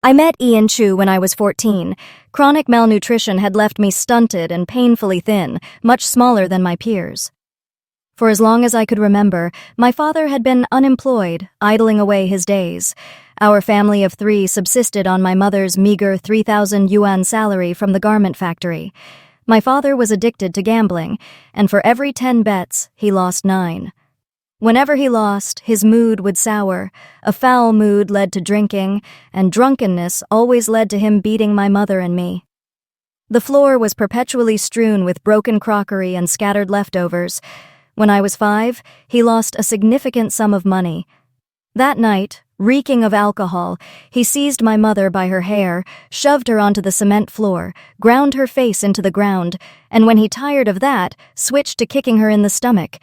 I met Ian Chu when I was 14. Chronic malnutrition had left me stunted and painfully thin, much smaller than my peers. For as long as I could remember, my father had been unemployed, idling away his days. Our family of 3 subsisted on my mother's meager 3,000 yuan salary from the garment factory. My father was addicted to gambling, and for every 10 bets, he lost 9. Whenever he lost, his mood would sour. A foul mood led to drinking, and drunkenness always led to him beating my mother and me. The floor was perpetually strewn with broken crockery and scattered leftovers. When I was 5, he lost a significant sum of money. That night, reeking of alcohol, he seized my mother by her hair, shoved her onto the cement floor, ground her face into the ground, and when he tired of that, switched to kicking her in the stomach.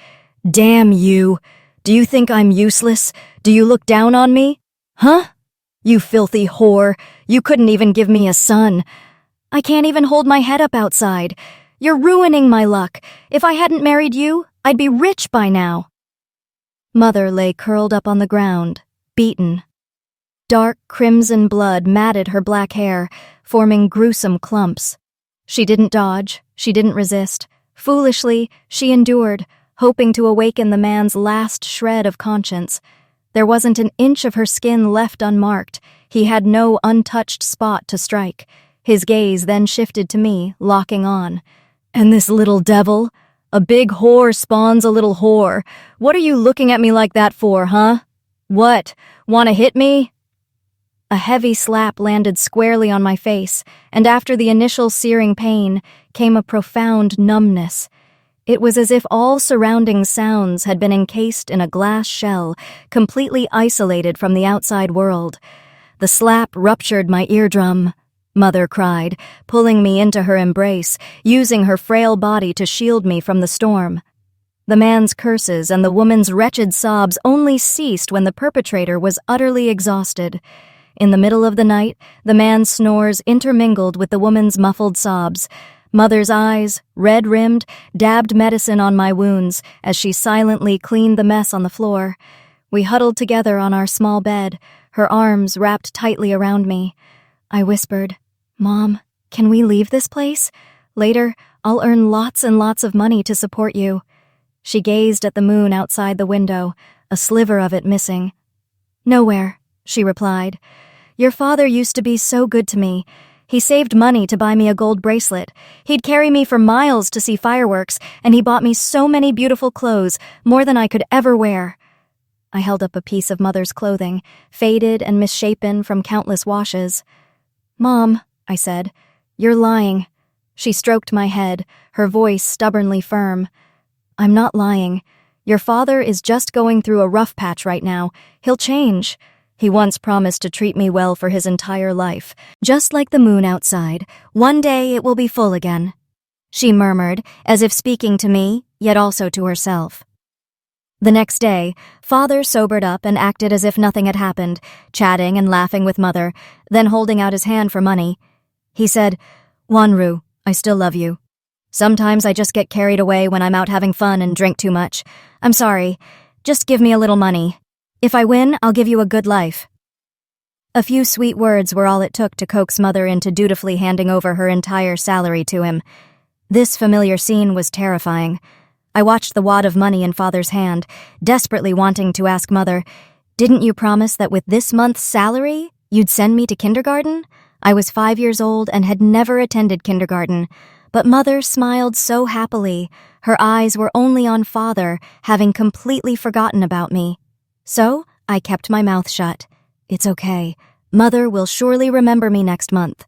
"Damn you! Do you think I'm useless? Do you look down on me? Huh? You filthy whore! You couldn't even give me a son. I can't even hold my head up outside. You're ruining my luck. If I hadn't married you, I'd be rich by now." Mother lay curled up on the ground, beaten. Dark crimson blood matted her black hair, forming gruesome clumps. She didn't dodge, she didn't resist. Foolishly, she endured, hoping to awaken the man's last shred of conscience. There wasn't an inch of her skin left unmarked. He had no untouched spot to strike. His gaze then shifted to me, locking on. "And this little devil? A big whore spawns a little whore. What are you looking at me like that for, huh? What, wanna hit me?" A heavy slap landed squarely on my face, and after the initial searing pain came a profound numbness. It was as if all surrounding sounds had been encased in a glass shell, completely isolated from the outside world. The slap ruptured my eardrum. Mother cried, pulling me into her embrace, using her frail body to shield me from the storm. The man's curses and the woman's wretched sobs only ceased when the perpetrator was utterly exhausted. In the middle of the night, the man's snores intermingled with the woman's muffled sobs. Mother's eyes, red-rimmed, dabbed medicine on my wounds as she silently cleaned the mess on the floor. We huddled together on our small bed, her arms wrapped tightly around me. I whispered, "Mom, can we leave this place? Later, I'll earn lots and lots of money to support you." She gazed at the moon outside the window, a sliver of it missing. "Nowhere," she replied. "Your father used to be so good to me. He saved money to buy me a gold bracelet. He'd carry me for miles to see fireworks, and he bought me so many beautiful clothes, more than I could ever wear." I held up a piece of Mother's clothing, faded and misshapen from countless washes. "Mom," I said, "you're lying." She stroked my head, her voice stubbornly firm. "I'm not lying. Your father is just going through a rough patch right now. He'll change. He once promised to treat me well for his entire life. Just like the moon outside, one day it will be full again," she murmured, as if speaking to me, yet also to herself. The next day, Father sobered up and acted as if nothing had happened, chatting and laughing with Mother, then holding out his hand for money. He said, "Wanru, I still love you. Sometimes I just get carried away when I'm out having fun and drink too much. I'm sorry. Just give me a little money. If I win, I'll give you a good life." A few sweet words were all it took to coax Mother into dutifully handing over her entire salary to him. This familiar scene was terrifying. I watched the wad of money in Father's hand, desperately wanting to ask Mother, "Didn't you promise that with this month's salary, you'd send me to kindergarten?" I was 5 years old and had never attended kindergarten, but Mother smiled so happily. Her eyes were only on Father, having completely forgotten about me. So, I kept my mouth shut. It's okay. Mother will surely remember me next month.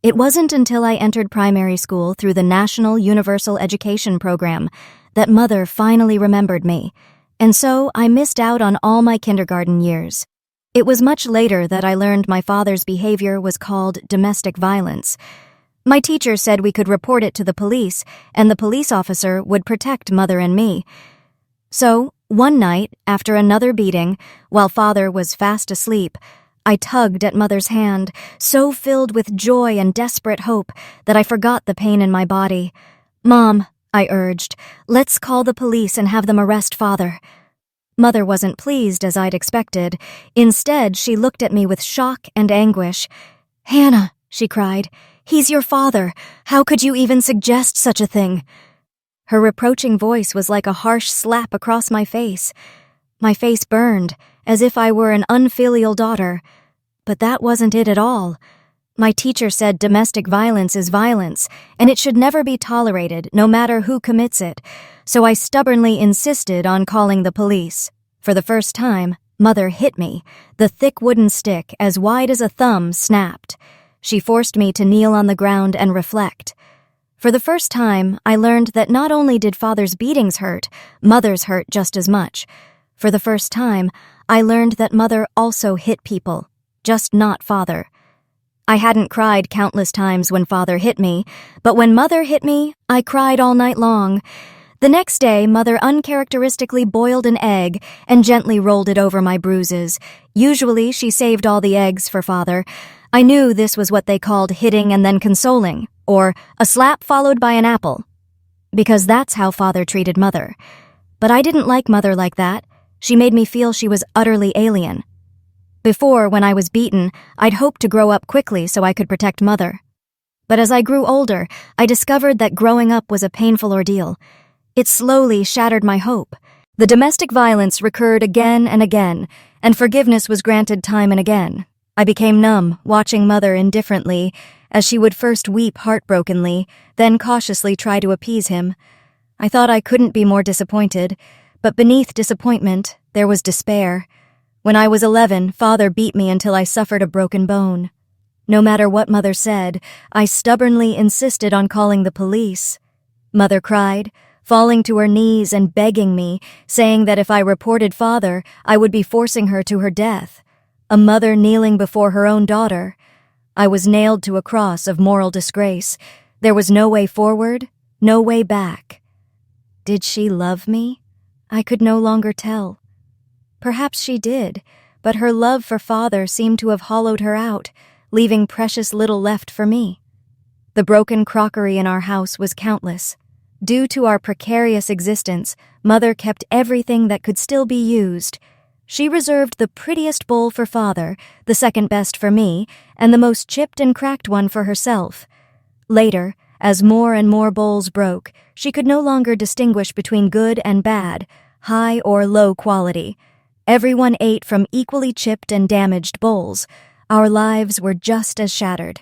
It wasn't until I entered primary school through the National Universal Education Program that Mother finally remembered me, and so I missed out on all my kindergarten years. It was much later that I learned my father's behavior was called domestic violence. My teacher said we could report it to the police, and the police officer would protect Mother and me. So, one night, after another beating, while Father was fast asleep, I tugged at Mother's hand, so filled with joy and desperate hope that I forgot the pain in my body. "Mom," I urged, "let's call the police and have them arrest Father." Mother wasn't pleased as I'd expected. Instead, she looked at me with shock and anguish. "Hannah," she cried, "he's your father. How could you even suggest such a thing?" Her reproaching voice was like a harsh slap across my face. My face burned, as if I were an unfilial daughter. But that wasn't it at all. My teacher said domestic violence is violence, and it should never be tolerated, no matter who commits it, so I stubbornly insisted on calling the police. For the first time, Mother hit me. The thick wooden stick, as wide as a thumb, snapped. She forced me to kneel on the ground and reflect. For the first time, I learned that not only did Father's beatings hurt, Mother's hurt just as much. For the first time, I learned that Mother also hit people, just not Father. I hadn't cried countless times when Father hit me, but when Mother hit me, I cried all night long. The next day, Mother uncharacteristically boiled an egg and gently rolled it over my bruises. Usually, she saved all the eggs for Father. I knew this was what they called hitting and then consoling, or a slap followed by an apple, because that's how Father treated Mother. But I didn't like Mother like that. She made me feel she was utterly alien. Before, when I was beaten, I'd hoped to grow up quickly so I could protect Mother. But as I grew older, I discovered that growing up was a painful ordeal. It slowly shattered my hope. The domestic violence recurred again and again, and forgiveness was granted time and again. I became numb, watching Mother indifferently, as she would first weep heartbrokenly, then cautiously try to appease him. I thought I couldn't be more disappointed, but beneath disappointment, there was despair. When I was 11, Father beat me until I suffered a broken bone. No matter what Mother said, I stubbornly insisted on calling the police. Mother cried, falling to her knees and begging me, saying that if I reported Father, I would be forcing her to her death. A mother kneeling before her own daughter. I was nailed to a cross of moral disgrace. There was no way forward, no way back. Did she love me? I could no longer tell. Perhaps she did, but her love for Father seemed to have hollowed her out, leaving precious little left for me. The broken crockery in our house was countless. Due to our precarious existence, Mother kept everything that could still be used. She reserved the prettiest bowl for Father, the second best for me, and the most chipped and cracked one for herself. Later, as more and more bowls broke, she could no longer distinguish between good and bad, high or low quality. Everyone ate from equally chipped and damaged bowls. Our lives were just as shattered.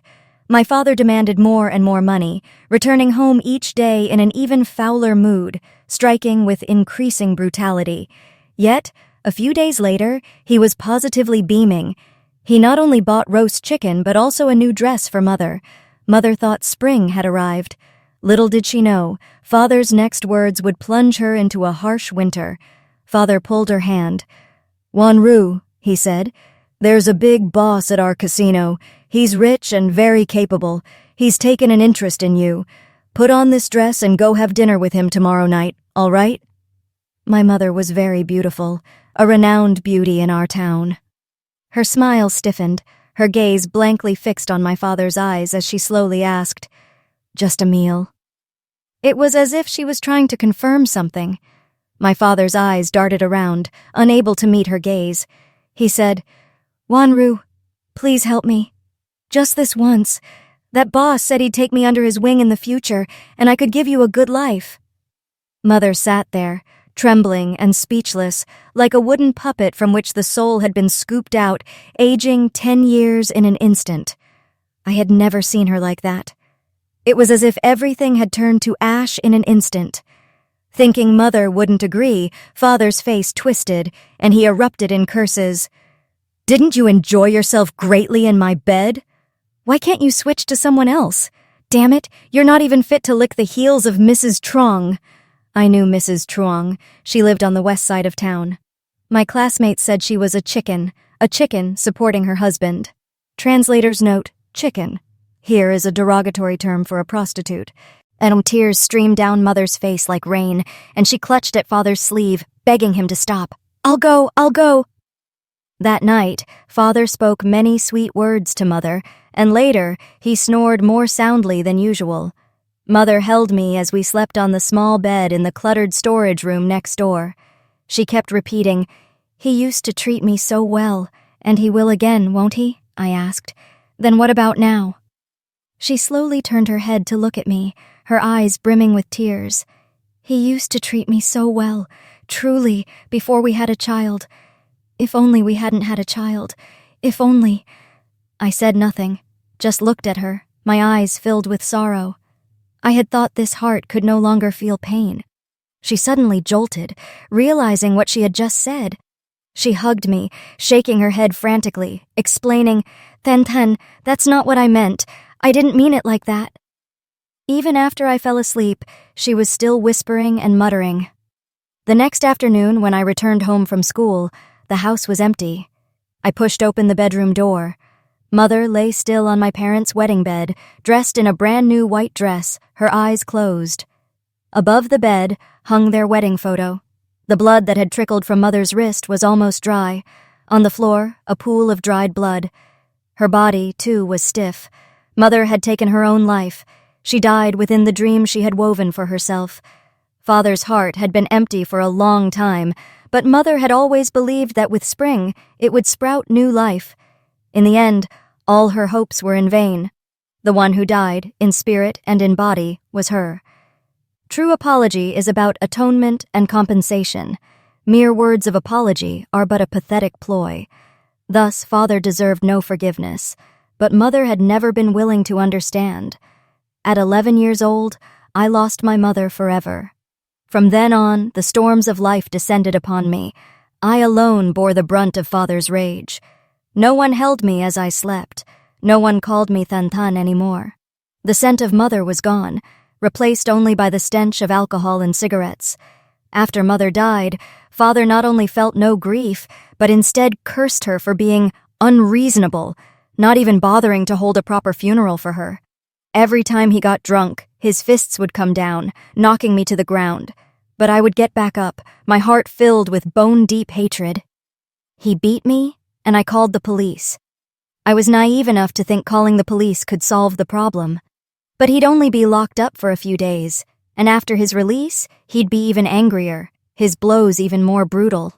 My father demanded more and more money, returning home each day in an even fouler mood, striking with increasing brutality. Yet, a few days later, he was positively beaming. He not only bought roast chicken, but also a new dress for Mother. Mother thought spring had arrived. Little did she know, Father's next words would plunge her into a harsh winter. Father pulled her hand. "Wanru," he said, "there's a big boss at our casino. He's rich and very capable. He's taken an interest in you. Put on this dress and go have dinner with him tomorrow night, all right?" My mother was very beautiful, a renowned beauty in our town. Her smile stiffened, her gaze blankly fixed on my father's eyes as she slowly asked, "Just a meal?" It was as if she was trying to confirm something. My father's eyes darted around, unable to meet her gaze. He said, "Wanru, please help me. Just this once. That boss said he'd take me under his wing in the future, and I could give you a good life." Mother sat there, trembling and speechless, like a wooden puppet from which the soul had been scooped out, aging 10 years in an instant. I had never seen her like that. It was as if everything had turned to ash in an instant. Thinking Mother wouldn't agree, Father's face twisted, and he erupted in curses. "Didn't you enjoy yourself greatly in my bed? Why can't you switch to someone else? Damn it, you're not even fit to lick the heels of Mrs. Truong." I knew Mrs. Truong. She lived on the west side of town. My classmates said she was a chicken supporting her husband. Translator's note, chicken. Here is a derogatory term for a prostitute. And tears streamed down Mother's face like rain, and she clutched at Father's sleeve, begging him to stop. I'll go." That night, Father spoke many sweet words to Mother, and later, he snored more soundly than usual. Mother held me as we slept on the small bed in the cluttered storage room next door. She kept repeating, "He used to treat me so well, and he will again, won't he?" I asked. "Then what about now?" She slowly turned her head to look at me, her eyes brimming with tears. "He used to treat me so well, truly, before we had a child. If only we hadn't had a child. If only—" I said nothing, just looked at her, my eyes filled with sorrow. I had thought this heart could no longer feel pain. She suddenly jolted, realizing what she had just said. She hugged me, shaking her head frantically, explaining, "Ten, that's not what I meant. I didn't mean it like that." Even after I fell asleep, she was still whispering and muttering. The next afternoon, when I returned home from school, the house was empty. I pushed open the bedroom door. Mother lay still on my parents' wedding bed, dressed in a brand-new white dress, her eyes closed. Above the bed hung their wedding photo. The blood that had trickled from Mother's wrist was almost dry. On the floor, a pool of dried blood. Her body, too, was stiff. Mother had taken her own life. She died within the dream she had woven for herself. Father's heart had been empty for a long time, but Mother had always believed that with spring, it would sprout new life. In the end, all her hopes were in vain. The one who died, in spirit and in body, was her. True apology is about atonement and compensation. Mere words of apology are but a pathetic ploy. Thus, Father deserved no forgiveness, but Mother had never been willing to understand. At 11 years old, I lost my mother forever. From then on, the storms of life descended upon me. I alone bore the brunt of Father's rage. No one held me as I slept. No one called me Tantan anymore. The scent of Mother was gone, replaced only by the stench of alcohol and cigarettes. After Mother died, Father not only felt no grief, but instead cursed her for being unreasonable, not even bothering to hold a proper funeral for her. Every time he got drunk, his fists would come down, knocking me to the ground. But I would get back up, my heart filled with bone-deep hatred. He beat me, and I called the police. I was naive enough to think calling the police could solve the problem. But he'd only be locked up for a few days, and after his release, he'd be even angrier, his blows even more brutal.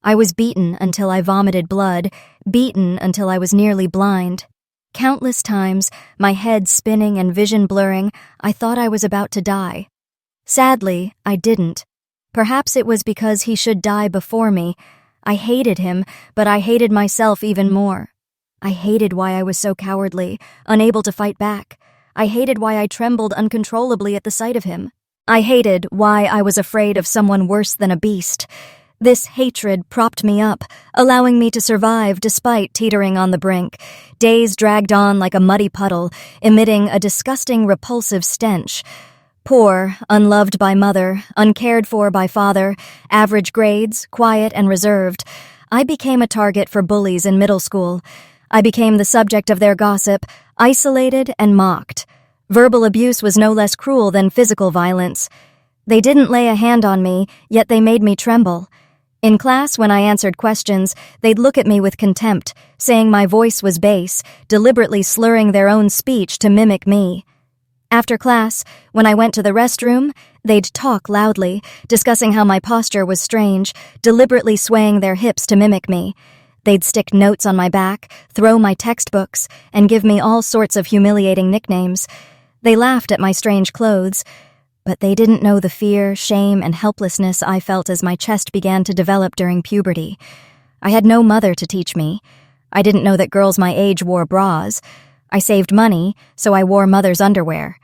I was beaten until I vomited blood, beaten until I was nearly blind. Countless times, my head spinning and vision blurring, I thought I was about to die. Sadly, I didn't. Perhaps it was because he should die before me. I hated him, but I hated myself even more. I hated why I was so cowardly, unable to fight back. I hated why I trembled uncontrollably at the sight of him. I hated why I was afraid of someone worse than a beast. This hatred propped me up, allowing me to survive despite teetering on the brink. Days dragged on like a muddy puddle, emitting a disgusting, repulsive stench. Poor, unloved by Mother, uncared for by Father, average grades, quiet and reserved. I became a target for bullies in middle school. I became the subject of their gossip, isolated and mocked. Verbal abuse was no less cruel than physical violence. They didn't lay a hand on me, yet they made me tremble. In class, when I answered questions, they'd look at me with contempt, saying my voice was bass, deliberately slurring their own speech to mimic me. After class, when I went to the restroom, they'd talk loudly, discussing how my posture was strange, deliberately swaying their hips to mimic me. They'd stick notes on my back, throw my textbooks, and give me all sorts of humiliating nicknames. They laughed at my strange clothes, but they didn't know the fear, shame, and helplessness I felt as my chest began to develop during puberty. I had no mother to teach me. I didn't know that girls my age wore bras. I saved money, so I wore Mother's underwear.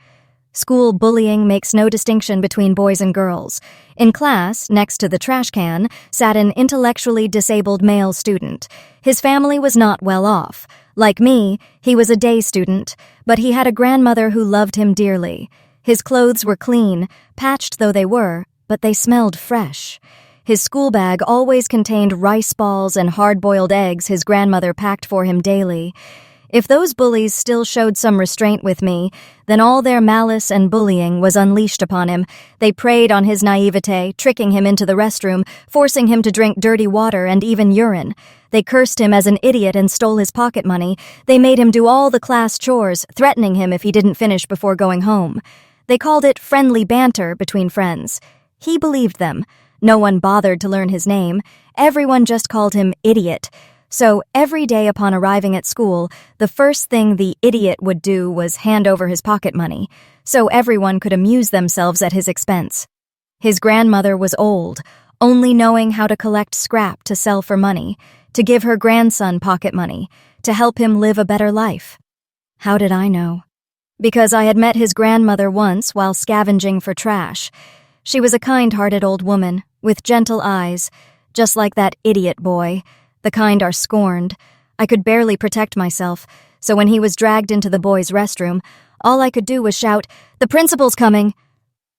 School bullying makes no distinction between boys and girls. In class, next to the trash can, sat an intellectually disabled male student. His family was not well off. Like me, he was a day student, but he had a grandmother who loved him dearly. His clothes were clean, patched though they were, but they smelled fresh. His school bag always contained rice balls and hard-boiled eggs his grandmother packed for him daily. If those bullies still showed some restraint with me, then all their malice and bullying was unleashed upon him. They preyed on his naivete, tricking him into the restroom, forcing him to drink dirty water and even urine. They cursed him as an idiot and stole his pocket money. They made him do all the class chores, threatening him if he didn't finish before going home. They called it friendly banter between friends. He believed them. No one bothered to learn his name. Everyone just called him Idiot. So every day upon arriving at school, the first thing the idiot would do was hand over his pocket money, so everyone could amuse themselves at his expense. His grandmother was old, only knowing how to collect scrap to sell for money, to give her grandson pocket money, to help him live a better life. How did I know? Because I had met his grandmother once while scavenging for trash. She was a kind-hearted old woman, with gentle eyes, just like that idiot boy. The kind are scorned. I could barely protect myself, so when he was dragged into the boys' restroom, all I could do was shout, "The principal's coming!"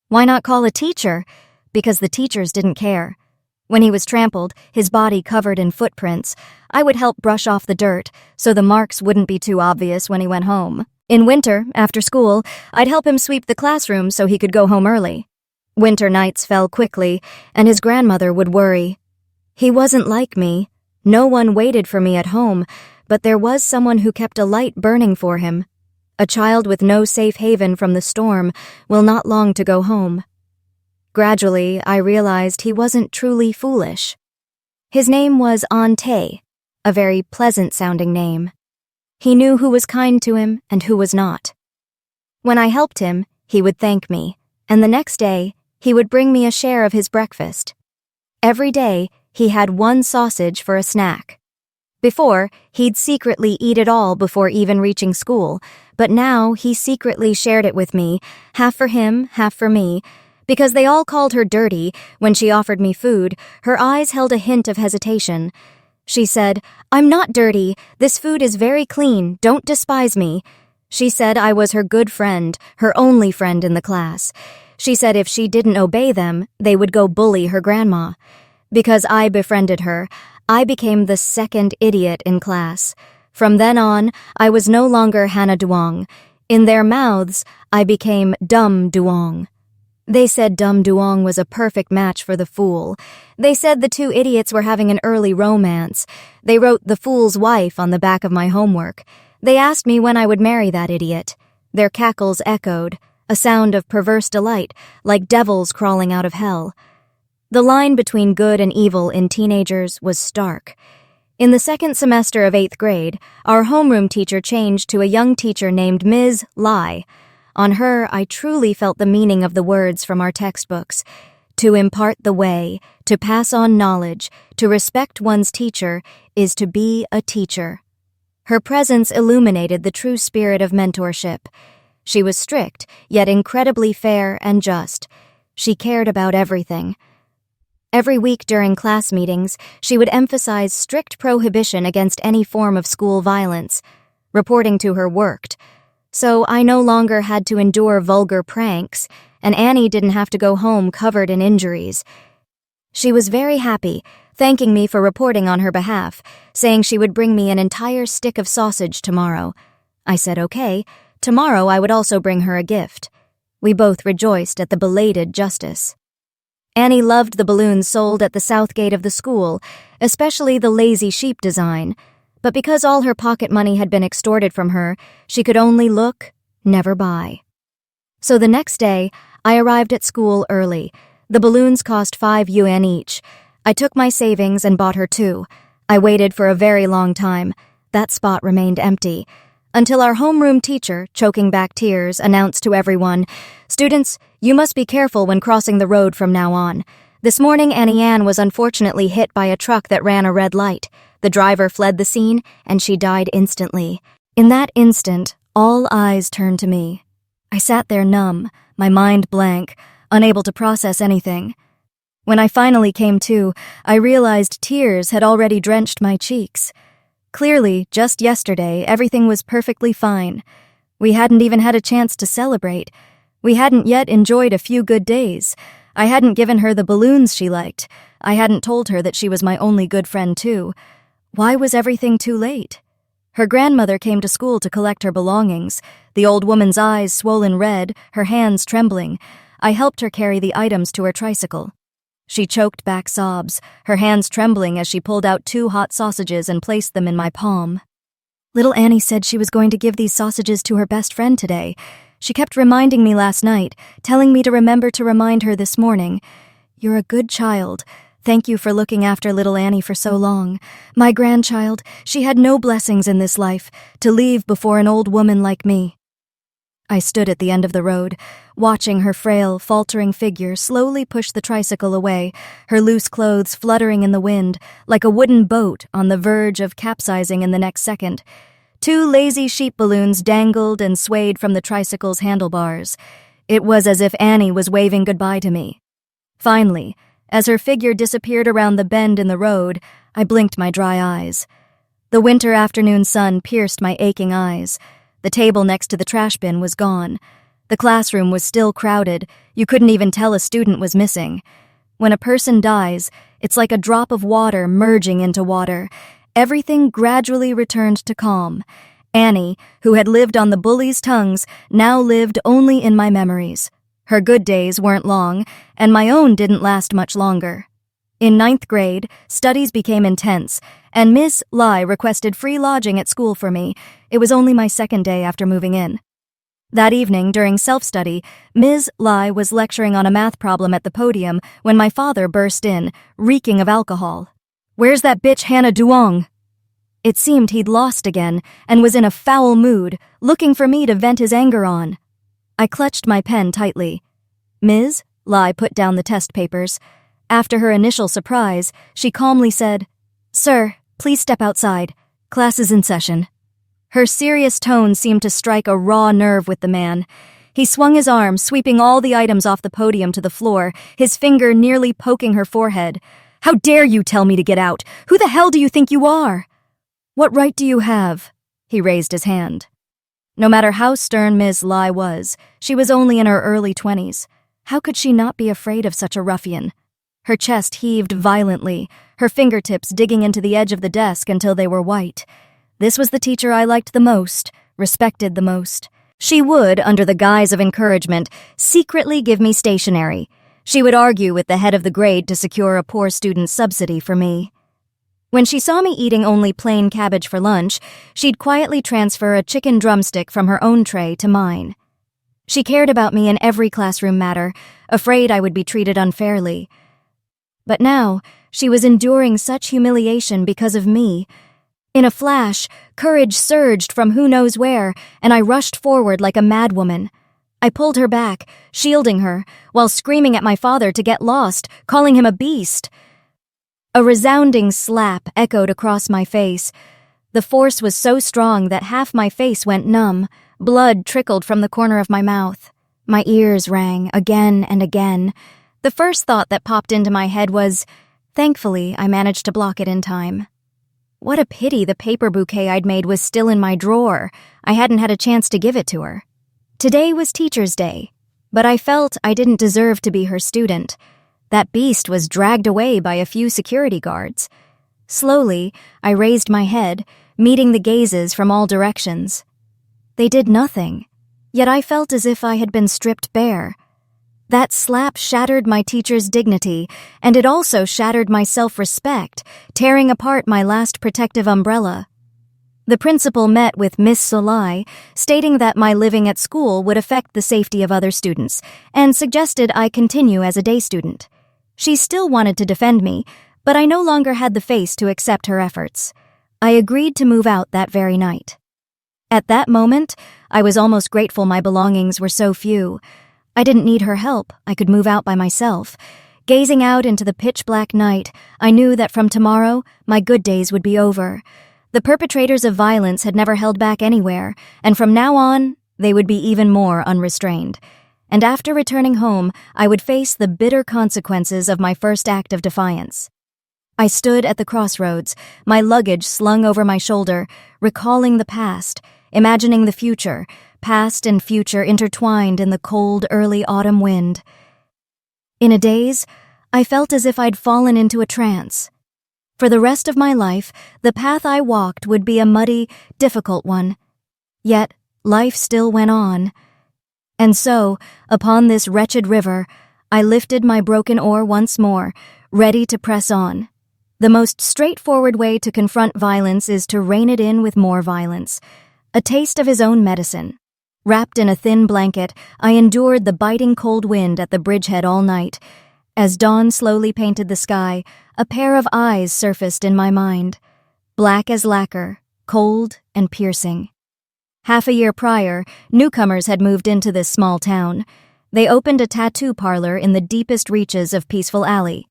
Why not call a teacher? Because the teachers didn't care. When he was trampled, his body covered in footprints, I would help brush off the dirt so the marks wouldn't be too obvious when he went home. In winter, after school, I'd help him sweep the classroom so he could go home early. Winter nights fell quickly, and his grandmother would worry. He wasn't like me. No one waited for me at home, but there was someone who kept a light burning for him. A child with no safe haven from the storm will not long to go home. Gradually, I realized he wasn't truly foolish. His name was Ante, a very pleasant-sounding name. He knew who was kind to him and who was not. When I helped him, he would thank me, and the next day, he would bring me a share of his breakfast. Every day, he had one sausage for a snack. Before, he'd secretly eat it all before even reaching school, but now he secretly shared it with me, half for him, half for me. Because they all called her dirty, when she offered me food, her eyes held a hint of hesitation. She said, "I'm not dirty. This food is very clean. Don't despise me." She said I was her good friend, her only friend in the class. She said if she didn't obey them, they would go bully her grandma. Because I befriended her, I became the second idiot in class. From then on, I was no longer Hannah Duong. In their mouths, I became Dumb Duong. They said Dumb Duong was a perfect match for the fool. They said the two idiots were having an early romance. They wrote "The Fool's Wife" on the back of my homework. They asked me when I would marry that idiot. Their cackles echoed, a sound of perverse delight, like devils crawling out of hell. The line between good and evil in teenagers was stark. In the second semester of 8th grade, our homeroom teacher changed to a young teacher named Ms. Lai. On her, I truly felt the meaning of the words from our textbooks. To impart the way, to pass on knowledge, to respect one's teacher, is to be a teacher. Her presence illuminated the true spirit of mentorship. She was strict, yet incredibly fair and just. She cared about everything. Every week during class meetings, she would emphasize strict prohibition against any form of school violence. Reporting to her worked. So I no longer had to endure vulgar pranks, and Annie didn't have to go home covered in injuries. She was very happy, thanking me for reporting on her behalf, saying she would bring me an entire stick of sausage tomorrow. I said okay. Tomorrow I would also bring her a gift. We both rejoiced at the belated justice. Annie loved the balloons sold at the south gate of the school, especially the lazy sheep design. But because all her pocket money had been extorted from her, she could only look, never buy. So the next day, I arrived at school early. The balloons cost 5 yuan each. I took my savings and bought her 2. I waited for a very long time. That spot remained empty. Until our homeroom teacher, choking back tears, announced to everyone, "Students, you must be careful when crossing the road from now on. This morning, Annie Ann was unfortunately hit by a truck that ran a red light. The driver fled the scene, and she died instantly." In that instant, all eyes turned to me. I sat there numb, my mind blank, unable to process anything. When I finally came to, I realized tears had already drenched my cheeks. Clearly, just yesterday, everything was perfectly fine. We hadn't even had a chance to celebrate. We hadn't yet enjoyed a few good days. I hadn't given her the balloons she liked. I hadn't told her that she was my only good friend, too. Why was everything too late? Her grandmother came to school to collect her belongings, the old woman's eyes swollen red, her hands trembling. I helped her carry the items to her tricycle. She choked back sobs, her hands trembling as she pulled out 2 hot sausages and placed them in my palm. Little Annie said she was going to give these sausages to her best friend today. She kept reminding me last night, telling me to remember to remind her this morning. You're a good child. Thank you for looking after little Annie for so long. My grandchild, she had no blessings in this life, to leave before an old woman like me." I stood at the end of the road, watching her frail, faltering figure slowly push the tricycle away, her loose clothes fluttering in the wind, like a wooden boat on the verge of capsizing in the next second. 2 lazy sheep balloons dangled and swayed from the tricycle's handlebars. It was as if Annie was waving goodbye to me. Finally, as her figure disappeared around the bend in the road, I blinked my dry eyes. The winter afternoon sun pierced my aching eyes. The table next to the trash bin was gone. The classroom was still crowded. You couldn't even tell a student was missing. When a person dies, it's like a drop of water merging into water. Everything gradually returned to calm. Annie, who had lived on the bullies' tongues, now lived only in my memories. Her good days weren't long, and my own didn't last much longer. In 9th grade, studies became intense, and Miss Lai requested free lodging at school for me. It was only my 2nd day after moving in. That evening, during self-study, Ms. Lai was lecturing on a math problem at the podium when my father burst in, reeking of alcohol. "Where's that bitch Hannah Duong?" It seemed he'd lost again and was in a foul mood, looking for me to vent his anger on. I clutched my pen tightly. "Ms. Lai put down the test papers. After her initial surprise, she calmly said, "Sir, please step outside. Class is in session." Her serious tone seemed to strike a raw nerve with the man. He swung his arm, sweeping all the items off the podium to the floor, his finger nearly poking her forehead. "How dare you tell me to get out? Who the hell do you think you are?" "What right do you have?" He raised his hand. No matter how stern Ms. Lai was, she was only in her early 20s. How could she not be afraid of such a ruffian? Her chest heaved violently, her fingertips digging into the edge of the desk until they were white. This was the teacher I liked the most, respected the most. She would, under the guise of encouragement, secretly give me stationery. She would argue with the head of the grade to secure a poor student's subsidy for me. When she saw me eating only plain cabbage for lunch, she'd quietly transfer a chicken drumstick from her own tray to mine. She cared about me in every classroom matter, afraid I would be treated unfairly. But now, she was enduring such humiliation because of me. In a flash, courage surged from who knows where, and I rushed forward like a madwoman. I pulled her back, shielding her, while screaming at my father to get lost, calling him a beast. A resounding slap echoed across my face. The force was so strong that half my face went numb. Blood trickled from the corner of my mouth. My ears rang again and again. The first thought that popped into my head was, thankfully, I managed to block it in time. What a pity the paper bouquet I'd made was still in my drawer. I hadn't had a chance to give it to her. Today was Teacher's Day, but I felt I didn't deserve to be her student. That beast was dragged away by a few security guards. Slowly, I raised my head, meeting the gazes from all directions. They did nothing, yet I felt as if I had been stripped bare. That slap shattered my teacher's dignity, and it also shattered my self-respect, tearing apart my last protective umbrella. The principal met with Miss Solai, stating that my living at school would affect the safety of other students, and suggested I continue as a day student. She still wanted to defend me, but I no longer had the face to accept her efforts. I agreed to move out that very night. At that moment, I was almost grateful my belongings were so few. I didn't need her help. I could move out by myself. Gazing out into the pitch-black night, I knew that from tomorrow, my good days would be over. The perpetrators of violence had never held back anywhere, and from now on, they would be even more unrestrained. And after returning home, I would face the bitter consequences of my first act of defiance. I stood at the crossroads, my luggage slung over my shoulder, recalling the past, imagining the future, past and future intertwined in the cold, early autumn wind. In a daze, I felt as if I'd fallen into a trance. For the rest of my life, the path I walked would be a muddy, difficult one. Yet, life still went on. And so, upon this wretched river, I lifted my broken oar once more, ready to press on. The most straightforward way to confront violence is to rein it in with more violence. A taste of his own medicine. Wrapped in a thin blanket, I endured the biting cold wind at the bridgehead all night. As dawn slowly painted the sky, a pair of eyes surfaced in my mind. Black as lacquer, cold and piercing. Half a year prior, newcomers had moved into this small town. They opened a tattoo parlor in the deepest reaches of Peaceful Alley.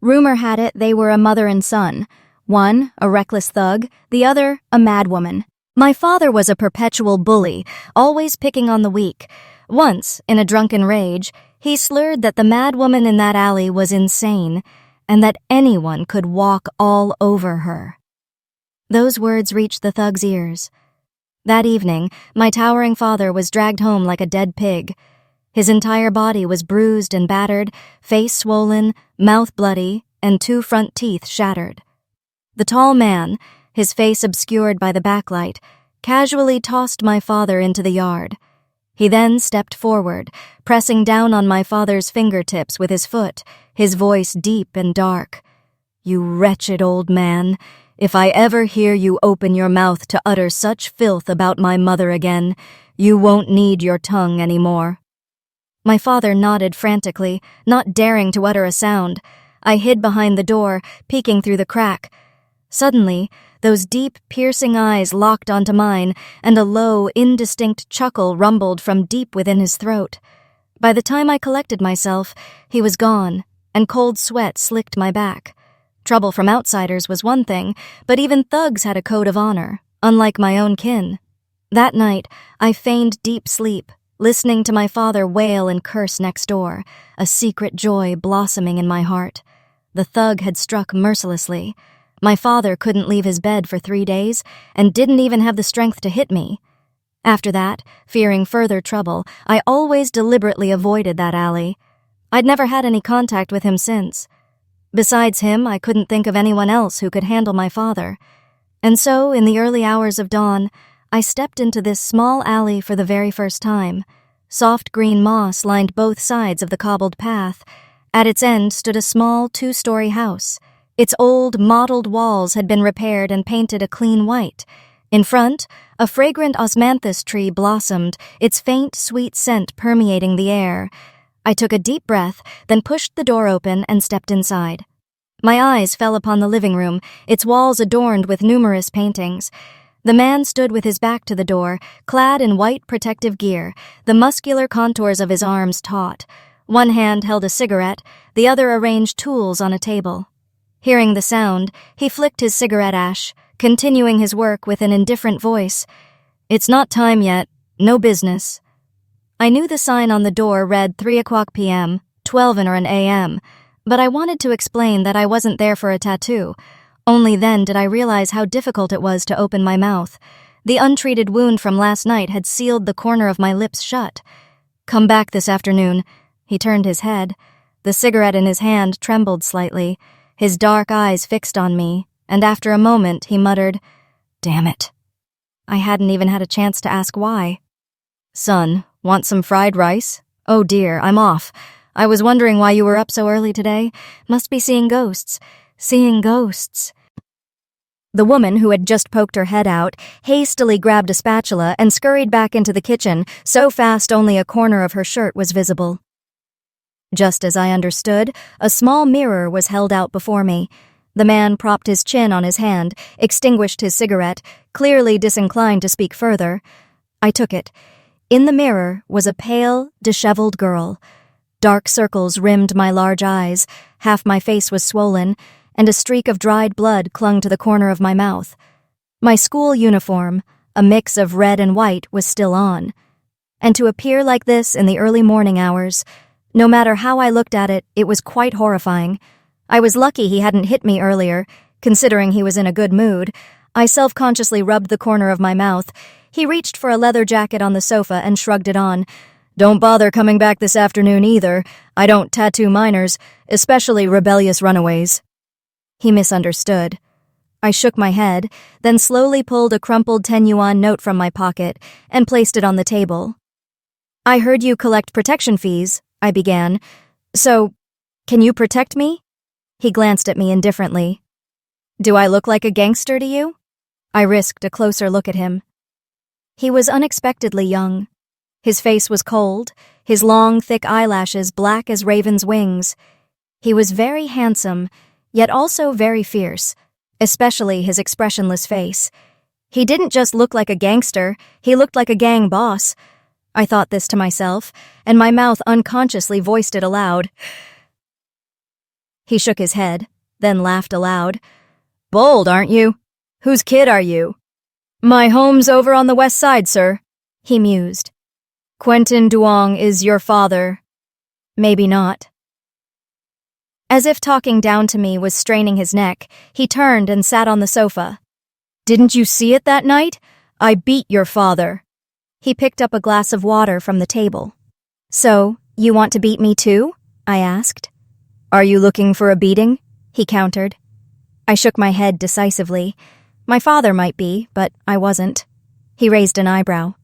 Rumor had it they were a mother and son. One, a reckless thug, the other, a madwoman. My father was a perpetual bully, always picking on the weak. Once, in a drunken rage, he slurred that the madwoman in that alley was insane, and that anyone could walk all over her. Those words reached the thug's ears. That evening, my towering father was dragged home like a dead pig. His entire body was bruised and battered, face swollen, mouth bloody, and 2 front teeth shattered. The tall man, his face obscured by the backlight, casually tossed my father into the yard. He then stepped forward, pressing down on my father's fingertips with his foot, his voice deep and dark. "You wretched old man, if I ever hear you open your mouth to utter such filth about my mother again, you won't need your tongue anymore." My father nodded frantically, not daring to utter a sound. I hid behind the door, peeking through the crack. Suddenly, those deep, piercing eyes locked onto mine, and a low, indistinct chuckle rumbled from deep within his throat. By the time I collected myself, he was gone, and cold sweat slicked my back. Trouble from outsiders was one thing, but even thugs had a code of honor, unlike my own kin. That night, I feigned deep sleep, listening to my father wail and curse next door, a secret joy blossoming in my heart. The thug had struck mercilessly. My father couldn't leave his bed for 3 days, and didn't even have the strength to hit me. After that, fearing further trouble, I always deliberately avoided that alley. I'd never had any contact with him since. Besides him, I couldn't think of anyone else who could handle my father. And so, in the early hours of dawn, I stepped into this small alley for the very first time. Soft green moss lined both sides of the cobbled path. At its end stood a small 2-story house. Its old, mottled walls had been repaired and painted a clean white. In front, a fragrant osmanthus tree blossomed, its faint, sweet scent permeating the air. I took a deep breath, then pushed the door open and stepped inside. My eyes fell upon the living room, its walls adorned with numerous paintings. The man stood with his back to the door, clad in white protective gear, the muscular contours of his arms taut. One hand held a cigarette, the other arranged tools on a table. Hearing the sound, he flicked his cigarette ash, continuing his work with an indifferent voice. "It's not time yet. No business." I knew the sign on the door read 3:00 p.m., 12 a.m., but I wanted to explain that I wasn't there for a tattoo. Only then did I realize how difficult it was to open my mouth. The untreated wound from last night had sealed the corner of my lips shut. "Come back this afternoon." He turned his head. The cigarette in his hand trembled slightly. His dark eyes fixed on me, and after a moment he muttered, "Damn it." I hadn't even had a chance to ask why. "Son, want some fried rice? Oh dear, I'm off. I was wondering why you were up so early today. Must be seeing ghosts. Seeing ghosts." The woman, who had just poked her head out, hastily grabbed a spatula and scurried back into the kitchen, so fast only a corner of her shirt was visible. Just as I understood, a small mirror was held out before me. The man propped his chin on his hand, extinguished his cigarette, clearly disinclined to speak further. I took it. In the mirror was a pale, disheveled girl. Dark circles rimmed my large eyes, half my face was swollen, and a streak of dried blood clung to the corner of my mouth. My school uniform, a mix of red and white, was still on. And to appear like this in the early morning hours, no matter how I looked at it, it was quite horrifying. I was lucky he hadn't hit me earlier, considering he was in a good mood. I self-consciously rubbed the corner of my mouth. He reached for a leather jacket on the sofa and shrugged it on. "Don't bother coming back this afternoon either. I don't tattoo minors, especially rebellious runaways." He misunderstood. I shook my head, then slowly pulled a crumpled 10-yuan note from my pocket and placed it on the table. "I heard you collect protection fees," I began. "So, can you protect me?" He glanced at me indifferently. "Do I look like a gangster to you?" I risked a closer look at him. He was unexpectedly young. His face was cold, his long, thick eyelashes black as raven's wings. He was very handsome, yet also very fierce, especially his expressionless face. He didn't just look like a gangster, he looked like a gang boss. I thought this to myself, and my mouth unconsciously voiced it aloud. He shook his head, then laughed aloud. "Bold, aren't you? Whose kid are you?" "My home's over on the west side, sir," he mused. "Quentin Duong is your father." "Maybe not." As if talking down to me was straining his neck, he turned and sat on the sofa. "Didn't you see it that night? I beat your father." He picked up a glass of water from the table. "So, you want to beat me too?" I asked. "Are you looking for a beating?" he countered. I shook my head decisively. My father might be, but I wasn't. He raised an eyebrow.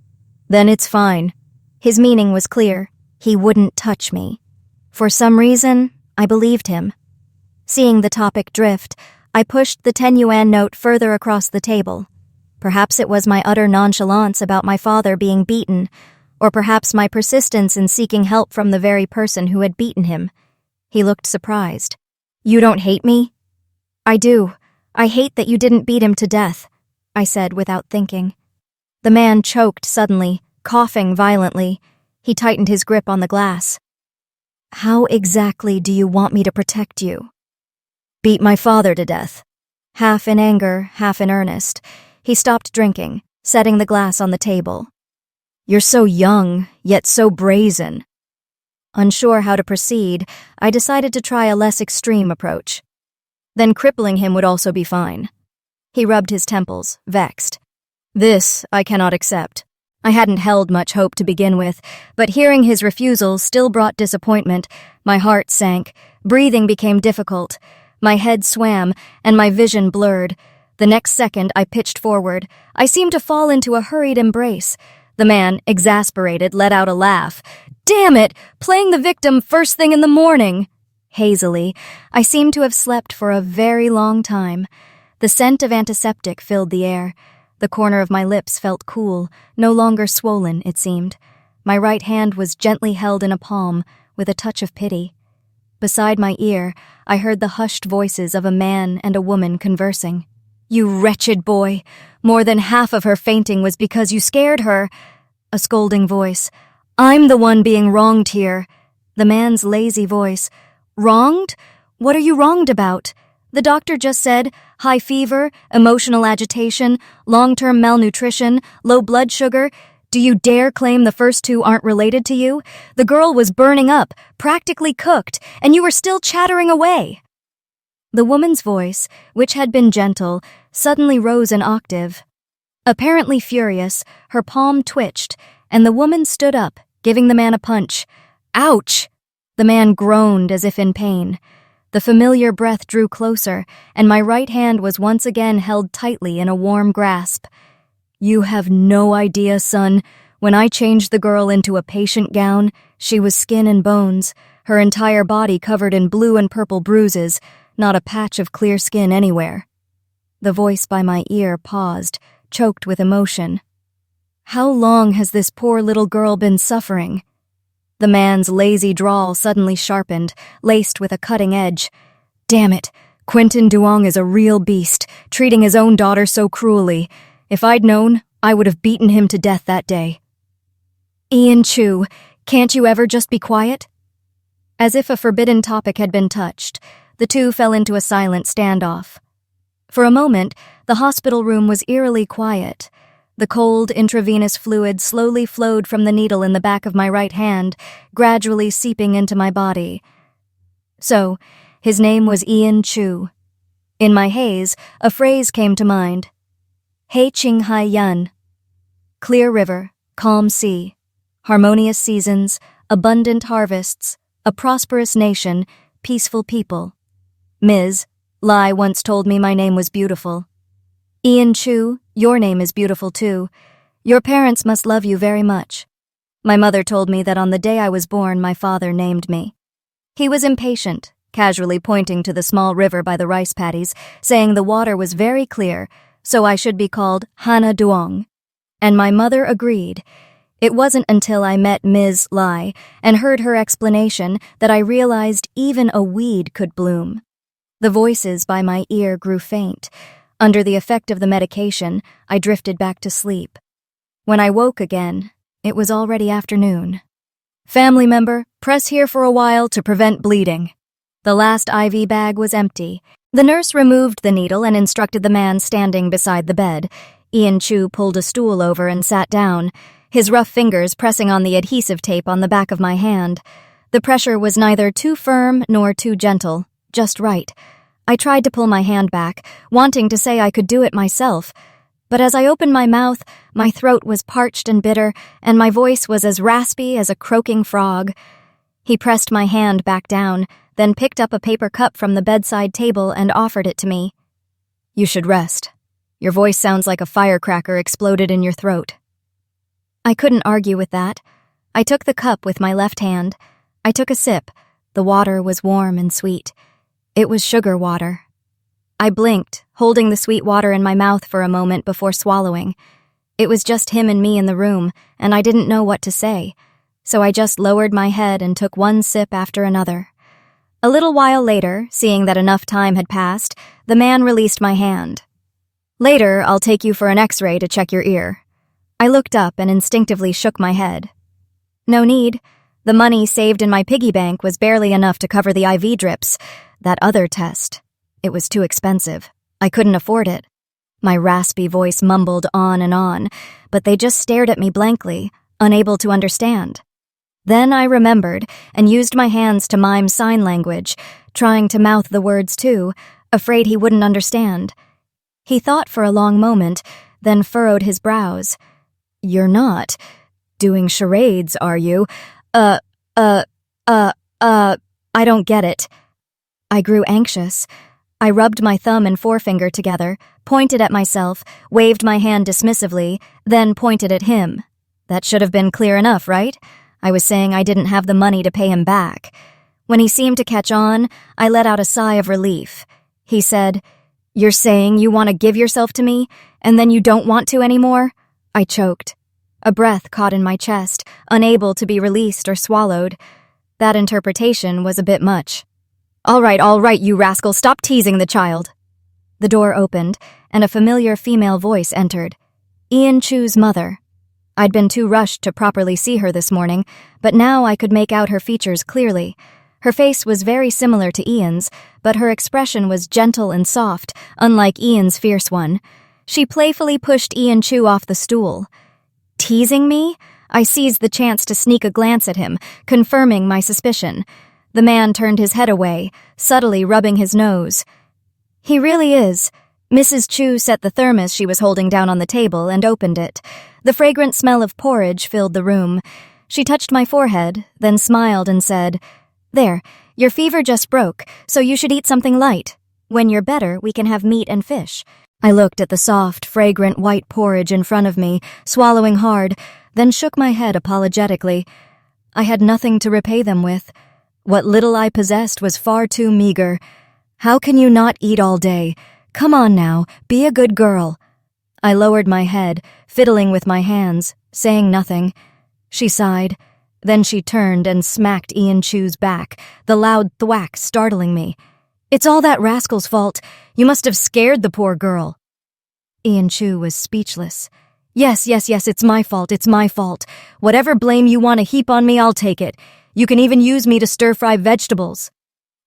"Then it's fine." His meaning was clear. He wouldn't touch me. For some reason, I believed him. Seeing the topic drift, I pushed the 10 yuan note further across the table. Perhaps it was my utter nonchalance about my father being beaten, or perhaps my persistence in seeking help from the very person who had beaten him. He looked surprised. "You don't hate me?" "I do. I hate that you didn't beat him to death," I said without thinking. The man choked suddenly, coughing violently. He tightened his grip on the glass. "How exactly do you want me to protect you?" "Beat my father to death." Half in anger, half in earnest, he stopped drinking, setting the glass on the table. "You're so young, yet so brazen." Unsure how to proceed, I decided to try a less extreme approach. Then crippling him would also be fine. He rubbed his temples, vexed. "This I cannot accept." I hadn't held much hope to begin with, but hearing his refusal still brought disappointment. My heart sank, breathing became difficult. My head swam, and my vision blurred. The next second, I pitched forward. I seemed to fall into a hurried embrace. The man, exasperated, let out a laugh. "Damn it! Playing the victim first thing in the morning!" Hazily, I seemed to have slept for a very long time. The scent of antiseptic filled the air. The corner of my lips felt cool, no longer swollen, it seemed. My right hand was gently held in a palm, with a touch of pity. Beside my ear, I heard the hushed voices of a man and a woman conversing. "You wretched boy! More than half of her fainting was because you scared her." A scolding voice. "I'm the one being wronged here." The man's lazy voice. "Wronged? What are you wronged about? The doctor just said high fever, emotional agitation, long-term malnutrition, low blood sugar. Do you dare claim the first two aren't related to you? The girl was burning up, practically cooked, and you were still chattering away." The woman's voice, which had been gentle, suddenly rose an octave. Apparently furious, her palm twitched, and the woman stood up, giving the man a punch. "Ouch!" The man groaned as if in pain. The familiar breath drew closer, and my right hand was once again held tightly in a warm grasp. "You have no idea, son. When I changed the girl into a patient gown, she was skin and bones, her entire body covered in blue and purple bruises, not a patch of clear skin anywhere." The voice by my ear paused, choked with emotion. "How long has this poor little girl been suffering?" The man's lazy drawl suddenly sharpened, laced with a cutting edge. "Damn it, Quentin Duong is a real beast, treating his own daughter so cruelly. If I'd known, I would have beaten him to death that day." "Ian Chu, can't you ever just be quiet?" As if a forbidden topic had been touched, the two fell into a silent standoff. For a moment, the hospital room was eerily quiet. The cold, intravenous fluid slowly flowed from the needle in the back of my right hand, gradually seeping into my body. So, his name was Ian Chu. In my haze, a phrase came to mind. Hei Ching Hai Yan. Clear river, calm sea, harmonious seasons, abundant harvests, a prosperous nation, peaceful people. Ms. Lai once told me my name was beautiful. Ian Chu, your name is beautiful too. Your parents must love you very much. My mother told me that on the day I was born, my father named me. He was impatient, casually pointing to the small river by the rice paddies, saying the water was very clear, so I should be called Hana Duong. And my mother agreed. It wasn't until I met Ms. Lai and heard her explanation that I realized even a weed could bloom. The voices by my ear grew faint. Under the effect of the medication, I drifted back to sleep. When I woke again, it was already afternoon. "Family member, press here for a while to prevent bleeding." The last IV bag was empty. The nurse removed the needle and instructed the man standing beside the bed. Ian Chu pulled a stool over and sat down, his rough fingers pressing on the adhesive tape on the back of my hand. The pressure was neither too firm nor too gentle, just right. I tried to pull my hand back, wanting to say I could do it myself, but as I opened my mouth, my throat was parched and bitter, and my voice was as raspy as a croaking frog. He pressed my hand back down, then picked up a paper cup from the bedside table and offered it to me. "You should rest. Your voice sounds like a firecracker exploded in your throat." I couldn't argue with that. I took the cup with my left hand. I took a sip. The water was warm and sweet. It was sugar water. I blinked, holding the sweet water in my mouth for a moment before swallowing. It was just him and me in the room, and I didn't know what to say, so I just lowered my head and took one sip after another. A little while later, seeing that enough time had passed, the man released my hand. "Later, I'll take you for an X-ray to check your ear." I looked up and instinctively shook my head. No need. The money saved in my piggy bank was barely enough to cover the IV drips. That other test, it was too expensive. I couldn't afford it. My raspy voice mumbled on, but they just stared at me blankly, unable to understand. Then I remembered and used my hands to mime sign language, trying to mouth the words too, afraid he wouldn't understand. He thought for a long moment, then furrowed his brows. "You're not doing charades, are you? I don't get it." I grew anxious. I rubbed my thumb and forefinger together, pointed at myself, waved my hand dismissively, then pointed at him. That should have been clear enough, right? I was saying I didn't have the money to pay him back. When he seemed to catch on, I let out a sigh of relief. He said, "You're saying you want to give yourself to me, and then you don't want to anymore?" I choked. A breath caught in my chest, unable to be released or swallowed. That interpretation was a bit much. All right, you rascal, stop teasing the child." The door opened, and a familiar female voice entered. Ian Chu's mother. I'd been too rushed to properly see her this morning, but now I could make out her features clearly. Her face was very similar to Ian's, but her expression was gentle and soft, unlike Ian's fierce one. She playfully pushed Ian Chu off the stool. Teasing me? I seized the chance to sneak a glance at him, confirming my suspicion. The man turned his head away, subtly rubbing his nose. "He really is." Mrs. Chu set the thermos she was holding down on the table and opened it. The fragrant smell of porridge filled the room. She touched my forehead, then smiled and said, "There, your fever just broke, so you should eat something light. When you're better, we can have meat and fish." I looked at the soft, fragrant white porridge in front of me, swallowing hard, then shook my head apologetically. I had nothing to repay them with. What little I possessed was far too meager. "How can you not eat all day? Come on now, be a good girl." I lowered my head, fiddling with my hands, saying nothing. She sighed. Then she turned and smacked Ian Chu's back, the loud thwack startling me. "It's all that rascal's fault. You must have scared the poor girl." Ian Chu was speechless. Yes, it's my fault. Whatever blame you want to heap on me, I'll take it. You can even use me to stir-fry vegetables.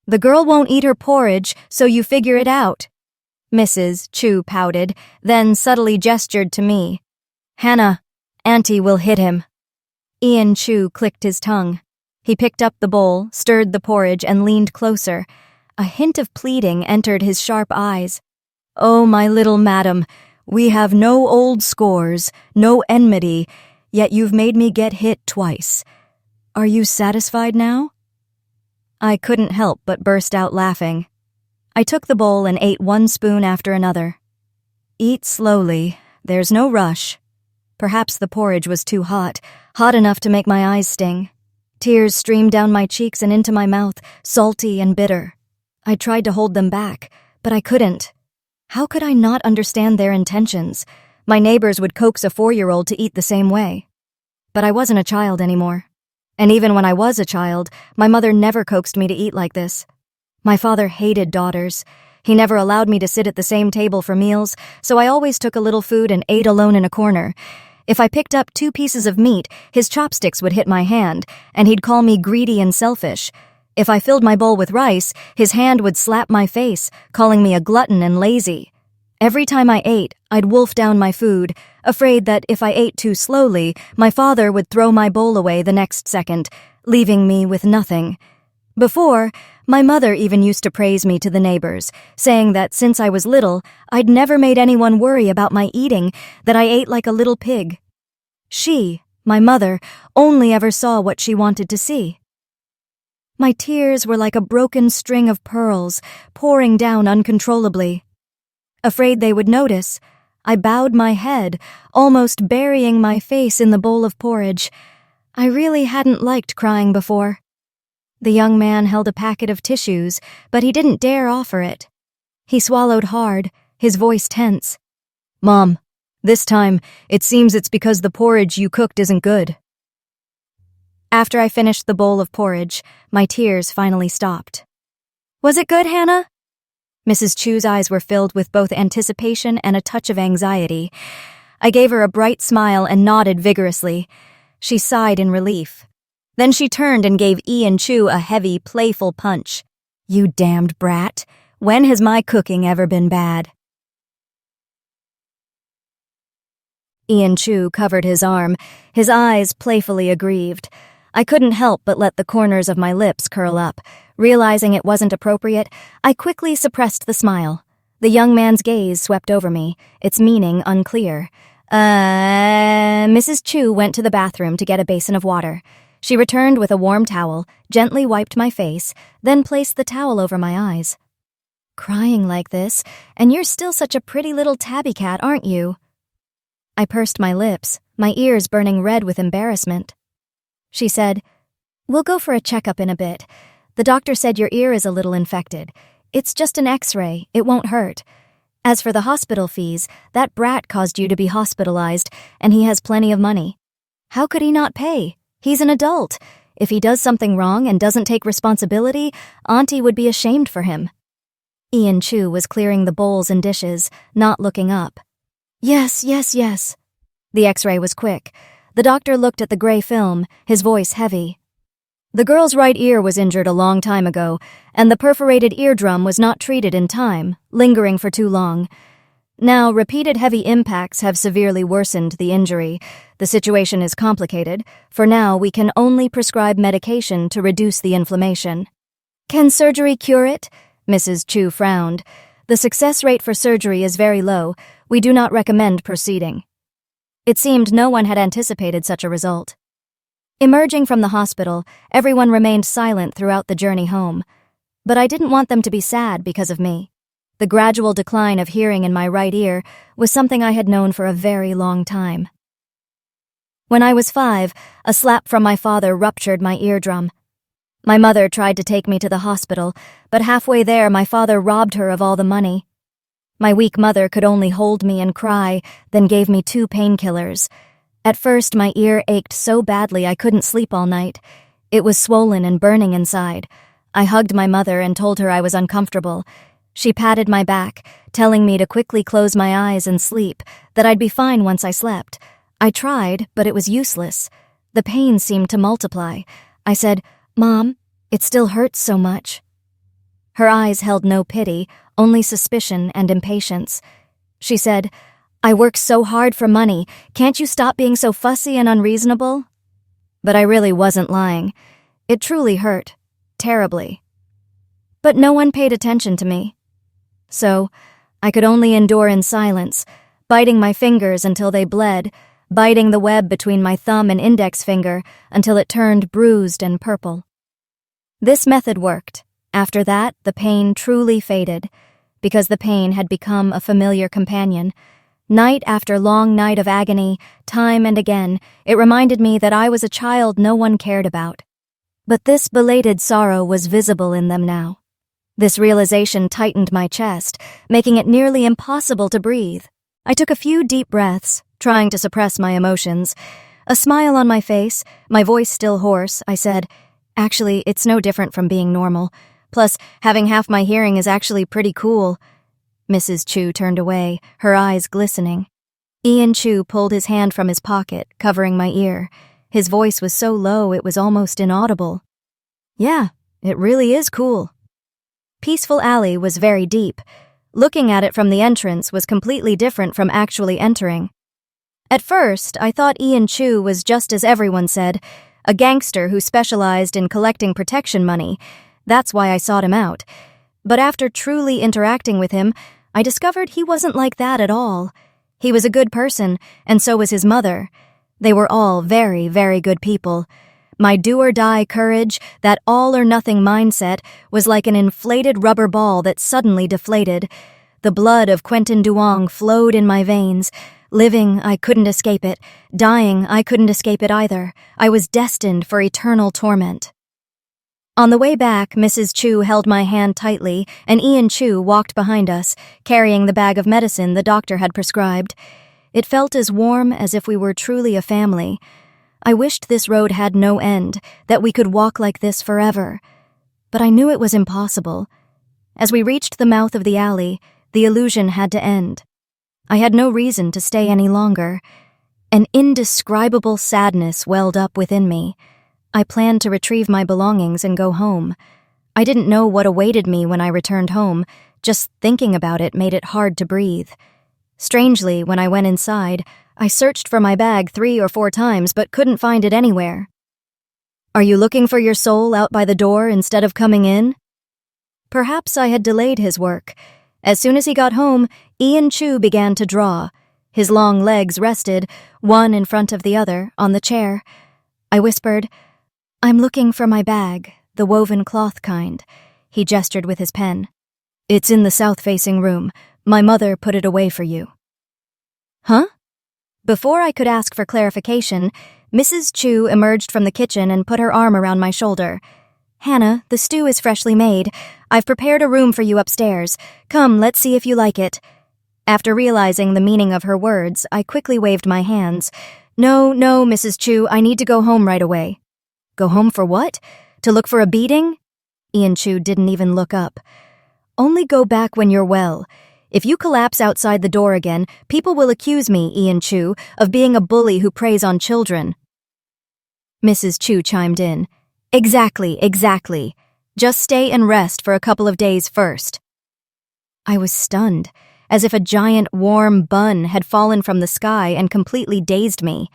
The girl won't eat her porridge, so you figure it out." Mrs. Chu pouted, then subtly gestured to me. "Hannah, Auntie will hit him." Ian Chu clicked his tongue. He picked up the bowl, stirred the porridge, and leaned closer. A hint of pleading entered his sharp eyes. "Oh, my little madam, we have no old scores, no enmity, yet you've made me get hit twice. Are you satisfied now?" I couldn't help but burst out laughing. I took the bowl and ate one spoon after another. "Eat slowly, there's no rush." Perhaps the porridge was too hot enough to make my eyes sting. Tears streamed down my cheeks and into my mouth, salty and bitter. I tried to hold them back, but I couldn't. How could I not understand their intentions? My neighbors would coax a 4-year-old to eat the same way. But I wasn't a child anymore. And even when I was a child, my mother never coaxed me to eat like this. My father hated daughters. He never allowed me to sit at the same table for meals, so I always took a little food and ate alone in a corner. If I picked up 2 pieces of meat, his chopsticks would hit my hand, and he'd call me greedy and selfish. If I filled my bowl with rice, his hand would slap my face, calling me a glutton and lazy. Every time I ate, I'd wolf down my food, afraid that if I ate too slowly, my father would throw my bowl away the next second, leaving me with nothing. Before, my mother even used to praise me to the neighbors, saying that since I was little, I'd never made anyone worry about my eating, that I ate like a little pig. She, my mother, only ever saw what she wanted to see. My tears were like a broken string of pearls, pouring down uncontrollably. Afraid they would notice, I bowed my head, almost burying my face in the bowl of porridge. I really hadn't liked crying before. The young man held a packet of tissues, but he didn't dare offer it. He swallowed hard, his voice tense. "Mom, this time, it seems it's because the porridge you cooked isn't good." After I finished the bowl of porridge, my tears finally stopped. "Was it good, Hannah?" Mrs. Chu's eyes were filled with both anticipation and a touch of anxiety. I gave her a bright smile and nodded vigorously. She sighed in relief. Then she turned and gave Ian Chu a heavy, playful punch. "You damned brat. When has my cooking ever been bad?" Ian Chu covered his arm, his eyes playfully aggrieved. I couldn't help but let the corners of my lips curl up. Realizing it wasn't appropriate, I quickly suppressed the smile. The young man's gaze swept over me, its meaning unclear. Mrs. Chu went to the bathroom to get a basin of water. She returned with a warm towel, gently wiped my face, then placed the towel over my eyes. "Crying like this, and you're still such a pretty little tabby cat, aren't you?" I pursed my lips, my ears burning red with embarrassment. She said, "We'll go for a checkup in a bit. The doctor said your ear is a little infected. It's just an X-ray, it won't hurt. As for the hospital fees, that brat caused you to be hospitalized, and he has plenty of money. How could he not pay? He's an adult. If he does something wrong and doesn't take responsibility, Auntie would be ashamed for him." Ian Chu was clearing the bowls and dishes, not looking up. Yes. The X-ray was quick. The doctor looked at the gray film, his voice heavy. "The girl's right ear was injured a long time ago, and the perforated eardrum was not treated in time, lingering for too long. Now, repeated heavy impacts have severely worsened the injury. The situation is complicated. For now, we can only prescribe medication to reduce the inflammation." "Can surgery cure it?" Mrs. Chu frowned. "The success rate for surgery is very low. We do not recommend proceeding." It seemed no one had anticipated such a result. Emerging from the hospital, everyone remained silent throughout the journey home. But I didn't want them to be sad because of me. The gradual decline of hearing in my right ear was something I had known for a very long time. When I was 5, a slap from my father ruptured my eardrum. My mother tried to take me to the hospital, but halfway there my father robbed her of all the money. My weak mother could only hold me and cry, then gave me 2 painkillers. At first, my ear ached so badly I couldn't sleep all night. It was swollen and burning inside. I hugged my mother and told her I was uncomfortable. She patted my back, telling me to quickly close my eyes and sleep, that I'd be fine once I slept. I tried, but it was useless. The pain seemed to multiply. I said, "Mom, it still hurts so much." Her eyes held no pity, only suspicion and impatience. She said, "I work so hard for money. Can't you stop being so fussy and unreasonable?" But I really wasn't lying. It truly hurt, terribly. But no one paid attention to me. So, I could only endure in silence, biting my fingers until they bled, biting the web between my thumb and index finger until it turned bruised and purple. This method worked. After that, the pain truly faded, because the pain had become a familiar companion. Night after long night of agony, time and again, it reminded me that I was a child no one cared about. But this belated sorrow was visible in them now. This realization tightened my chest, making it nearly impossible to breathe. I took a few deep breaths, trying to suppress my emotions. A smile on my face, my voice still hoarse, I said, "Actually, it's no different from being normal. Plus, having half my hearing is actually pretty cool." Mrs. Chu turned away, her eyes glistening. Ian Chu pulled his hand from his pocket, covering my ear. His voice was so low it was almost inaudible. "Yeah, it really is cool." Peaceful Alley was very deep. Looking at it from the entrance was completely different from actually entering. At first, I thought Ian Chu was just as everyone said, a gangster who specialized in collecting protection money. That's why I sought him out. But after truly interacting with him, I discovered he wasn't like that at all. He was a good person, and so was his mother. They were all very, very good people. My do-or-die courage, that all-or-nothing mindset, was like an inflated rubber ball that suddenly deflated. The blood of Quentin Duong flowed in my veins. Living, I couldn't escape it. Dying, I couldn't escape it either. I was destined for eternal torment. On the way back, Mrs. Chu held my hand tightly, and Ian Chu walked behind us, carrying the bag of medicine the doctor had prescribed. It felt as warm as if we were truly a family. I wished this road had no end, that we could walk like this forever. But I knew it was impossible. As we reached the mouth of the alley, the illusion had to end. I had no reason to stay any longer. An indescribable sadness welled up within me. I planned to retrieve my belongings and go home. I didn't know what awaited me when I returned home. Just thinking about it made it hard to breathe. Strangely, when I went inside, I searched for my bag 3 or 4 times but couldn't find it anywhere. "Are you looking for your soul out by the door instead of coming in?" Perhaps I had delayed his work. As soon as he got home, Ian Chu began to draw. His long legs rested, one in front of the other, on the chair. I whispered, "I'm looking for my bag, the woven cloth kind." He gestured with his pen. "It's in the south-facing room. My mother put it away for you." "Huh?" Before I could ask for clarification, Mrs. Chu emerged from the kitchen and put her arm around my shoulder. "Hannah, the stew is freshly made. I've prepared a room for you upstairs. Come, let's see if you like it." After realizing the meaning of her words, I quickly waved my hands. No, Mrs. Chu, I need to go home right away." "Go home for what? To look for a beating?" Ian Chu didn't even look up. "Only go back when you're well. If you collapse outside the door again, people will accuse me, Ian Chu, of being a bully who preys on children." Mrs. Chu chimed in. Exactly. Just stay and rest for a couple of days first." I was stunned, as if a giant warm bun had fallen from the sky and completely dazed me.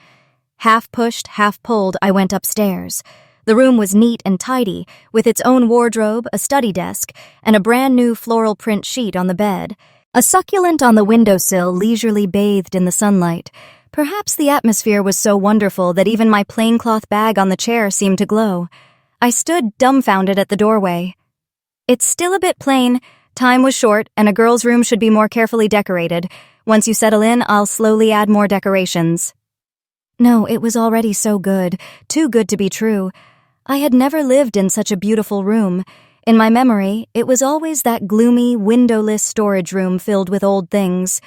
Half pushed, half pulled, I went upstairs. The room was neat and tidy, with its own wardrobe, a study desk, and a brand-new floral print sheet on the bed. A succulent on the windowsill leisurely bathed in the sunlight. Perhaps the atmosphere was so wonderful that even my plaincloth bag on the chair seemed to glow. I stood dumbfounded at the doorway. "It's still a bit plain. Time was short, and a girl's room should be more carefully decorated. Once you settle in, I'll slowly add more decorations." No, it was already so good, too good to be true. I had never lived in such a beautiful room. In my memory, it was always that gloomy, windowless storage room filled with old things.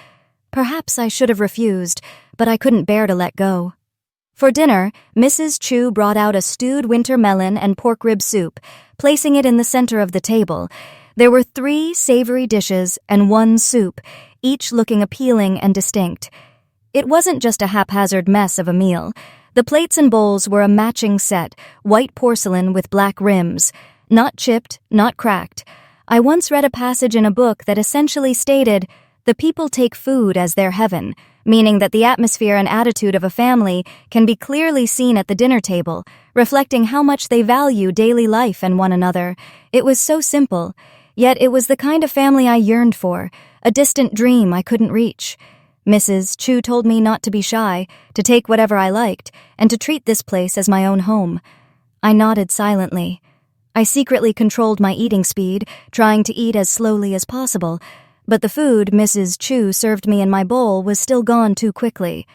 Perhaps I should have refused, but I couldn't bear to let go. For dinner, Mrs. Chu brought out a stewed winter melon and pork rib soup, placing it in the center of the table. There were 3 savory dishes and 1 soup, each looking appealing and distinct. It wasn't just a haphazard mess of a meal. The plates and bowls were a matching set, white porcelain with black rims. Not chipped, not cracked. I once read a passage in a book that essentially stated, "The people take food as their heaven," meaning that the atmosphere and attitude of a family can be clearly seen at the dinner table, reflecting how much they value daily life and one another. It was so simple, yet it was the kind of family I yearned for, a distant dream I couldn't reach. Mrs. Chu told me not to be shy, to take whatever I liked, and to treat this place as my own home. I nodded silently. I secretly controlled my eating speed, trying to eat as slowly as possible, but the food Mrs. Chu served me in my bowl was still gone too quickly.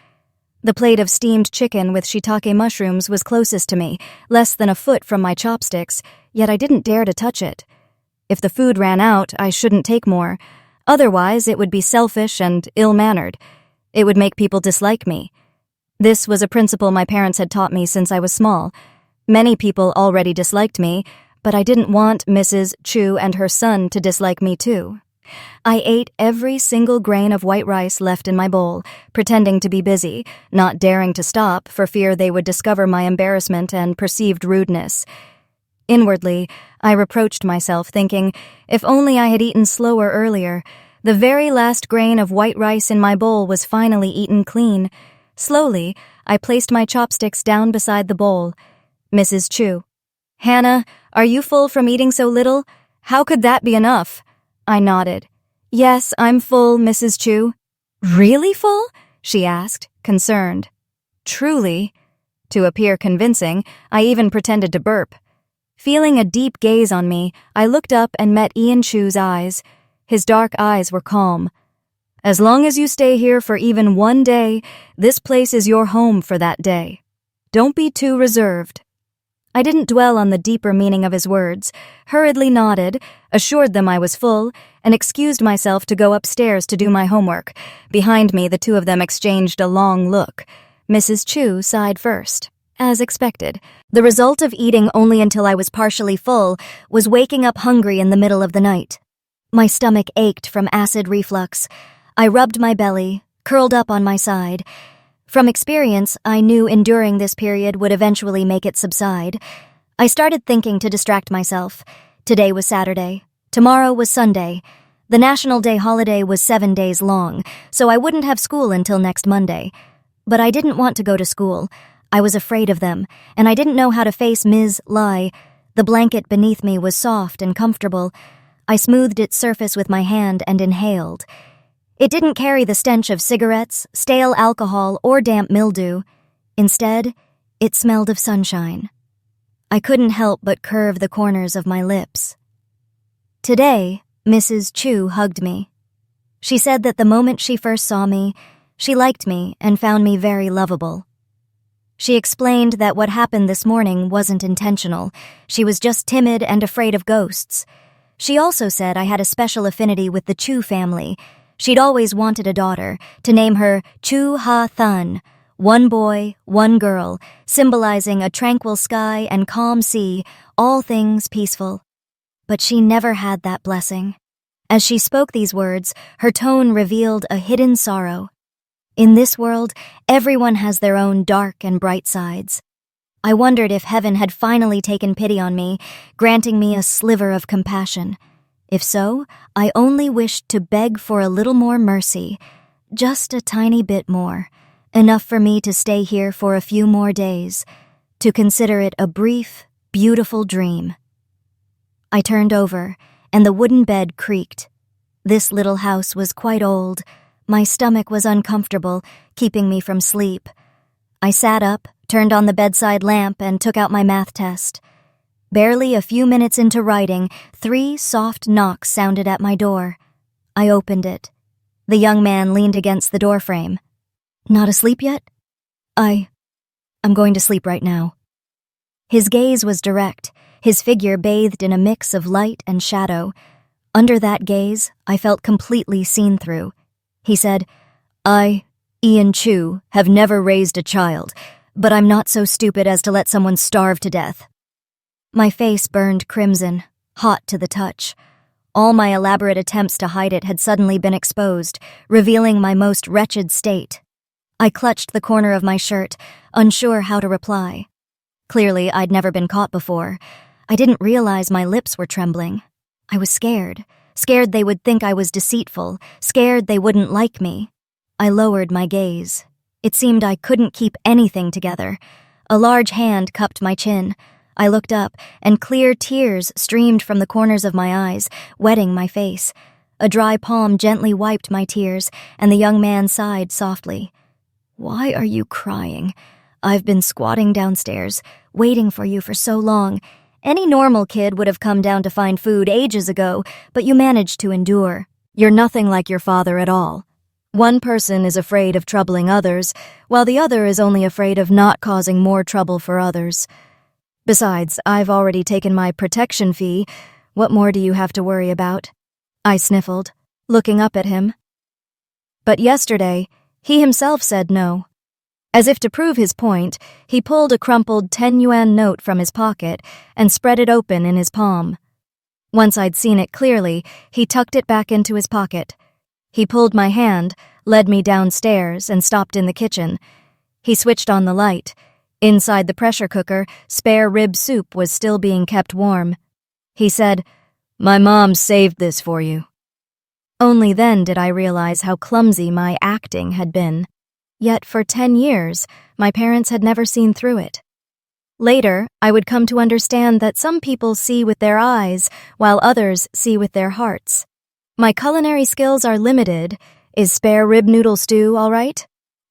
The plate of steamed chicken with shiitake mushrooms was closest to me, less than a foot from my chopsticks, yet I didn't dare to touch it. If the food ran out, I shouldn't take more. Otherwise, it would be selfish and ill-mannered. It would make people dislike me. This was a principle my parents had taught me since I was small. Many people already disliked me, but I didn't want Mrs. Chu and her son to dislike me too. I ate every single grain of white rice left in my bowl, pretending to be busy, not daring to stop for fear they would discover my embarrassment and perceived rudeness. Inwardly, I reproached myself, thinking, if only I had eaten slower earlier. The very last grain of white rice in my bowl was finally eaten clean. Slowly, I placed my chopsticks down beside the bowl. Mrs. Chu. "Hannah, are you full from eating so little? How could that be enough?" I nodded. "Yes, I'm full, Mrs. Chu." "Really full?" she asked, concerned. "Truly?" To appear convincing, I even pretended to burp. Feeling a deep gaze on me, I looked up and met Ian Chu's eyes. His dark eyes were calm. "As long as you stay here for even one day, this place is your home for that day. Don't be too reserved." I didn't dwell on the deeper meaning of his words, hurriedly nodded, assured them I was full, and excused myself to go upstairs to do my homework. Behind me, the two of them exchanged a long look. Mrs. Chu sighed first. As expected, the result of eating only until I was partially full was waking up hungry in the middle of the night. My stomach ached from acid reflux. I rubbed my belly, curled up on my side. From experience, I knew enduring this period would eventually make it subside. I started thinking to distract myself. Today was Saturday. Tomorrow was Sunday. The National Day holiday was 7 days long, so I wouldn't have school until next Monday. But I didn't want to go to school. I was afraid of them, and I didn't know how to face Ms. Lai. The blanket beneath me was soft and comfortable. I smoothed its surface with my hand and inhaled. It didn't carry the stench of cigarettes, stale alcohol, or damp mildew. Instead, it smelled of sunshine. I couldn't help but curve the corners of my lips. Today, Mrs. Chu hugged me. She said that the moment she first saw me, she liked me and found me very lovable. She explained that what happened this morning wasn't intentional. She was just timid and afraid of ghosts. She also said I had a special affinity with the Chu family. She'd always wanted a daughter, to name her Chu Ha Thun, one boy, one girl, symbolizing a tranquil sky and calm sea, all things peaceful. But she never had that blessing. As she spoke these words, her tone revealed a hidden sorrow. In this world, everyone has their own dark and bright sides. I wondered if heaven had finally taken pity on me, granting me a sliver of compassion. If so, I only wished to beg for a little more mercy, just a tiny bit more, enough for me to stay here for a few more days, to consider it a brief, beautiful dream. I turned over, and the wooden bed creaked. This little house was quite old. My stomach was uncomfortable, keeping me from sleep. I sat up, turned on the bedside lamp, and took out my math test. Barely a few minutes into writing, 3 soft knocks sounded at my door. I opened it. The young man leaned against the doorframe. "Not asleep yet?" I'm going to sleep right now." His gaze was direct, his figure bathed in a mix of light and shadow. Under that gaze, I felt completely seen through. He said, "I, Ian Chu, have never raised a child, but I'm not so stupid as to let someone starve to death." My face burned crimson, hot to the touch. All my elaborate attempts to hide it had suddenly been exposed, revealing my most wretched state. I clutched the corner of my shirt, unsure how to reply. Clearly, I'd never been caught before. I didn't realize my lips were trembling. I was scared they would think I was deceitful, scared they wouldn't like me. I lowered my gaze. It seemed I couldn't keep anything together. A large hand cupped my chin. I looked up, and clear tears streamed from the corners of my eyes, wetting my face. A dry palm gently wiped my tears, and the young man sighed softly. "Why are you crying? I've been squatting downstairs, waiting for you for so long. Any normal kid would have come down to find food ages ago, but you managed to endure. You're nothing like your father at all. One person is afraid of troubling others, while the other is only afraid of not causing more trouble for others. Besides, I've already taken my protection fee. What more do you have to worry about?" I sniffled, looking up at him. But yesterday, he himself said no. As if to prove his point, he pulled a crumpled 10 yuan note from his pocket and spread it open in his palm. Once I'd seen it clearly, he tucked it back into his pocket. He pulled my hand, led me downstairs, and stopped in the kitchen. He switched on the light. Inside the pressure cooker, spare rib soup was still being kept warm. He said, "My mom saved this for you." Only then did I realize how clumsy my acting had been. Yet for 10 years, my parents had never seen through it. Later, I would come to understand that some people see with their eyes, while others see with their hearts. My culinary skills are limited. Is spare rib noodle stew all right?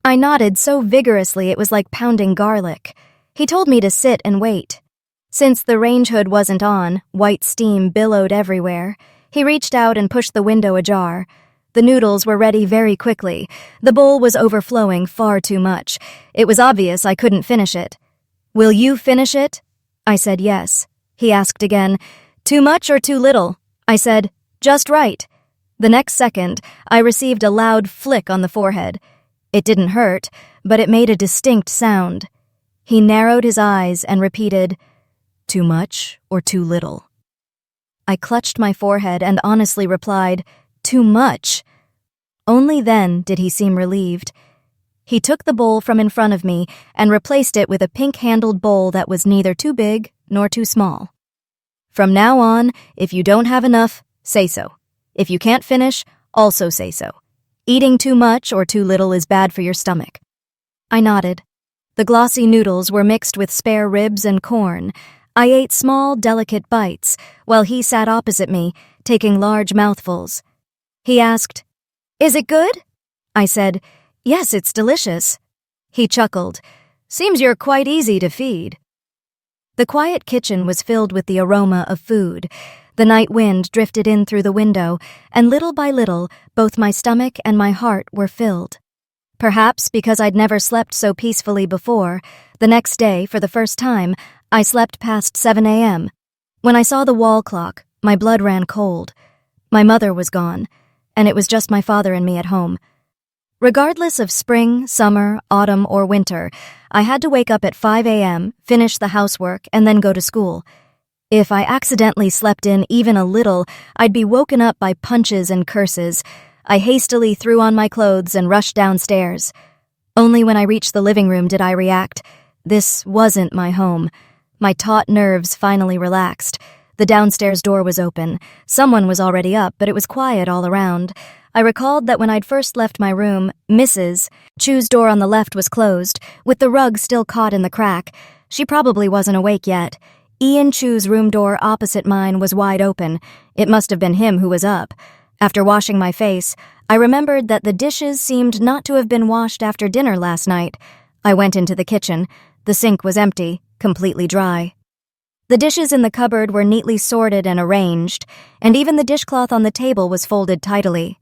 I nodded so vigorously it was like pounding garlic. He told me to sit and wait. Since the range hood wasn't on, white steam billowed everywhere. He reached out and pushed the window ajar. The noodles were ready very quickly. The bowl was overflowing far too much. It was obvious I couldn't finish it. "Will you finish it?" I said yes. He asked again, "Too much or too little?" I said, "Just right." The next second, I received a loud flick on the forehead. It didn't hurt, but it made a distinct sound. He narrowed his eyes and repeated, "Too much or too little?" I clutched my forehead and honestly replied, "Too much." Only then did he seem relieved. He took the bowl from in front of me and replaced it with a pink-handled bowl that was neither too big nor too small. "From now on, if you don't have enough, say so. If you can't finish, also say so. Eating too much or too little is bad for your stomach." I nodded. The glossy noodles were mixed with spare ribs and corn. I ate small, delicate bites, while he sat opposite me, taking large mouthfuls. He asked, "Is it good?" I said, "Yes, it's delicious." He chuckled. "Seems you're quite easy to feed." The quiet kitchen was filled with the aroma of food. The night wind drifted in through the window, and little by little, both my stomach and my heart were filled. Perhaps because I'd never slept so peacefully before, the next day, for the first time, I slept past 7 a.m. When I saw the wall clock, my blood ran cold. My mother was gone, and it was just my father and me at home. Regardless of spring, summer, autumn, or winter, I had to wake up at 5 a.m., finish the housework, and then go to school. If I accidentally slept in even a little, I'd be woken up by punches and curses. I hastily threw on my clothes and rushed downstairs. Only when I reached the living room did I react. This wasn't my home. My taut nerves finally relaxed. The downstairs door was open. Someone was already up, but it was quiet all around. I recalled that when I'd first left my room, Mrs. Chu's door on the left was closed, with the rug still caught in the crack. She probably wasn't awake yet. Ian Chu's room door opposite mine was wide open. It must have been him who was up. After washing my face, I remembered that the dishes seemed not to have been washed after dinner last night. I went into the kitchen. The sink was empty, completely dry. The dishes in the cupboard were neatly sorted and arranged, and even the dishcloth on the table was folded tidily.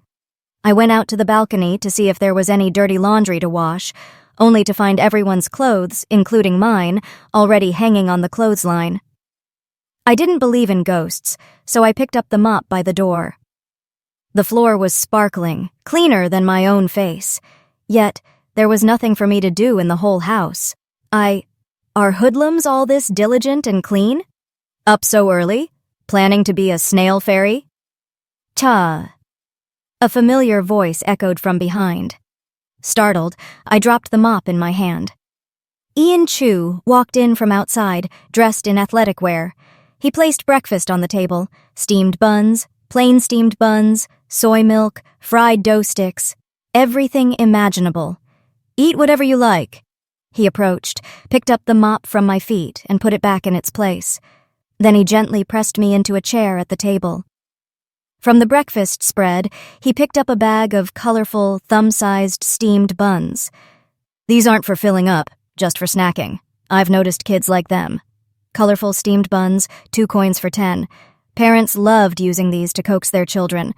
I went out to the balcony to see if there was any dirty laundry to wash, only to find everyone's clothes, including mine, already hanging on the clothesline. I didn't believe in ghosts, so I picked up the mop by the door. The floor was sparkling, cleaner than my own face. Yet, there was nothing for me to do in the whole house. Are hoodlums all this diligent and clean? Up so early? Planning to be a snail fairy? Cha. A familiar voice echoed from behind. Startled, I dropped the mop in my hand. Ian Chu walked in from outside, dressed in athletic wear. He placed breakfast on the table, steamed buns, plain steamed buns, soy milk, fried dough sticks, everything imaginable. "Eat whatever you like." He approached, picked up the mop from my feet, and put it back in its place. Then he gently pressed me into a chair at the table. From the breakfast spread, he picked up a bag of colorful, thumb-sized steamed buns. "These aren't for filling up, just for snacking. I've noticed kids like them." Colorful steamed buns, 2 coins for 10. Parents loved using these to coax their children.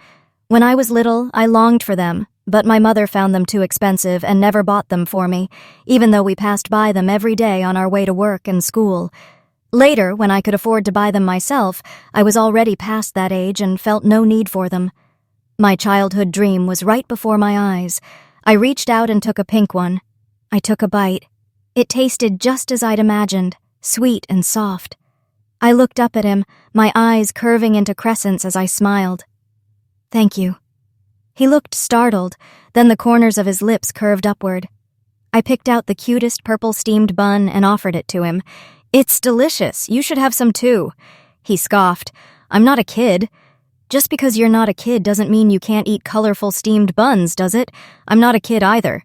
When I was little, I longed for them, but my mother found them too expensive and never bought them for me, even though we passed by them every day on our way to work and school. Later, when I could afford to buy them myself, I was already past that age and felt no need for them. My childhood dream was right before my eyes. I reached out and took a pink one. I took a bite. It tasted just as I'd imagined, sweet and soft. I looked up at him, my eyes curving into crescents as I smiled. "Thank you." He looked startled, then the corners of his lips curved upward. I picked out the cutest purple steamed bun and offered it to him. "It's delicious. You should have some too." He scoffed. "I'm not a kid." "Just because you're not a kid doesn't mean you can't eat colorful steamed buns, does it? I'm not a kid either,"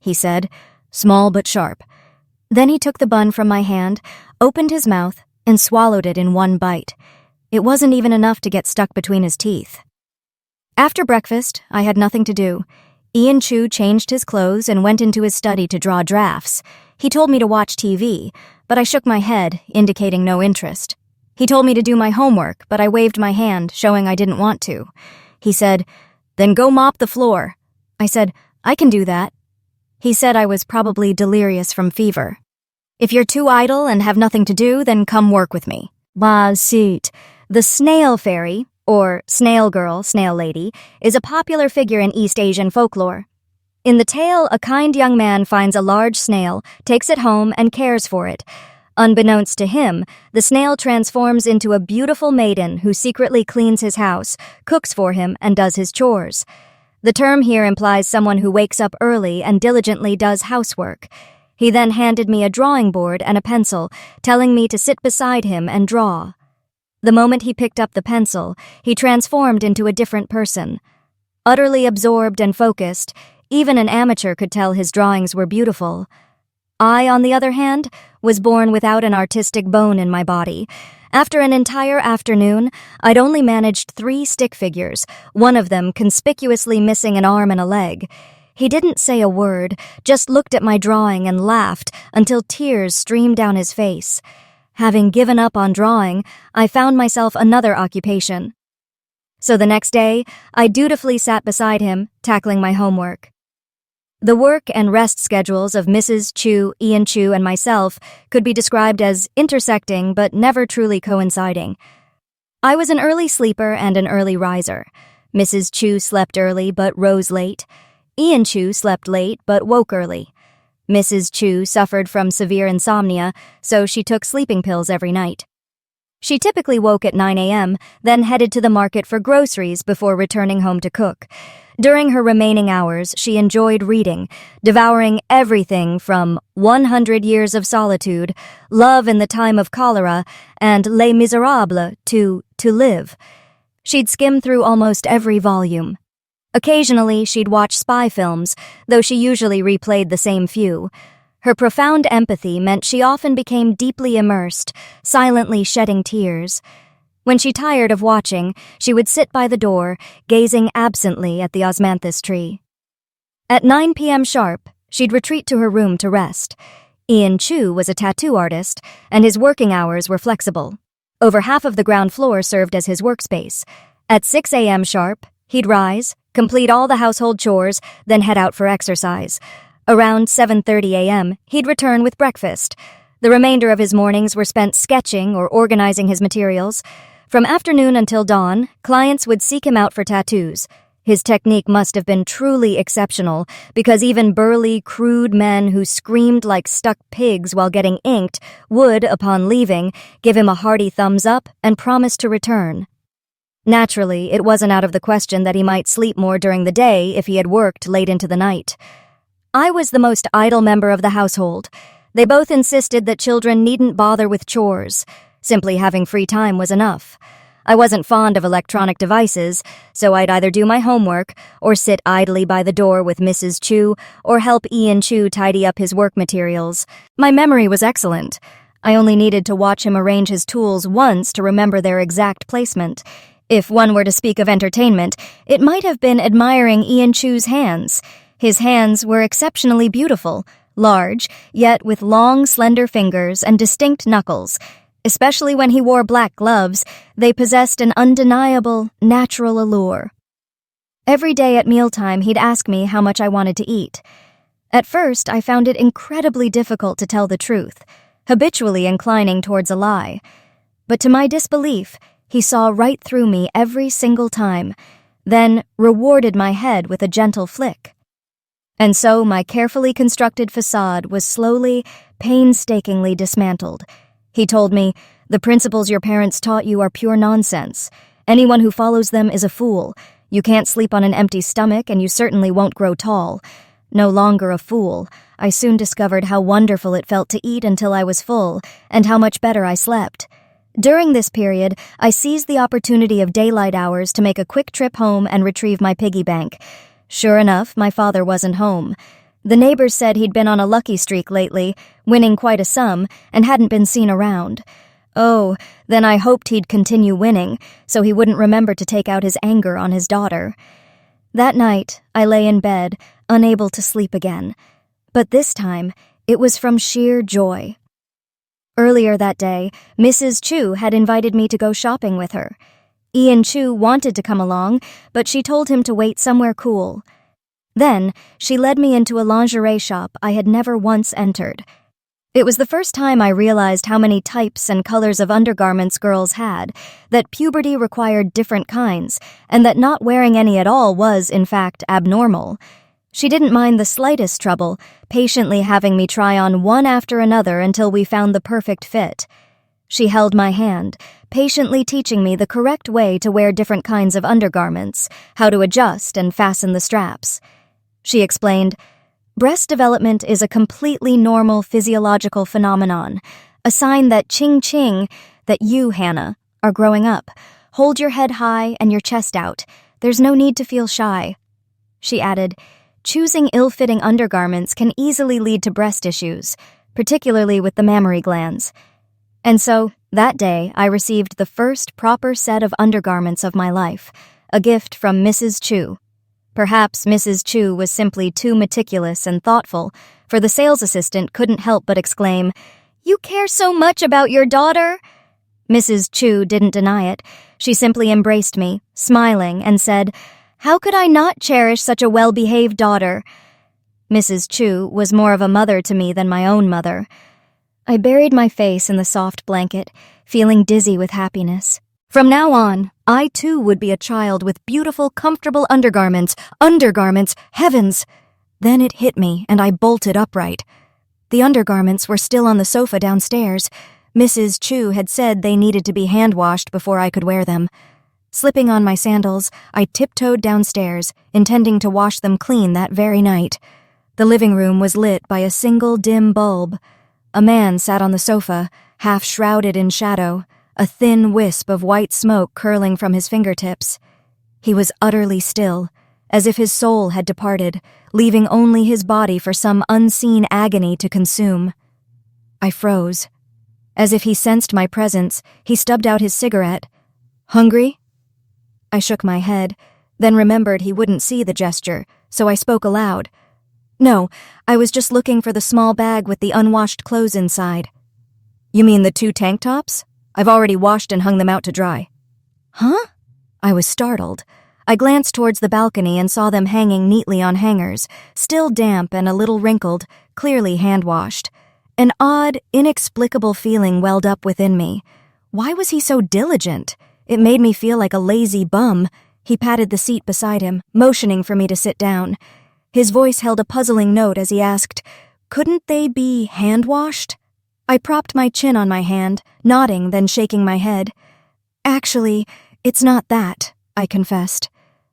he said, small but sharp. Then he took the bun from my hand, opened his mouth, and swallowed it in one bite. It wasn't even enough to get stuck between his teeth. After breakfast, I had nothing to do. Ian Chu changed his clothes and went into his study to draw drafts. He told me to watch TV, but I shook my head, indicating no interest. He told me to do my homework, but I waved my hand, showing I didn't want to. He said, "Then go mop the floor." I said, "I can do that." He said I was probably delirious from fever. "If you're too idle and have nothing to do, then come work with me." Basit. The snail fairy, or snail girl, snail lady, is a popular figure in East Asian folklore. In the tale, a kind young man finds a large snail, takes it home, and cares for it. Unbeknownst to him, the snail transforms into a beautiful maiden who secretly cleans his house, cooks for him, and does his chores. The term here implies someone who wakes up early and diligently does housework. He then handed me a drawing board and a pencil, telling me to sit beside him and draw. The moment he picked up the pencil, he transformed into a different person. Utterly absorbed and focused, even an amateur could tell his drawings were beautiful. I, on the other hand, was born without an artistic bone in my body. After an entire afternoon, I'd only managed 3 stick figures, one of them conspicuously missing an arm and a leg. He didn't say a word, just looked at my drawing and laughed until tears streamed down his face. Having given up on drawing, I found myself another occupation. So the next day, I dutifully sat beside him, tackling my homework. The work and rest schedules of Mrs. Chu, Ian Chu, and myself could be described as intersecting but never truly coinciding. I was an early sleeper and an early riser. Mrs. Chu slept early but rose late. Ian Chu slept late but woke early. Mrs. Chu suffered from severe insomnia, so she took sleeping pills every night. She typically woke at 9 a.m., then headed to the market for groceries before returning home to cook. During her remaining hours, she enjoyed reading, devouring everything from 100 Years of Solitude, Love in the Time of Cholera, and Les Miserables to Live. She'd skim through almost every volume. Occasionally, she'd watch spy films, though she usually replayed the same few. Her profound empathy meant she often became deeply immersed, silently shedding tears. When she tired of watching, she would sit by the door, gazing absently at the osmanthus tree. At 9 p.m. sharp, she'd retreat to her room to rest. Ian Chu was a tattoo artist, and his working hours were flexible. Over half of the ground floor served as his workspace. At 6 a.m. sharp, he'd rise, complete all the household chores, then head out for exercise. Around 7:30 a.m., he'd return with breakfast. The remainder of his mornings were spent sketching or organizing his materials. From afternoon until dawn, clients would seek him out for tattoos. His technique must have been truly exceptional, because even burly, crude men who screamed like stuck pigs while getting inked would, upon leaving, give him a hearty thumbs up and promise to return. Naturally, it wasn't out of the question that he might sleep more during the day if he had worked late into the night. I was the most idle member of the household. They both insisted that children needn't bother with chores. Simply having free time was enough. I wasn't fond of electronic devices, so I'd either do my homework or sit idly by the door with Mrs. Chu or help Ian Chu tidy up his work materials. My memory was excellent. I only needed to watch him arrange his tools once to remember their exact placement. If one were to speak of entertainment, it might have been admiring Ian Chu's hands. His hands were exceptionally beautiful, large, yet with long, slender fingers and distinct knuckles. Especially when he wore black gloves, they possessed an undeniable, natural allure. Every day at mealtime, he'd ask me how much I wanted to eat. At first, I found it incredibly difficult to tell the truth, habitually inclining towards a lie. But to my disbelief, he saw right through me every single time, then rewarded my head with a gentle flick. And so my carefully constructed facade was slowly, painstakingly dismantled. He told me, "The principles your parents taught you are pure nonsense. Anyone who follows them is a fool. You can't sleep on an empty stomach, and you certainly won't grow tall." No longer a fool, I soon discovered how wonderful it felt to eat until I was full, and how much better I slept. During this period, I seized the opportunity of daylight hours to make a quick trip home and retrieve my piggy bank. Sure enough, my father wasn't home. The neighbors said he'd been on a lucky streak lately, winning quite a sum, and hadn't been seen around. Oh, then I hoped he'd continue winning, so he wouldn't remember to take out his anger on his daughter. That night, I lay in bed, unable to sleep again. But this time, it was from sheer joy. Earlier that day, Mrs. Chu had invited me to go shopping with her. Ian Chu wanted to come along, but she told him to wait somewhere cool. Then, she led me into a lingerie shop I had never once entered. It was the first time I realized how many types and colors of undergarments girls had, that puberty required different kinds, and that not wearing any at all was, in fact, abnormal. She didn't mind the slightest trouble, patiently having me try on one after another until we found the perfect fit. She held my hand, patiently teaching me the correct way to wear different kinds of undergarments, how to adjust and fasten the straps. She explained, "Breast development is a completely normal physiological phenomenon, a sign that ching-ching, that you, Hannah, are growing up. Hold your head high and your chest out. There's no need to feel shy." She added, "Choosing ill-fitting undergarments can easily lead to breast issues, particularly with the mammary glands." And so, that day, I received the first proper set of undergarments of my life, a gift from Mrs. Chu. Perhaps Mrs. Chu was simply too meticulous and thoughtful, for the sales assistant couldn't help but exclaim, "You care so much about your daughter?" Mrs. Chu didn't deny it. She simply embraced me, smiling, and said, "How could I not cherish such a well-behaved daughter?" Mrs. Chu was more of a mother to me than my own mother. I buried my face in the soft blanket, feeling dizzy with happiness. From now on, I too would be a child with beautiful, comfortable undergarments. Undergarments, heavens! Then it hit me, and I bolted upright. The undergarments were still on the sofa downstairs. Mrs. Chu had said they needed to be hand-washed before I could wear them. Slipping on my sandals, I tiptoed downstairs, intending to wash them clean that very night. The living room was lit by a single dim bulb. A man sat on the sofa, half shrouded in shadow, a thin wisp of white smoke curling from his fingertips. He was utterly still, as if his soul had departed, leaving only his body for some unseen agony to consume. I froze. As if he sensed my presence, he stubbed out his cigarette. "Hungry?" I shook my head, then remembered he wouldn't see the gesture, so I spoke aloud. "No, I was just looking for the small bag with the unwashed clothes inside." "You mean the 2 tank tops? I've already washed and hung them out to dry." "Huh?" I was startled. I glanced towards the balcony and saw them hanging neatly on hangers, still damp and a little wrinkled, clearly hand-washed. An odd, inexplicable feeling welled up within me. Why was he so diligent? It made me feel like a lazy bum. He patted the seat beside him, motioning for me to sit down. His voice held a puzzling note as he asked, "Couldn't they be hand-washed?" I propped my chin on my hand, nodding, then shaking my head. "Actually, it's not that," I confessed.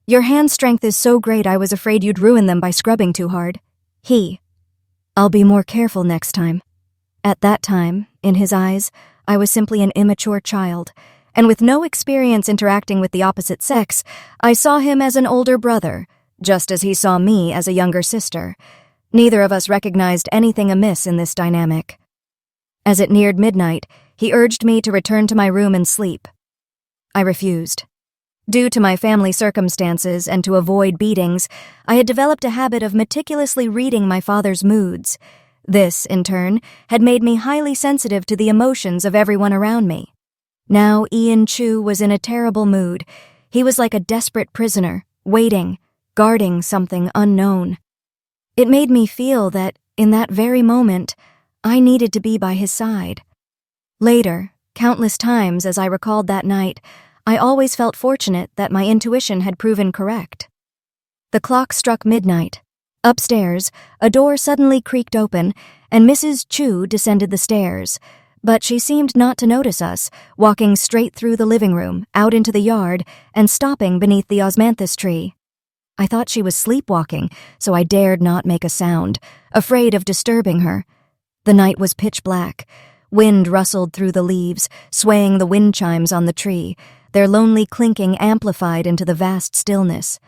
"Your hand strength is so great I was afraid you'd ruin them by scrubbing too hard." "I'll be more careful next time." At that time, in his eyes, I was simply an immature child, and with no experience interacting with the opposite sex, I saw him as an older brother, just as he saw me as a younger sister. Neither of us recognized anything amiss in this dynamic. As it neared midnight, he urged me to return to my room and sleep. I refused. Due to my family circumstances and to avoid beatings, I had developed a habit of meticulously reading my father's moods. This, in turn, had made me highly sensitive to the emotions of everyone around me. Now Ian Chu was in a terrible mood. He was like a desperate prisoner, waiting, guarding something unknown. It made me feel that, in that very moment, I needed to be by his side. Later, countless times as I recalled that night, I always felt fortunate that my intuition had proven correct. The clock struck midnight. Upstairs, a door suddenly creaked open, and Mrs. Chu descended the stairs. But she seemed not to notice us, walking straight through the living room, out into the yard, and stopping beneath the osmanthus tree. I thought she was sleepwalking, so I dared not make a sound, afraid of disturbing her. The night was pitch black. Wind rustled through the leaves, swaying the wind chimes on the tree, their lonely clinking amplified into the vast stillness.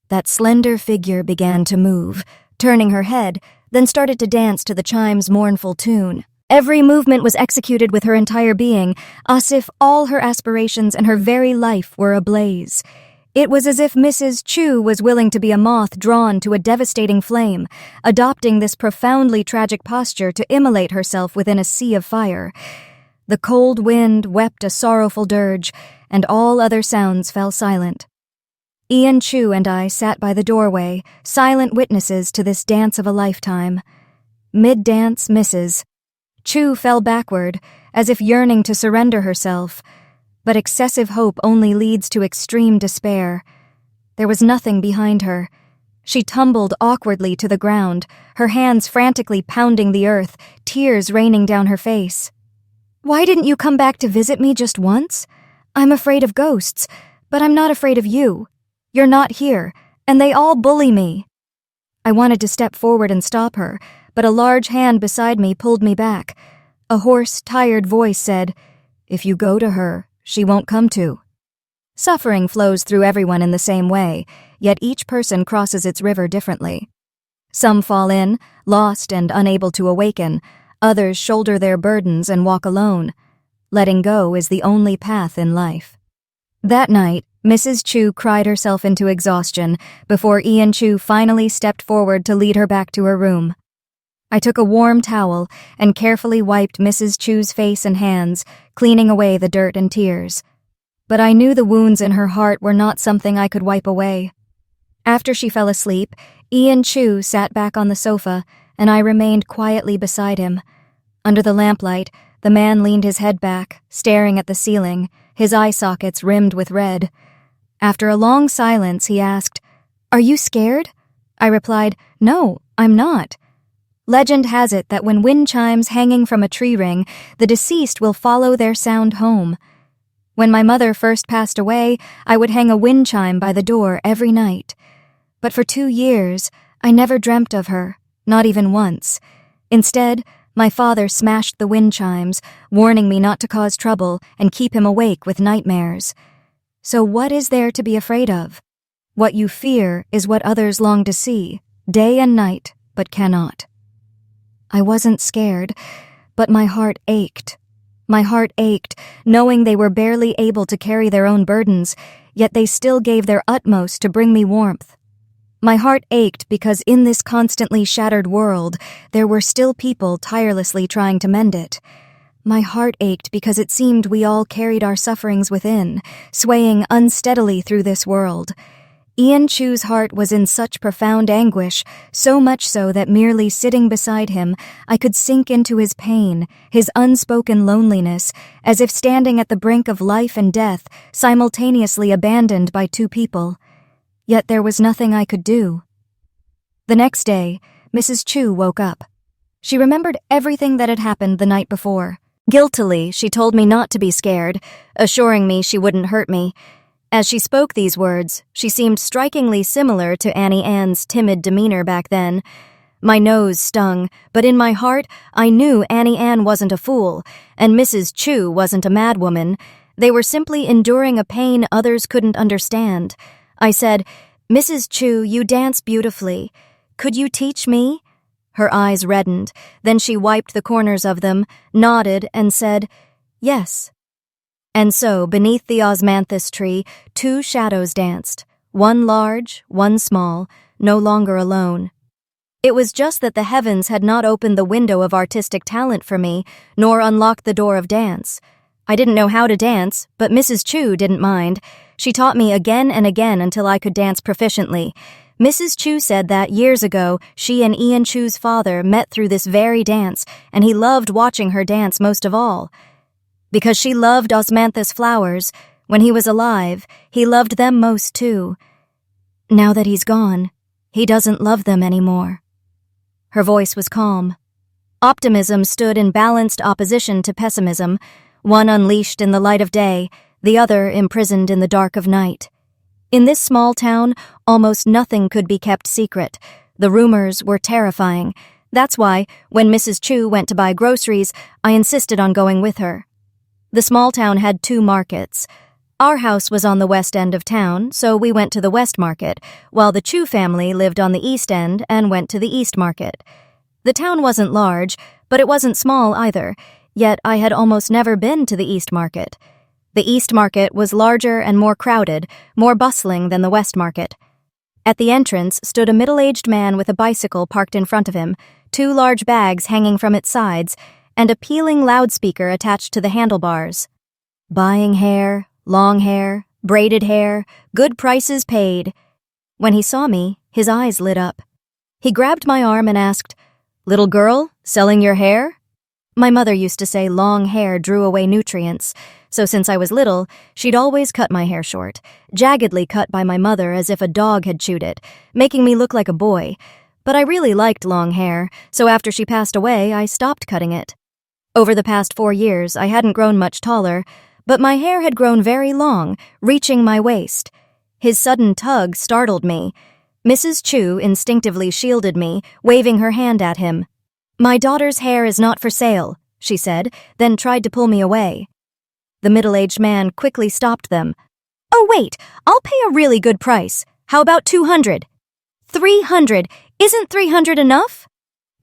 That slender figure began to move, turning her head, then started to dance to the chime's mournful tune. Every movement was executed with her entire being, as if all her aspirations and her very life were ablaze. It was as if Mrs. Chu was willing to be a moth drawn to a devastating flame, adopting this profoundly tragic posture to immolate herself within a sea of fire. The cold wind wept a sorrowful dirge, and all other sounds fell silent. Ian Chu and I sat by the doorway, silent witnesses to this dance of a lifetime. Mid-dance, Mrs. Chu fell backward, as if yearning to surrender herself. But excessive hope only leads to extreme despair. There was nothing behind her. She tumbled awkwardly to the ground, her hands frantically pounding the earth, tears raining down her face. "Why didn't you come back to visit me just once? I'm afraid of ghosts, but I'm not afraid of you. You're not here, and they all bully me." I wanted to step forward and stop her, but a large hand beside me pulled me back. A hoarse, tired voice said, "If you go to her, she won't come to." Suffering flows through everyone in the same way, yet each person crosses its river differently. Some fall in, lost and unable to awaken. Others shoulder their burdens and walk alone. Letting go is the only path in life. That night, Mrs. Chu cried herself into exhaustion before Ian Chu finally stepped forward to lead her back to her room. I took a warm towel and carefully wiped Mrs. Chu's face and hands, cleaning away the dirt and tears. But I knew the wounds in her heart were not something I could wipe away. After she fell asleep, Ian Chu sat back on the sofa, and I remained quietly beside him. Under the lamplight, the man leaned his head back, staring at the ceiling, his eye sockets rimmed with red. After a long silence, he asked, "Are you scared?" I replied, "No, I'm not." Legend has it that when wind chimes hanging from a tree ring, the deceased will follow their sound home. When my mother first passed away, I would hang a wind chime by the door every night. But for 2 years, I never dreamt of her, not even once. Instead, my father smashed the wind chimes, warning me not to cause trouble and keep him awake with nightmares. So what is there to be afraid of? What you fear is what others long to see, day and night, but cannot. I wasn't scared, but my heart ached. My heart ached, knowing they were barely able to carry their own burdens, yet they still gave their utmost to bring me warmth. My heart ached because in this constantly shattered world, there were still people tirelessly trying to mend it. My heart ached because it seemed we all carried our sufferings within, swaying unsteadily through this world. Ian Chu's heart was in such profound anguish, so much so that merely sitting beside him, I could sink into his pain, his unspoken loneliness, as if standing at the brink of life and death, simultaneously abandoned by 2 people. Yet there was nothing I could do. The next day, Mrs. Chu woke up. She remembered everything that had happened the night before. Guiltily, she told me not to be scared, assuring me she wouldn't hurt me. As she spoke these words, she seemed strikingly similar to Annie Ann's timid demeanor back then. My nose stung, but in my heart, I knew Annie Ann wasn't a fool, and Mrs. Chu wasn't a madwoman. They were simply enduring a pain others couldn't understand. I said, "Mrs. Chu, you dance beautifully. Could you teach me?" Her eyes reddened, then she wiped the corners of them, nodded, and said, "Yes." And so, beneath the osmanthus tree, 2 shadows danced, one large, one small, no longer alone. It was just that the heavens had not opened the window of artistic talent for me, nor unlocked the door of dance. I didn't know how to dance, but Mrs. Chu didn't mind. She taught me again and again until I could dance proficiently. Mrs. Chu said that years ago, she and Ian Chu's father met through this very dance, and he loved watching her dance most of all. Because she loved osmanthus flowers, when he was alive, he loved them most too. Now that he's gone, He doesn't love them anymore." Her voice was calm. Optimism stood in balanced opposition to pessimism, one unleashed in the light of day, the other imprisoned in the dark of night. In this small town, almost nothing could be kept secret. The rumors were terrifying. That's why, when Mrs. Chu went to buy groceries, I insisted on going with her. The small town had 2 markets. Our house was on the west end of town, so we went to the west market, while the Chu family lived on the east end and went to the east market. The town wasn't large, but it wasn't small either, yet I had almost never been to the east market. The east market was larger and more crowded, more bustling than the west market. At the entrance stood a middle-aged man with a bicycle parked in front of him, 2 large bags hanging from its sides, and a pealing loudspeaker attached to the handlebars. Buying hair, long hair, braided hair, good prices paid. When he saw me, his eyes lit up. He grabbed my arm and asked, "Little girl, selling your hair?" My mother used to say long hair drew away nutrients, so since I was little, she'd always cut my hair short, jaggedly cut by my mother as if a dog had chewed it, making me look like a boy. But I really liked long hair, so after she passed away, I stopped cutting it. Over the past 4 years, I hadn't grown much taller, but my hair had grown very long, reaching my waist. His sudden tug startled me. Mrs. Chu instinctively shielded me, waving her hand at him. "My daughter's hair is not for sale," she said, then tried to pull me away. The middle-aged man quickly stopped them. "Oh, wait, I'll pay a really good price. How about 200? 300? Isn't 300 enough?"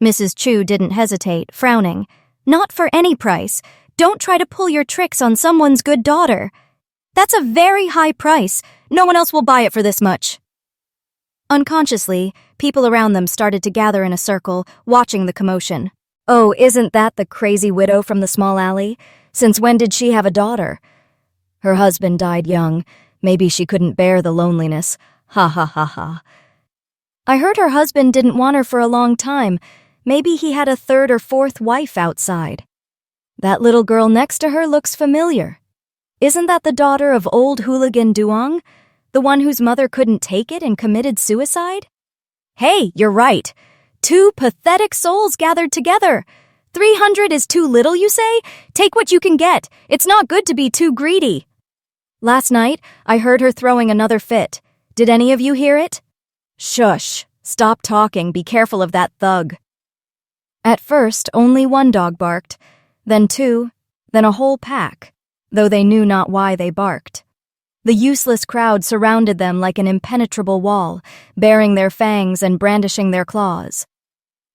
Mrs. Chu didn't hesitate, frowning. "Not for any price. Don't try to pull your tricks on someone's good daughter. That's a very high price. No one else will buy it for this much." Unconsciously, people around them started to gather in a circle, watching the commotion. "Oh, isn't that the crazy widow from the small alley? Since when did she have a daughter?" "Her husband died young. Maybe she couldn't bear the loneliness. Ha ha ha ha." "I heard her husband didn't want her for a long time. Maybe he had a 3rd or 4th wife outside." "That little girl next to her looks familiar. Isn't that the daughter of old hooligan Duong? The one whose mother couldn't take it and committed suicide?" "Hey, you're right. 2 pathetic souls gathered together. 300 is too little, you say? Take what you can get. It's not good to be too greedy." "Last night, I heard her throwing another fit. Did any of you hear it?" "Shush. Stop talking. Be careful of that thug." At first, only 1 dog barked, then 2, then a whole pack, though they knew not why they barked. The useless crowd surrounded them like an impenetrable wall, baring their fangs and brandishing their claws.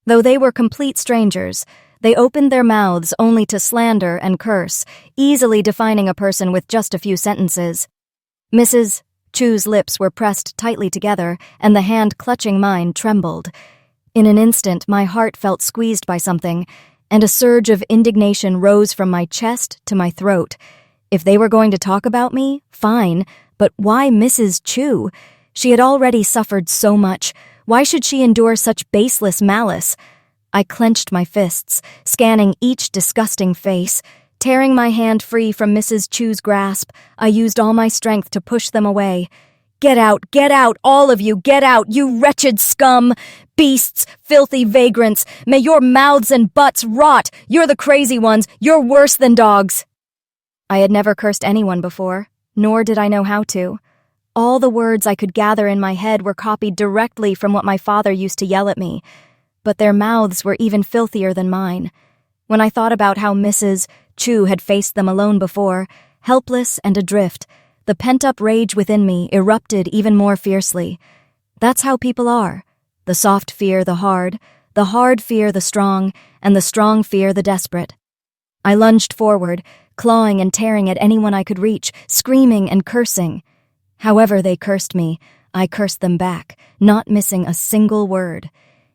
Though they were complete strangers, they opened their mouths only to slander and curse, easily defining a person with just a few sentences. Mrs. Chu's lips were pressed tightly together, and the hand clutching mine trembled. In an instant, my heart felt squeezed by something, and a surge of indignation rose from my chest to my throat. If they were going to talk about me, fine, but why Mrs. Chu? She had already suffered so much. Why should she endure such baseless malice? I clenched my fists, scanning each disgusting face. Tearing my hand free from Mrs. Chu's grasp, I used all my strength to push them away. Get out, all of you, get out, you wretched scum! Beasts, filthy vagrants, may your mouths and butts rot! You're the crazy ones, you're worse than dogs!" I had never cursed anyone before, nor did I know how to. All the words I could gather in my head were copied directly from what my father used to yell at me, but their mouths were even filthier than mine. When I thought about how Mrs. Chu had faced them alone before, helpless and adrift, the pent-up rage within me erupted even more fiercely. That's how people are. The soft fear the hard fear the strong, and the strong fear the desperate. I lunged forward, clawing and tearing at anyone I could reach, screaming and cursing. However they cursed me, I cursed them back, not missing a single word.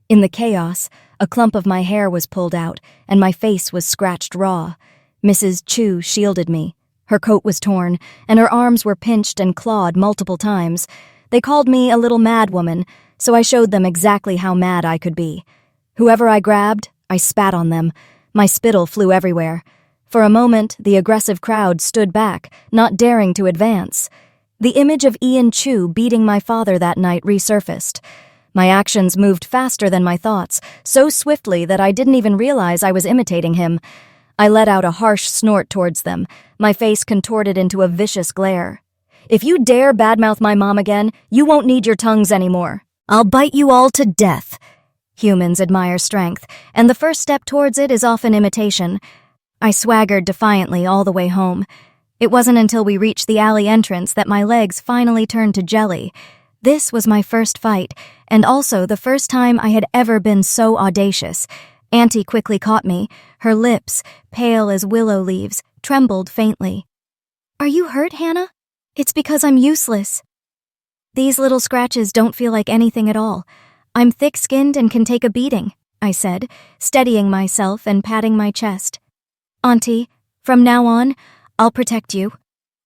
In the chaos, a clump of my hair was pulled out, and my face was scratched raw. Mrs. Chu shielded me. Her coat was torn, and her arms were pinched and clawed multiple times. They called me a little mad woman, so I showed them exactly how mad I could be. Whoever I grabbed, I spat on them. My spittle flew everywhere. For a moment, the aggressive crowd stood back, not daring to advance. The image of Ian Chu beating my father that night resurfaced. My actions moved faster than my thoughts, so swiftly that I didn't even realize I was imitating him. I let out a harsh snort towards them, my face contorted into a vicious glare. If you dare badmouth my mom again, you won't need your tongues anymore. I'll bite you all to death. Humans admire strength, and the first step towards it is often imitation. I swaggered defiantly all the way home. It wasn't until we reached the alley entrance that my legs finally turned to jelly. This was my first fight, and also the first time I had ever been so audacious. Auntie quickly caught me. Her lips, pale as willow leaves, trembled faintly. "Are you hurt, Hannah? It's because I'm useless." "These little scratches don't feel like anything at all. I'm thick-skinned and can take a beating," I said, steadying myself and patting my chest. "Auntie, from now on, I'll protect you."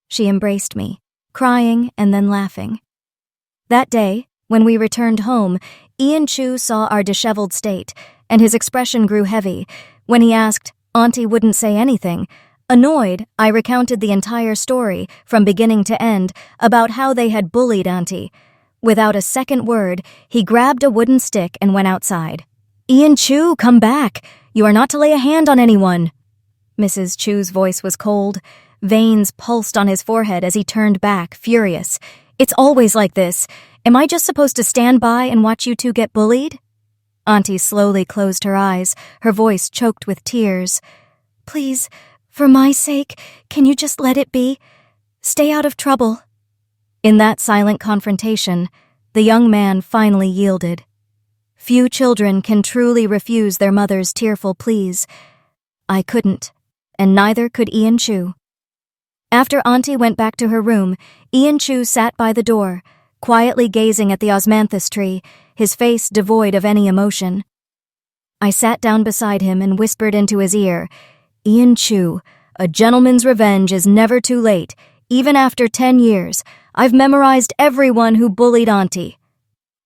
She embraced me, crying and then laughing. That day, when we returned home, Ian Chu saw our disheveled state, and his expression grew heavy. When he asked, Auntie wouldn't say anything. Annoyed, I recounted the entire story, from beginning to end, about how they had bullied Auntie. Without a second word, he grabbed a wooden stick and went outside. "Ian Chu, come back! You are not to lay a hand on anyone!" Mrs. Chu's voice was cold. Veins pulsed on his forehead as he turned back, furious. "It's always like this. Am I just supposed to stand by and watch you two get bullied?" Auntie slowly closed her eyes, her voice choked with tears. "Please, for my sake, can you just let it be? Stay out of trouble." In that silent confrontation, the young man finally yielded. Few children can truly refuse their mother's tearful pleas. I couldn't, and neither could Ian Chu. After Auntie went back to her room, Ian Chu sat by the door, quietly gazing at the osmanthus tree, his face devoid of any emotion. I sat down beside him and whispered into his ear, "Ian Chu, a gentleman's revenge is never too late. Even after 10 years, I've memorized everyone who bullied Auntie."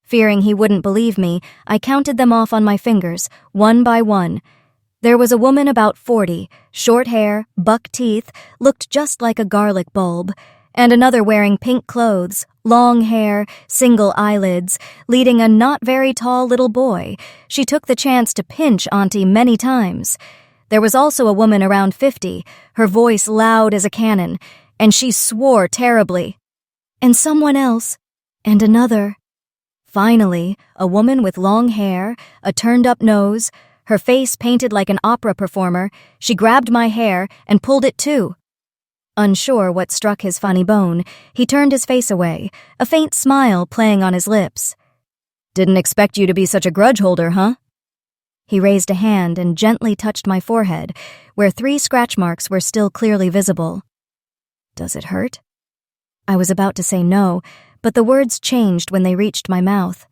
Fearing he wouldn't believe me, I counted them off on my fingers, one by one. There was a woman about 40, short hair, buck teeth, looked just like a garlic bulb, and another wearing pink clothes, long hair, single eyelids, leading a not very tall little boy. She took the chance to pinch Auntie many times. There was also a woman around 50, her voice loud as a cannon, and she swore terribly. And someone else, and another. Finally, a woman with long hair, a turned-up nose, her face painted like an opera performer, she grabbed my hair and pulled it too. Unsure what struck his funny bone, he turned his face away, a faint smile playing on his lips. "Didn't expect you to be such a grudge holder, huh?" He raised a hand and gently touched my forehead, where 3 scratch marks were still clearly visible. "Does it hurt?" I was about to say no, but the words changed when they reached my mouth.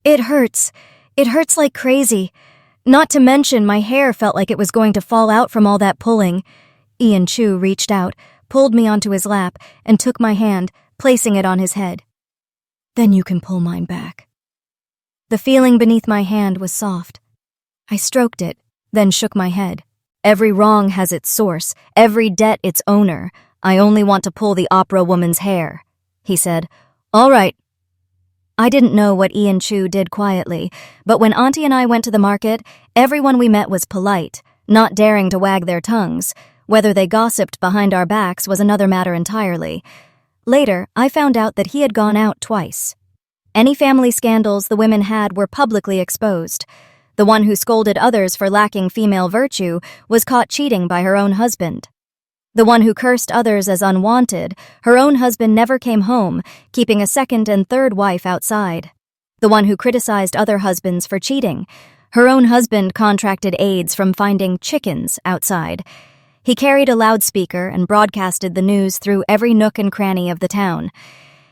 "It hurts. It hurts like crazy. Not to mention my hair felt like it was going to fall out from all that pulling." Ian Chu reached out, pulled me onto his lap, and took my hand, placing it on his head. "Then you can pull mine back." The feeling beneath my hand was soft. I stroked it, then shook my head. "Every wrong has its source, every debt its owner. I only want to pull the opera woman's hair," he said. "All right." I didn't know what Ian Chu did quietly, but when Auntie and I went to the market, everyone we met was polite, not daring to wag their tongues. Whether they gossiped behind our backs was another matter entirely. Later, I found out that he had gone out twice. Any family scandals the women had were publicly exposed. The one who scolded others for lacking female virtue was caught cheating by her own husband. The one who cursed others as unwanted, her own husband never came home, keeping a second and third wife outside. The one who criticized other husbands for cheating, her own husband contracted AIDS from finding chickens outside. He carried a loudspeaker and broadcasted the news through every nook and cranny of the town.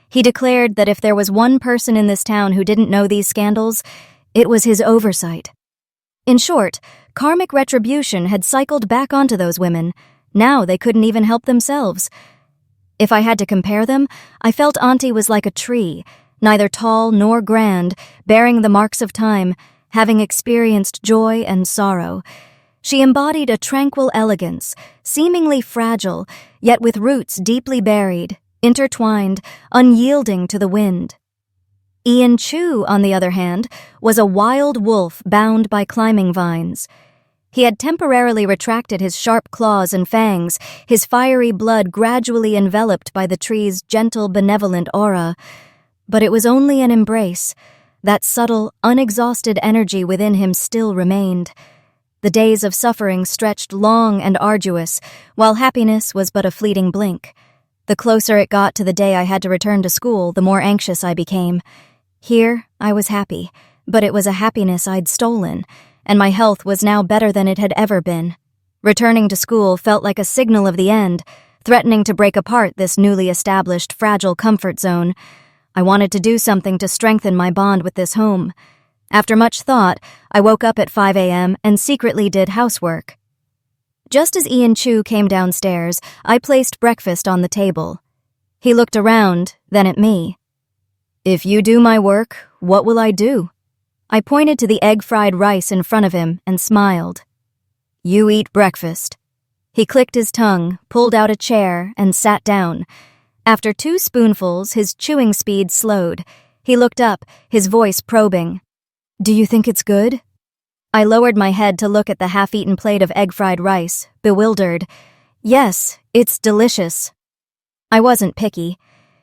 He declared that if there was one person in this town who didn't know these scandals, it was his oversight. In short, karmic retribution had cycled back onto those women. Now they couldn't even help themselves. If I had to compare them, I felt Auntie was like a tree, neither tall nor grand, bearing the marks of time, having experienced joy and sorrow. She embodied a tranquil elegance, seemingly fragile, yet with roots deeply buried, intertwined, unyielding to the wind. Ian Chu, on the other hand, was a wild wolf bound by climbing vines. He had temporarily retracted his sharp claws and fangs, his fiery blood gradually enveloped by the tree's gentle, benevolent aura. But it was only an embrace. That subtle, unexhausted energy within him still remained. The days of suffering stretched long and arduous, while happiness was but a fleeting blink. The closer it got to the day I had to return to school, the more anxious I became. Here, I was happy, but it was a happiness I'd stolen, and my health was now better than it had ever been. Returning to school felt like a signal of the end, threatening to break apart this newly established, fragile comfort zone. I wanted to do something to strengthen my bond with this home. After much thought, I woke up at 5 a.m. and secretly did housework. Just as Ian Chu came downstairs, I placed breakfast on the table. He looked around, then at me. "If you do my work, what will I do?" I pointed to the egg-fried rice in front of him and smiled. "You eat breakfast." He clicked his tongue, pulled out a chair, and sat down. After 2 spoonfuls, his chewing speed slowed. He looked up, his voice probing. "Do you think it's good?" I lowered my head to look at the half-eaten plate of egg-fried rice, bewildered. "Yes, it's delicious." I wasn't picky.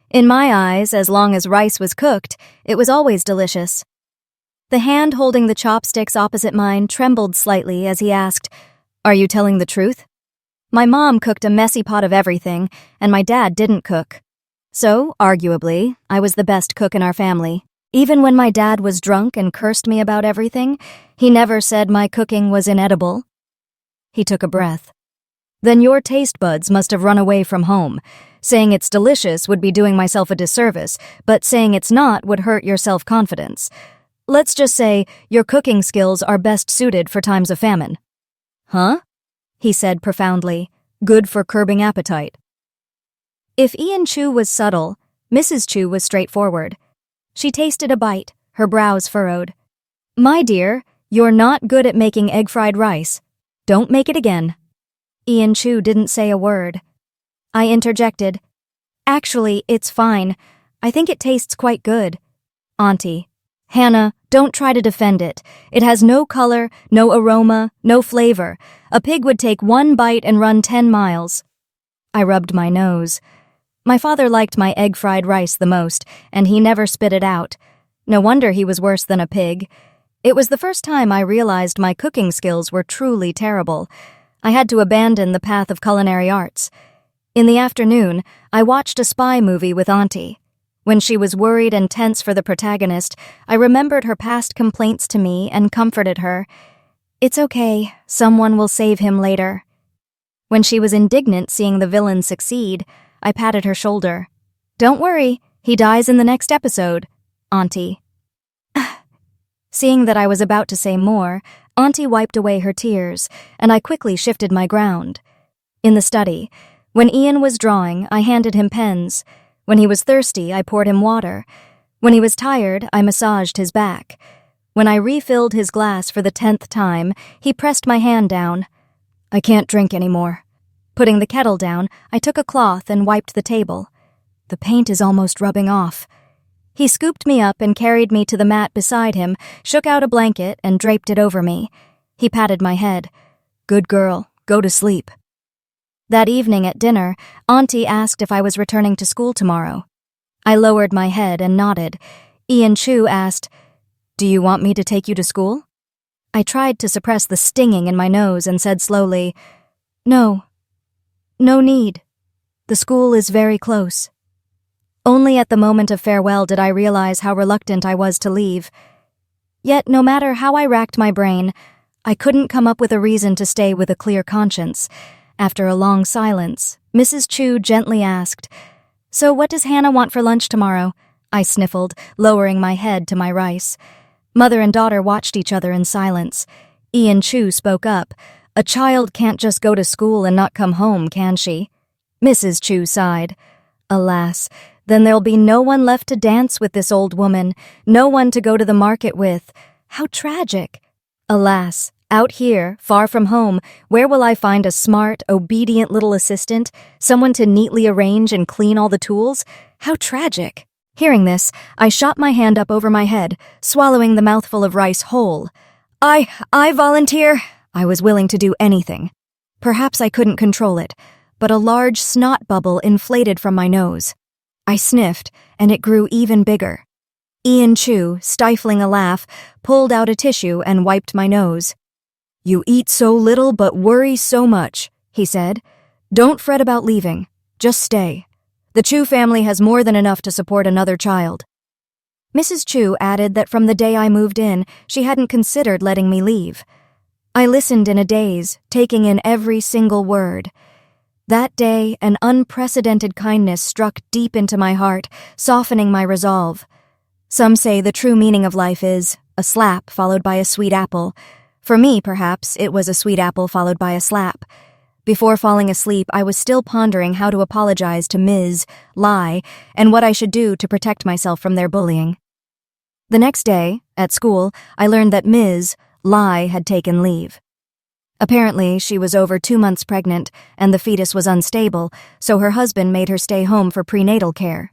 In my eyes, as long as rice was cooked, it was always delicious. The hand holding the chopsticks opposite mine trembled slightly as he asked, "Are you telling the truth?" My mom cooked a messy pot of everything, and my dad didn't cook. So, arguably, I was the best cook in our family. Even when my dad was drunk and cursed me about everything, he never said my cooking was inedible. He took a breath. "Then your taste buds must have run away from home. Saying it's delicious would be doing myself a disservice, but saying it's not would hurt your self-confidence. Let's just say your cooking skills are best suited for times of famine." "Huh?" he said profoundly. "Good for curbing appetite." If Ian Chu was subtle, Mrs. Chu was straightforward. She tasted a bite, her brows furrowed. "My dear, you're not good at making egg-fried rice. Don't make it again." Ian Chu didn't say a word. I interjected. "Actually, it's fine. I think it tastes quite good." "Auntie." "Hannah, don't try to defend it. It has no color, no aroma, no flavor. A pig would take 1 bite and run 10 miles. I rubbed my nose. My father liked my egg-fried rice the most, and he never spit it out. No wonder he was worse than a pig. It was the first time I realized my cooking skills were truly terrible. I had to abandon the path of culinary arts. In the afternoon, I watched a spy movie with Auntie. When she was worried and tense for the protagonist, I remembered her past complaints to me and comforted her. "It's okay, someone will save him later." When she was indignant seeing the villain succeed, I patted her shoulder. "Don't worry, he dies in the next episode, Auntie." Seeing that I was about to say more, Auntie wiped away her tears, and I quickly shifted my ground. In the study, when Ian was drawing, I handed him pens. When he was thirsty, I poured him water. When he was tired, I massaged his back. When I refilled his glass for the 10th time, he pressed my hand down. "I can't drink anymore." Putting the kettle down, I took a cloth and wiped the table. "The paint is almost rubbing off." He scooped me up and carried me to the mat beside him, shook out a blanket and draped it over me. He patted my head. "Good girl, go to sleep." That evening at dinner, Auntie asked if I was returning to school tomorrow. I lowered my head and nodded. Ian Chu asked, "Do you want me to take you to school?" I tried to suppress the stinging in my nose and said slowly, "No. No need. The school is very close." Only at the moment of farewell did I realize how reluctant I was to leave. Yet, no matter how I racked my brain, I couldn't come up with a reason to stay with a clear conscience. After a long silence, Mrs. Chu gently asked, "So what does Hannah want for lunch tomorrow?" I sniffled, lowering my head to my rice. Mother and daughter watched each other in silence. Ian Chu spoke up. "A child can't just go to school and not come home, can she?" Mrs. Chu sighed. "Alas, then there'll be no one left to dance with this old woman, no one to go to the market with. How tragic. Alas, out here, far from home, where will I find a smart, obedient little assistant, someone to neatly arrange and clean all the tools? How tragic." Hearing this, I shot my hand up over my head, swallowing the mouthful of rice whole. I volunteer. I was willing to do anything. Perhaps I couldn't control it, but a large snot bubble inflated from my nose. I sniffed, and it grew even bigger. Ian Chu, stifling a laugh, pulled out a tissue and wiped my nose. "You eat so little but worry so much," he said. "Don't fret about leaving. Just stay. The Chu family has more than enough to support another child." Mrs. Chu added that from the day I moved in, she hadn't considered letting me leave. I listened in a daze, taking in every single word. That day, an unprecedented kindness struck deep into my heart, softening my resolve. Some say the true meaning of life is a slap followed by a sweet apple. For me, perhaps, it was a sweet apple followed by a slap. Before falling asleep, I was still pondering how to apologize to Ms. Lai and what I should do to protect myself from their bullying. The next day, at school, I learned that Ms. Lai had taken leave. Apparently, she was over 2 months pregnant, and the fetus was unstable, so her husband made her stay home for prenatal care.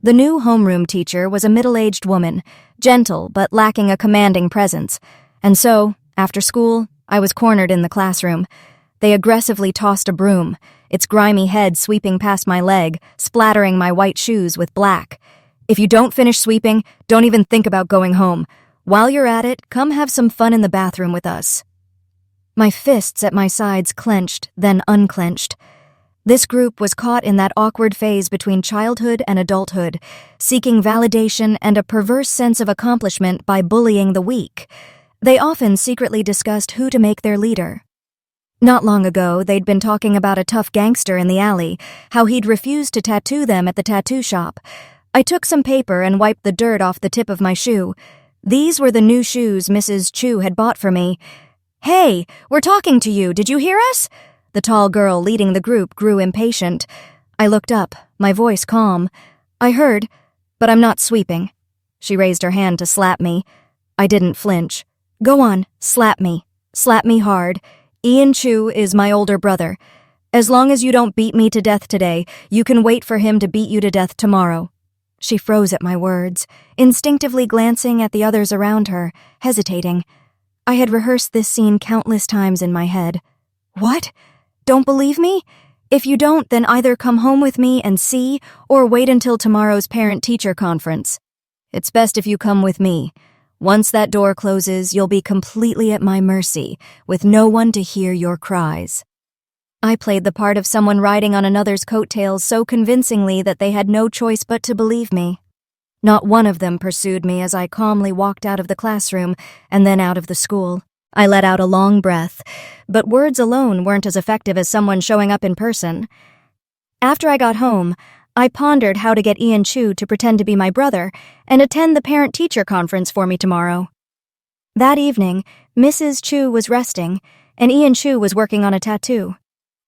The new homeroom teacher was a middle-aged woman, gentle but lacking a commanding presence, and so, after school, I was cornered in the classroom. They aggressively tossed a broom, its grimy head sweeping past my leg, splattering my white shoes with black. "If you don't finish sweeping, don't even think about going home. While you're at it, come have some fun in the bathroom with us." My fists at my sides clenched, then unclenched. This group was caught in that awkward phase between childhood and adulthood, seeking validation and a perverse sense of accomplishment by bullying the weak. They often secretly discussed who to make their leader. Not long ago, they'd been talking about a tough gangster in the alley, how he'd refused to tattoo them at the tattoo shop. I took some paper and wiped the dirt off the tip of my shoe. These were the new shoes Mrs. Chu had bought for me. "Hey, we're talking to you, did you hear us?" The tall girl leading the group grew impatient. I looked up, my voice calm. "I heard, but I'm not sweeping." She raised her hand to slap me. I didn't flinch. "Go on, slap me. Slap me hard. Ian Chu is my older brother. As long as you don't beat me to death today, you can wait for him to beat you to death tomorrow." She froze at my words, instinctively glancing at the others around her, hesitating. I had rehearsed this scene countless times in my head. "What? Don't believe me? If you don't, then either come home with me and see, or wait until tomorrow's parent-teacher conference. It's best if you come with me. Once that door closes, you'll be completely at my mercy, with no one to hear your cries." I played the part of someone riding on another's coattails so convincingly that they had no choice but to believe me. Not one of them pursued me as I calmly walked out of the classroom and then out of the school. I let out a long breath, but words alone weren't as effective as someone showing up in person. After I got home, I pondered how to get Ian Chu to pretend to be my brother and attend the parent-teacher conference for me tomorrow. That evening, Mrs. Chu was resting, and Ian Chu was working on a tattoo.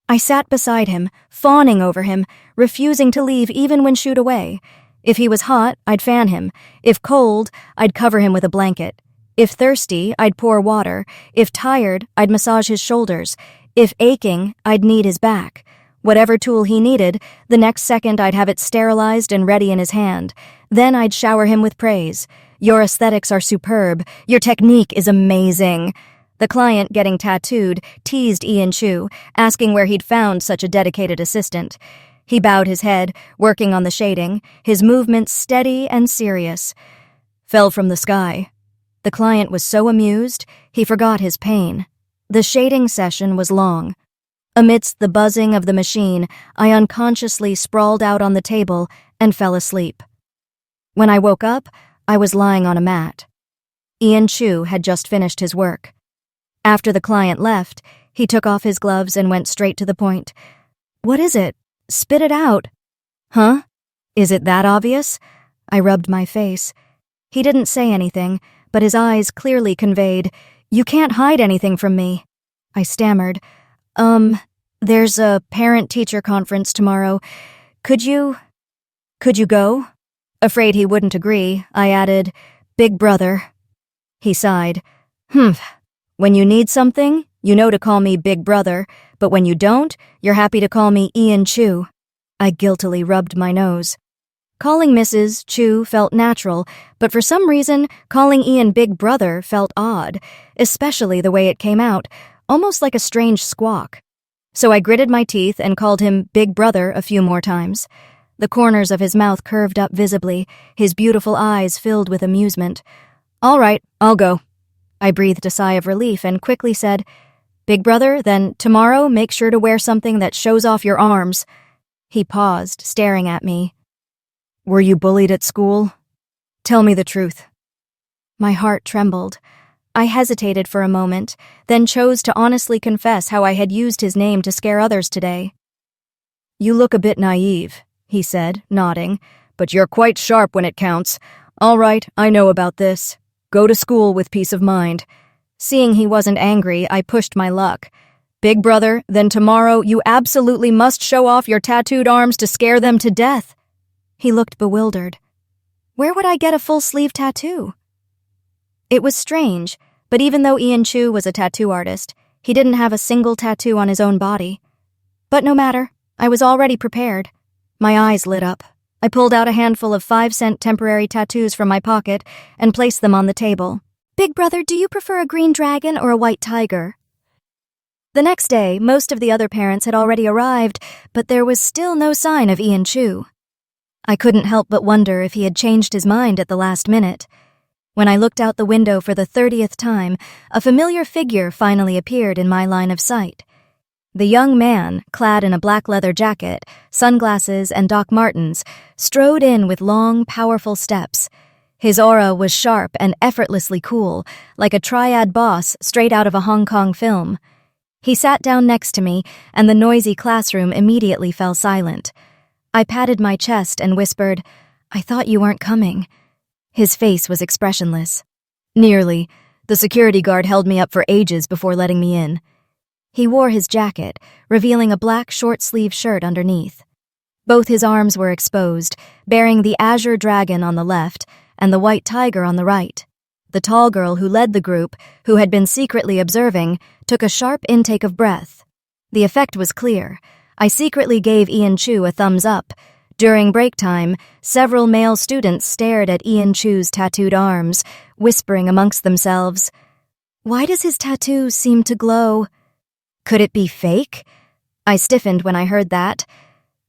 I sat beside him, fawning over him, refusing to leave even when shooed away. If he was hot, I'd fan him. If cold, I'd cover him with a blanket. If thirsty, I'd pour water. If tired, I'd massage his shoulders. If aching, I'd knead his back. Whatever tool he needed, the next second I'd have it sterilized and ready in his hand. Then I'd shower him with praise. "Your aesthetics are superb. Your technique is amazing." The client getting tattooed teased Ian Chu, asking where he'd found such a dedicated assistant. He bowed his head, working on the shading, his movements steady and serious. "Fell from the sky." The client was so amused, he forgot his pain. The shading session was long. Amidst the buzzing of the machine, I unconsciously sprawled out on the table and fell asleep. When I woke up, I was lying on a mat. Ian Chu had just finished his work. After the client left, he took off his gloves and went straight to the point. "What is it? Spit it out." "Huh? Is it that obvious?" I rubbed my face. He didn't say anything, but his eyes clearly conveyed, "You can't hide anything from me." I stammered, There's a parent-teacher conference tomorrow. Could you go?" Afraid he wouldn't agree, I added, "Big brother." He sighed. When you need something, you know to call me Big Brother, but when you don't, you're happy to call me Ian Chu." I guiltily rubbed my nose. Calling Mrs. Chu felt natural, but for some reason, calling Ian Big Brother felt odd, especially the way it came out, almost like a strange squawk. So I gritted my teeth and called him Big Brother a few more times. The corners of his mouth curved up visibly, his beautiful eyes filled with amusement. "All right, I'll go." I breathed a sigh of relief and quickly said, "Big Brother, then tomorrow make sure to wear something that shows off your arms." He paused, staring at me. "Were you bullied at school? Tell me the truth." My heart trembled. I hesitated for a moment, then chose to honestly confess how I had used his name to scare others today. "You look a bit naive," he said, nodding, "but you're quite sharp when it counts. All right, I know about this. Go to school with peace of mind." Seeing he wasn't angry, I pushed my luck. "Big Brother, then tomorrow you absolutely must show off your tattooed arms to scare them to death." He looked bewildered. Where would I get a full-sleeve tattoo? It was strange, but even though Ian Chu was a tattoo artist, he didn't have a single tattoo on his own body. But no matter, I was already prepared. My eyes lit up. I pulled out a handful of 5-cent temporary tattoos from my pocket and placed them on the table. "Big Brother, do you prefer a green dragon or a white tiger?" The next day, most of the other parents had already arrived, but there was still no sign of Ian Chu. I couldn't help but wonder if he had changed his mind at the last minute. When I looked out the window for the 30th time, a familiar figure finally appeared in my line of sight. The young man, clad in a black leather jacket, sunglasses, and Doc Martens, strode in with long, powerful steps. His aura was sharp and effortlessly cool, like a triad boss straight out of a Hong Kong film. He sat down next to me, and the noisy classroom immediately fell silent. I patted my chest and whispered, "I thought you weren't coming." His face was expressionless. "Nearly. The security guard held me up for ages before letting me in." He wore his jacket, revealing a black short-sleeved shirt underneath. Both his arms were exposed, bearing the azure dragon on the left and the white tiger on the right. The tall girl who led the group, who had been secretly observing, took a sharp intake of breath. The effect was clear. I secretly gave Ian Chu a thumbs up. During break time, several male students stared at Ian Chu's tattooed arms, whispering amongst themselves, "Why does his tattoo seem to glow? Could it be fake?" I stiffened when I heard that.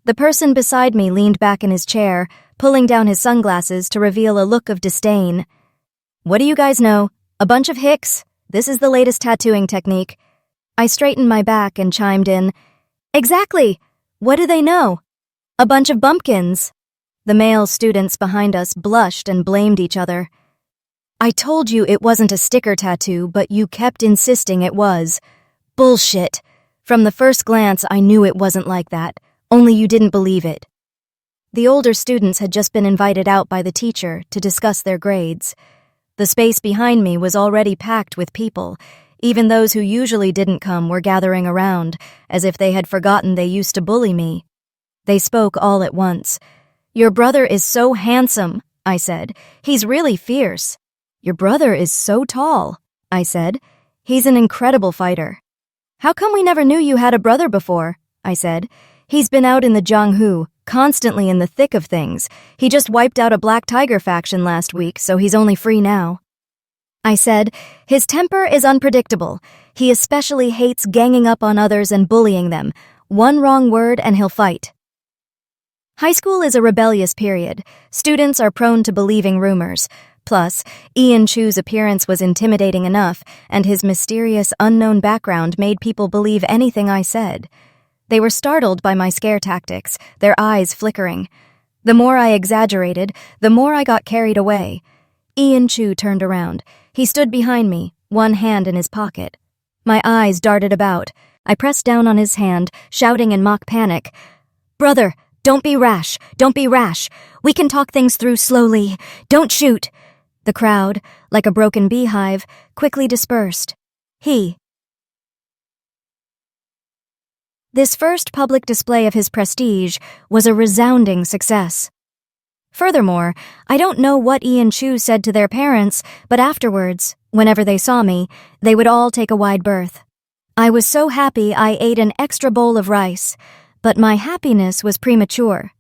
The person beside me leaned back in his chair, pulling down his sunglasses to reveal a look of disdain. "What do you guys know? A bunch of hicks? This is the latest tattooing technique." I straightened my back and chimed in, "Exactly! What do they know? A bunch of bumpkins." The male students behind us blushed and blamed each other. "I told you it wasn't a sticker tattoo, but you kept insisting it was." "Bullshit. From the first glance, I knew it wasn't like that, only you didn't believe it." The older students had just been invited out by the teacher to discuss their grades. The space behind me was already packed with people. Even those who usually didn't come were gathering around, as if they had forgotten they used to bully me. They spoke all at once. "Your brother is so handsome," I said. "He's really fierce." "Your brother is so tall," I said. "He's an incredible fighter." "How come we never knew you had a brother before?" I said. "He's been out in the Jianghu, constantly in the thick of things. He just wiped out a Black Tiger faction last week, so he's only free now." I said, "His temper is unpredictable. He especially hates ganging up on others and bullying them. One wrong word and he'll fight." High school is a rebellious period. Students are prone to believing rumors. Plus, Ian Chu's appearance was intimidating enough, and his mysterious, unknown background made people believe anything I said. They were startled by my scare tactics, their eyes flickering. The more I exaggerated, the more I got carried away. Ian Chu turned around. He stood behind me, one hand in his pocket. My eyes darted about. I pressed down on his hand, shouting in mock panic, "Brother, don't be rash, don't be rash. We can talk things through slowly. Don't shoot." The crowd, like a broken beehive, quickly dispersed. This first public display of his prestige was a resounding success. Furthermore, I don't know what Ian Chu said to their parents, but afterwards, whenever they saw me, they would all take a wide berth. I was so happy I ate an extra bowl of rice, but my happiness was premature.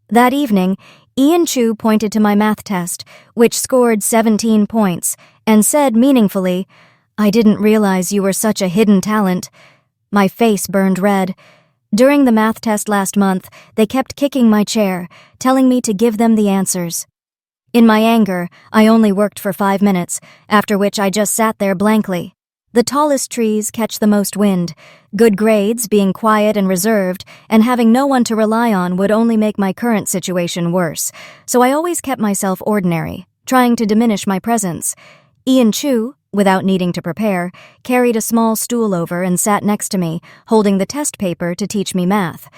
That evening, Ian Chu pointed to my math test, which scored 17 points, and said meaningfully, "I didn't realize you were such a hidden talent." My face burned red. During the math test last month, they kept kicking my chair, telling me to give them the answers. In my anger, I only worked for 5 minutes, after which I just sat there blankly. The tallest trees catch the most wind. Good grades, being quiet and reserved, and having no one to rely on would only make my current situation worse, so I always kept myself ordinary, trying to diminish my presence. Ian Chu, without needing to prepare, carried a small stool over and sat next to me, holding the test paper to teach me math.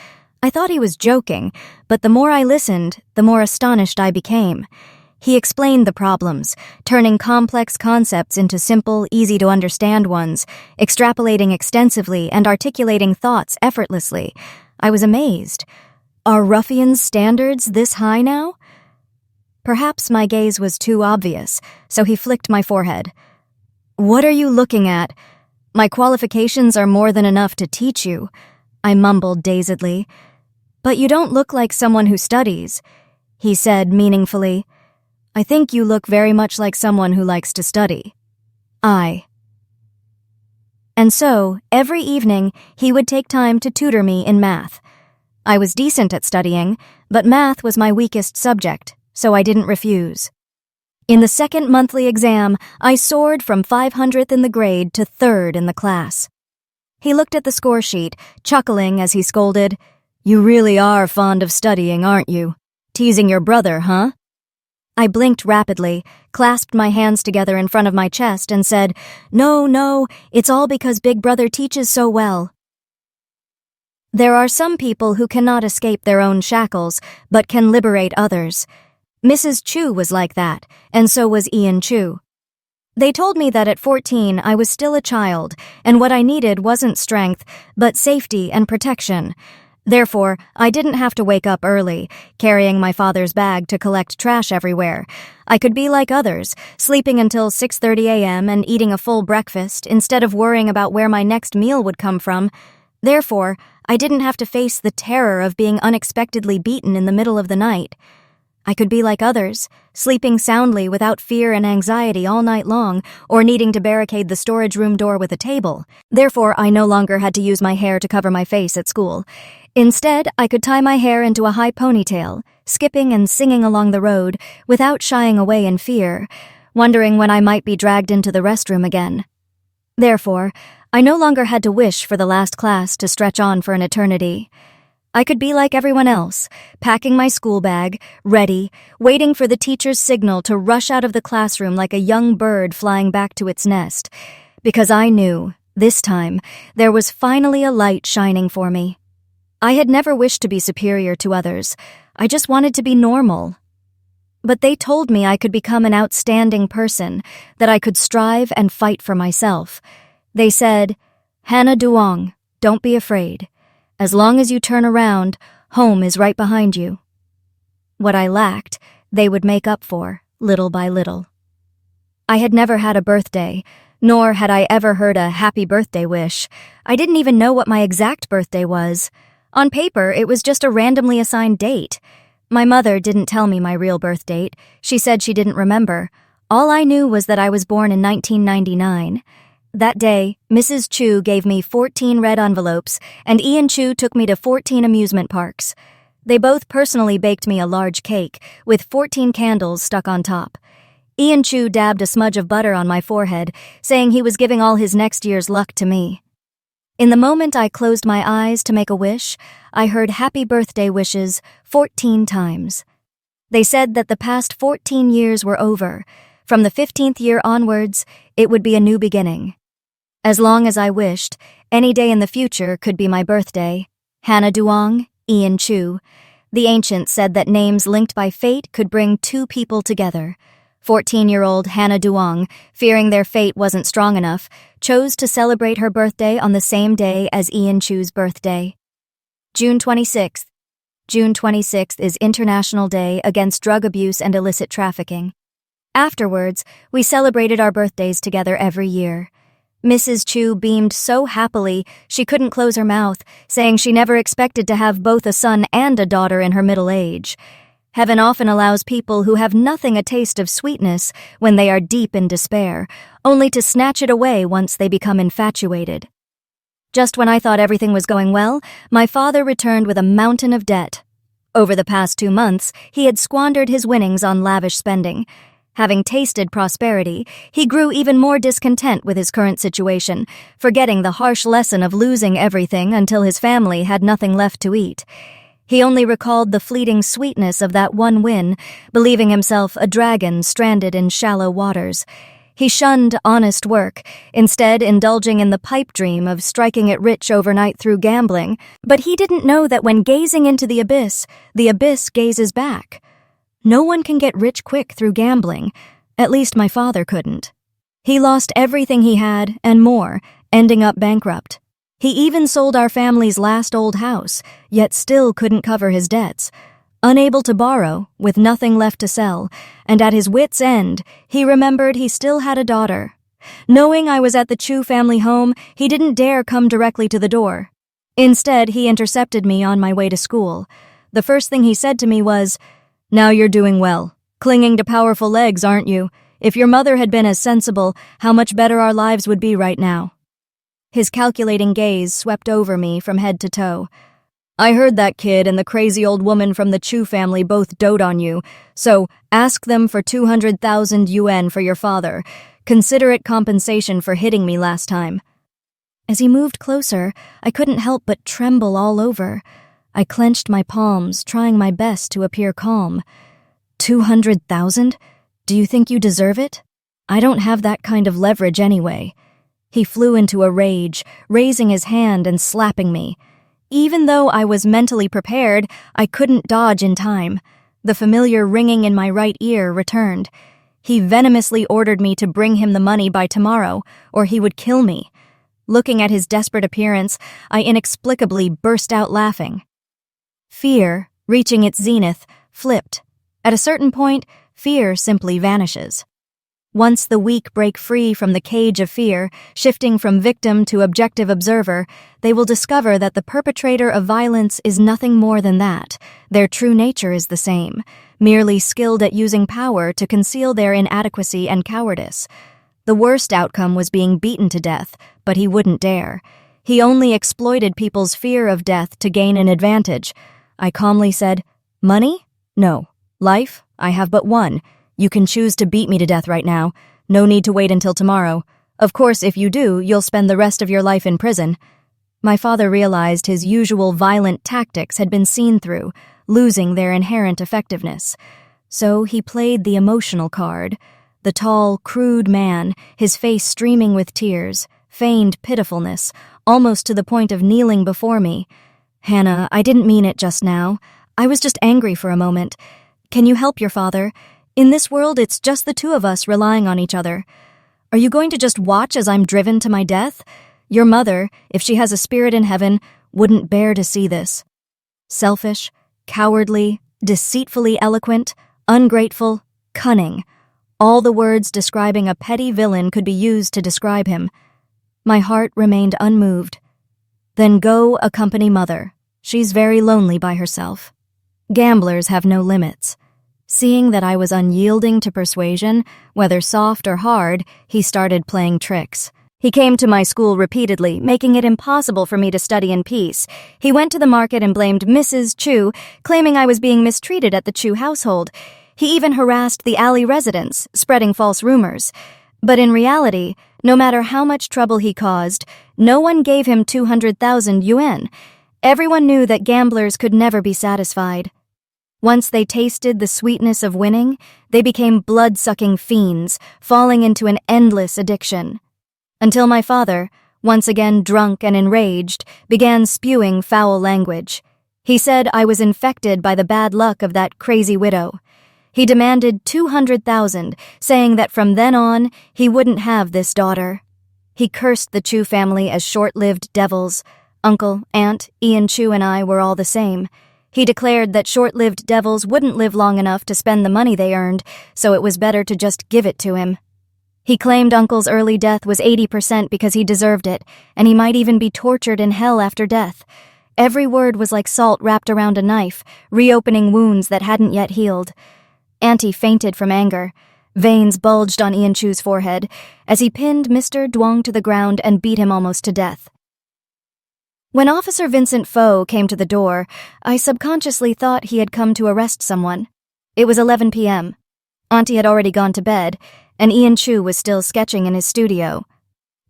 I thought he was joking, but the more I listened, the more astonished I became. He explained the problems, turning complex concepts into simple, easy-to-understand ones, extrapolating extensively and articulating thoughts effortlessly. I was amazed. Are ruffians' standards this high now? Perhaps my gaze was too obvious, so he flicked my forehead. "What are you looking at? My qualifications are more than enough to teach you," I mumbled dazedly. "But you don't look like someone who studies," he said meaningfully. "I think you look very much like someone who likes to study." And so, every evening, he would take time to tutor me in math. I was decent at studying, but math was my weakest subject, so I didn't refuse. In the second monthly exam, I soared from 500th in the grade to 3rd in the class. He looked at the score sheet, chuckling as he scolded, "You really are fond of studying, aren't you? Teasing your brother, huh?" I blinked rapidly, clasped my hands together in front of my chest, and said, No, it's all because Big Brother teaches so well." There are some people who cannot escape their own shackles, but can liberate others. Mrs. Chu was like that, and so was Ian Chu. They told me that at 14 I was still a child, and what I needed wasn't strength, but safety and protection. Therefore, I didn't have to wake up early, carrying my father's bag to collect trash everywhere. I could be like others, sleeping until 6:30 a.m. and eating a full breakfast instead of worrying about where my next meal would come from. Therefore, I didn't have to face the terror of being unexpectedly beaten in the middle of the night. I could be like others, sleeping soundly without fear and anxiety all night long, or needing to barricade the storage room door with a table. Therefore, I no longer had to use my hair to cover my face at school. Instead, I could tie my hair into a high ponytail, skipping and singing along the road without shying away in fear, wondering when I might be dragged into the restroom again. Therefore, I no longer had to wish for the last class to stretch on for an eternity. I could be like everyone else, packing my school bag, ready, waiting for the teacher's signal to rush out of the classroom like a young bird flying back to its nest, because I knew, this time, there was finally a light shining for me. I had never wished to be superior to others. I just wanted to be normal. But they told me I could become an outstanding person, that I could strive and fight for myself. They said, "Hannah Duong, don't be afraid. As long as you turn around, home is right behind you." What I lacked, they would make up for, little by little. I had never had a birthday, nor had I ever heard a happy birthday wish. I didn't even know what my exact birthday was. On paper, it was just a randomly assigned date. My mother didn't tell me my real birth date. She said she didn't remember. All I knew was that I was born in 1999. That day, Mrs. Chu gave me 14 red envelopes, and Ian Chu took me to 14 amusement parks. They both personally baked me a large cake, with 14 candles stuck on top. Ian Chu dabbed a smudge of butter on my forehead, saying he was giving all his next year's luck to me. In the moment I closed my eyes to make a wish, I heard happy birthday wishes 14 times. They said that the past 14 years were over. From the 15th year onwards, it would be a new beginning. As long as I wished, any day in the future could be my birthday. Hannah Duong, Ian Chu. The ancients said that names linked by fate could bring two people together. 14-year-old Hannah Duong, fearing their fate wasn't strong enough, chose to celebrate her birthday on the same day as Ian Chu's birthday. June 26th. June 26th is International Day Against Drug Abuse and Illicit Trafficking. Afterwards, we celebrated our birthdays together every year. Mrs. Chu beamed so happily she couldn't close her mouth, saying she never expected to have both a son and a daughter in her middle age. Heaven often allows people who have nothing a taste of sweetness when they are deep in despair, only to snatch it away once they become infatuated. Just when I thought everything was going well, my father returned with a mountain of debt. Over the past 2 months, he had squandered his winnings on lavish spending. Having tasted prosperity, he grew even more discontent with his current situation, forgetting the harsh lesson of losing everything until his family had nothing left to eat. He only recalled the fleeting sweetness of that one win, believing himself a dragon stranded in shallow waters. He shunned honest work, instead indulging in the pipe dream of striking it rich overnight through gambling. But he didn't know that when gazing into the abyss gazes back. No one can get rich quick through gambling. At least my father couldn't. He lost everything he had and more, ending up bankrupt. He even sold our family's last old house, yet still couldn't cover his debts. Unable to borrow, with nothing left to sell, and at his wits' end, he remembered he still had a daughter. Knowing I was at the Chu family home, he didn't dare come directly to the door. Instead, he intercepted me on my way to school. The first thing he said to me was, "Now you're doing well. Clinging to powerful legs, aren't you? If your mother had been as sensible, how much better our lives would be right now." His calculating gaze swept over me from head to toe. "I heard that kid and the crazy old woman from the Chu family both dote on you, so ask them for 200,000 yuan for your father. Consider it compensation for hitting me last time." As he moved closer, I couldn't help but tremble all over. I clenched my palms, trying my best to appear calm. 200,000? Do you think you deserve it? I don't have that kind of leverage anyway." He flew into a rage, raising his hand and slapping me. Even though I was mentally prepared, I couldn't dodge in time. The familiar ringing in my right ear returned. He venomously ordered me to bring him the money by tomorrow, or he would kill me. Looking at his desperate appearance, I inexplicably burst out laughing. Fear, reaching its zenith, flipped. At a certain point, fear simply vanishes. Once the weak break free from the cage of fear, shifting from victim to objective observer, they will discover that the perpetrator of violence is nothing more than that. Their true nature is the same, merely skilled at using power to conceal their inadequacy and cowardice. The worst outcome was being beaten to death, but he wouldn't dare. He only exploited people's fear of death to gain an advantage. I calmly said, "Money? No. Life? I have but one. You can choose to beat me to death right now. No need to wait until tomorrow. Of course, if you do, you'll spend the rest of your life in prison." My father realized his usual violent tactics had been seen through, losing their inherent effectiveness. So he played the emotional card. The tall, crude man, his face streaming with tears, feigned pitifulness, almost to the point of kneeling before me. "Hannah, I didn't mean it just now. I was just angry for a moment. Can you help your father? In this world, it's just the two of us relying on each other. Are you going to just watch as I'm driven to my death? Your mother, if she has a spirit in heaven, wouldn't bear to see this." Selfish, cowardly, deceitfully eloquent, ungrateful, cunning. All the words describing a petty villain could be used to describe him. My heart remained unmoved. "Then go accompany Mother. She's very lonely by herself. Gamblers have no limits." Seeing that I was unyielding to persuasion, whether soft or hard, he started playing tricks. He came to my school repeatedly, making it impossible for me to study in peace. He went to the market and blamed Mrs. Chu, claiming I was being mistreated at the Chu household. He even harassed the alley residents, spreading false rumors. But in reality, no matter how much trouble he caused, no one gave him 200,000 yuan. Everyone knew that gamblers could never be satisfied. Once they tasted the sweetness of winning, they became blood-sucking fiends, falling into an endless addiction. Until my father, once again drunk and enraged, began spewing foul language. He said I was infected by the bad luck of that crazy widow. He demanded 200,000, saying that from then on, he wouldn't have this daughter. He cursed the Chu family as short-lived devils. Uncle, Aunt, Ian Chu and I were all the same. He declared that short-lived devils wouldn't live long enough to spend the money they earned, so it was better to just give it to him. He claimed Uncle's early death was 80% because he deserved it, and he might even be tortured in hell after death. Every word was like salt wrapped around a knife, reopening wounds that hadn't yet healed. Auntie fainted from anger. Veins bulged on Ian Chu's forehead as he pinned Mr. Duong to the ground and beat him almost to death. When Officer Vincent Fo came to the door, I subconsciously thought he had come to arrest someone. It was 11 p.m. Auntie had already gone to bed, and Ian Chu was still sketching in his studio.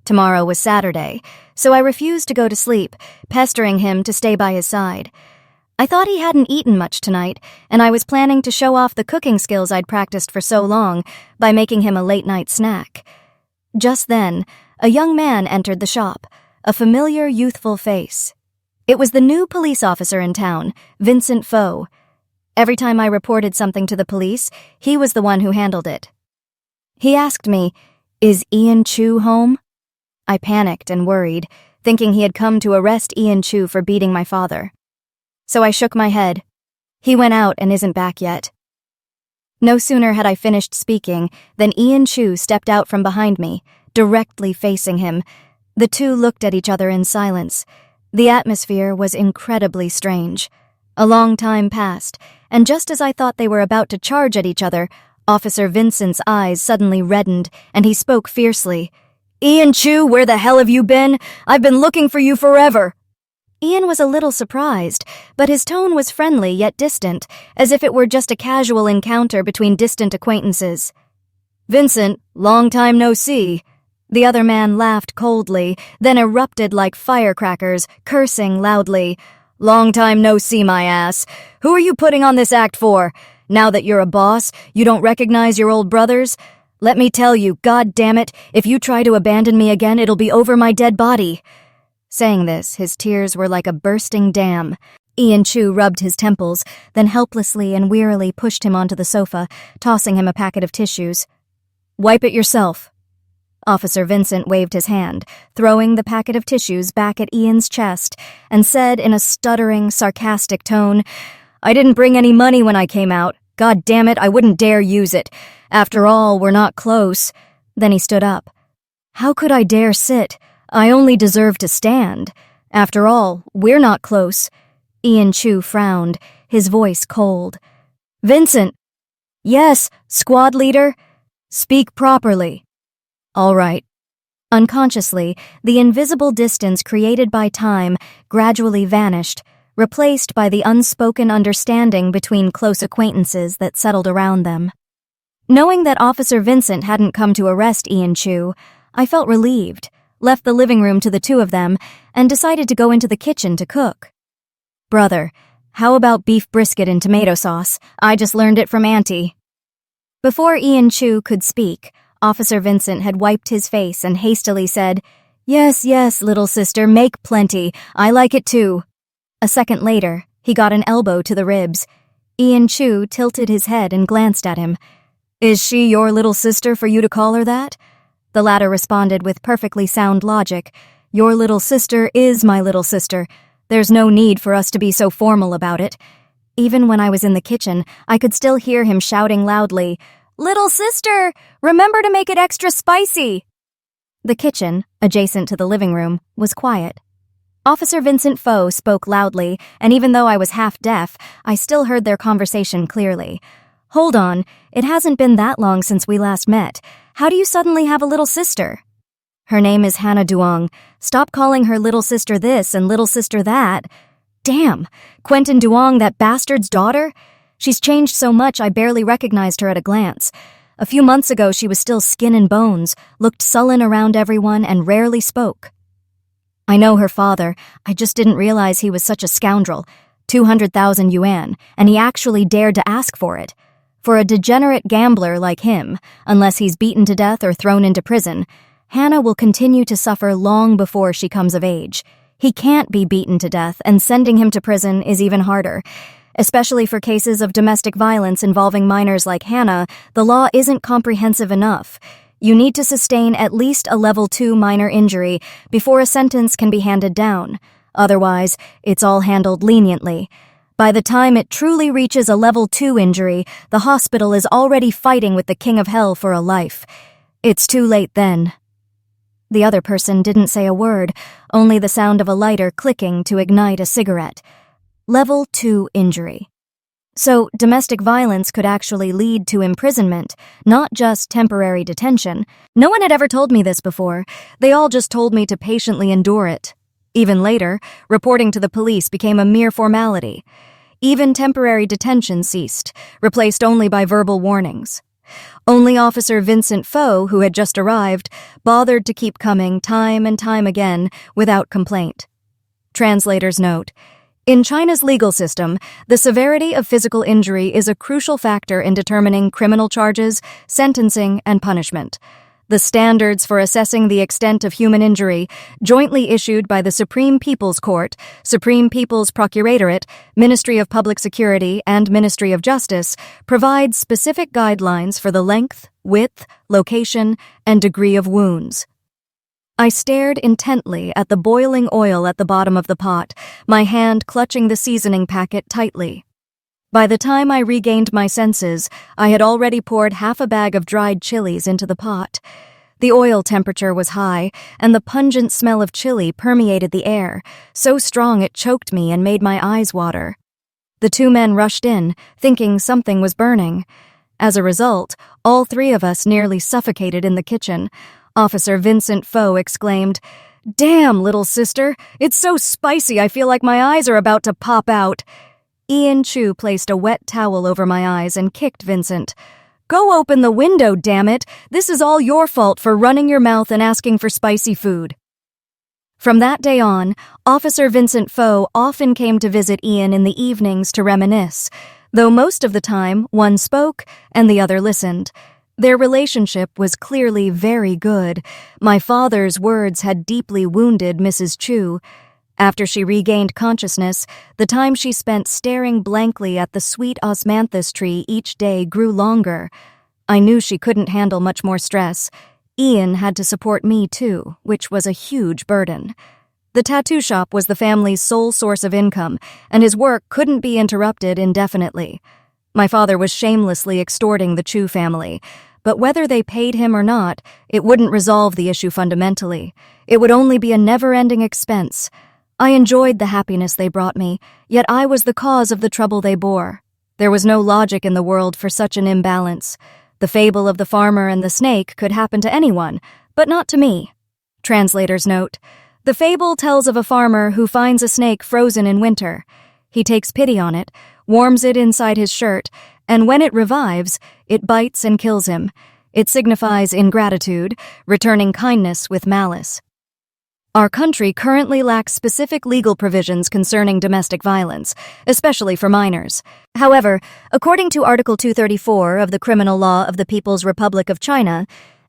Tomorrow was Saturday, so I refused to go to sleep, pestering him to stay by his side. I thought he hadn't eaten much tonight, and I was planning to show off the cooking skills I'd practiced for so long by making him a late-night snack. Just then, a young man entered the shop, a familiar, youthful face. It was the new police officer in town, Vincent Fo. Every time I reported something to the police, he was the one who handled it. He asked me, "Is Ian Chu home?" I panicked and worried, thinking he had come to arrest Ian Chu for beating my father. So I shook my head. He went out and isn't back yet. No sooner had I finished speaking than Ian Chu stepped out from behind me, directly facing him. The two looked at each other in silence. The atmosphere was incredibly strange. A long time passed, and just as I thought they were about to charge at each other, Officer Vincent's eyes suddenly reddened, and he spoke fiercely. "Ian Chu, where the hell have you been? I've been looking for you forever." Ian was a little surprised, but his tone was friendly yet distant, as if it were just a casual encounter between distant acquaintances. "Vincent, long time no see." The other man laughed coldly, then erupted like firecrackers, cursing loudly. "Long time no see, my ass. Who are you putting on this act for? Now that you're a boss, you don't recognize your old brothers? Let me tell you, God damn it, if you try to abandon me again, it'll be over my dead body." Saying this, his tears were like a bursting dam. Ian Chu rubbed his temples, then helplessly and wearily pushed him onto the sofa, tossing him a packet of tissues. "Wipe it yourself." Officer Vincent waved his hand, throwing the packet of tissues back at Ian's chest, and said in a stuttering, sarcastic tone, "I didn't bring any money when I came out. God damn it, I wouldn't dare use it. After all, we're not close." Then he stood up. "How could I dare sit? I only deserve to stand. After all, we're not close." Ian Chu frowned, his voice cold. "Vincent." "Yes, squad leader." "Speak properly." "All right." Unconsciously, the invisible distance created by time gradually vanished, replaced by the unspoken understanding between close acquaintances that settled around them. Knowing that Officer Vincent hadn't come to arrest Ian Chu, I felt relieved, left the living room to the two of them, and decided to go into the kitchen to cook. "Brother, how about beef brisket and tomato sauce? I just learned it from Auntie." Before Ian Chu could speak, Officer Vincent had wiped his face and hastily said, "Yes, yes, little sister, make plenty. I like it too." A second later, he got an elbow to the ribs. Ian Chu tilted his head and glanced at him. "Is she your little sister for you to call her that?" The latter responded with perfectly sound logic. "Your little sister is my little sister. There's no need for us to be so formal about it." Even when I was in the kitchen, I could still hear him shouting loudly, "Little sister, remember to make it extra spicy." The kitchen, adjacent to the living room, was quiet. Officer Vincent Fo spoke loudly, and even though I was half deaf, I still heard their conversation clearly. "Hold on, it hasn't been that long since we last met. How do you suddenly have a little sister?" "Her name is Hannah Duong. Stop calling her little sister this and little sister that." "Damn, Quentin Duong, that bastard's daughter? She's changed so much I barely recognized her at a glance. A few months ago she was still skin and bones, looked sullen around everyone, and rarely spoke. I know her father, I just didn't realize he was such a scoundrel. 200,000 yuan, and he actually dared to ask for it. For a degenerate gambler like him, unless he's beaten to death or thrown into prison, Hannah will continue to suffer long before she comes of age. He can't be beaten to death, and sending him to prison is even harder. Especially for cases of domestic violence involving minors like Hannah, the law isn't comprehensive enough. You need to sustain at least a level 2 minor injury before a sentence can be handed down. Otherwise, it's all handled leniently. By the time it truly reaches a level 2 injury, the hospital is already fighting with the King of Hell for a life. It's too late then. The other person didn't say a word, only the sound of a lighter clicking to ignite a cigarette. Level 2 injury. So, domestic violence could actually lead to imprisonment, not just temporary detention. No one had ever told me this before. They all just told me to patiently endure it. Even later, reporting to the police became a mere formality. Even temporary detention ceased, replaced only by verbal warnings. Only Officer Vincent Faux, who had just arrived, bothered to keep coming time and time again without complaint. Translator's note: in China's legal system, the severity of physical injury is a crucial factor in determining criminal charges, sentencing, and punishment. The standards for assessing the extent of human injury, jointly issued by the Supreme People's Court, Supreme People's Procuratorate, Ministry of Public Security, and Ministry of Justice, provide specific guidelines for the length, width, location, and degree of wounds. I stared intently at the boiling oil at the bottom of the pot, my hand clutching the seasoning packet tightly. By the time I regained my senses, I had already poured half a bag of dried chilies into the pot. The oil temperature was high, and the pungent smell of chili permeated the air, so strong it choked me and made my eyes water. The two men rushed in, thinking something was burning. As a result, all three of us nearly suffocated in the kitchen. Officer Vincent Faux exclaimed, "Damn, little sister, it's so spicy I feel like my eyes are about to pop out." Ian Chu placed a wet towel over my eyes and kicked Vincent. "Go open the window, damn it! This is all your fault for running your mouth and asking for spicy food." From that day on, Officer Vincent Faux often came to visit Ian in the evenings to reminisce, though most of the time one spoke and the other listened. Their relationship was clearly very good. My father's words had deeply wounded Mrs. Chu. After she regained consciousness, the time she spent staring blankly at the sweet osmanthus tree each day grew longer. I knew she couldn't handle much more stress. Ian had to support me too, which was a huge burden. The tattoo shop was the family's sole source of income, and his work couldn't be interrupted indefinitely. My father was shamelessly extorting the Chu family, but whether they paid him or not, it wouldn't resolve the issue fundamentally. It would only be a never-ending expense. I enjoyed the happiness they brought me, yet I was the cause of the trouble they bore. There was no logic in the world for such an imbalance. The fable of the farmer and the snake could happen to anyone, but not to me. Translator's note: the fable tells of a farmer who finds a snake frozen in winter. He takes pity on it, warms it inside his shirt, and when it revives, it bites and kills him. It signifies ingratitude, returning kindness with malice. Our country currently lacks specific legal provisions concerning domestic violence, especially for minors. However, according to Article 234 of the Criminal Law of the People's Republic of China,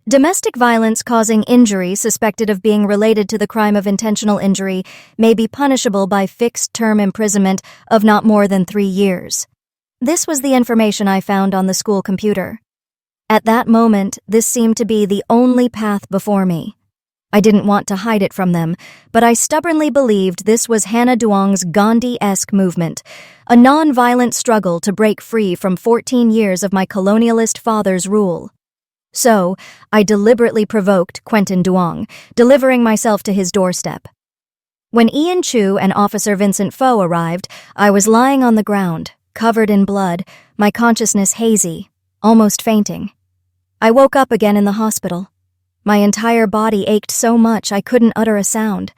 domestic violence causing injury suspected of being related to the crime of intentional injury may be punishable by fixed-term imprisonment of not more than 3 years. This was the information I found on the school computer. At that moment, this seemed to be the only path before me. I didn't want to hide it from them, but I stubbornly believed this was Hannah Duong's Gandhi-esque movement, a non-violent struggle to break free from 14 years of my colonialist father's rule. So, I deliberately provoked Quentin Duong, delivering myself to his doorstep. When Ian Chu and Officer Vincent Faux arrived, I was lying on the ground, covered in blood, my consciousness hazy, almost fainting. I woke up again in the hospital. My entire body ached so much I couldn't utter a sound.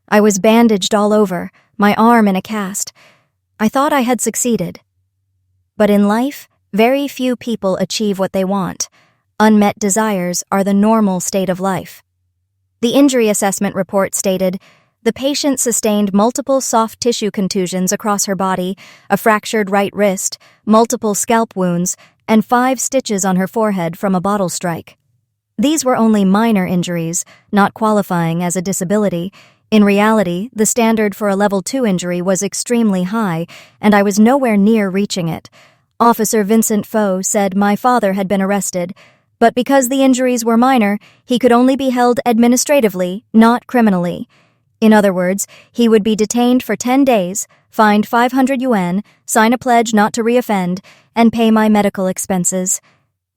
I was bandaged all over, my arm in a cast. I thought I had succeeded. But in life, very few people achieve what they want. Unmet desires are the normal state of life. The injury assessment report stated, the patient sustained multiple soft tissue contusions across her body, a fractured right wrist, multiple scalp wounds, and 5 stitches on her forehead from a bottle strike. These were only minor injuries, not qualifying as a disability. In reality, the standard for a level 2 injury was extremely high, and I was nowhere near reaching it. Officer Vincent Faux said my father had been arrested, but because the injuries were minor, he could only be held administratively, not criminally. In other words, he would be detained for 10 days, fined 500 yuan, sign a pledge not to reoffend, and pay my medical expenses.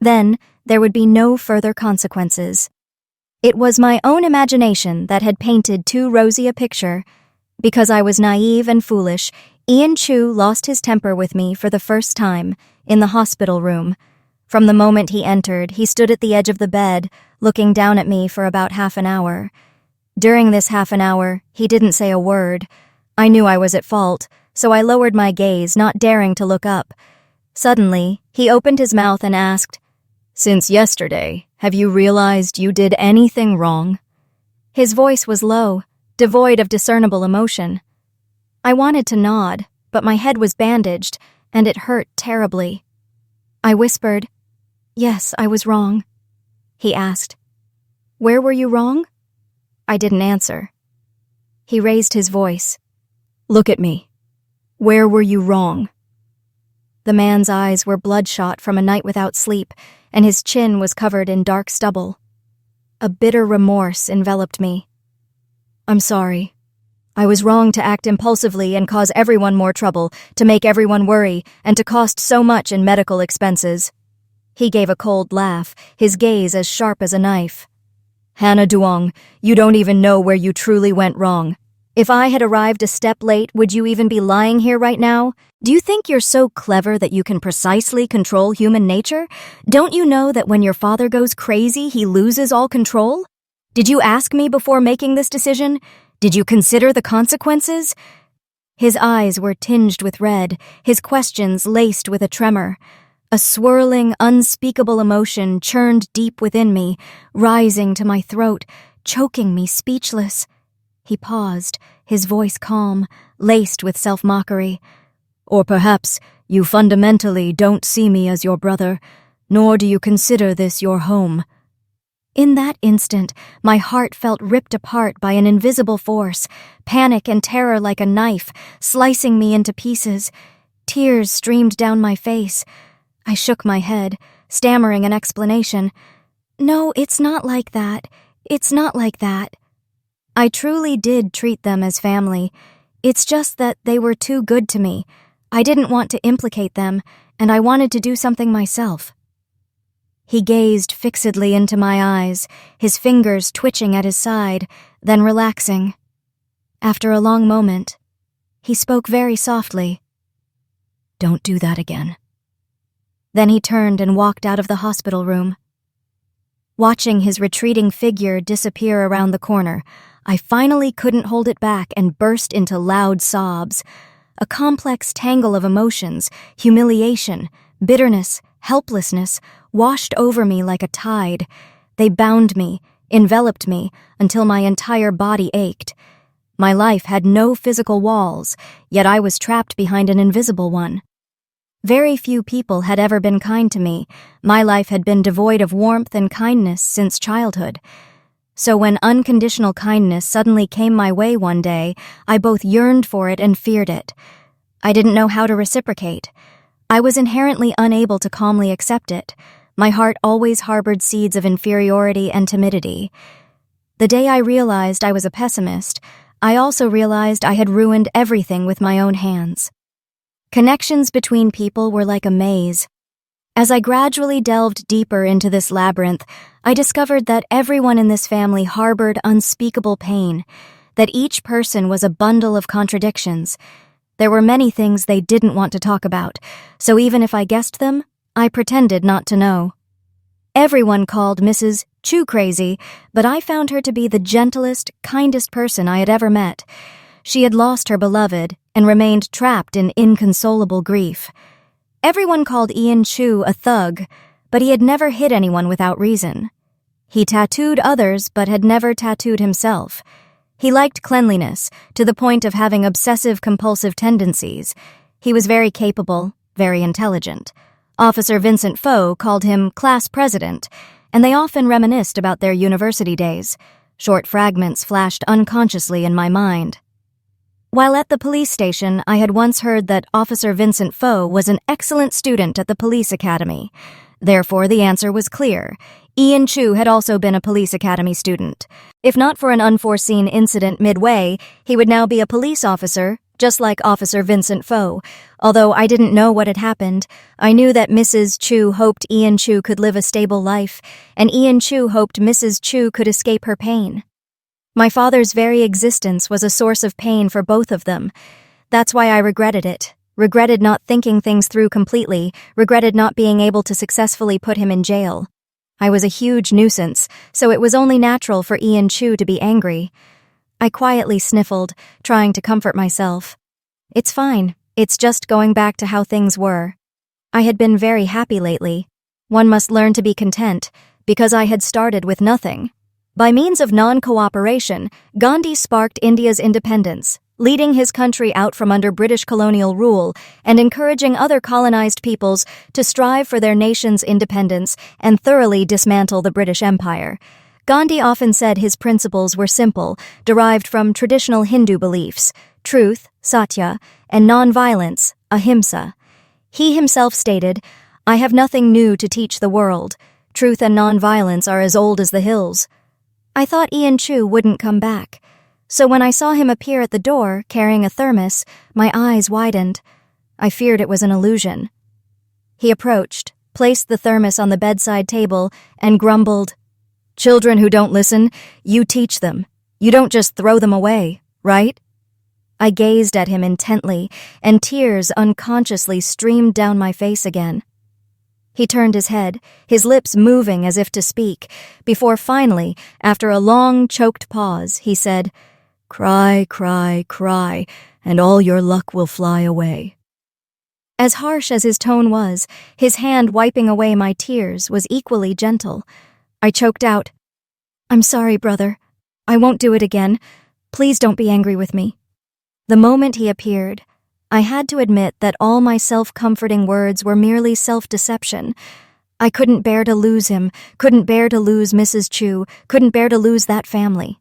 Then, there would be no further consequences. It was my own imagination that had painted too rosy a picture. Because I was naive and foolish, Ian Chu lost his temper with me for the first time, in the hospital room. From the moment he entered, he stood at the edge of the bed, looking down at me for about half an hour. During this half an hour, he didn't say a word. I knew I was at fault, so I lowered my gaze, not daring to look up. Suddenly, he opened his mouth and asked, "Since yesterday, have you realized you did anything wrong?" His voice was low, devoid of discernible emotion. I wanted to nod, but my head was bandaged, and it hurt terribly. I whispered, "Yes, I was wrong." He asked, "Where were you wrong?" I didn't answer. He raised his voice. "Look at me. Where were you wrong?" The man's eyes were bloodshot from a night without sleep, and his chin was covered in dark stubble. A bitter remorse enveloped me. "I'm sorry. I was wrong to act impulsively and cause everyone more trouble, to make everyone worry, and to cost so much in medical expenses." He gave a cold laugh, his gaze as sharp as a knife. "Hannah Duong, you don't even know where you truly went wrong. If I had arrived a step late, would you even be lying here right now? Do you think you're so clever that you can precisely control human nature? Don't you know that when your father goes crazy, he loses all control? Did you ask me before making this decision? Did you consider the consequences?" His eyes were tinged with red, his questions laced with a tremor. A swirling, unspeakable emotion churned deep within me, rising to my throat, choking me speechless. He paused, his voice calm, laced with self-mockery. "Or perhaps you fundamentally don't see me as your brother, nor do you consider this your home." In that instant, my heart felt ripped apart by an invisible force, panic and terror like a knife, slicing me into pieces. Tears streamed down my face. I shook my head, stammering an explanation. "No, it's not like that. It's not like that." I truly did treat them as family. It's just that they were too good to me. I didn't want to implicate them, and I wanted to do something myself. He gazed fixedly into my eyes, his fingers twitching at his side, then relaxing. After a long moment, he spoke very softly. "Don't do that again." Then he turned and walked out of the hospital room. Watching his retreating figure disappear around the corner, I finally couldn't hold it back and burst into loud sobs. A complex tangle of emotions, humiliation, bitterness, helplessness, washed over me like a tide. They bound me, enveloped me, until my entire body ached. My life had no physical walls, yet I was trapped behind an invisible one. Very few people had ever been kind to me. My life had been devoid of warmth and kindness since childhood. So when unconditional kindness suddenly came my way one day, I both yearned for it and feared it. I didn't know how to reciprocate. I was inherently unable to calmly accept it. My heart always harbored seeds of inferiority and timidity. The day I realized I was a pessimist, I also realized I had ruined everything with my own hands. Connections between people were like a maze. As I gradually delved deeper into this labyrinth, I discovered that everyone in this family harbored unspeakable pain, that each person was a bundle of contradictions. There were many things they didn't want to talk about, so even if I guessed them, I pretended not to know. Everyone called Mrs. Chu crazy, but I found her to be the gentlest, kindest person I had ever met. She had lost her beloved and remained trapped in inconsolable grief. Everyone called Ian Chu a thug, but he had never hit anyone without reason. He tattooed others but had never tattooed himself. He liked cleanliness, to the point of having obsessive-compulsive tendencies. He was very capable, very intelligent. Officer Vincent Foe called him class president, and they often reminisced about their university days. Short fragments flashed unconsciously in my mind. While at the police station, I had once heard that Officer Vincent Foe was an excellent student at the police academy. Therefore, the answer was clear. Ian Chu had also been a police academy student. If not for an unforeseen incident midway, he would now be a police officer just like Officer Vincent Foe. Although I didn't know what had happened, I knew that Mrs. Chu hoped Ian Chu could live a stable life, and Ian Chu hoped Mrs. Chu could escape her pain. My father's very existence was a source of pain for both of them. That's why I regretted it. Regretted not thinking things through completely, regretted not being able to successfully put him in jail. I was a huge nuisance, so it was only natural for Ian Chu to be angry. I quietly sniffled, trying to comfort myself. It's fine. It's just going back to how things were. I had been very happy lately. One must learn to be content, because I had started with nothing. By means of non-cooperation, Gandhi sparked India's independence, leading his country out from under British colonial rule and encouraging other colonized peoples to strive for their nation's independence and thoroughly dismantle the British Empire. Gandhi often said his principles were simple, derived from traditional Hindu beliefs: truth, satya, and non-violence, ahimsa. He himself stated, "I have nothing new to teach the world. Truth and non-violence are as old as the hills." I thought Ian Chu wouldn't come back. So when I saw him appear at the door, carrying a thermos, my eyes widened. I feared it was an illusion. He approached, placed the thermos on the bedside table, and grumbled, "Children who don't listen, you teach them. You don't just throw them away, right?" I gazed at him intently, and tears unconsciously streamed down my face again. He turned his head, his lips moving as if to speak, before finally, after a long, choked pause, he said, "Cry, cry, cry, and all your luck will fly away." As harsh as his tone was, his hand wiping away my tears was equally gentle. I choked out, "I'm sorry, brother. I won't do it again. Please don't be angry with me." The moment he appeared, I had to admit that all my self-comforting words were merely self-deception. I couldn't bear to lose him, couldn't bear to lose Mrs. Chu, couldn't bear to lose that family.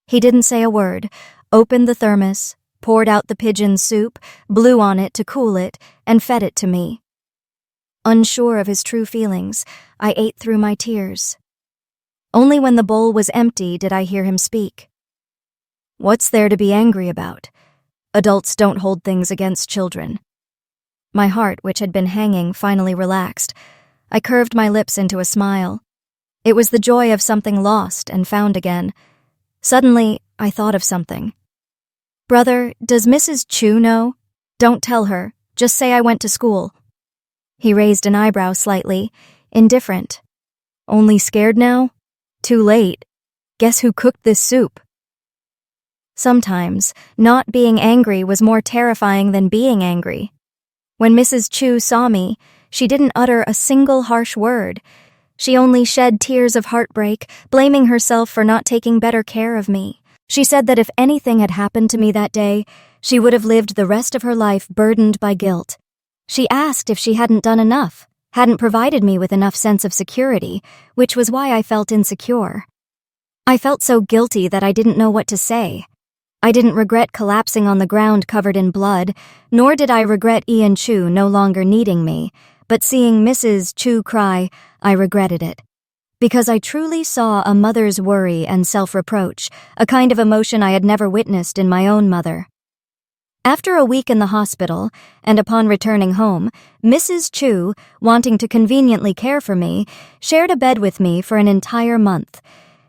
He didn't say a word, opened the thermos, poured out the pigeon's soup, blew on it to cool it, and fed it to me. Unsure of his true feelings, I ate through my tears. Only when the bowl was empty did I hear him speak. "What's there to be angry about? Adults don't hold things against children." My heart, which had been hanging, finally relaxed. I curved my lips into a smile. It was the joy of something lost and found again. Suddenly, I thought of something. "Brother, does Mrs. Chu know? Don't tell her. Just say I went to school." He raised an eyebrow slightly, indifferent. "Only scared now? Too late. Guess who cooked this soup?" Sometimes, not being angry was more terrifying than being angry. When Mrs. Chu saw me, she didn't utter a single harsh word. She only shed tears of heartbreak, blaming herself for not taking better care of me. She said that if anything had happened to me that day, she would have lived the rest of her life burdened by guilt. She asked if she hadn't done enough, hadn't provided me with enough sense of security, which was why I felt insecure. I felt so guilty that I didn't know what to say. I didn't regret collapsing on the ground covered in blood, nor did I regret Ian Chu no longer needing me, but seeing Mrs. Chu cry, I regretted it. Because I truly saw a mother's worry and self-reproach, a kind of emotion I had never witnessed in my own mother. After a week in the hospital, and upon returning home, Mrs. Chu, wanting to conveniently care for me, shared a bed with me for an entire month.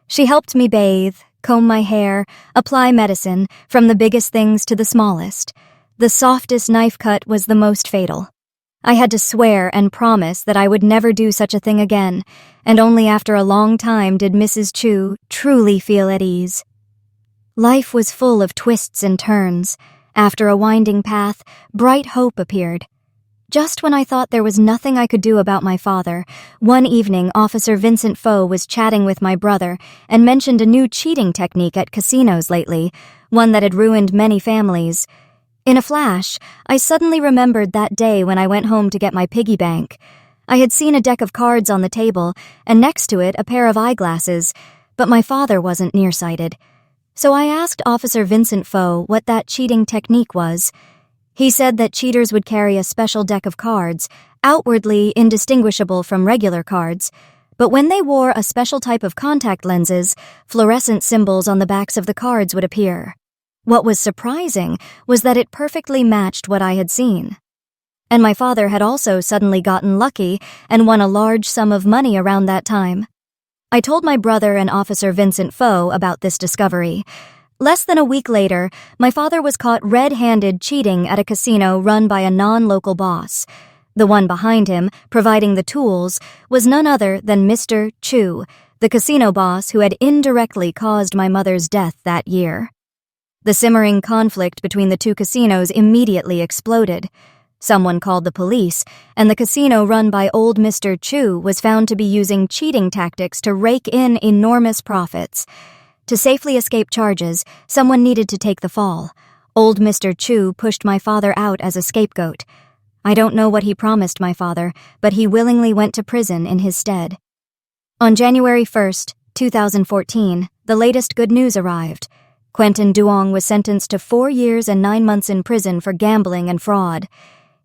She helped me bathe, comb my hair, apply medicine, from the biggest things to the smallest. The softest knife cut was the most fatal. I had to swear and promise that I would never do such a thing again, and only after a long time did Mrs. Chu truly feel at ease. Life was full of twists and turns. After a winding path, bright hope appeared. Just when I thought there was nothing I could do about my father, one evening Officer Vincent Foe was chatting with my brother and mentioned a new cheating technique at casinos lately, one that had ruined many families. In a flash, I suddenly remembered that day when I went home to get my piggy bank. I had seen a deck of cards on the table, and next to it a pair of eyeglasses, but my father wasn't nearsighted. So I asked Officer Vincent Foe what that cheating technique was. He said that cheaters would carry a special deck of cards, outwardly indistinguishable from regular cards, but when they wore a special type of contact lenses, fluorescent symbols on the backs of the cards would appear. What was surprising was that it perfectly matched what I had seen. And my father had also suddenly gotten lucky and won a large sum of money around that time. I told my brother and Officer Vincent Foe about this discovery. Less than a week later, my father was caught red-handed cheating at a casino run by a non-local boss. The one behind him, providing the tools, was none other than Mr. Chu, the casino boss who had indirectly caused my mother's death that year. The simmering conflict between the two casinos immediately exploded. Someone called the police, and the casino run by old Mr. Chu was found to be using cheating tactics to rake in enormous profits. To safely escape charges, someone needed to take the fall. Old Mr. Chu pushed my father out as a scapegoat. I don't know what he promised my father, but he willingly went to prison in his stead. On January 1st, 2014, the latest good news arrived. Quentin Duong was sentenced to 4 years and 9 months in prison for gambling and fraud.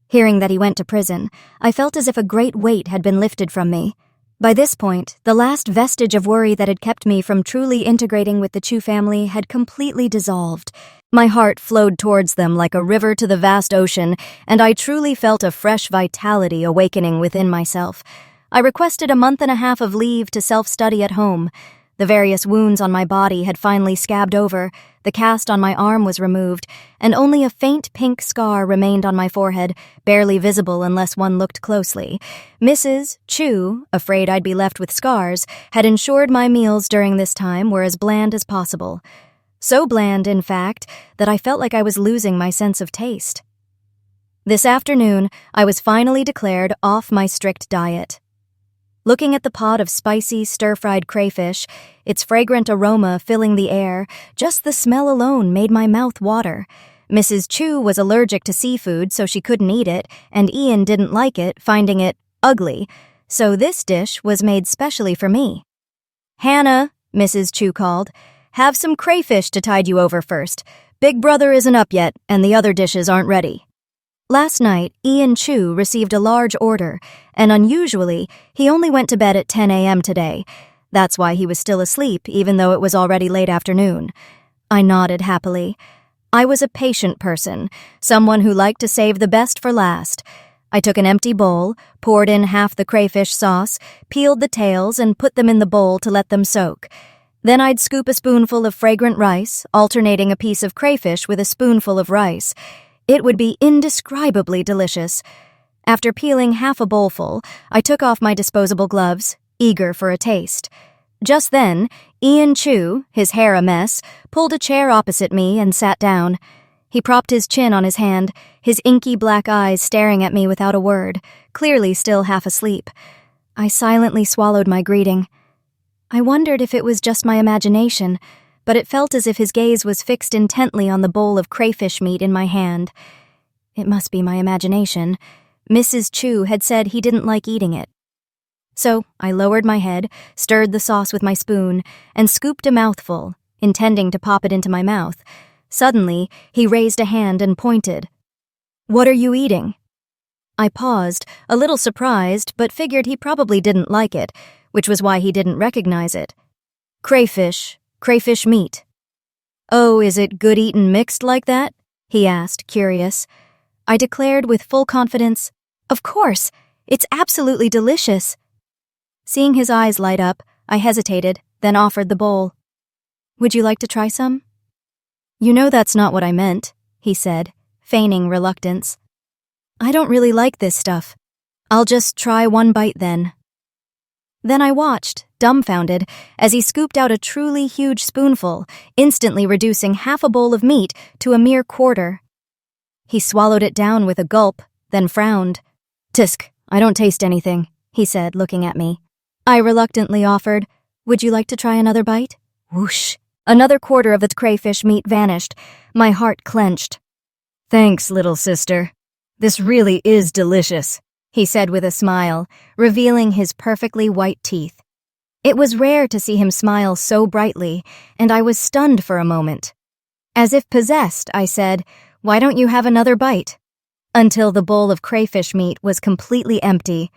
Hearing that he went to prison, I felt as if a great weight had been lifted from me. By this point, the last vestige of worry that had kept me from truly integrating with the Chu family had completely dissolved. My heart flowed towards them like a river to the vast ocean, and I truly felt a fresh vitality awakening within myself. I requested a month and a half of leave to self-study at home. The various wounds on my body had finally scabbed over, the cast on my arm was removed, and only a faint pink scar remained on my forehead, barely visible unless one looked closely. Mrs. Chu, afraid I'd be left with scars, had ensured my meals during this time were as bland as possible. So bland, in fact, that I felt like I was losing my sense of taste. This afternoon, I was finally declared off my strict diet. Looking at the pot of spicy, stir-fried crayfish, its fragrant aroma filling the air, just the smell alone made my mouth water. Mrs. Chu was allergic to seafood, so she couldn't eat it, and Ian didn't like it, finding it ugly. So this dish was made specially for me. "Hannah," Mrs. Chu called, "have some crayfish to tide you over first. Big brother isn't up yet, and the other dishes aren't ready." Last night, Ian Chu received a large order, and unusually, he only went to bed at 10 a.m. today. That's why he was still asleep, even though it was already late afternoon. I nodded happily. I was a patient person, someone who liked to save the best for last. I took an empty bowl, poured in half the crayfish sauce, peeled the tails, and put them in the bowl to let them soak. Then I'd scoop a spoonful of fragrant rice, alternating a piece of crayfish with a spoonful of rice. It would be indescribably delicious. After peeling half a bowlful, I took off my disposable gloves, eager for a taste. Just then, Ian Chu, his hair a mess, pulled a chair opposite me and sat down. He propped his chin on his hand, his inky black eyes staring at me without a word, clearly still half asleep. I silently swallowed my greeting. I wondered if it was just my imagination, but it felt as if his gaze was fixed intently on the bowl of crayfish meat in my hand. It must be my imagination. Mrs. Chu had said he didn't like eating it. So I lowered my head, stirred the sauce with my spoon, and scooped a mouthful, intending to pop it into my mouth. Suddenly, he raised a hand and pointed. "What are you eating?" I paused, a little surprised, but figured he probably didn't like it, which was why he didn't recognize it. "Crayfish meat." "Oh, is it good eaten mixed like that?" he asked, curious. I declared with full confidence, "Of course, it's absolutely delicious." Seeing his eyes light up, I hesitated, then offered the bowl. "Would you like to try some?" "You know that's not what I meant," he said, feigning reluctance. "I don't really like this stuff. I'll just try one bite then." Then I watched, dumbfounded, as he scooped out a truly huge spoonful, instantly reducing half a bowl of meat to a mere quarter. He swallowed it down with a gulp, then frowned. "Tisk, I don't taste anything," he said, looking at me. I reluctantly offered, "Would you like to try another bite?" Whoosh! Another quarter of the crayfish meat vanished. My heart clenched. "Thanks, little sister. This really is delicious," he said with a smile, revealing his perfectly white teeth. It was rare to see him smile so brightly, and I was stunned for a moment. As if possessed, I said, "Why don't you have another bite?" Until the bowl of crayfish meat was completely empty.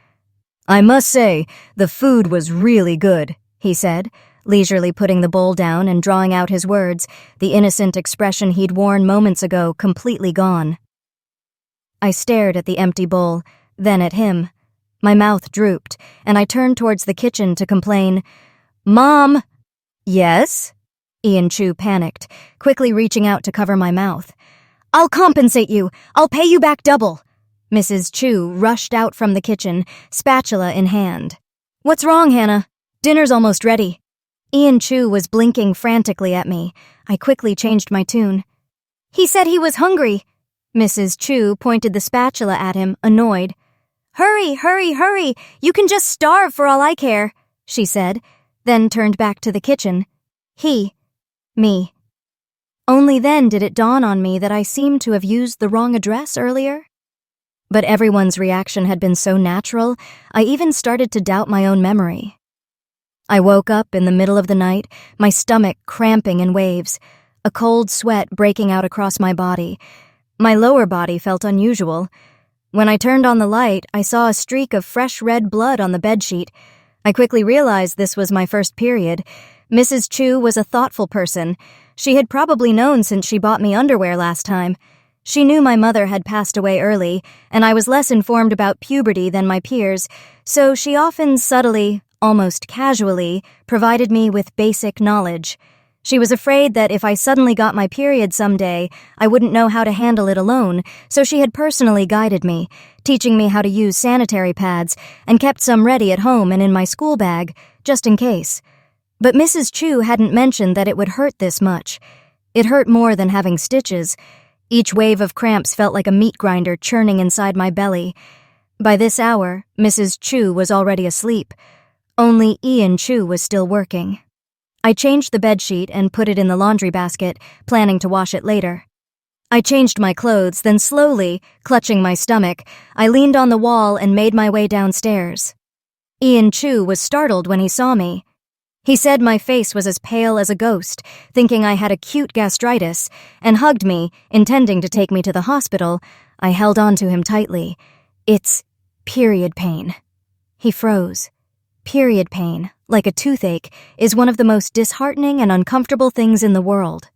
"I must say, the food was really good," he said, leisurely putting the bowl down and drawing out his words, the innocent expression he'd worn moments ago completely gone. I stared at the empty bowl, then at him. My mouth drooped, and I turned towards the kitchen to complain, "Mom!" "Yes?" Ian Chu panicked, quickly reaching out to cover my mouth. "I'll compensate you. I'll pay you back double." Mrs. Chu rushed out from the kitchen, spatula in hand. "What's wrong, Hannah? Dinner's almost ready." Ian Chu was blinking frantically at me. I quickly changed my tune. "He said he was hungry." Mrs. Chu pointed the spatula at him, annoyed. "Hurry, hurry, hurry! You can just starve for all I care," she said, then turned back to the kitchen. Me. Only then did it dawn on me that I seemed to have used the wrong address earlier. But everyone's reaction had been so natural, I even started to doubt my own memory. I woke up in the middle of the night, my stomach cramping in waves, a cold sweat breaking out across my body. My lower body felt unusual. When I turned on the light, I saw a streak of fresh red blood on the bedsheet. I quickly realized this was my first period. Mrs. Chu was a thoughtful person. She had probably known since she bought me underwear last time. She knew my mother had passed away early, and I was less informed about puberty than my peers, so she often subtly, almost casually, provided me with basic knowledge. She was afraid that if I suddenly got my period someday, I wouldn't know how to handle it alone, so she had personally guided me, teaching me how to use sanitary pads, and kept some ready at home and in my school bag, just in case. But Mrs. Chu hadn't mentioned that it would hurt this much. It hurt more than having stitches. Each wave of cramps felt like a meat grinder churning inside my belly. By this hour, Mrs. Chu was already asleep. Only Ian Chu was still working. I changed the bedsheet and put it in the laundry basket, planning to wash it later. I changed my clothes, then slowly, clutching my stomach, I leaned on the wall and made my way downstairs. Ian Chu was startled when he saw me. He said my face was as pale as a ghost, thinking I had acute gastritis, and hugged me, intending to take me to the hospital. I held on to him tightly. "It's period pain." He froze. Period pain, like a toothache, is one of the most disheartening and uncomfortable things in the world.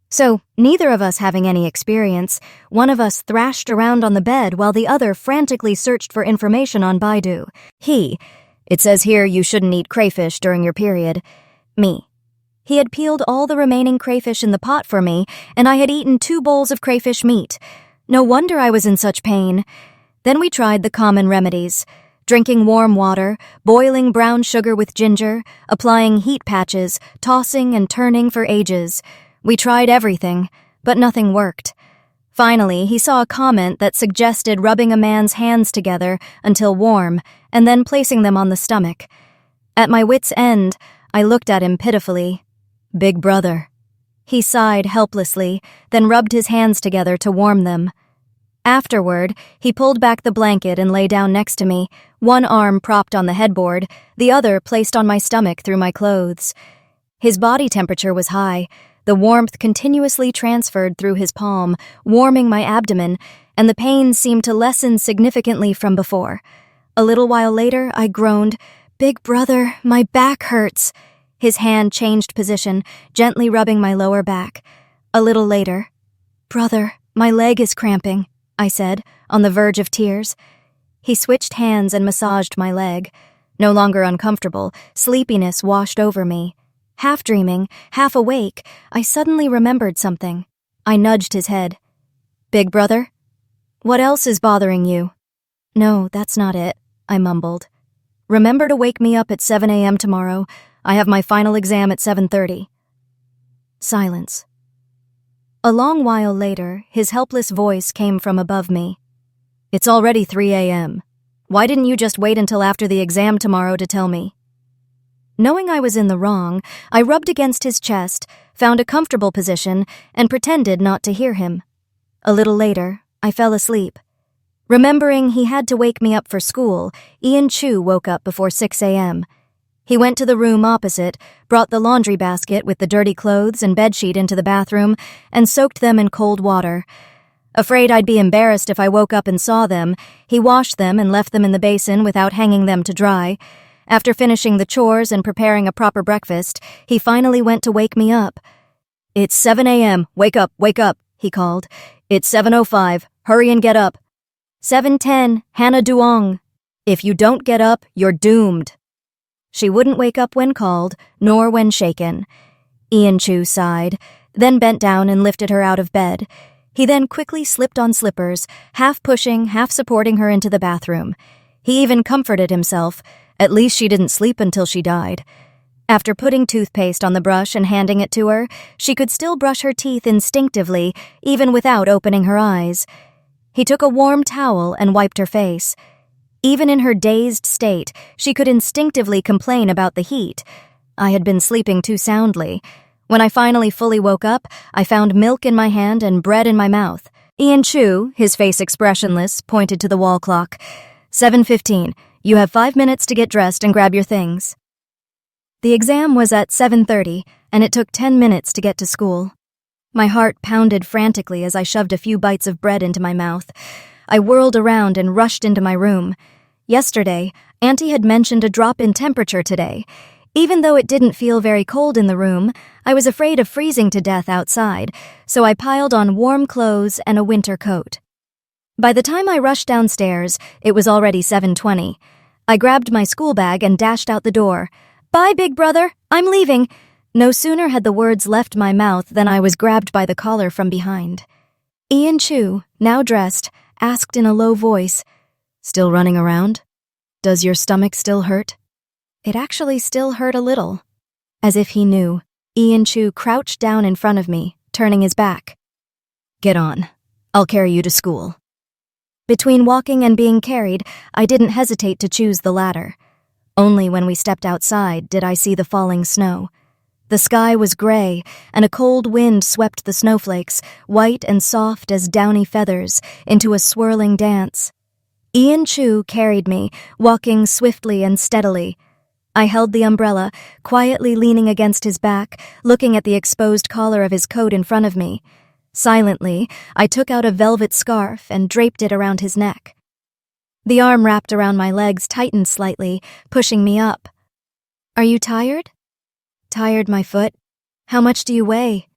So, neither of us having any experience, one of us thrashed around on the bed while the other frantically searched for information on Baidu. "It says here you shouldn't eat crayfish during your period." Me. He had peeled all the remaining crayfish in the pot for me, and I had eaten 2 bowls of crayfish meat. No wonder I was in such pain. Then we tried the common remedies. Drinking warm water, boiling brown sugar with ginger, applying heat patches, tossing and turning for ages. We tried everything, but nothing worked. Finally, he saw a comment that suggested rubbing a man's hands together until warm, and then placing them on the stomach. At my wit's end, I looked at him pitifully. "Big brother." He sighed helplessly, then rubbed his hands together to warm them. Afterward, he pulled back the blanket and lay down next to me, one arm propped on the headboard, the other placed on my stomach through my clothes. His body temperature was high. The warmth continuously transferred through his palm, warming my abdomen, and the pain seemed to lessen significantly from before. A little while later, I groaned, "Big brother, my back hurts." His hand changed position, gently rubbing my lower back. A little later, "Brother, my leg is cramping," I said, on the verge of tears. He switched hands and massaged my leg. No longer uncomfortable, sleepiness washed over me. Half dreaming, half awake, I suddenly remembered something. I nudged his head. "Big brother? What else is bothering you?" "No, that's not it," I mumbled. "Remember to wake me up at 7 a.m. tomorrow. I have my final exam at 7:30. Silence. A long while later, his helpless voice came from above me. "It's already 3 a.m. Why didn't you just wait until after the exam tomorrow to tell me?" Knowing I was in the wrong, I rubbed against his chest, found a comfortable position, and pretended not to hear him. A little later, I fell asleep. Remembering he had to wake me up for school, Ian Chu woke up before 6 a.m. He went to the room opposite, brought the laundry basket with the dirty clothes and bedsheet into the bathroom, and soaked them in cold water. Afraid I'd be embarrassed if I woke up and saw them, he washed them and left them in the basin without hanging them to dry. After finishing the chores and preparing a proper breakfast, he finally went to wake me up. "It's 7 a.m. Wake up, he called. "It's 7:05. Hurry and get up." 7:10, Hannah Duong. "If you don't get up, you're doomed." She wouldn't wake up when called, nor when shaken. Ian Chu sighed, then bent down and lifted her out of bed. He then quickly slipped on slippers, half pushing, half supporting her into the bathroom. He even comforted himself. At least she didn't sleep until she died. After putting toothpaste on the brush and handing it to her, she could still brush her teeth instinctively, even without opening her eyes. He took a warm towel and wiped her face. Even in her dazed state, she could instinctively complain about the heat. I had been sleeping too soundly. When I finally fully woke up, I found milk in my hand and bread in my mouth. Ian Chu, his face expressionless, pointed to the wall clock. 7:15. You have 5 minutes to get dressed and grab your things. The exam was at 7:30, and it took 10 minutes to get to school. My heart pounded frantically as I shoved a few bites of bread into my mouth. I whirled around and rushed into my room. Yesterday, Auntie had mentioned a drop in temperature today. Even though it didn't feel very cold in the room, I was afraid of freezing to death outside, so I piled on warm clothes and a winter coat. By the time I rushed downstairs, it was already 7:20. I grabbed my school bag and dashed out the door. "Bye, big brother, I'm leaving." No sooner had the words left my mouth than I was grabbed by the collar from behind. Ian Chu, now dressed, asked in a low voice, "Still running around? Does your stomach still hurt?" It actually still hurt a little. As if he knew, Ian Chu crouched down in front of me, turning his back. "Get on. I'll carry you to school." Between walking and being carried, I didn't hesitate to choose the latter. Only when we stepped outside did I see the falling snow. The sky was gray, and a cold wind swept the snowflakes, white and soft as downy feathers, into a swirling dance. Ian Chu carried me, walking swiftly and steadily. I held the umbrella, quietly leaning against his back, looking at the exposed collar of his coat in front of me. Silently, I took out a velvet scarf and draped it around his neck. The arm wrapped around my legs tightened slightly, pushing me up. "Are you tired?" "Tired, my foot. How much do you weigh?"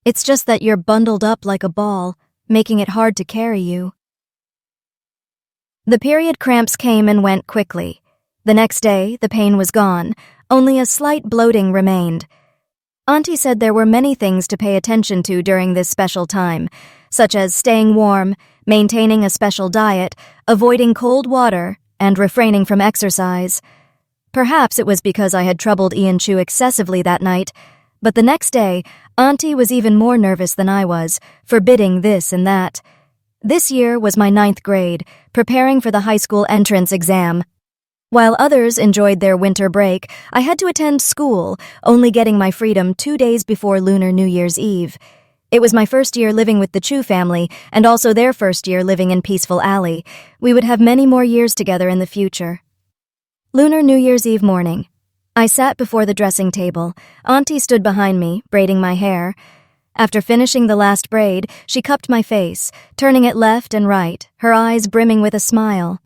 "It's just that you're bundled up like a ball, making it hard to carry you." The period cramps came and went quickly. The next day, the pain was gone. Only a slight bloating remained. Auntie said there were many things to pay attention to during this special time, such as staying warm, maintaining a special diet, avoiding cold water, and refraining from exercise. Perhaps it was because I had troubled Ian Chu excessively that night, but the next day, Auntie was even more nervous than I was, forbidding this and that. This year was my 9th grade, preparing for the high school entrance exam. While others enjoyed their winter break, I had to attend school, only getting my freedom 2 days before Lunar New Year's Eve. It was my first year living with the Chu family, and also their first year living in Peaceful Alley. We would have many more years together in the future. Lunar New Year's Eve morning. I sat before the dressing table. Auntie stood behind me, braiding my hair. After finishing the last braid, she cupped my face, turning it left and right, her eyes brimming with a smile.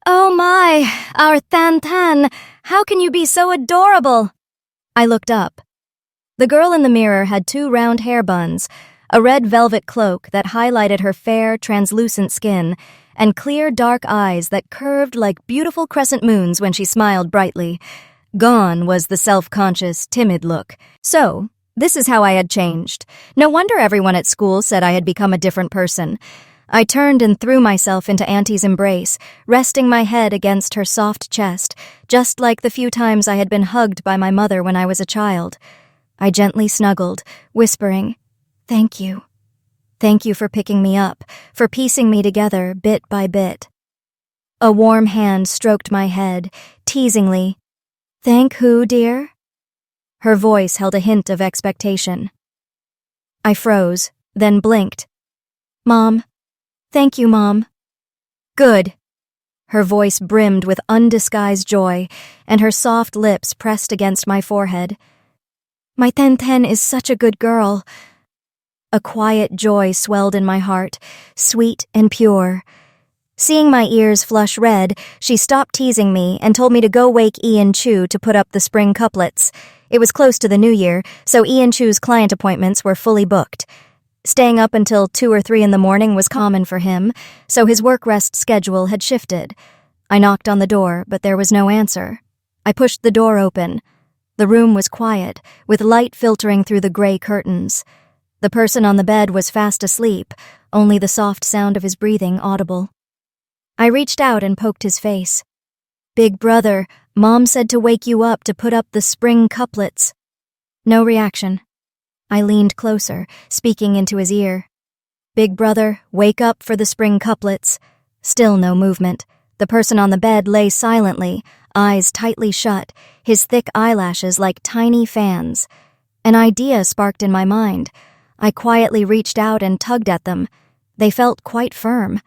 "Oh my, our Tan Tan, how can you be so adorable?" I looked up. The girl in the mirror had 2 round hair buns, a red velvet cloak that highlighted her fair, translucent skin, and clear, dark eyes that curved like beautiful crescent moons when she smiled brightly. Gone was the self-conscious, timid look. So, this is how I had changed. No wonder everyone at school said I had become a different person. I turned and threw myself into Auntie's embrace, resting my head against her soft chest, just like the few times I had been hugged by my mother when I was a child. I gently snuggled, whispering, "Thank you. Thank you for picking me up, for piecing me together bit by bit." A warm hand stroked my head, teasingly. "Thank who, dear?" Her voice held a hint of expectation. I froze, then blinked. "Mom. Thank you, Mom." "Good." Her voice brimmed with undisguised joy, and her soft lips pressed against my forehead. "My Ten Ten is such a good girl." A quiet joy swelled in my heart, sweet and pure. Seeing my ears flush red, she stopped teasing me and told me to go wake Ian Chu to put up the spring couplets. It was close to the new year, so Ian Chu's client appointments were fully booked. Staying up until 2 or 3 in the morning was common for him, so his work-rest schedule had shifted. I knocked on the door, but there was no answer. I pushed the door open. The room was quiet, with light filtering through the gray curtains. The person on the bed was fast asleep, only the soft sound of his breathing audible. I reached out and poked his face. "Big brother, Mom said to wake you up to put up the spring couplets." No reaction. I leaned closer, speaking into his ear. "Big brother, wake up for the spring couplets." Still no movement. The person on the bed lay silently, eyes tightly shut, his thick eyelashes like tiny fans. An idea sparked in my mind. I quietly reached out and tugged at them. They felt quite firm.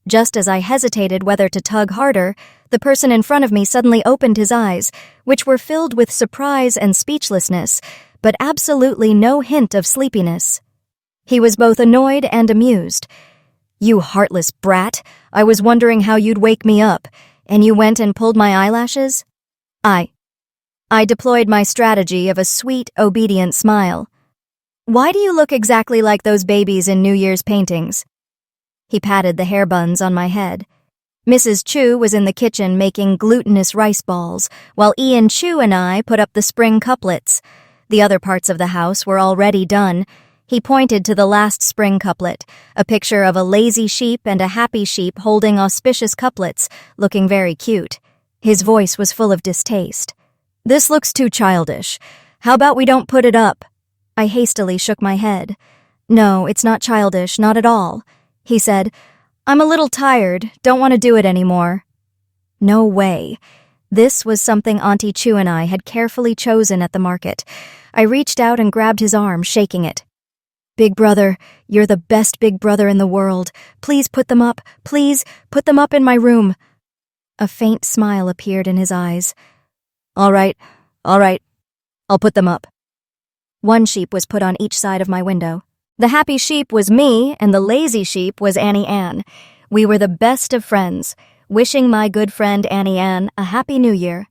Just as I hesitated whether to tug harder, the person in front of me suddenly opened his eyes, which were filled with surprise and speechlessness, but absolutely no hint of sleepiness. He was both annoyed and amused. "You heartless brat, I was wondering how you'd wake me up, and you went and pulled my eyelashes?" I deployed my strategy of a sweet, obedient smile. "Why do you look exactly like those babies in New Year's paintings?" He patted the hair buns on my head. Mrs. Chu was in the kitchen making glutinous rice balls, while Ian Chu and I put up the spring couplets. The other parts of the house were already done. He pointed to the last spring couplet, a picture of a lazy sheep and a happy sheep holding auspicious couplets, looking very cute. His voice was full of distaste. "This looks too childish. How about we don't put it up?" I hastily shook my head. "No, it's not childish, not at all," he said. "I'm a little tired, don't want to do it anymore." No way. This was something Auntie Chu and I had carefully chosen at the market. I reached out and grabbed his arm, shaking it. "Big brother, you're the best big brother in the world. Please put them up. Please put them up in my room." A faint smile appeared in his eyes. All right. I'll put them up." One sheep was put on each side of my window. The happy sheep was me, and the lazy sheep was Annie Ann. We were the best of friends, wishing my good friend Annie Ann a Happy New Year.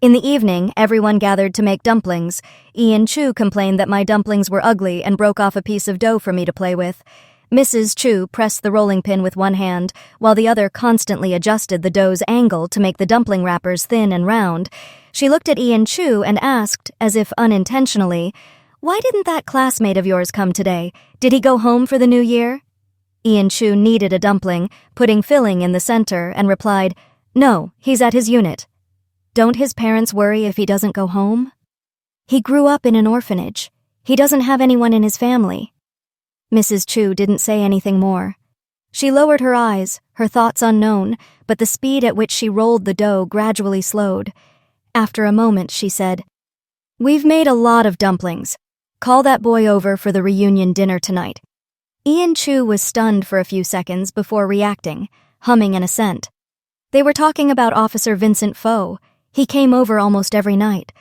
In the evening, everyone gathered to make dumplings. Ian Chu complained that my dumplings were ugly and broke off a piece of dough for me to play with. Mrs. Chu pressed the rolling pin with one hand, while the other constantly adjusted the dough's angle to make the dumpling wrappers thin and round. She looked at Ian Chu and asked, as if unintentionally, "Why didn't that classmate of yours come today? Did he go home for the new year?" Ian Chu kneaded a dumpling, putting filling in the center, and replied, "No, he's at his unit." "Don't his parents worry if he doesn't go home?" "He grew up in an orphanage. He doesn't have anyone in his family." Mrs. Chu didn't say anything more. She lowered her eyes, her thoughts unknown, but the speed at which she rolled the dough gradually slowed. After a moment, she said, "We've made a lot of dumplings. Call that boy over for the reunion dinner tonight." Ian Chu was stunned for a few seconds before reacting, humming an assent. They were talking about Officer Vincent Fo. He came over almost every night.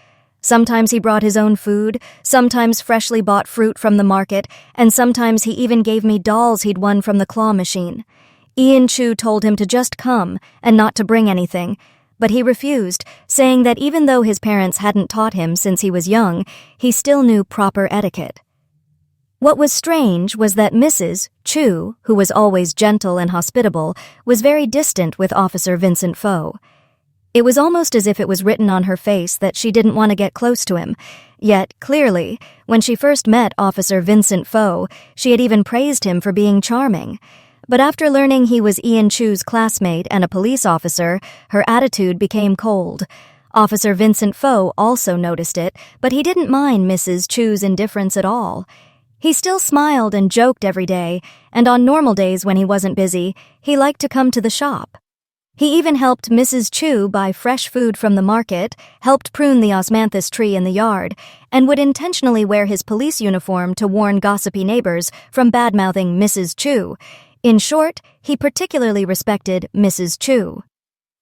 Sometimes he brought his own food, sometimes freshly bought fruit from the market, and sometimes he even gave me dolls he'd won from the claw machine. Ian Chu told him to just come and not to bring anything, but he refused, saying that even though his parents hadn't taught him since he was young, he still knew proper etiquette. What was strange was that Mrs. Chu, who was always gentle and hospitable, was very distant with Officer Vincent Fo. It was almost as if it was written on her face that she didn't want to get close to him. Yet, clearly, when she first met Officer Vincent Fo, she had even praised him for being charming. But after learning he was Ian Chu's classmate and a police officer, her attitude became cold. Officer Vincent Fo also noticed it, but he didn't mind Mrs. Chu's indifference at all. He still smiled and joked every day, and on normal days when he wasn't busy, he liked to come to the shop. He even helped Mrs. Chu buy fresh food from the market, helped prune the osmanthus tree in the yard, and would intentionally wear his police uniform to warn gossipy neighbors from bad-mouthing Mrs. Chu. In short, he particularly respected Mrs. Chu.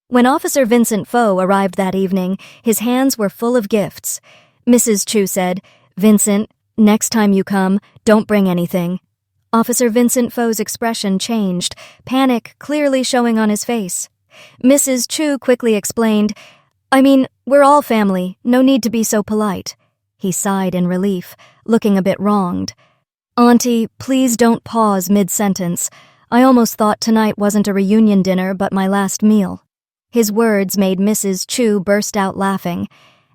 When Officer Vincent Fo arrived that evening, his hands were full of gifts. Mrs. Chu said, "Vincent, next time you come, don't bring anything." Officer Vincent Fo's expression changed, panic clearly showing on his face. Mrs. Chu quickly explained, "I mean, we're all family, no need to be so polite." He sighed in relief, looking a bit wronged. "Auntie, please don't pause mid-sentence. I almost thought tonight wasn't a reunion dinner but my last meal." His words made Mrs. Chu burst out laughing.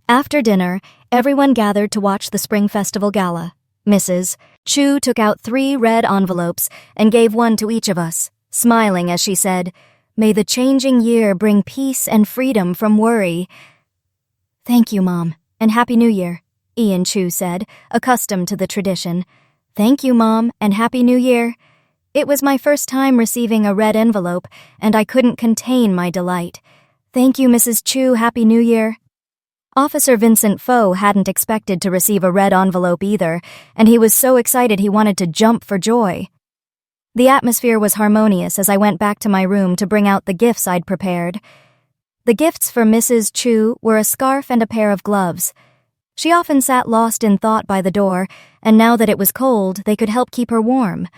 After dinner, everyone gathered to watch the Spring Festival Gala. Mrs. Chu took out 3 red envelopes and gave one to each of us, smiling as she said, "May the changing year bring peace and freedom from worry." "Thank you, Mom, and Happy New Year," Ian Chu said, accustomed to the tradition. "Thank you, Mom, and Happy New Year." It was my first time receiving a red envelope, and I couldn't contain my delight. "Thank you, Mrs. Chu, Happy New Year." Officer Vincent Fo hadn't expected to receive a red envelope either, and he was so excited he wanted to jump for joy. The atmosphere was harmonious as I went back to my room to bring out the gifts I'd prepared. The gifts for Mrs. Chu were a scarf and a pair of gloves. She often sat lost in thought by the door, and now that it was cold, they could help keep her warm.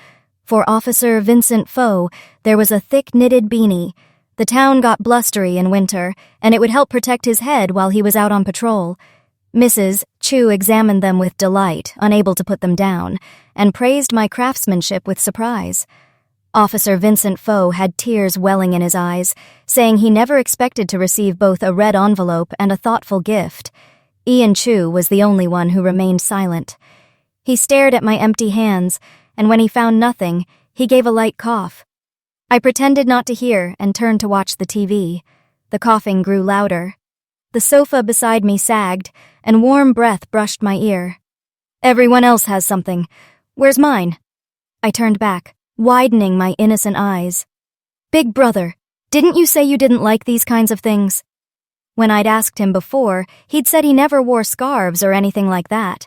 For Officer Vincent Fo, there was a thick knitted beanie. The town got blustery in winter, and it would help protect his head while he was out on patrol. Mrs. Chu examined them with delight, unable to put them down, and praised my craftsmanship with surprise. Officer Vincent Fo had tears welling in his eyes, saying he never expected to receive both a red envelope and a thoughtful gift. Ian Chu was the only one who remained silent. He stared at my empty hands, and when he found nothing, he gave a light cough. I pretended not to hear and turned to watch the TV. The coughing grew louder. The sofa beside me sagged, and warm breath brushed my ear. "Everyone else has something. Where's mine?" I turned back, widening my innocent eyes. "Big brother, didn't you say you didn't like these kinds of things?" When I'd asked him before, he'd said he never wore scarves or anything like that.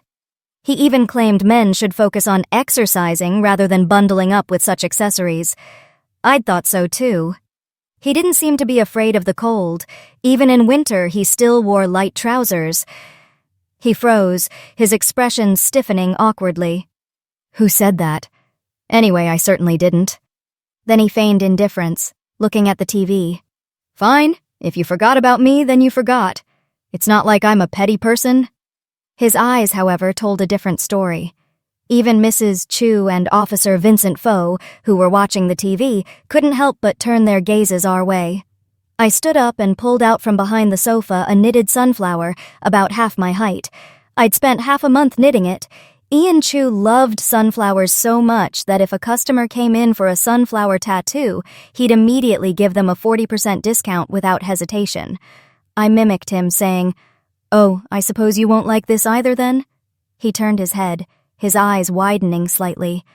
He even claimed men should focus on exercising rather than bundling up with such accessories. I'd thought so too. He didn't seem to be afraid of the cold. Even in winter, he still wore light trousers. He froze, his expression stiffening awkwardly. "Who said that? Anyway, I certainly didn't." Then he feigned indifference, looking at the TV. "Fine, if you forgot about me, then you forgot. It's not like I'm a petty person." His eyes, however, told a different story. Even Mrs. Chu and Officer Vincent Fo, who were watching the TV, couldn't help but turn their gazes our way. I stood up and pulled out from behind the sofa a knitted sunflower, about half my height. I'd spent half a month knitting it. Ian Chu loved sunflowers so much that if a customer came in for a sunflower tattoo, he'd immediately give them a 40% discount without hesitation. I mimicked him, saying, "Oh, I suppose you won't like this either then?" He turned his head, his eyes widening slightly.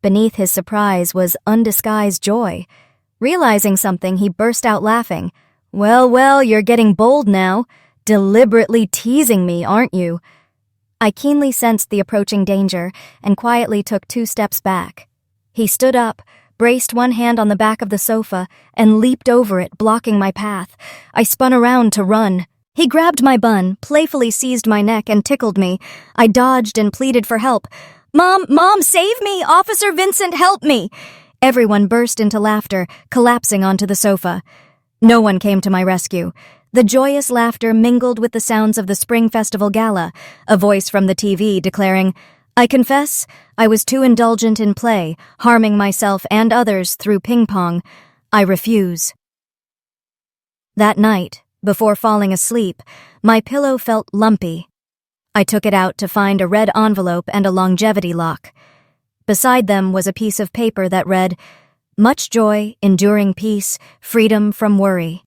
Beneath his surprise was undisguised joy. Realizing something, he burst out laughing. Well, you're getting bold now. Deliberately teasing me, aren't you?" I keenly sensed the approaching danger and quietly took 2 steps back. He stood up, braced one hand on the back of the sofa, and leaped over it, blocking my path. I spun around to run. He grabbed my bun, playfully seized my neck, and tickled me. I dodged and pleaded for help. Mom, save me! Officer Vincent, help me!" Everyone burst into laughter, collapsing onto the sofa. No one came to my rescue. The joyous laughter mingled with the sounds of the Spring Festival Gala, a voice from the TV declaring, "I confess, I was too indulgent in play, harming myself and others through ping-pong. I refuse." That night, before falling asleep, my pillow felt lumpy. I took it out to find a red envelope and a longevity lock. Beside them was a piece of paper that read, "Much joy, enduring peace, freedom from worry."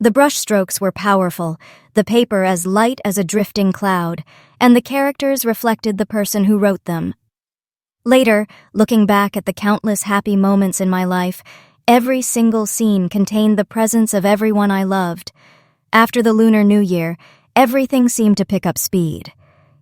The brushstrokes were powerful, the paper as light as a drifting cloud, and the characters reflected the person who wrote them. Later, looking back at the countless happy moments in my life, every single scene contained the presence of everyone I loved. After the Lunar New Year, everything seemed to pick up speed.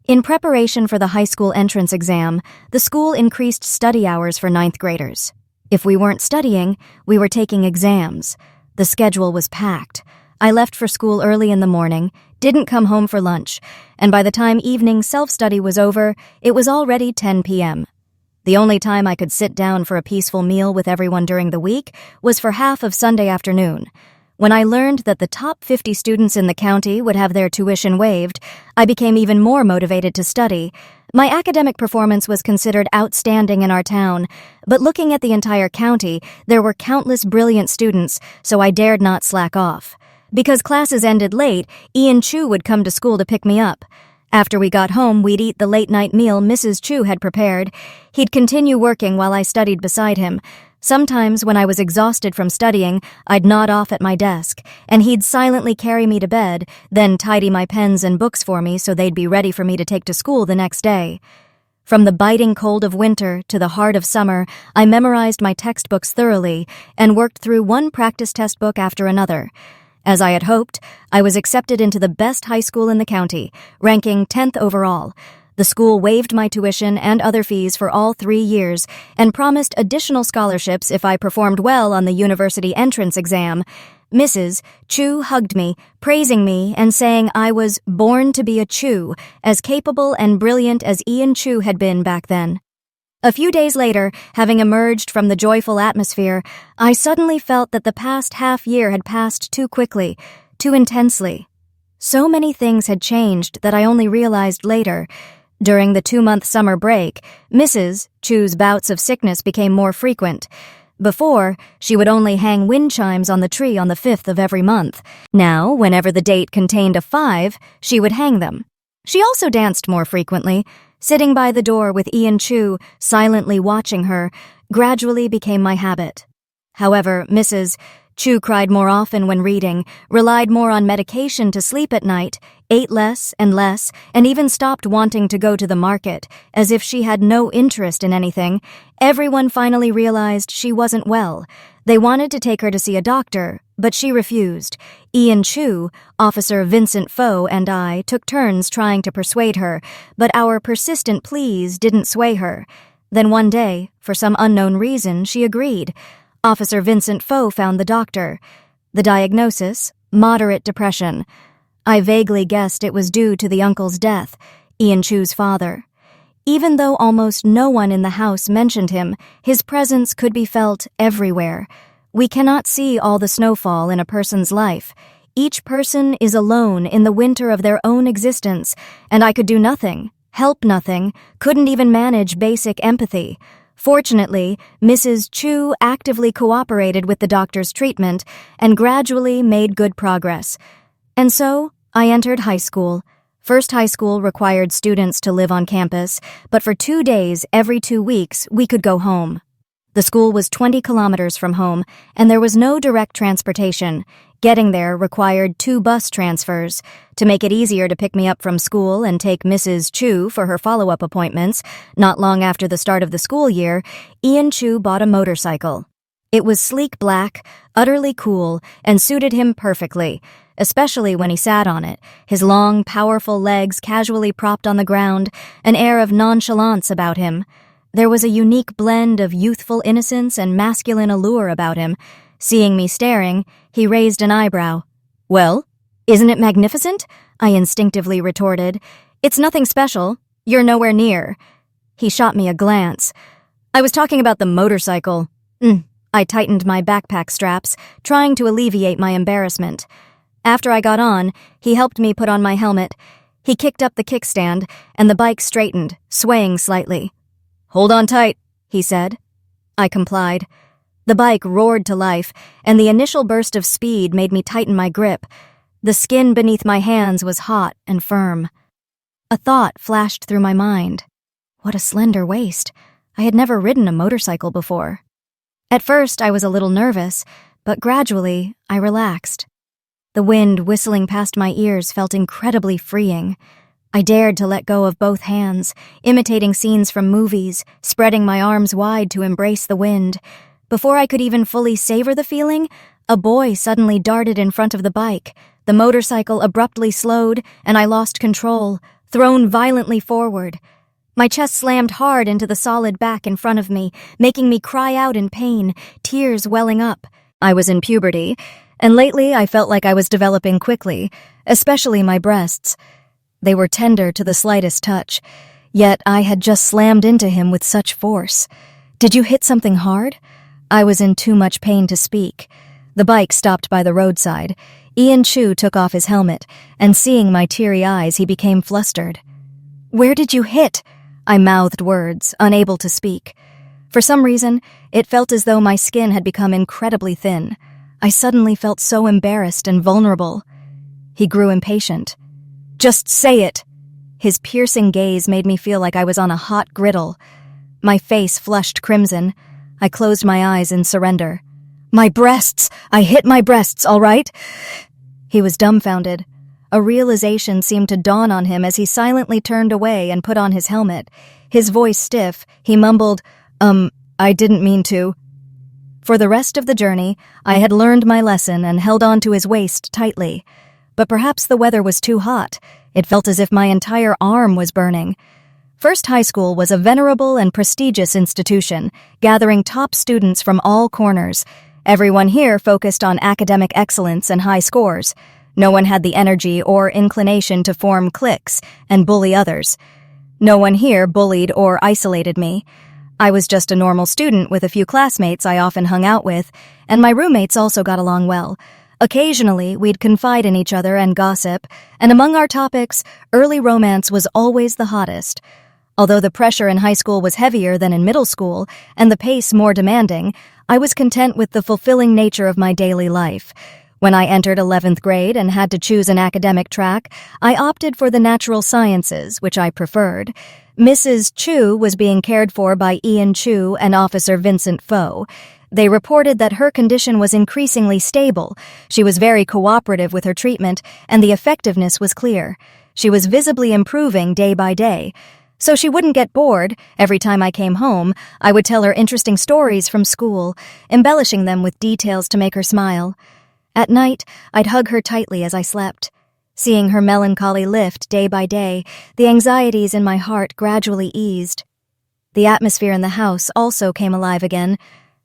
In preparation for the high school entrance exam, the school increased study hours for 9th graders. If we weren't studying, we were taking exams. The schedule was packed. I left for school early in the morning, didn't come home for lunch, and by the time evening self-study was over, it was already 10 p.m. The only time I could sit down for a peaceful meal with everyone during the week was for half of Sunday afternoon. When I learned that the top 50 students in the county would have their tuition waived, I became even more motivated to study. My academic performance was considered outstanding in our town, but looking at the entire county, there were countless brilliant students, so I dared not slack off. Because classes ended late, Ian Chu would come to school to pick me up. After we got home, we'd eat the late-night meal Mrs. Chu had prepared. He'd continue working while I studied beside him. Sometimes, when I was exhausted from studying, I'd nod off at my desk, and he'd silently carry me to bed, then tidy my pens and books for me so they'd be ready for me to take to school the next day. From the biting cold of winter to the heart of summer, I memorized my textbooks thoroughly and worked through one practice test book after another. As I had hoped, I was accepted into the best high school in the county, ranking 10th overall. The school waived my tuition and other fees for all 3 years and promised additional scholarships if I performed well on the university entrance exam. Mrs. Chu hugged me, praising me and saying I was born to be a Chu, as capable and brilliant as Ian Chu had been back then. A few days later, having emerged from the joyful atmosphere, I suddenly felt that the past half year had passed too quickly, too intensely. So many things had changed that I only realized later. During the 2-month summer break, Mrs. Chu's bouts of sickness became more frequent. Before, she would only hang wind chimes on the tree on the 5th of every month. Now, whenever the date contained a 5, she would hang them. She also danced more frequently. Sitting by the door with Ian Chu, silently watching her, gradually became my habit. However, Mrs. Chu cried more often when reading, relied more on medication to sleep at night, ate less, and even stopped wanting to go to the market, as if she had no interest in anything. Everyone finally realized she wasn't well. They wanted to take her to see a doctor, but she refused. Ian Chu, Officer Vincent Fo, and I took turns trying to persuade her, but our persistent pleas didn't sway her. Then one day, for some unknown reason, she agreed. Officer Vincent Fo found the doctor. The diagnosis: moderate depression. I vaguely guessed it was due to the uncle's death, Ian Chu's father. Even though almost no one in the house mentioned him, his presence could be felt everywhere. We cannot see all the snowfall in a person's life. Each person is alone in the winter of their own existence, and I could do nothing, help nothing, couldn't even manage basic empathy. Fortunately, Mrs. Chu actively cooperated with the doctor's treatment and gradually made good progress. And so, I entered high school. First high school required students to live on campus, but for 2 days every 2 weeks we could go home. The school was 20 kilometers from home, and there was no direct transportation. Getting there required 2 bus transfers. To make it easier to pick me up from school and take Mrs. Chu for her follow-up appointments, not long after the start of the school year, Ian Chu bought a motorcycle. It was sleek black, utterly cool, and suited him perfectly, especially when he sat on it, his long, powerful legs casually propped on the ground, an air of nonchalance about him. There was a unique blend of youthful innocence and masculine allure about him. Seeing me staring, he raised an eyebrow. "Well, isn't it magnificent?" I instinctively retorted. "It's nothing special. You're nowhere near." He shot me a glance. "I was talking about the motorcycle." I tightened my backpack straps, trying to alleviate my embarrassment. After I got on, he helped me put on my helmet. He kicked up the kickstand, and the bike straightened, swaying slightly. "Hold on tight," he said. I complied. The bike roared to life, and the initial burst of speed made me tighten my grip. The skin beneath my hands was hot and firm. A thought flashed through my mind. What a slender waist. I had never ridden a motorcycle before. At first, I was a little nervous, but gradually, I relaxed. The wind whistling past my ears felt incredibly freeing. I dared to let go of both hands, imitating scenes from movies, spreading my arms wide to embrace the wind. Before I could even fully savor the feeling, a boy suddenly darted in front of the bike. The motorcycle abruptly slowed, and I lost control, thrown violently forward. My chest slammed hard into the solid back in front of me, making me cry out in pain, tears welling up. I was in puberty, and lately I felt like I was developing quickly, especially my breasts. They were tender to the slightest touch. Yet I had just slammed into him with such force. "Did you hit something hard?" I was in too much pain to speak. The bike stopped by the roadside. Ian Chu took off his helmet, and seeing my teary eyes, he became flustered. "Where did you hit?" I mouthed words, unable to speak. For some reason, it felt as though my skin had become incredibly thin. I suddenly felt so embarrassed and vulnerable. He grew impatient. "Just say it!" His piercing gaze made me feel like I was on a hot griddle. My face flushed crimson. I closed my eyes in surrender. "My breasts! I hit my breasts, all right?" He was dumbfounded. A realization seemed to dawn on him as he silently turned away and put on his helmet. His voice stiff, he mumbled, I didn't mean to." For the rest of the journey, I had learned my lesson and held on to his waist tightly. But perhaps the weather was too hot. It felt as if my entire arm was burning. First High School was a venerable and prestigious institution, gathering top students from all corners. Everyone here focused on academic excellence and high scores. No one had the energy or inclination to form cliques and bully others. No one here bullied or isolated me. I was just a normal student with a few classmates I often hung out with, and my roommates also got along well. Occasionally, we'd confide in each other and gossip, and among our topics, early romance was always the hottest. Although the pressure in high school was heavier than in middle school, and the pace more demanding, I was content with the fulfilling nature of my daily life. When I entered 11th grade and had to choose an academic track, I opted for the natural sciences, which I preferred. Mrs. Chu was being cared for by Ian Chu and Officer Vincent Fo. They reported that her condition was increasingly stable. She was very cooperative with her treatment, and the effectiveness was clear. She was visibly improving day by day. So she wouldn't get bored. Every time I came home, I would tell her interesting stories from school, embellishing them with details to make her smile. At night, I'd hug her tightly as I slept. Seeing her melancholy lift day by day, the anxieties in my heart gradually eased. The atmosphere in the house also came alive again.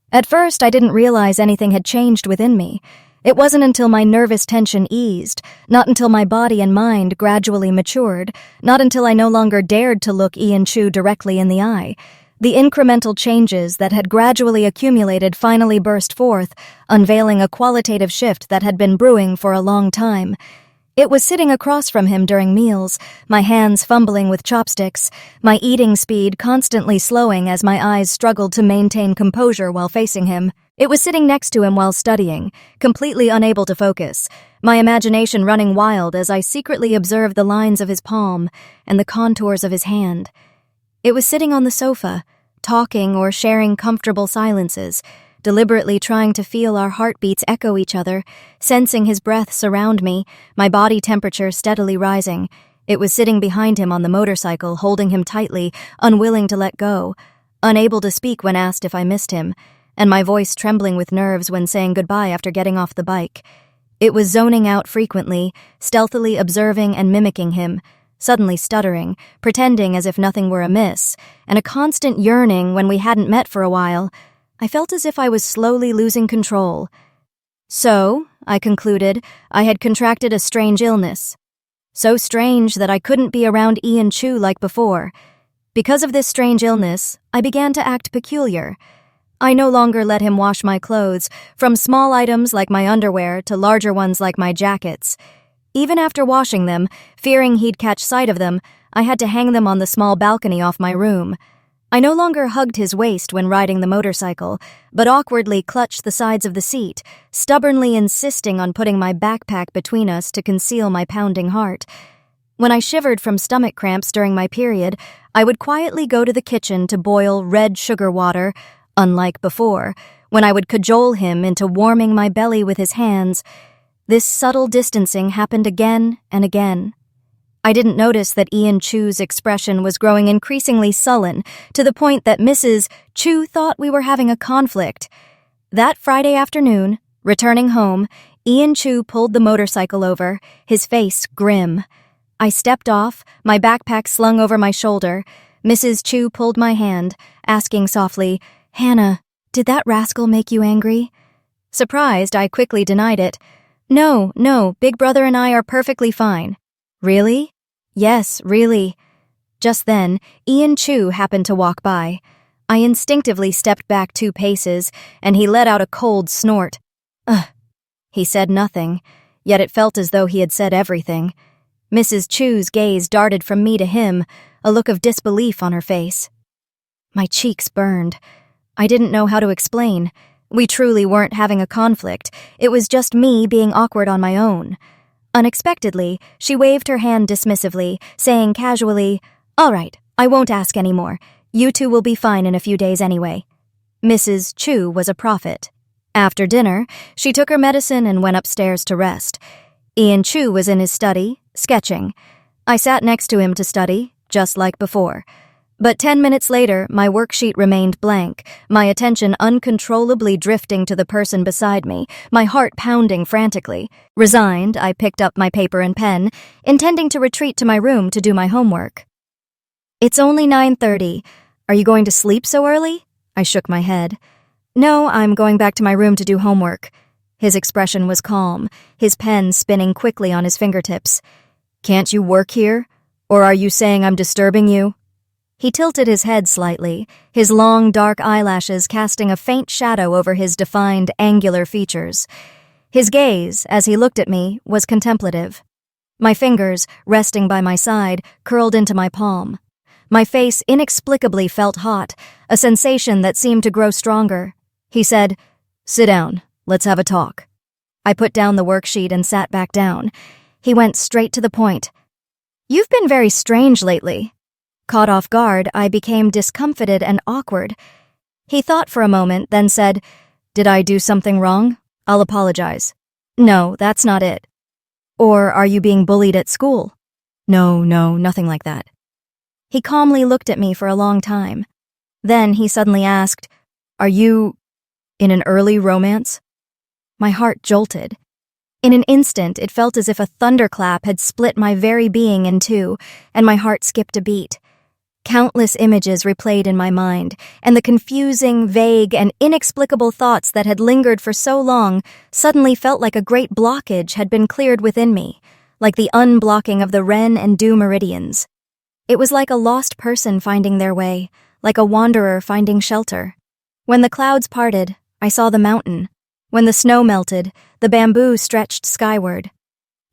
At first, I didn't realize anything had changed within me. It wasn't until my nervous tension eased, not until my body and mind gradually matured, not until I no longer dared to look Ian Chu directly in the eye. The incremental changes that had gradually accumulated finally burst forth, unveiling a qualitative shift that had been brewing for a long time. It was sitting across from him during meals, my hands fumbling with chopsticks, my eating speed constantly slowing as my eyes struggled to maintain composure while facing him. It was sitting next to him while studying, completely unable to focus, my imagination running wild as I secretly observed the lines of his palm and the contours of his hand. It was sitting on the sofa, talking or sharing comfortable silences, deliberately trying to feel our heartbeats echo each other, sensing his breath surround me, my body temperature steadily rising. It was sitting behind him on the motorcycle, holding him tightly, unwilling to let go, unable to speak when asked if I missed him, and my voice trembling with nerves when saying goodbye after getting off the bike. It was zoning out frequently, stealthily observing and mimicking him, suddenly stuttering, pretending as if nothing were amiss, and a constant yearning when we hadn't met for a while. I felt as if I was slowly losing control. So, I concluded, I had contracted a strange illness. So strange that I couldn't be around Ian Chu like before. Because of this strange illness, I began to act peculiar. I no longer let him wash my clothes, from small items like my underwear to larger ones like my jackets. Even after washing them, fearing he'd catch sight of them, I had to hang them on the small balcony off my room. I no longer hugged his waist when riding the motorcycle, but awkwardly clutched the sides of the seat, stubbornly insisting on putting my backpack between us to conceal my pounding heart. When I shivered from stomach cramps during my period, I would quietly go to the kitchen to boil red sugar water, unlike before, when I would cajole him into warming my belly with his hands. This subtle distancing happened again and again. I didn't notice that Ian Chu's expression was growing increasingly sullen, to the point that Mrs. Chu thought we were having a conflict. That Friday afternoon, returning home, Ian Chu pulled the motorcycle over, his face grim. I stepped off, my backpack slung over my shoulder. Mrs. Chu pulled my hand, asking softly, "Hannah, did that rascal make you angry?" Surprised, I quickly denied it. No, Big Brother and I are perfectly fine." "Really?" "Yes, really." Just then, Ian Chu happened to walk by. I instinctively stepped back 2 paces, and he let out a cold snort. Ugh. He said nothing, yet it felt as though he had said everything. Mrs. Chu's gaze darted from me to him, a look of disbelief on her face. My cheeks burned. I didn't know how to explain. We truly weren't having a conflict. It was just me being awkward on my own. Unexpectedly, she waved her hand dismissively, saying casually, "All right, I won't ask any more. You two will be fine in a few days anyway." Mrs. Chu was a prophet. After dinner, she took her medicine and went upstairs to rest. Ian Chu was in his study, sketching. I sat next to him to study, just like before. But 10 minutes later, my worksheet remained blank, my attention uncontrollably drifting to the person beside me, my heart pounding frantically. Resigned, I picked up my paper and pen, intending to retreat to my room to do my homework. "It's only 9:30. Are you going to sleep so early?" I shook my head. "No, I'm going back to my room to do homework." His expression was calm, his pen spinning quickly on his fingertips. "Can't you work here? Or are you saying I'm disturbing you?" He tilted his head slightly, his long, dark eyelashes casting a faint shadow over his defined, angular features. His gaze, as he looked at me, was contemplative. My fingers, resting by my side, curled into my palm. My face inexplicably felt hot, a sensation that seemed to grow stronger. He said, "Sit down. Let's have a talk." I put down the worksheet and sat back down. He went straight to the point. "You've been very strange lately." Caught off guard, I became discomfited and awkward. He thought for a moment, then said, "Did I do something wrong? I'll apologize." "No, that's not it." "Or are you being bullied at school?" No, nothing like that." He calmly looked at me for a long time. Then he suddenly asked, "Are you in an early romance?" My heart jolted. In an instant, it felt as if a thunderclap had split my very being in two, and my heart skipped a beat. Countless images replayed in my mind, and the confusing, vague, and inexplicable thoughts that had lingered for so long suddenly felt like a great blockage had been cleared within me, like the unblocking of the Ren and Du meridians. It was like a lost person finding their way, like a wanderer finding shelter. When the clouds parted, I saw the mountain. When the snow melted, the bamboo stretched skyward.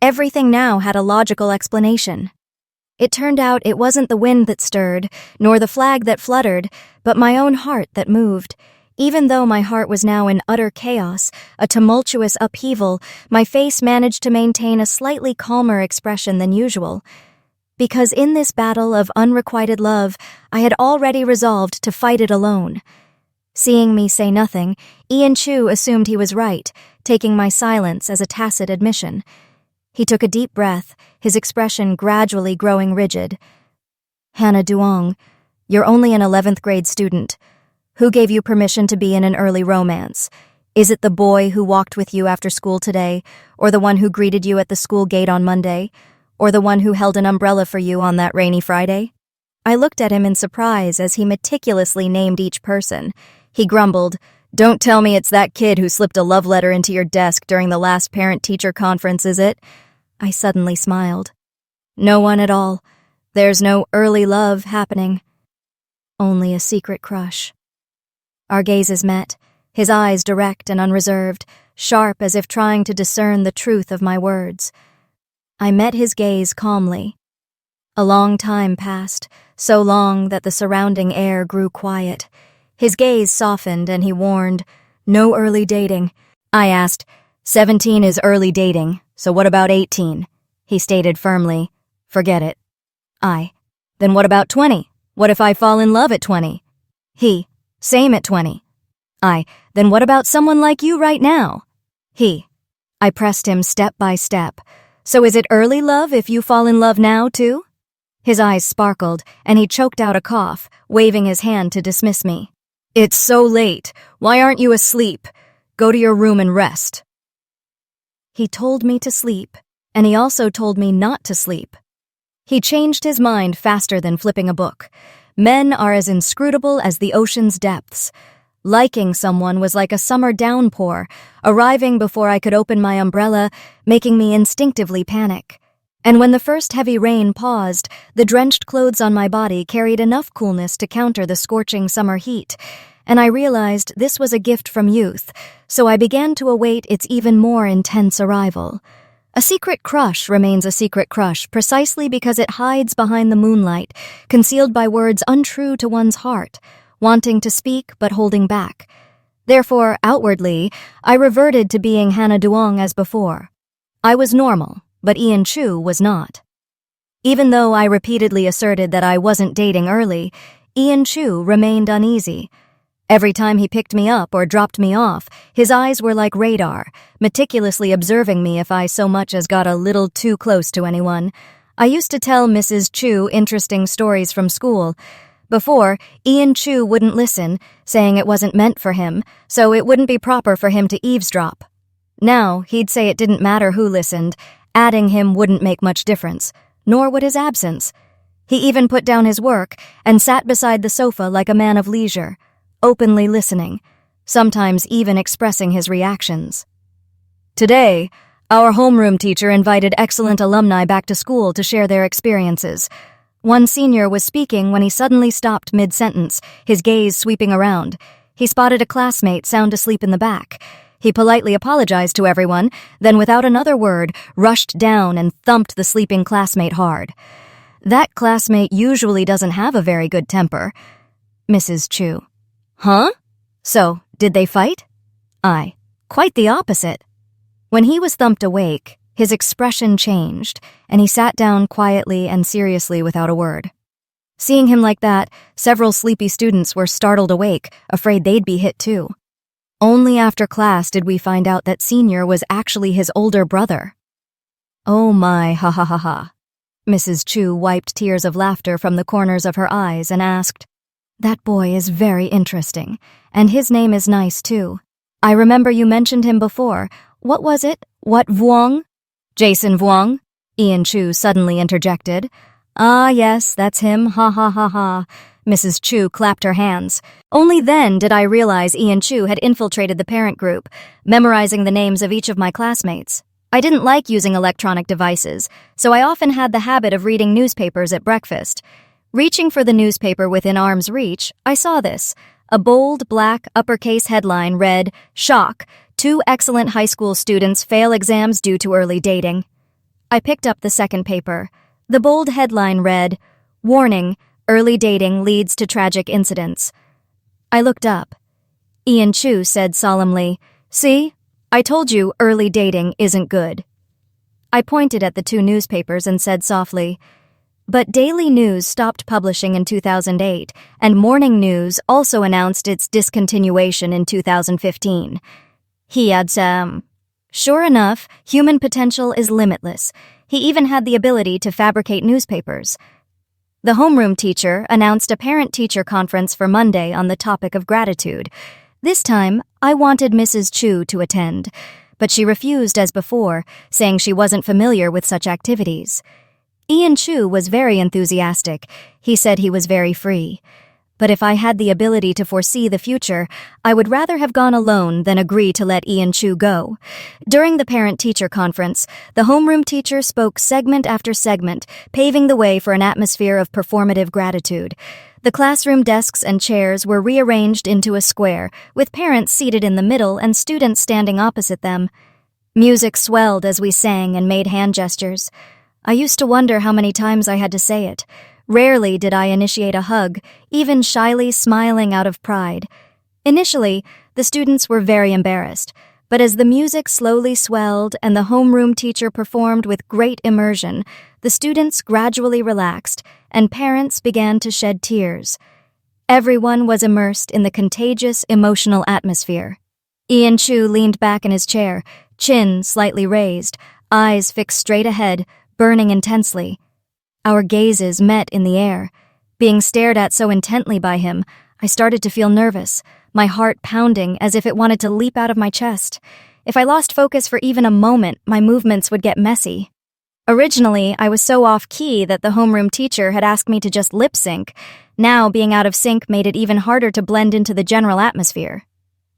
Everything now had a logical explanation. It turned out it wasn't the wind that stirred, nor the flag that fluttered, but my own heart that moved. Even though my heart was now in utter chaos, a tumultuous upheaval, my face managed to maintain a slightly calmer expression than usual. Because in this battle of unrequited love, I had already resolved to fight it alone. Seeing me say nothing, Ian Chu assumed he was right, taking my silence as a tacit admission. He took a deep breath, his expression gradually growing rigid. "Hannah Duong, you're only an 11th grade student. Who gave you permission to be in an early romance? Is it the boy who walked with you after school today, or the one who greeted you at the school gate on Monday, or the one who held an umbrella for you on that rainy Friday?" I looked at him in surprise as he meticulously named each person. He grumbled, "Don't tell me it's that kid who slipped a love letter into your desk during the last parent-teacher conference, is it?" I suddenly smiled. "No one at all. There's no early love happening. Only a secret crush." Our gazes met, his eyes direct and unreserved, sharp as if trying to discern the truth of my words. I met his gaze calmly. A long time passed, so long that the surrounding air grew quiet. His gaze softened and he warned, "No early dating." I asked, 17 is early dating, so what about 18? He stated firmly, "Forget it." Then what about 20? What if I fall in love at 20? He, "Same at 20. Then what about someone like you right now? He. I pressed him step by step. "So is it early love if you fall in love now, too?" His eyes sparkled, and he choked out a cough, waving his hand to dismiss me. "It's so late. Why aren't you asleep? Go to your room and rest." He told me to sleep, and he also told me not to sleep. He changed his mind faster than flipping a book. Men are as inscrutable as the ocean's depths. Liking someone was like a summer downpour, arriving before I could open my umbrella, making me instinctively panic. And when the first heavy rain paused, the drenched clothes on my body carried enough coolness to counter the scorching summer heat, and I realized this was a gift from youth, so I began to await its even more intense arrival. A secret crush remains a secret crush precisely because it hides behind the moonlight, concealed by words untrue to one's heart, wanting to speak but holding back. Therefore, outwardly, I reverted to being Hannah Duong as before. I was normal, but Ian Chu was not. Even though I repeatedly asserted that I wasn't dating early, Ian Chu remained uneasy. Every time he picked me up or dropped me off, his eyes were like radar, meticulously observing me if I so much as got a little too close to anyone. I used to tell Mrs. Chu interesting stories from school. Before, Ian Chu wouldn't listen, saying it wasn't meant for him, so it wouldn't be proper for him to eavesdrop. Now, he'd say it didn't matter who listened, adding him wouldn't make much difference, nor would his absence. He even put down his work and sat beside the sofa like a man of leisure, openly listening, sometimes even expressing his reactions. Today, our homeroom teacher invited excellent alumni back to school to share their experiences. One senior was speaking when he suddenly stopped mid-sentence, his gaze sweeping around. He spotted a classmate sound asleep in the back. He politely apologized to everyone, then without another word, rushed down and thumped the sleeping classmate hard. That classmate usually doesn't have a very good temper. Mrs. Chu: Huh? So, did they fight? I: Quite the opposite. When he was thumped awake, his expression changed, and he sat down quietly and seriously without a word. Seeing him like that, several sleepy students were startled awake, afraid they'd be hit too. Only after class did we find out that Senior was actually his older brother. Oh my, ha ha ha ha. Mrs. Chu wiped tears of laughter from the corners of her eyes and asked, That boy is very interesting, and his name is nice too. I remember you mentioned him before. What was it? What Vuong? Jason Vuong? Ian Chu suddenly interjected. Ah, yes, that's him, ha ha ha ha. Mrs. Chu clapped her hands. Only then did I realize Ian Chu had infiltrated the parent group, memorizing the names of each of my classmates. I didn't like using electronic devices, so I often had the habit of reading newspapers at breakfast. Reaching for the newspaper within arm's reach, I saw this. A bold, black, uppercase headline read, Shock, 2 excellent high school students fail exams due to early dating. I picked up the second paper. The bold headline read, Warning, early dating leads to tragic incidents. I looked up. Ian Chu said solemnly, See, I told you early dating isn't good. I pointed at the 2 newspapers and said softly, But Daily News stopped publishing in 2008, and Morning News also announced its discontinuation in 2015. He had Sure enough, human potential is limitless. He even had the ability to fabricate newspapers. The homeroom teacher announced a parent-teacher conference for Monday on the topic of gratitude. This time, I wanted Mrs. Chu to attend, but she refused as before, saying she wasn't familiar with such activities. Ian Chu was very enthusiastic. He said he was very free. But if I had the ability to foresee the future, I would rather have gone alone than agree to let Ian Chu go. During the parent-teacher conference, the homeroom teacher spoke segment after segment, paving the way for an atmosphere of performative gratitude. The classroom desks and chairs were rearranged into a square, with parents seated in the middle and students standing opposite them. Music swelled as we sang and made hand gestures. I used to wonder how many times I had to say it. Rarely did I initiate a hug, even shyly smiling out of pride. Initially, the students were very embarrassed, but as the music slowly swelled and the homeroom teacher performed with great immersion, the students gradually relaxed and parents began to shed tears. Everyone was immersed in the contagious emotional atmosphere. Ian Chu leaned back in his chair, chin slightly raised, eyes fixed straight ahead, burning intensely. Our gazes met in the air. Being stared at so intently by him, I started to feel nervous, my heart pounding as if it wanted to leap out of my chest. If I lost focus for even a moment, my movements would get messy. Originally, I was so off-key that the homeroom teacher had asked me to just lip-sync. Now, being out of sync made it even harder to blend into the general atmosphere.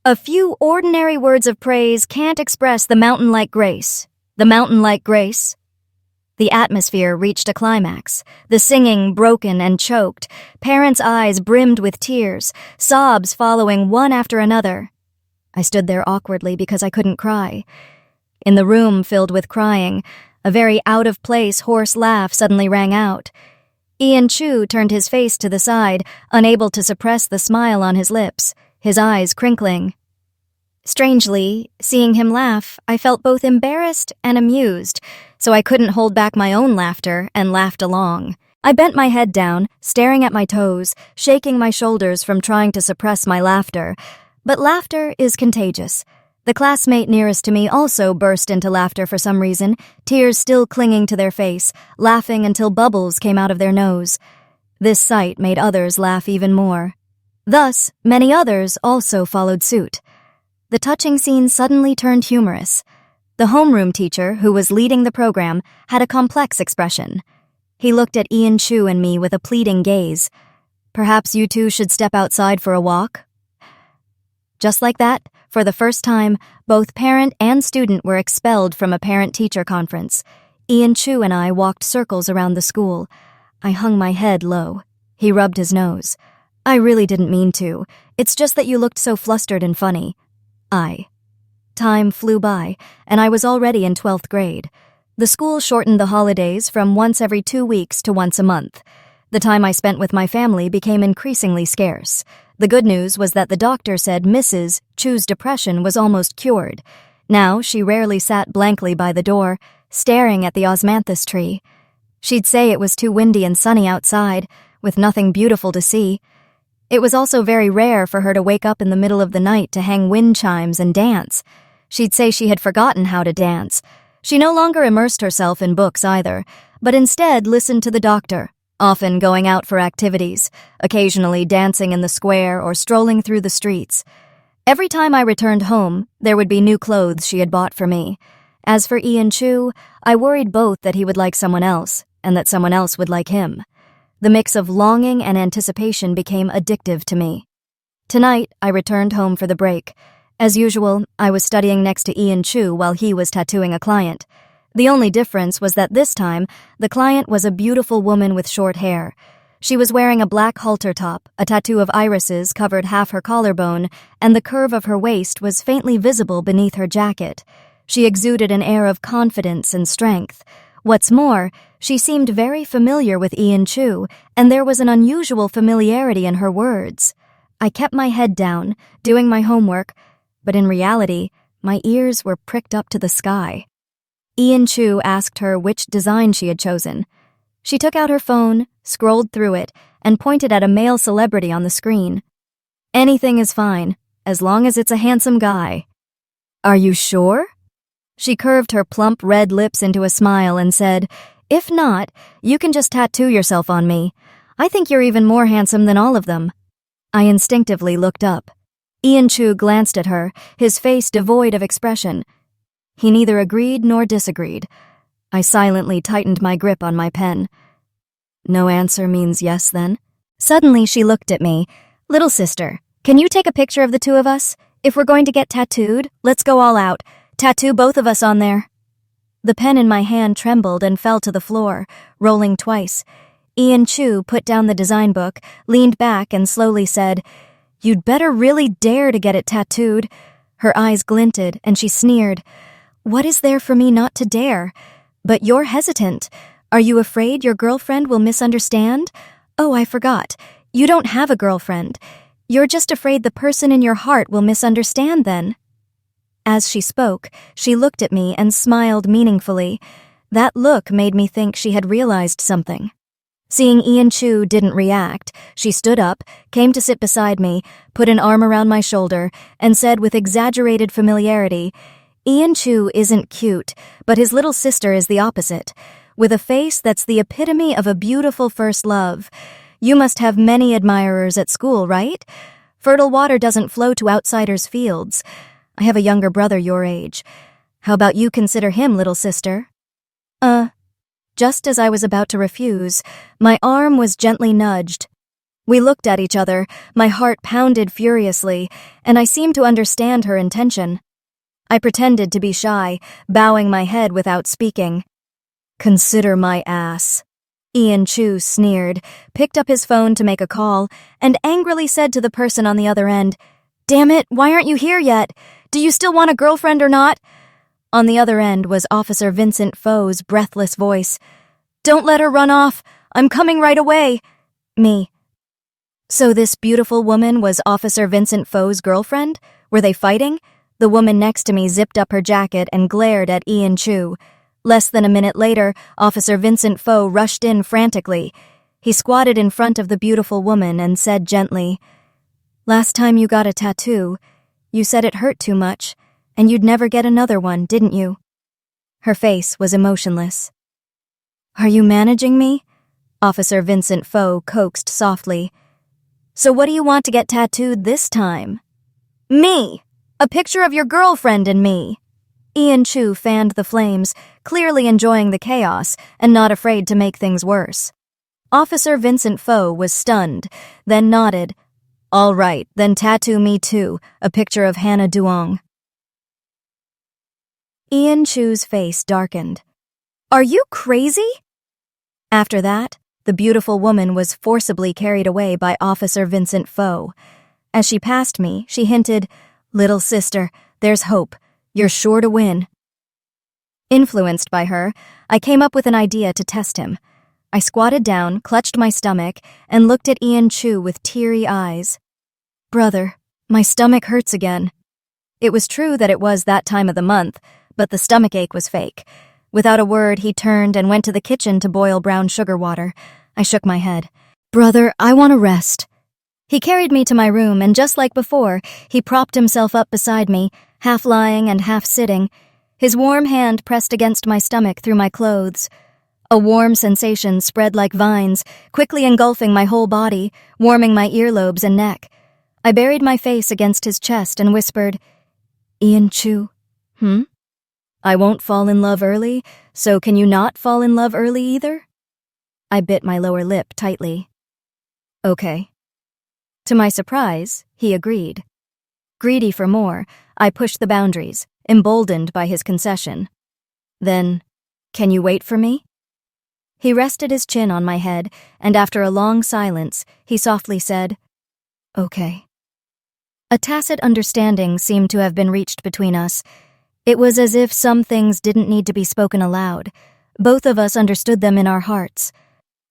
A few ordinary words of praise can't express the mountain-like grace. The mountain-like grace. The atmosphere reached a climax, the singing broken and choked, parents' eyes brimmed with tears, sobs following one after another. I stood there awkwardly because I couldn't cry. In the room filled with crying, a very out-of-place hoarse laugh suddenly rang out. Ian Chu turned his face to the side, unable to suppress the smile on his lips, his eyes crinkling. Strangely, seeing him laugh, I felt both embarrassed and amused, so I couldn't hold back my own laughter and laughed along. I bent my head down, staring at my toes, shaking my shoulders from trying to suppress my laughter. But laughter is contagious. The classmate nearest to me also burst into laughter for some reason, tears still clinging to their face, laughing until bubbles came out of their nose. This sight made others laugh even more. Thus, many others also followed suit. The touching scene suddenly turned humorous. The homeroom teacher, who was leading the program, had a complex expression. He looked at Ian Chu and me with a pleading gaze. "Perhaps you two should step outside for a walk?" Just like that, for the first time, both parent and student were expelled from a parent-teacher conference. Ian Chu and I walked circles around the school. I hung my head low. He rubbed his nose. "I really didn't mean to. It's just that you looked so flustered and funny." Time flew by, and I was already in 12th grade. The school shortened the holidays from once every 2 weeks to once a month. The time I spent with my family became increasingly scarce. The good news was that the doctor said Mrs. Chu's depression was almost cured. Now she rarely sat blankly by the door, staring at the osmanthus tree. She'd say it was too windy and sunny outside, with nothing beautiful to see. It was also very rare for her to wake up in the middle of the night to hang wind chimes and dance. She'd say she had forgotten how to dance. She no longer immersed herself in books either, but instead listened to the doctor, often going out for activities, occasionally dancing in the square or strolling through the streets. Every time I returned home, there would be new clothes she had bought for me. As for Ian Chu, I worried both that he would like someone else and that someone else would like him. The mix of longing and anticipation became addictive to me. Tonight, I returned home for the break. As usual, I was studying next to Ian Chu while he was tattooing a client. The only difference was that this time, the client was a beautiful woman with short hair. She was wearing a black halter top, a tattoo of irises covered half her collarbone, and the curve of her waist was faintly visible beneath her jacket. She exuded an air of confidence and strength. What's more, she seemed very familiar with Ian Chu, and there was an unusual familiarity in her words. I kept my head down, doing my homework, but in reality, my ears were pricked up to the sky. Ian Chu asked her which design she had chosen. She took out her phone, scrolled through it, and pointed at a male celebrity on the screen. "Anything is fine, as long as it's a handsome guy." "Are you sure?" She curved her plump red lips into a smile and said, "If not, you can just tattoo yourself on me. I think you're even more handsome than all of them." I instinctively looked up. Ian Chu glanced at her, his face devoid of expression. He neither agreed nor disagreed. I silently tightened my grip on my pen. "No answer means yes, then?" Suddenly she looked at me. "Little sister, can you take a picture of the two of us? If we're going to get tattooed, let's go all out. Tattoo both of us on there." The pen in my hand trembled and fell to the floor, rolling twice. Ian Chu put down the design book, leaned back and slowly said, "You'd better really dare to get it tattooed." Her eyes glinted and she sneered. "What is there for me not to dare? But you're hesitant. Are you afraid your girlfriend will misunderstand? Oh, I forgot. You don't have a girlfriend. You're just afraid the person in your heart will misunderstand then." As she spoke, she looked at me and smiled meaningfully. That look made me think she had realized something. Seeing Ian Chu didn't react, she stood up, came to sit beside me, put an arm around my shoulder, and said with exaggerated familiarity, "Ian Chu isn't cute, but his little sister is the opposite, with a face that's the epitome of a beautiful first love. You must have many admirers at school, right? Fertile water doesn't flow to outsiders' fields. I have a younger brother your age. How about you consider him, little sister?" Just as I was about to refuse, my arm was gently nudged. We looked at each other, my heart pounded furiously, and I seemed to understand her intention. I pretended to be shy, bowing my head without speaking. Consider my ass. Ian Chu sneered, picked up his phone to make a call, and angrily said to the person on the other end, "Damn it, why aren't you here yet? Do you still want a girlfriend or not?" On the other end was Officer Vincent Foe's breathless voice. "Don't let her run off. I'm coming right away." Me. So this beautiful woman was Officer Vincent Foe's girlfriend? Were they fighting? The woman next to me zipped up her jacket and glared at Ian Chu. Less than a minute later, Officer Vincent Foe rushed in frantically. He squatted in front of the beautiful woman and said gently, "Last time you got a tattoo, you said it hurt too much, and you'd never get another one, didn't you?" Her face was emotionless. "Are you managing me?" Officer Vincent Foe coaxed softly. "So what do you want to get tattooed this time?" "Me! A picture of your girlfriend and me!" Ian Chu fanned the flames, clearly enjoying the chaos and not afraid to make things worse. Officer Vincent Foe was stunned, then nodded. "All right, then tattoo me too, a picture of Hannah Duong." Ian Chu's face darkened. "Are you crazy?" After that, the beautiful woman was forcibly carried away by Officer Vincent Foe. As she passed me, she hinted, "Little sister, there's hope. You're sure to win." Influenced by her, I came up with an idea to test him. I squatted down, clutched my stomach, and looked at Ian Chu with teary eyes. "Brother, my stomach hurts again." It was true that it was that time of the month, but the stomachache was fake. Without a word, he turned and went to the kitchen to boil brown sugar water. I shook my head. "Brother, I want to rest." He carried me to my room, and just like before, he propped himself up beside me, half lying and half sitting. His warm hand pressed against my stomach through my clothes. A warm sensation spread like vines, quickly engulfing my whole body, warming my earlobes and neck. I buried my face against his chest and whispered, "Ian Chu, I won't fall in love early, so can you not fall in love early either?" I bit my lower lip tightly. "Okay." To my surprise, he agreed. Greedy for more, I pushed the boundaries, emboldened by his concession. "Then, can you wait for me?" He rested his chin on my head, and after a long silence, he softly said, "Okay." A tacit understanding seemed to have been reached between us. It was as if some things didn't need to be spoken aloud. Both of us understood them in our hearts.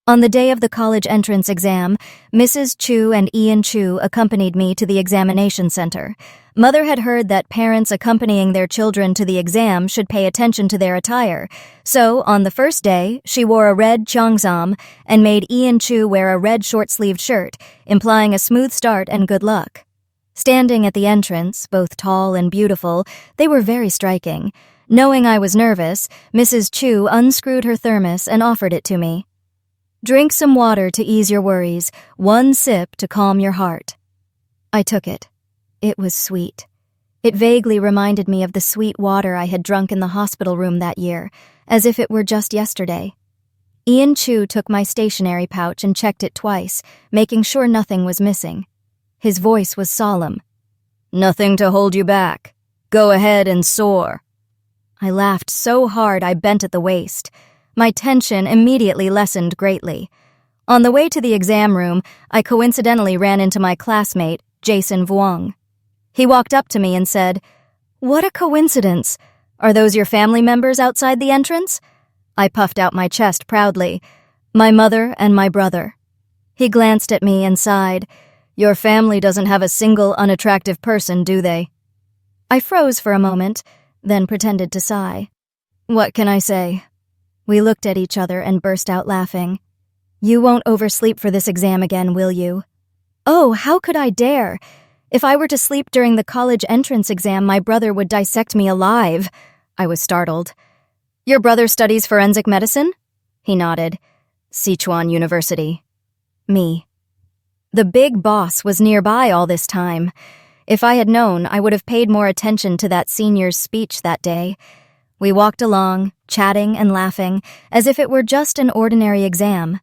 On the day of the college entrance exam, Mrs. Chu and Ian Chu accompanied me to the examination center. Mother had heard that parents accompanying their children to the exam should pay attention to their attire, so on the first day, she wore a red cheongsam and made Ian Chu wear a red short-sleeved shirt, implying a smooth start and good luck. Standing at the entrance, both tall and beautiful, they were very striking. Knowing I was nervous, Mrs. Chu unscrewed her thermos and offered it to me. "Drink some water to ease your worries, one sip to calm your heart." I took it. It was sweet. It vaguely reminded me of the sweet water I had drunk in the hospital room that year, as if it were just yesterday. Ian Chu took my stationery pouch and checked it twice, making sure nothing was missing. His voice was solemn. "Nothing to hold you back. Go ahead and soar." I laughed so hard I bent at the waist. My tension immediately lessened greatly. On the way to the exam room, I coincidentally ran into my classmate, Jason Vuong. He walked up to me and said, "What a coincidence. Are those your family members outside the entrance?" I puffed out my chest proudly. "My mother and my brother." He glanced at me and sighed. "Your family doesn't have a single unattractive person, do they?" I froze for a moment, then pretended to sigh. What can I say? We looked at each other and burst out laughing. "You won't oversleep for this exam again, will you?" "Oh, how could I dare? If I were to sleep during the college entrance exam, my brother would dissect me alive." I was startled. "Your brother studies forensic medicine?" He nodded. "Sichuan University." Me. The big boss was nearby all this time. If I had known, I would have paid more attention to that senior's speech that day. We walked along, chatting and laughing, as if it were just an ordinary exam.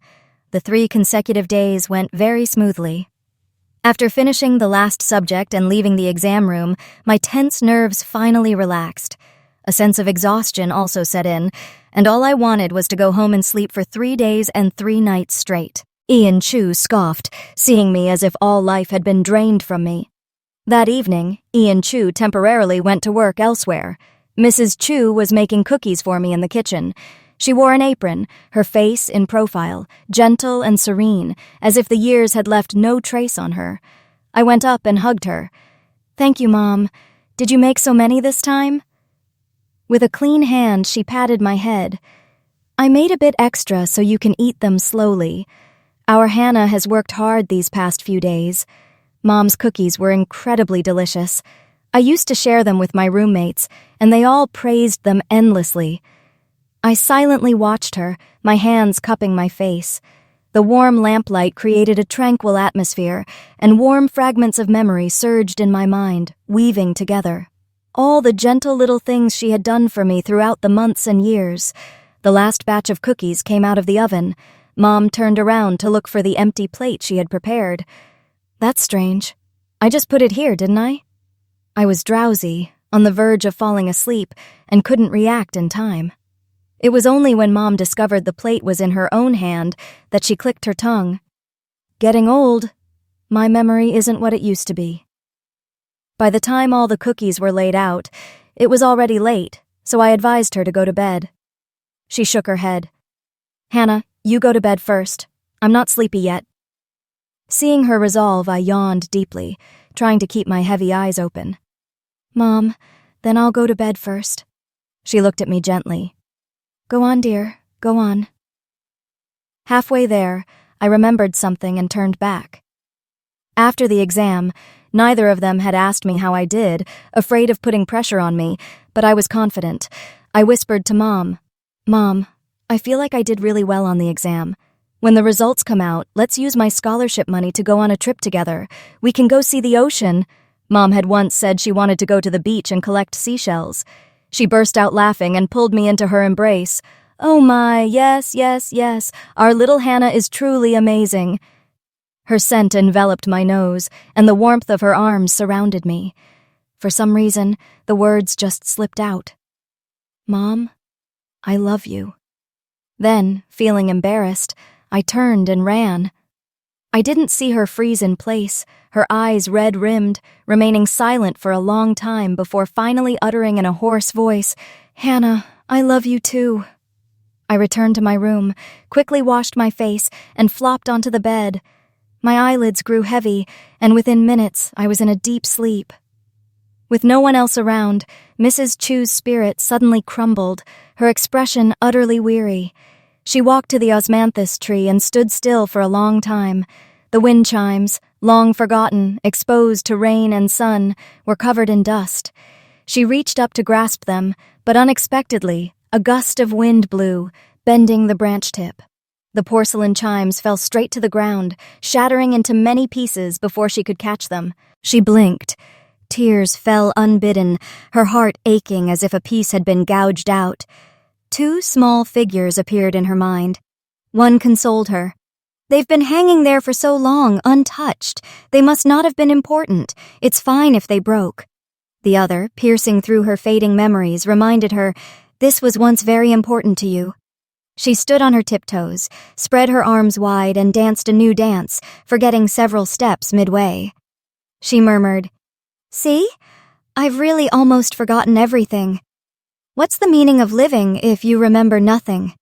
The 3 consecutive days went very smoothly. After finishing the last subject and leaving the exam room, my tense nerves finally relaxed. A sense of exhaustion also set in. and all I wanted was to go home and sleep for 3 days and 3 nights straight. Ian Chu scoffed, seeing me as if all life had been drained from me. That evening, Ian Chu temporarily went to work elsewhere. Mrs. Chu was making cookies for me in the kitchen. She wore an apron, her face in profile, gentle and serene, as if the years had left no trace on her. I went up and hugged her. "Thank you, Mom. Did you make so many this time?" With a clean hand, she patted my head. "I made a bit extra so you can eat them slowly. Our Hannah has worked hard these past few days. Mom's cookies were incredibly delicious. I used to share them with my roommates, and they all praised them endlessly." I silently watched her, my hands cupping my face. The warm lamplight created a tranquil atmosphere, and warm fragments of memory surged in my mind, weaving together. All the gentle little things she had done for me throughout the months and years. The last batch of cookies came out of the oven. Mom turned around to look for the empty plate she had prepared. "That's strange. I just put it here, didn't I?" I was drowsy, on the verge of falling asleep, and couldn't react in time. It was only when Mom discovered the plate was in her own hand that she clicked her tongue. Getting old. My memory isn't what it used to be. By the time all the cookies were laid out, it was already late, so I advised her to go to bed. She shook her head. "Hannah, you go to bed first. I'm not sleepy yet." Seeing her resolve, I yawned deeply, trying to keep my heavy eyes open. "Mom, then I'll go to bed first." She looked at me gently. "Go on, dear, go on." Halfway there, I remembered something and turned back. After the exam, neither of them had asked me how I did, afraid of putting pressure on me, but I was confident. I whispered to Mom, "Mom, I feel like I did really well on the exam. When the results come out, let's use my scholarship money to go on a trip together. We can go see the ocean." Mom had once said she wanted to go to the beach and collect seashells. She burst out laughing and pulled me into her embrace. "Oh my, yes, yes, yes, our little Hannah is truly amazing." Her scent enveloped my nose, and the warmth of her arms surrounded me. For some reason, the words just slipped out. "Mom, I love you." Then, feeling embarrassed, I turned and ran. I didn't see her freeze in place, her eyes red-rimmed, remaining silent for a long time before finally uttering in a hoarse voice, "Hannah, I love you too." I returned to my room, quickly washed my face, and flopped onto the bed. My eyelids grew heavy, and within minutes I was in a deep sleep. With no one else around, Mrs. Chu's spirit suddenly crumbled, her expression utterly weary. She walked to the osmanthus tree and stood still for a long time. The wind chimes, long forgotten, exposed to rain and sun, were covered in dust. She reached up to grasp them, but unexpectedly, a gust of wind blew, bending the branch tip. The porcelain chimes fell straight to the ground, shattering into many pieces before she could catch them. She blinked. Tears fell unbidden, her heart aching as if a piece had been gouged out. 2 small figures appeared in her mind. One consoled her. "They've been hanging there for so long, untouched. They must not have been important. It's fine if they broke." The other, piercing through her fading memories, reminded her, "This was once very important to you." She stood on her tiptoes, spread her arms wide, and danced a new dance, forgetting several steps midway. She murmured, "See? I've really almost forgotten everything. What's the meaning of living if you remember nothing?"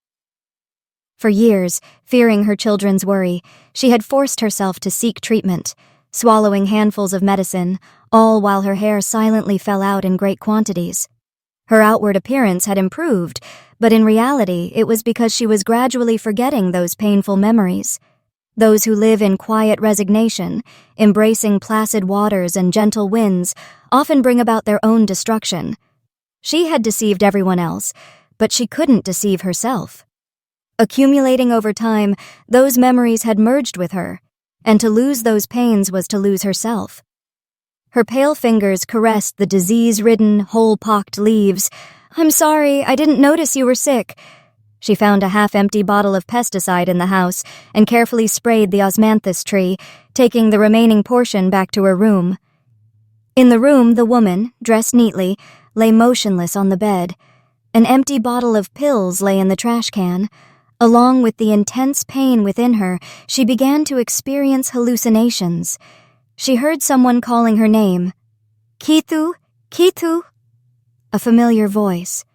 For years, fearing her children's worry, she had forced herself to seek treatment, swallowing handfuls of medicine, all while her hair silently fell out in great quantities. Her outward appearance had improved, but in reality it was because she was gradually forgetting those painful memories. Those who live in quiet resignation, embracing placid waters and gentle winds, often bring about their own destruction. She had deceived everyone else, but she couldn't deceive herself. Accumulating over time, those memories had merged with her, and to lose those pains was to lose herself. Her pale fingers caressed the disease-ridden, hole-pocked leaves. "I'm sorry, I didn't notice you were sick." She found a half-empty bottle of pesticide in the house and carefully sprayed the osmanthus tree, taking the remaining portion back to her room. In the room, the woman, dressed neatly, lay motionless on the bed. An empty bottle of pills lay in the trash can. Along with the intense pain within her, she began to experience hallucinations. She heard someone calling her name. Kitu, Kitu. A familiar voice.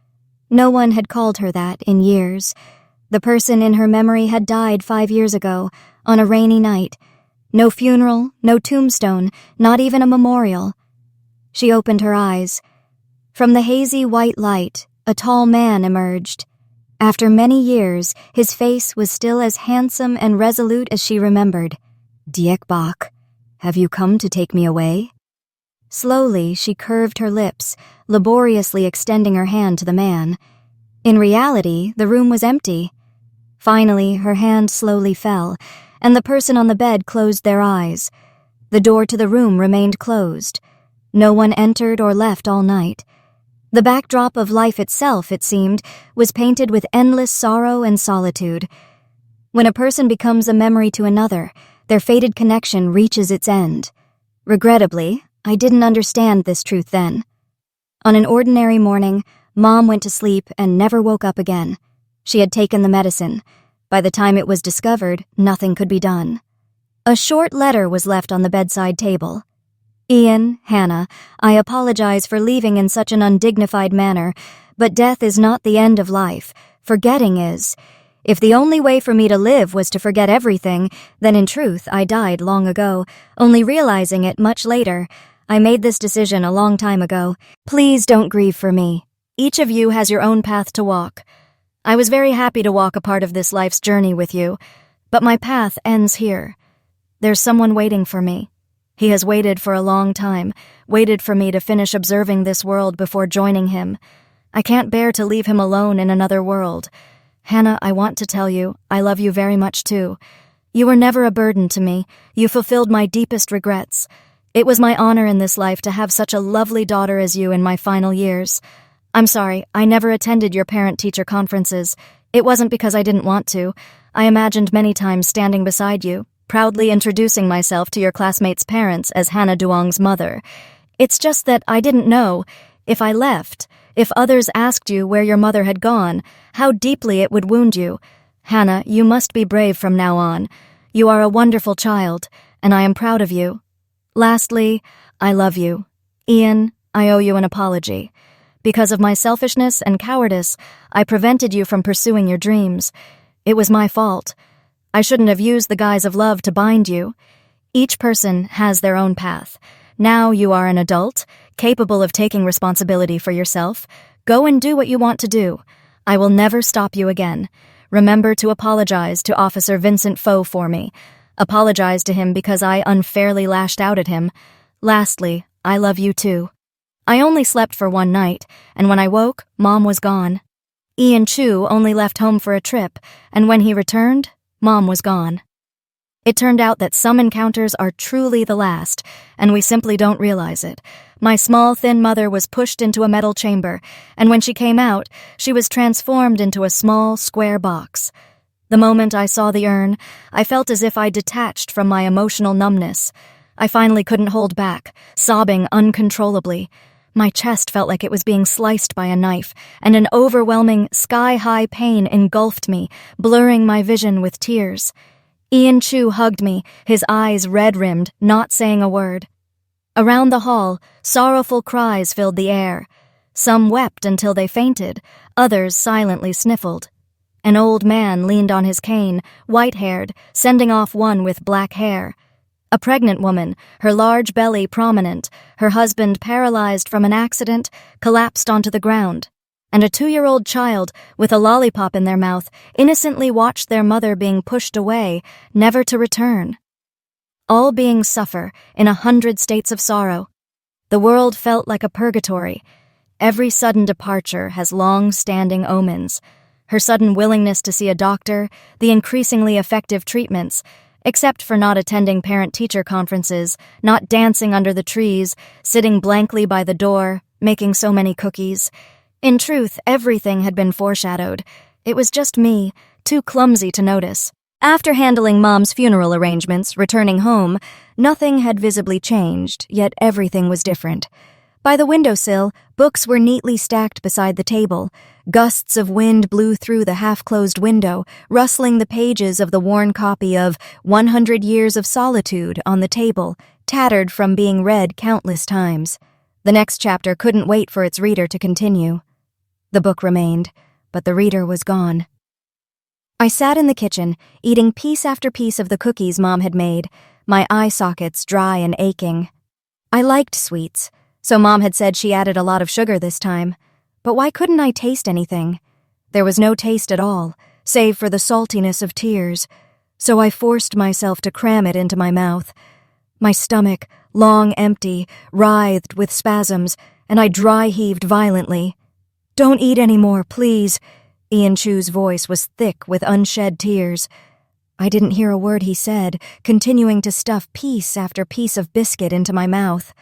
No one had called her that in years. The person in her memory had died 5 years ago, on a rainy night. No funeral, no tombstone, not even a memorial. She opened her eyes. From the hazy white light, a tall man emerged. After many years, his face was still as handsome and resolute as she remembered. Diekbach, have you come to take me away? Slowly, she curved her lips, laboriously extending her hand to the man. In reality, the room was empty. Finally, her hand slowly fell, and the person on the bed closed their eyes. The door to the room remained closed. No one entered or left all night. The backdrop of life itself, it seemed, was painted with endless sorrow and solitude. When a person becomes a memory to another, their fated connection reaches its end. Regrettably, I didn't understand this truth then. On an ordinary morning, Mom went to sleep and never woke up again. She had taken the medicine. By the time it was discovered, nothing could be done. A short letter was left on the bedside table. Ian, Hannah, I apologize for leaving in such an undignified manner, but death is not the end of life. Forgetting is. If the only way for me to live was to forget everything, then in truth I died long ago, only realizing it much later. I made this decision a long time ago. Please don't grieve for me. Each of you has your own path to walk. I was very happy to walk a part of this life's journey with you, but my path ends here. There's someone waiting for me. He has waited for a long time, waited for me to finish observing this world before joining him. I can't bear to leave him alone in another world. Hannah, I want to tell you, I love you very much too. You were never a burden to me. You fulfilled my deepest regrets. It was my honor in this life to have such a lovely daughter as you in my final years. I'm sorry, I never attended your parent-teacher conferences. It wasn't because I didn't want to. I imagined many times standing beside you, proudly introducing myself to your classmates' parents as Hannah Duong's mother. It's just that I didn't know, if I left, if others asked you where your mother had gone, how deeply it would wound you. Hannah, you must be brave from now on. You are a wonderful child, and I am proud of you. Lastly, I love you. Ian, I owe you an apology. Because of my selfishness and cowardice, I prevented you from pursuing your dreams. It was my fault. I shouldn't have used the guise of love to bind you. Each person has their own path. Now you are an adult, capable of taking responsibility for yourself. Go and do what you want to do. I will never stop you again. Remember to apologize to Officer Vincent Foe for me. Apologize to him because I unfairly lashed out at him. Lastly, I love you too. I only slept for one night, and when I woke, Mom was gone. Ian Chu only left home for a trip, and when he returned, Mom was gone. It turned out that some encounters are truly the last, and we simply don't realize it. My small, thin mother was pushed into a metal chamber, and when she came out, she was transformed into a small, square box. The moment I saw the urn, I felt as if I detached from my emotional numbness. I finally couldn't hold back, sobbing uncontrollably. My chest felt like it was being sliced by a knife, and an overwhelming, sky-high pain engulfed me, blurring my vision with tears. Ian Chu hugged me, his eyes red-rimmed, not saying a word. Around the hall, sorrowful cries filled the air. Some wept until they fainted, others silently sniffled. An old man leaned on his cane, white-haired, sending off one with black hair. A pregnant woman, her large belly prominent, her husband paralyzed from an accident, collapsed onto the ground. And a 2-year-old child, with a lollipop in their mouth, innocently watched their mother being pushed away, never to return. All beings suffer, in 100 states of sorrow. The world felt like a purgatory. Every sudden departure has long-standing omens. Her sudden willingness to see a doctor, the increasingly effective treatments, except for not attending parent-teacher conferences, not dancing under the trees, sitting blankly by the door, making so many cookies. In truth, everything had been foreshadowed. It was just me, too clumsy to notice. After handling Mom's funeral arrangements, returning home, nothing had visibly changed, yet everything was different. By the windowsill, books were neatly stacked beside the table. Gusts of wind blew through the half-closed window, rustling the pages of the worn copy of 100 Years of Solitude on the table, tattered from being read countless times. The next chapter couldn't wait for its reader to continue. The book remained, but the reader was gone. I sat in the kitchen, eating piece after piece of the cookies Mom had made, my eye sockets dry and aching. I liked sweets, so Mom had said she added a lot of sugar this time. But why couldn't I taste anything? There was no taste at all, save for the saltiness of tears, so I forced myself to cram it into my mouth. My stomach, long empty, writhed with spasms, and I dry-heaved violently. "Don't eat any more, please." Ian Chu's voice was thick with unshed tears. I didn't hear a word he said, continuing to stuff piece after piece of biscuit into my mouth.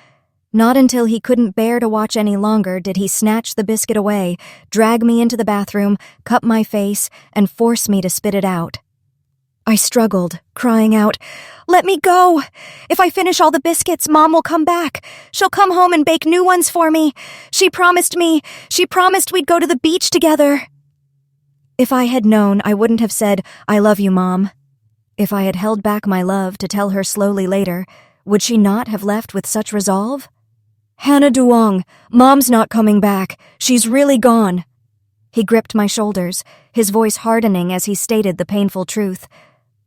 Not until he couldn't bear to watch any longer did he snatch the biscuit away, drag me into the bathroom, cup my face, and force me to spit it out. I struggled, crying out, "Let me go! If I finish all the biscuits, Mom will come back. She'll come home and bake new ones for me. She promised we'd go to the beach together." If I had known, I wouldn't have said, "I love you, Mom." If I had held back my love to tell her slowly later, would she not have left with such resolve? "Hannah Duong, Mom's not coming back. She's really gone." He gripped my shoulders, his voice hardening as he stated the painful truth.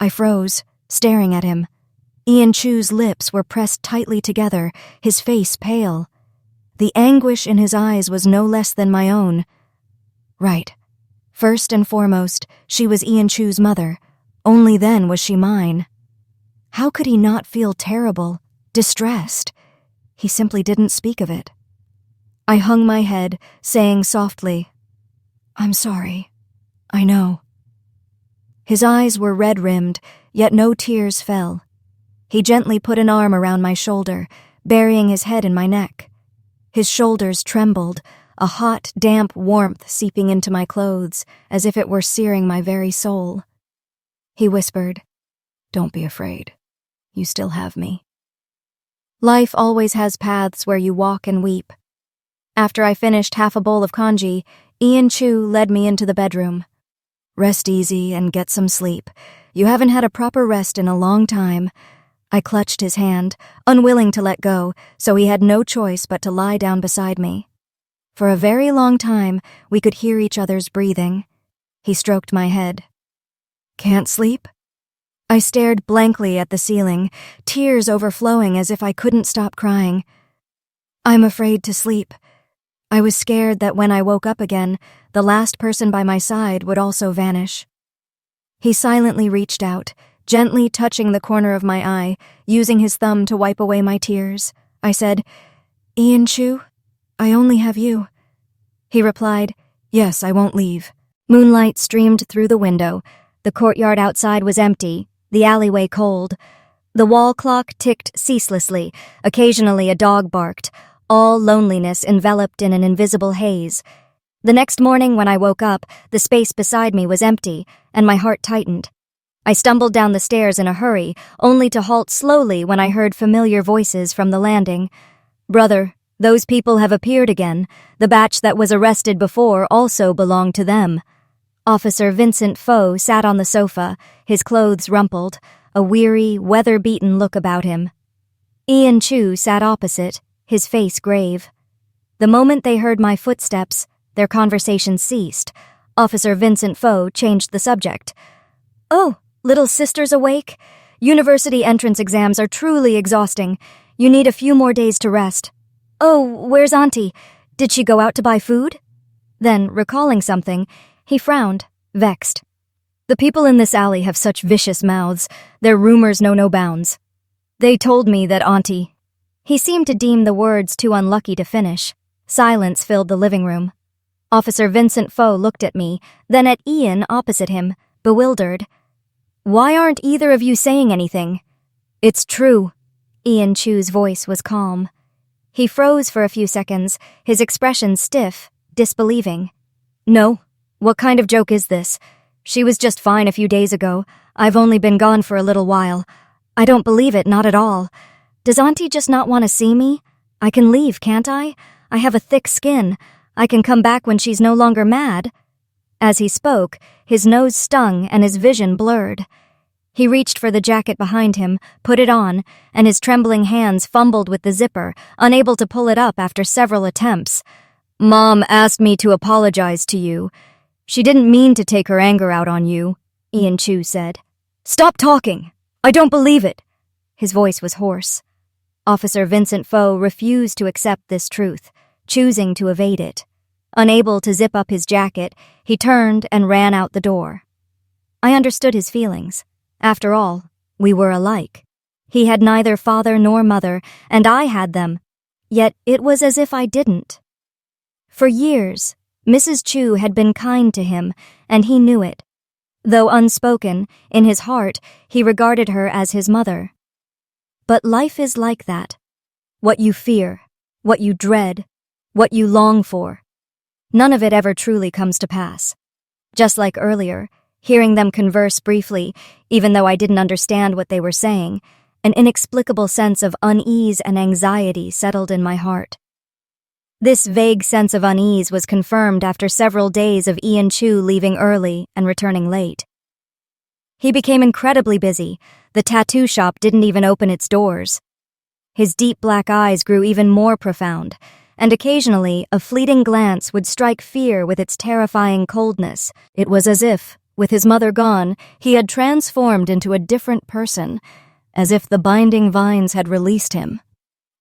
I froze, staring at him. Ian Chu's lips were pressed tightly together, his face pale. The anguish in his eyes was no less than my own. Right. First and foremost, she was Ian Chu's mother. Only then was she mine. How could he not feel terrible, distressed? He simply didn't speak of it. I hung my head, saying softly, "I'm sorry. I know." His eyes were red-rimmed, yet no tears fell. He gently put an arm around my shoulder, burying his head in my neck. His shoulders trembled, a hot, damp warmth seeping into my clothes, as if it were searing my very soul. He whispered, "Don't be afraid. You still have me." Life always has paths where you walk and weep. After I finished half a bowl of congee, Ian Chu led me into the bedroom. "Rest easy and get some sleep. You haven't had a proper rest in a long time." I clutched his hand, unwilling to let go, so he had no choice but to lie down beside me. For a very long time, we could hear each other's breathing. He stroked my head. "Can't sleep?" I stared blankly at the ceiling, tears overflowing as if I couldn't stop crying. "I'm afraid to sleep." I was scared that when I woke up again, the last person by my side would also vanish. He silently reached out, gently touching the corner of my eye, using his thumb to wipe away my tears. I said, "Ian Chu, I only have you." He replied, "Yes, I won't leave." Moonlight streamed through the window. The courtyard outside was empty, the alleyway cold. The wall clock ticked ceaselessly. Occasionally a dog barked, all loneliness enveloped in an invisible haze. The next morning when I woke up, the space beside me was empty, and my heart tightened. I stumbled down the stairs in a hurry, only to halt slowly when I heard familiar voices from the landing. "Brother, those people have appeared again. The batch that was arrested before also belonged to them." Officer Vincent Foe sat on the sofa, his clothes rumpled, a weary, weather-beaten look about him. Ian Chu sat opposite, his face grave. The moment they heard my footsteps, their conversation ceased. Officer Vincent Foe changed the subject. "Oh, little sister's awake? University entrance exams are truly exhausting. You need a few more days to rest. Oh, where's Auntie? Did she go out to buy food?" Then, recalling something, he frowned, vexed. "The people in this alley have such vicious mouths. Their rumors know no bounds. They told me that Auntie—" He seemed to deem the words too unlucky to finish. Silence filled the living room. Officer Vincent Foe looked at me, then at Ian opposite him, bewildered. "Why aren't either of you saying anything?" "It's true." Ian Chu's voice was calm. He froze for a few seconds, his expression stiff, disbelieving. "No. What kind of joke is this? She was just fine a few days ago. I've only been gone for a little while. I don't believe it, not at all. Does Auntie just not want to see me? I can leave, can't I? I have a thick skin. I can come back when she's no longer mad." As he spoke, his nose stung and his vision blurred. He reached for the jacket behind him, put it on, and his trembling hands fumbled with the zipper, unable to pull it up after several attempts. "Mom asked me to apologize to you. She didn't mean to take her anger out on you," Ian Chu said. "Stop talking! I don't believe it!" His voice was hoarse. Officer Vincent Foe refused to accept this truth, choosing to evade it. Unable to zip up his jacket, he turned and ran out the door. I understood his feelings. After all, we were alike. He had neither father nor mother, and I had them. Yet it was as if I didn't. For years, Mrs. Chu had been kind to him, and he knew it. Though unspoken, in his heart, he regarded her as his mother. But life is like that. What you fear, what you dread, what you long for. None of it ever truly comes to pass. Just like earlier, hearing them converse briefly, even though I didn't understand what they were saying, an inexplicable sense of unease and anxiety settled in my heart. This vague sense of unease was confirmed after several days of Ian Chu leaving early and returning late. He became incredibly busy. The tattoo shop didn't even open its doors. His deep black eyes grew even more profound, and occasionally a fleeting glance would strike fear with its terrifying coldness. It was as if, with his mother gone, he had transformed into a different person, as if the binding vines had released him.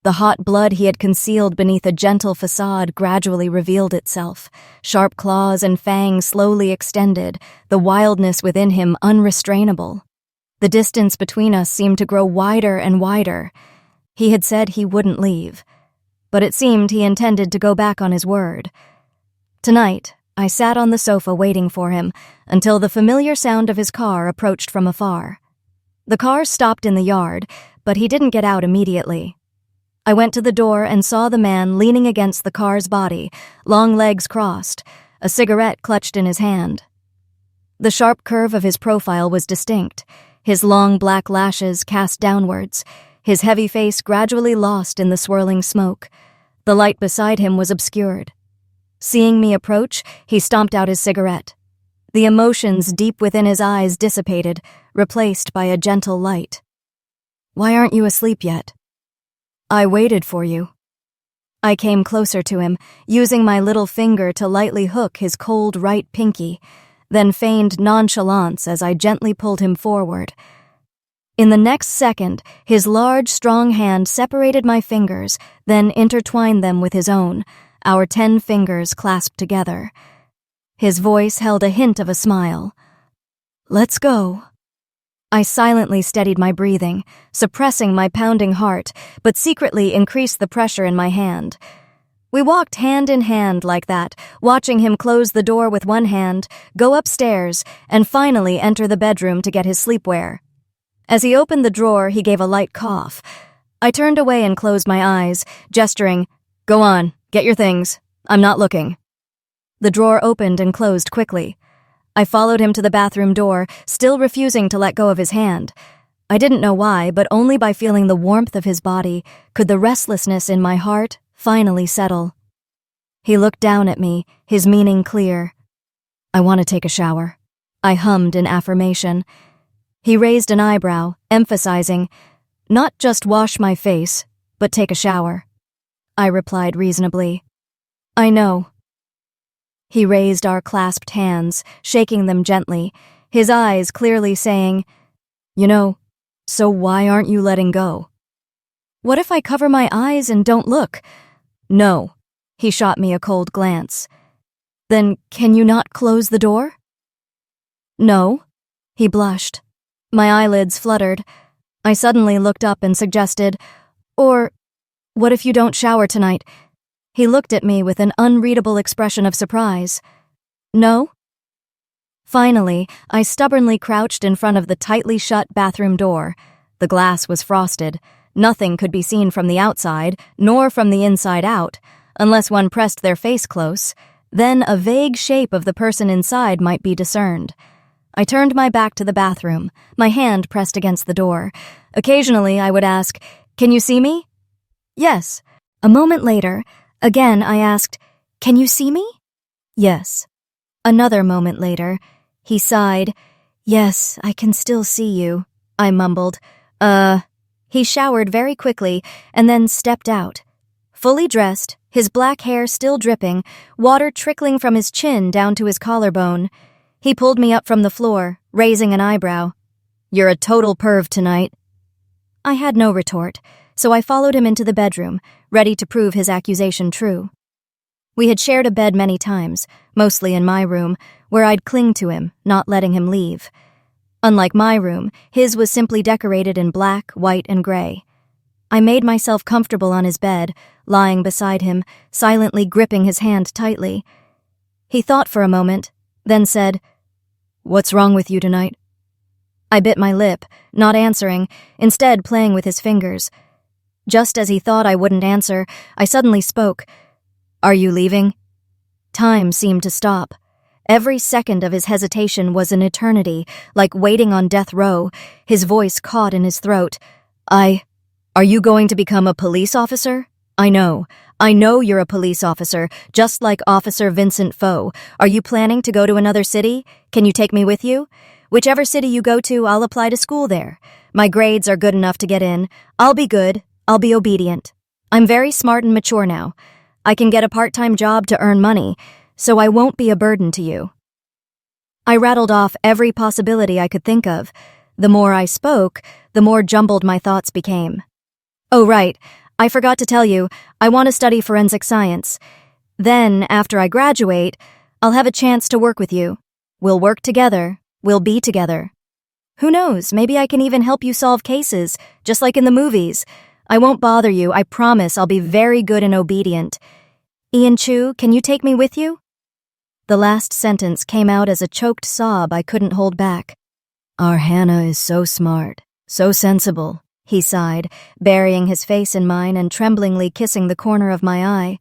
The hot blood he had concealed beneath a gentle facade gradually revealed itself. Sharp claws and fangs slowly extended, the wildness within him unrestrainable. The distance between us seemed to grow wider and wider. He had said he wouldn't leave, but it seemed he intended to go back on his word. Tonight, I sat on the sofa waiting for him until the familiar sound of his car approached from afar. The car stopped in the yard, but he didn't get out immediately. I went to the door and saw the man leaning against the car's body, long legs crossed, a cigarette clutched in his hand. The sharp curve of his profile was distinct, his long black lashes cast downwards, his heavy face gradually lost in the swirling smoke. The light beside him was obscured. Seeing me approach, he stomped out his cigarette. The emotions deep within his eyes dissipated, replaced by a gentle light. "Why aren't you asleep yet?" "I waited for you." I came closer to him, using my little finger to lightly hook his cold right pinky, then feigned nonchalance as I gently pulled him forward. In the next second, his large, strong hand separated my fingers, then intertwined them with his own, our 10 fingers clasped together. His voice held a hint of a smile. "Let's go." I silently steadied my breathing, suppressing my pounding heart, but secretly increased the pressure in my hand. We walked hand in hand like that, watching him close the door with one hand, go upstairs, and finally enter the bedroom to get his sleepwear. As he opened the drawer, he gave a light cough. I turned away and closed my eyes, gesturing, "Go on, get your things. I'm not looking." The drawer opened and closed quickly. I followed him to the bathroom door, still refusing to let go of his hand. I didn't know why, but only by feeling the warmth of his body could the restlessness in my heart finally settle. He looked down at me, his meaning clear. "I want to take a shower," I hummed in affirmation. He raised an eyebrow, emphasizing, "Not just wash my face, but take a shower." I replied reasonably, "I know." He raised our clasped hands, shaking them gently, his eyes clearly saying, "You know, so why aren't you letting go?" "What if I cover my eyes and don't look?" "No." He shot me a cold glance. "Then can you not close the door?" "No." He blushed. My eyelids fluttered. I suddenly looked up and suggested, "Or, what if you don't shower tonight?" He looked at me with an unreadable expression of surprise. "No?" Finally, I stubbornly crouched in front of the tightly shut bathroom door. The glass was frosted. Nothing could be seen from the outside, nor from the inside out, unless one pressed their face close. Then a vague shape of the person inside might be discerned. I turned my back to the bathroom, my hand pressed against the door. Occasionally, I would ask, "Can you see me?" "Yes." A moment later, again I asked, Can you see me? Yes. Another moment later, he sighed. Yes, I can still see you, I mumbled. He showered very quickly and then stepped out. Fully dressed, his black hair still dripping, water trickling from his chin down to his collarbone. He pulled me up from the floor, raising an eyebrow. You're a total perv tonight. I had no retort, so I followed him into the bedroom, ready to prove his accusation true. We had shared a bed many times, mostly in my room, where I'd cling to him, not letting him leave. Unlike my room, his was simply decorated in black, white, and gray. I made myself comfortable on his bed, lying beside him, silently gripping his hand tightly. He thought for a moment, then said, "What's wrong with you tonight?" I bit my lip, not answering, instead playing with his fingers. Just as he thought I wouldn't answer, I suddenly spoke. "Are you leaving?" Time seemed to stop. Every second of his hesitation was an eternity, like waiting on death row, his voice caught in his throat. Are you going to become a police officer? I know you're a police officer, just like Officer Vincent Foe. Are you planning to go to another city? Can you take me with you? Whichever city you go to, I'll apply to school there. My grades are good enough to get in. I'll be good. I'll be obedient. I'm very smart and mature now. I can get a part-time job to earn money, so I won't be a burden to you. I rattled off every possibility I could think of. The more I spoke, the more jumbled my thoughts became. Oh, right. I forgot to tell you, I want to study forensic science. Then, after I graduate, I'll have a chance to work with you. We'll work together. We'll be together. Who knows, maybe I can even help you solve cases, just like in the movies. I won't bother you, I promise I'll be very good and obedient. Ian Chu, can you take me with you? The last sentence came out as a choked sob I couldn't hold back. Our Hannah is so smart, so sensible, he sighed, burying his face in mine and tremblingly kissing the corner of my eye.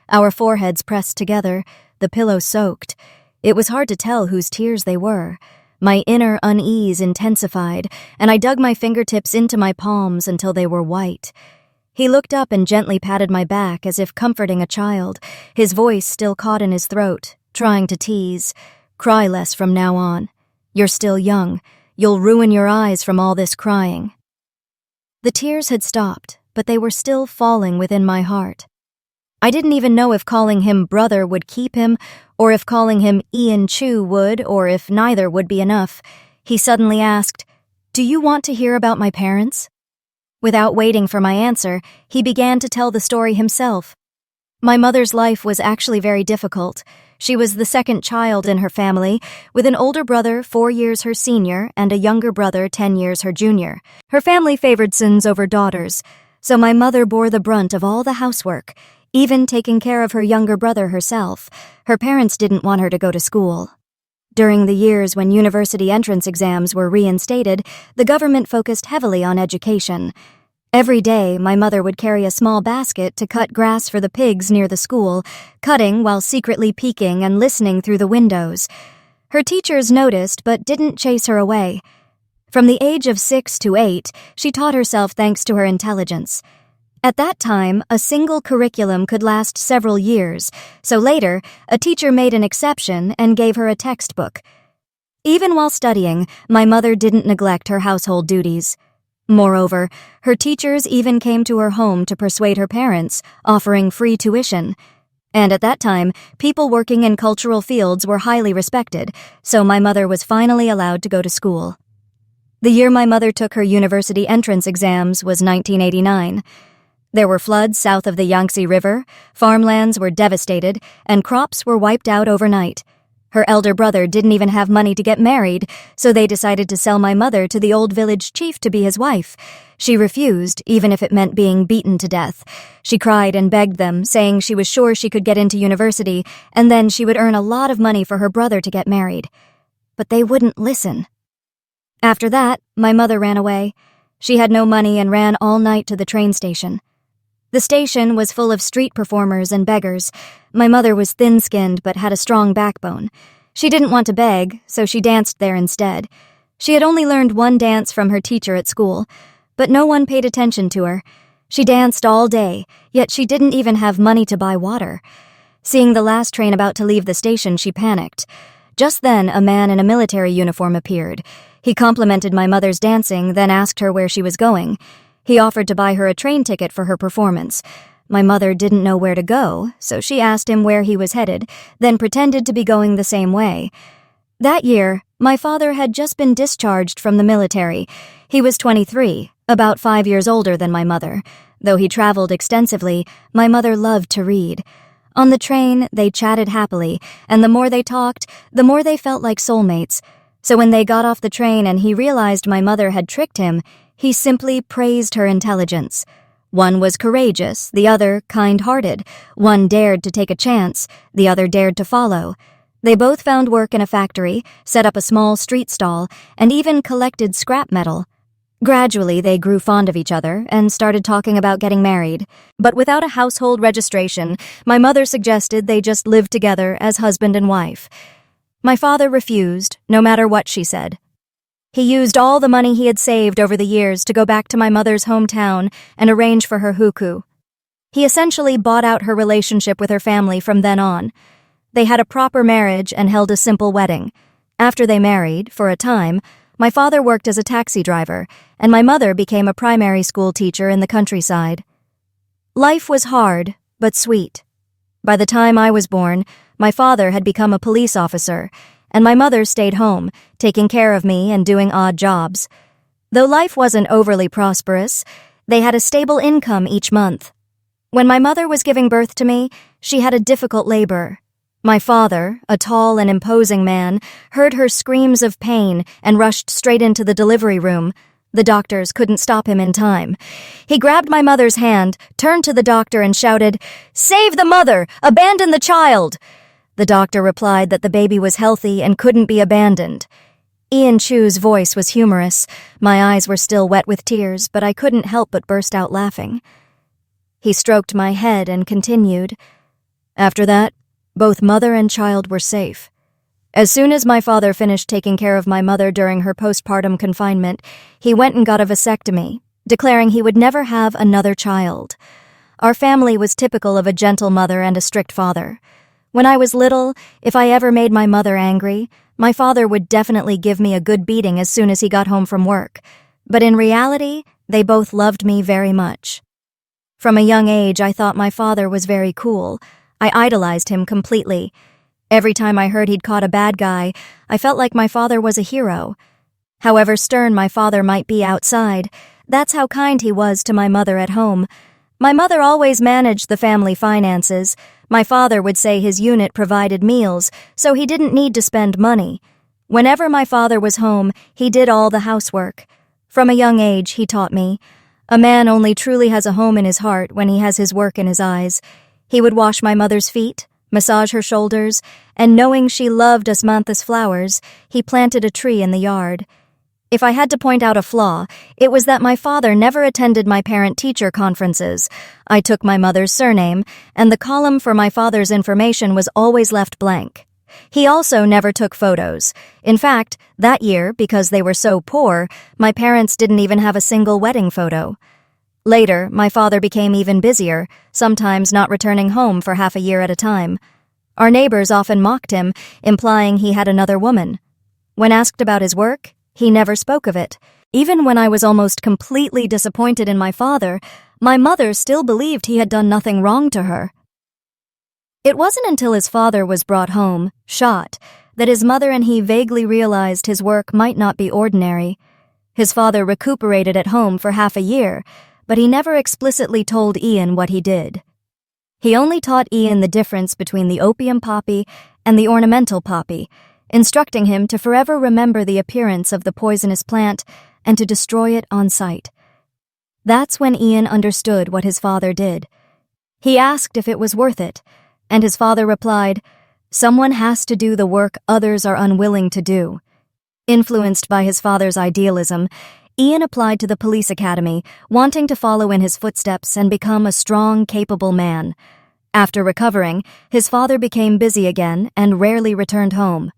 Our foreheads pressed together, the pillow soaked. It was hard to tell whose tears they were. My inner unease intensified, and I dug my fingertips into my palms until they were white. He looked up and gently patted my back as if comforting a child, his voice still caught in his throat, trying to tease. Cry less from now on. You're still young. You'll ruin your eyes from all this crying. The tears had stopped, but they were still falling within my heart. I didn't even know if calling him brother would keep him, or if calling him Ian Chu would, or if neither would be enough. He suddenly asked, "Do you want to hear about my parents?" Without waiting for my answer, he began to tell the story himself. My mother's life was actually very difficult. She was the second child in her family, with an older brother 4 years her senior and a younger brother 10 years her junior. Her family favored sons over daughters, so my mother bore the brunt of all the housework, even taking care of her younger brother herself. Her parents didn't want her to go to school. During the years when university entrance exams were reinstated, the government focused heavily on education. Every day, my mother would carry a small basket to cut grass for the pigs near the school, cutting while secretly peeking and listening through the windows. Her teachers noticed but didn't chase her away. From the age of 6 to 8, she taught herself thanks to her intelligence. At that time, a single curriculum could last several years, so later, a teacher made an exception and gave her a textbook. Even while studying, my mother didn't neglect her household duties. Moreover, her teachers even came to her home to persuade her parents, offering free tuition. And at that time, people working in cultural fields were highly respected, so my mother was finally allowed to go to school. The year my mother took her university entrance exams was 1989. There were floods south of the Yangtze River, farmlands were devastated, and crops were wiped out overnight. Her elder brother didn't even have money to get married, so they decided to sell my mother to the old village chief to be his wife. She refused, even if it meant being beaten to death. She cried and begged them, saying she was sure she could get into university, and then she would earn a lot of money for her brother to get married. But they wouldn't listen. After that, my mother ran away. She had no money and ran all night to the train station. The station was full of street performers and beggars. My mother was thin-skinned but had a strong backbone. She didn't want to beg, so she danced there instead. She had only learned one dance from her teacher at school, but no one paid attention to her. She danced all day, yet she didn't even have money to buy water. Seeing the last train about to leave the station, she panicked. Just then, a man in a military uniform appeared. He complimented my mother's dancing, then asked her where she was going. He offered to buy her a train ticket for her performance. My mother didn't know where to go, so she asked him where he was headed, then pretended to be going the same way. That year, my father had just been discharged from the military. He was 23, about 5 years older than my mother. Though he traveled extensively, my mother loved to read. On the train, they chatted happily, and the more they talked, the more they felt like soulmates. So when they got off the train and he realized my mother had tricked him, he simply praised her intelligence. One was courageous, the other kind-hearted. One dared to take a chance, the other dared to follow. They both found work in a factory, set up a small street stall, and even collected scrap metal. Gradually, they grew fond of each other and started talking about getting married. But without a household registration, my mother suggested they just live together as husband and wife. My father refused, no matter what she said. He used all the money he had saved over the years to go back to my mother's hometown and arrange for her hukou. He essentially bought out her relationship with her family from then on. They had a proper marriage and held a simple wedding. After they married, for a time, my father worked as a taxi driver, and my mother became a primary school teacher in the countryside. Life was hard, but sweet. By the time I was born, my father had become a police officer, and my mother stayed home, taking care of me and doing odd jobs. Though life wasn't overly prosperous, they had a stable income each month. When my mother was giving birth to me, she had a difficult labor. My father, a tall and imposing man, heard her screams of pain and rushed straight into the delivery room. The doctors couldn't stop him in time. He grabbed my mother's hand, turned to the doctor and shouted, "Save the mother! Abandon the child!" The doctor replied that the baby was healthy and couldn't be abandoned. Ian Chu's voice was humorous. My eyes were still wet with tears, but I couldn't help but burst out laughing. He stroked my head and continued, "After that, both mother and child were safe. As soon as my father finished taking care of my mother during her postpartum confinement, he went and got a vasectomy, declaring he would never have another child. Our family was typical of a gentle mother and a strict father. When I was little, if I ever made my mother angry, my father would definitely give me a good beating as soon as he got home from work. But in reality, they both loved me very much. From a young age, I thought my father was very cool. I idolized him completely. Every time I heard he'd caught a bad guy, I felt like my father was a hero. However stern my father might be outside, that's how kind he was to my mother at home. My mother always managed the family finances. My father would say his unit provided meals, so he didn't need to spend money. Whenever my father was home, he did all the housework. From a young age, he taught me, a man only truly has a home in his heart when he has his work in his eyes. He would wash my mother's feet, massage her shoulders, and knowing she loved osmanthus flowers, he planted a tree in the yard. If I had to point out a flaw, it was that my father never attended my parent-teacher conferences. I took my mother's surname, and the column for my father's information was always left blank. He also never took photos. In fact, that year, because they were so poor, my parents didn't even have a single wedding photo. Later, my father became even busier, sometimes not returning home for half a year at a time. Our neighbors often mocked him, implying he had another woman. When asked about his work, he never spoke of it. Even when I was almost completely disappointed in my father, my mother still believed he had done nothing wrong to her. It wasn't until his father was brought home, shot, that his mother and he vaguely realized his work might not be ordinary. His father recuperated at home for half a year, but he never explicitly told Ian what he did. He only taught Ian the difference between the opium poppy and the ornamental poppy, instructing him to forever remember the appearance of the poisonous plant and to destroy it on sight. That's when Ian understood what his father did. He asked if it was worth it, and his father replied, "Someone has to do the work others are unwilling to do." Influenced by his father's idealism, Ian applied to the police academy, wanting to follow in his footsteps and become a strong, capable man. After recovering, his father became busy again and rarely returned home.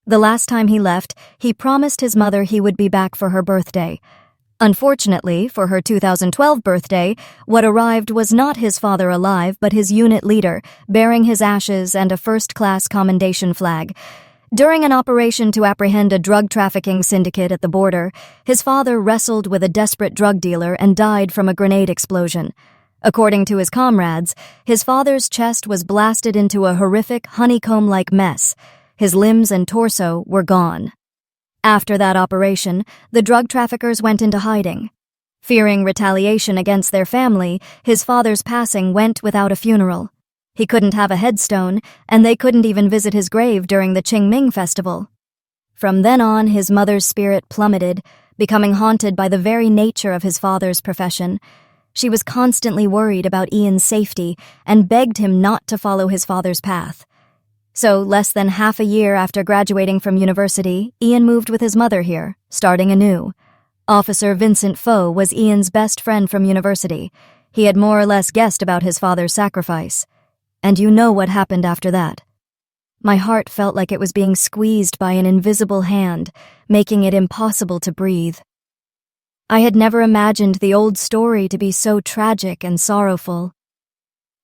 The last time he left, he promised his mother he would be back for her birthday. Unfortunately, for her 2012 birthday, what arrived was not his father alive, but his unit leader, bearing his ashes and a first-class commendation flag. During an operation to apprehend a drug trafficking syndicate at the border, his father wrestled with a desperate drug dealer and died from a grenade explosion. According to his comrades, his father's chest was blasted into a horrific honeycomb-like mess. His limbs and torso were gone. After that operation, the drug traffickers went into hiding. Fearing retaliation against their family, his father's passing went without a funeral. He couldn't have a headstone, and they couldn't even visit his grave during the Qingming festival. From then on, his mother's spirit plummeted, becoming haunted by the very nature of his father's profession. She was constantly worried about Ian's safety and begged him not to follow his father's path. So, less than half a year after graduating from university, Ian moved with his mother here, starting anew. Officer Vincent Foe was Ian's best friend from university. He had more or less guessed about his father's sacrifice. And you know what happened after that. My heart felt like it was being squeezed by an invisible hand, making it impossible to breathe. I had never imagined the old story to be so tragic and sorrowful.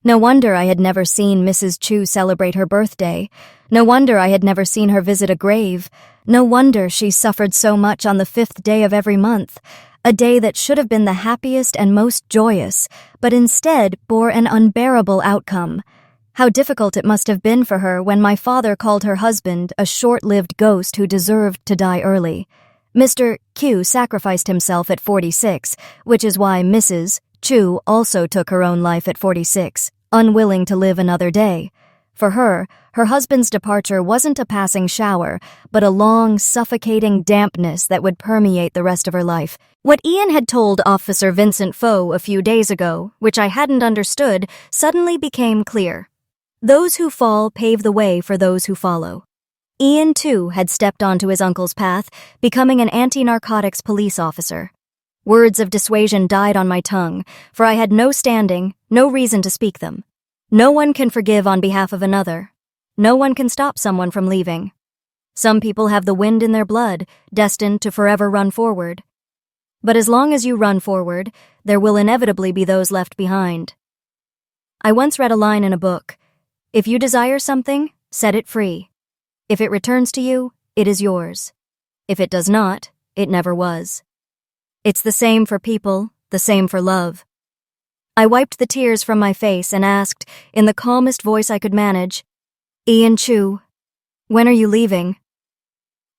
No wonder I had never seen Mrs. Chu celebrate her birthday. No wonder I had never seen her visit a grave. No wonder she suffered so much on the 5th day of every month, a day that should have been the happiest and most joyous, but instead bore an unbearable outcome. How difficult it must have been for her when my father called her husband a short-lived ghost who deserved to die early. Mr. Q sacrificed himself at 46, which is why Mrs. Chu also took her own life at 46, unwilling to live another day. For her husband's departure wasn't a passing shower, but a long, suffocating dampness that would permeate the rest of her life. What Ian had told Officer Vincent Foe a few days ago, which I hadn't understood, suddenly became clear. Those who fall pave the way for those who follow. Ian, too, had stepped onto his uncle's path, becoming an anti-narcotics police officer. Words of dissuasion died on my tongue, for I had no standing, no reason to speak them. No one can forgive on behalf of another. No one can stop someone from leaving. Some people have the wind in their blood, destined to forever run forward. But as long as you run forward, there will inevitably be those left behind. I once read a line in a book. If you desire something, set it free. If it returns to you, it is yours. If it does not, it never was. It's the same for people, the same for love. I wiped the tears from my face and asked, in the calmest voice I could manage, Ian Chu, when are you leaving?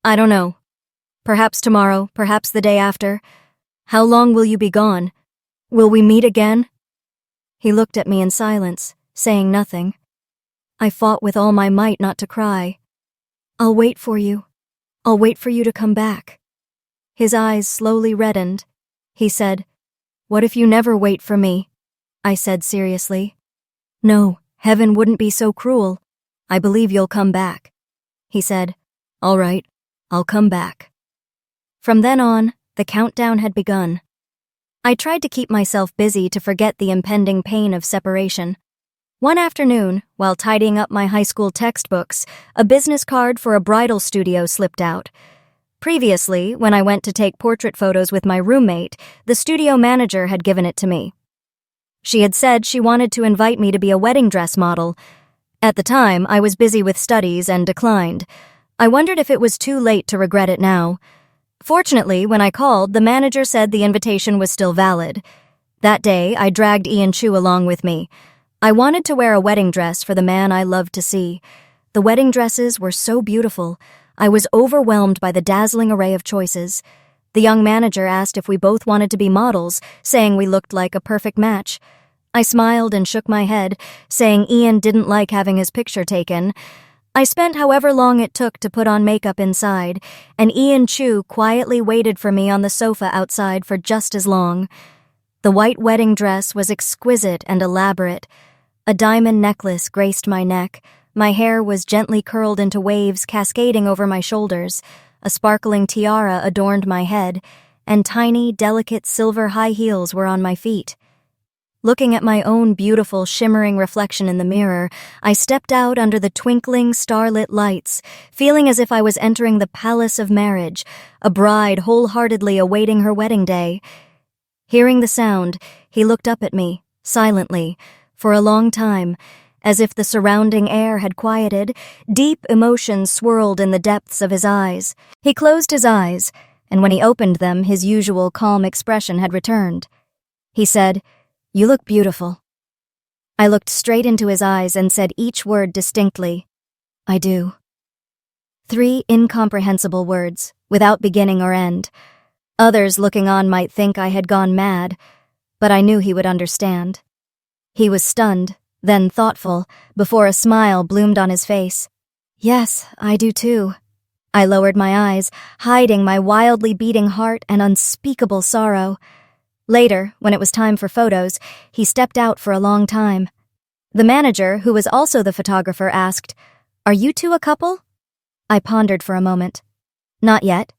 I don't know. Perhaps tomorrow, perhaps the day after. How long will you be gone? Will we meet again? He looked at me in silence, saying nothing. I fought with all my might not to cry. I'll wait for you. I'll wait for you to come back. His eyes slowly reddened. He said, What if you never wait for me? I said seriously. No, heaven wouldn't be so cruel. I believe you'll come back. He said, All right, I'll come back. From then on, the countdown had begun. I tried to keep myself busy to forget the impending pain of separation. One afternoon, while tidying up my high school textbooks, a business card for a bridal studio slipped out. Previously, when I went to take portrait photos with my roommate, the studio manager had given it to me. She had said she wanted to invite me to be a wedding dress model. At the time, I was busy with studies and declined. I wondered if it was too late to regret it now. Fortunately, when I called, the manager said the invitation was still valid. That day, I dragged Ian Chu along with me. I wanted to wear a wedding dress for the man I loved to see. The wedding dresses were so beautiful. I was overwhelmed by the dazzling array of choices. The young manager asked if we both wanted to be models, saying we looked like a perfect match. I smiled and shook my head, saying Ian didn't like having his picture taken. I spent however long it took to put on makeup inside, and Ian Chu quietly waited for me on the sofa outside for just as long. The white wedding dress was exquisite and elaborate. A diamond necklace graced my neck. My hair was gently curled into waves cascading over my shoulders. A sparkling tiara adorned my head, and tiny, delicate silver high heels were on my feet. Looking at my own beautiful, shimmering reflection in the mirror, I stepped out under the twinkling, starlit lights, feeling as if I was entering the palace of marriage, a bride wholeheartedly awaiting her wedding day. Hearing the sound, he looked up at me, silently, for a long time. As if the surrounding air had quieted, deep emotion swirled in the depths of his eyes. He closed his eyes, and when he opened them, his usual calm expression had returned. He said, "You look beautiful." I looked straight into his eyes and said each word distinctly, "I do." 3 incomprehensible words, without beginning or end. Others looking on might think I had gone mad, but I knew he would understand. He was stunned, then thoughtful, before a smile bloomed on his face. "Yes, I do too." I lowered my eyes, hiding my wildly beating heart and unspeakable sorrow. Later, when it was time for photos, he stepped out for a long time. The manager, who was also the photographer, asked, "Are you two a couple?" I pondered for a moment. "Not yet."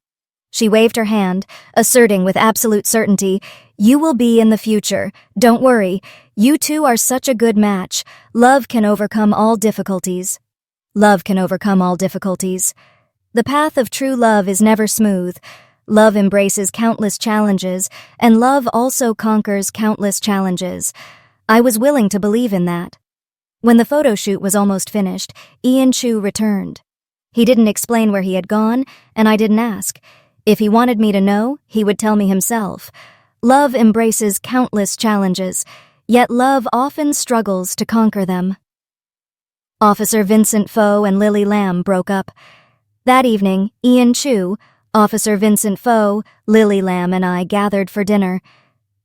She waved her hand, asserting with absolute certainty, "You will be in the future. Don't worry. You two are such a good match. Love can overcome all difficulties." Love can overcome all difficulties. The path of true love is never smooth. Love embraces countless challenges, and love also conquers countless challenges. I was willing to believe in that. When the photo shoot was almost finished, Ian Chu returned. He didn't explain where he had gone, and I didn't ask. If he wanted me to know, he would tell me himself. Love embraces countless challenges, yet love often struggles to conquer them. Officer Vincent Fo and Lily Lam broke up. That evening, Ian Chu, Officer Vincent Fo, Lily Lam, and I gathered for dinner.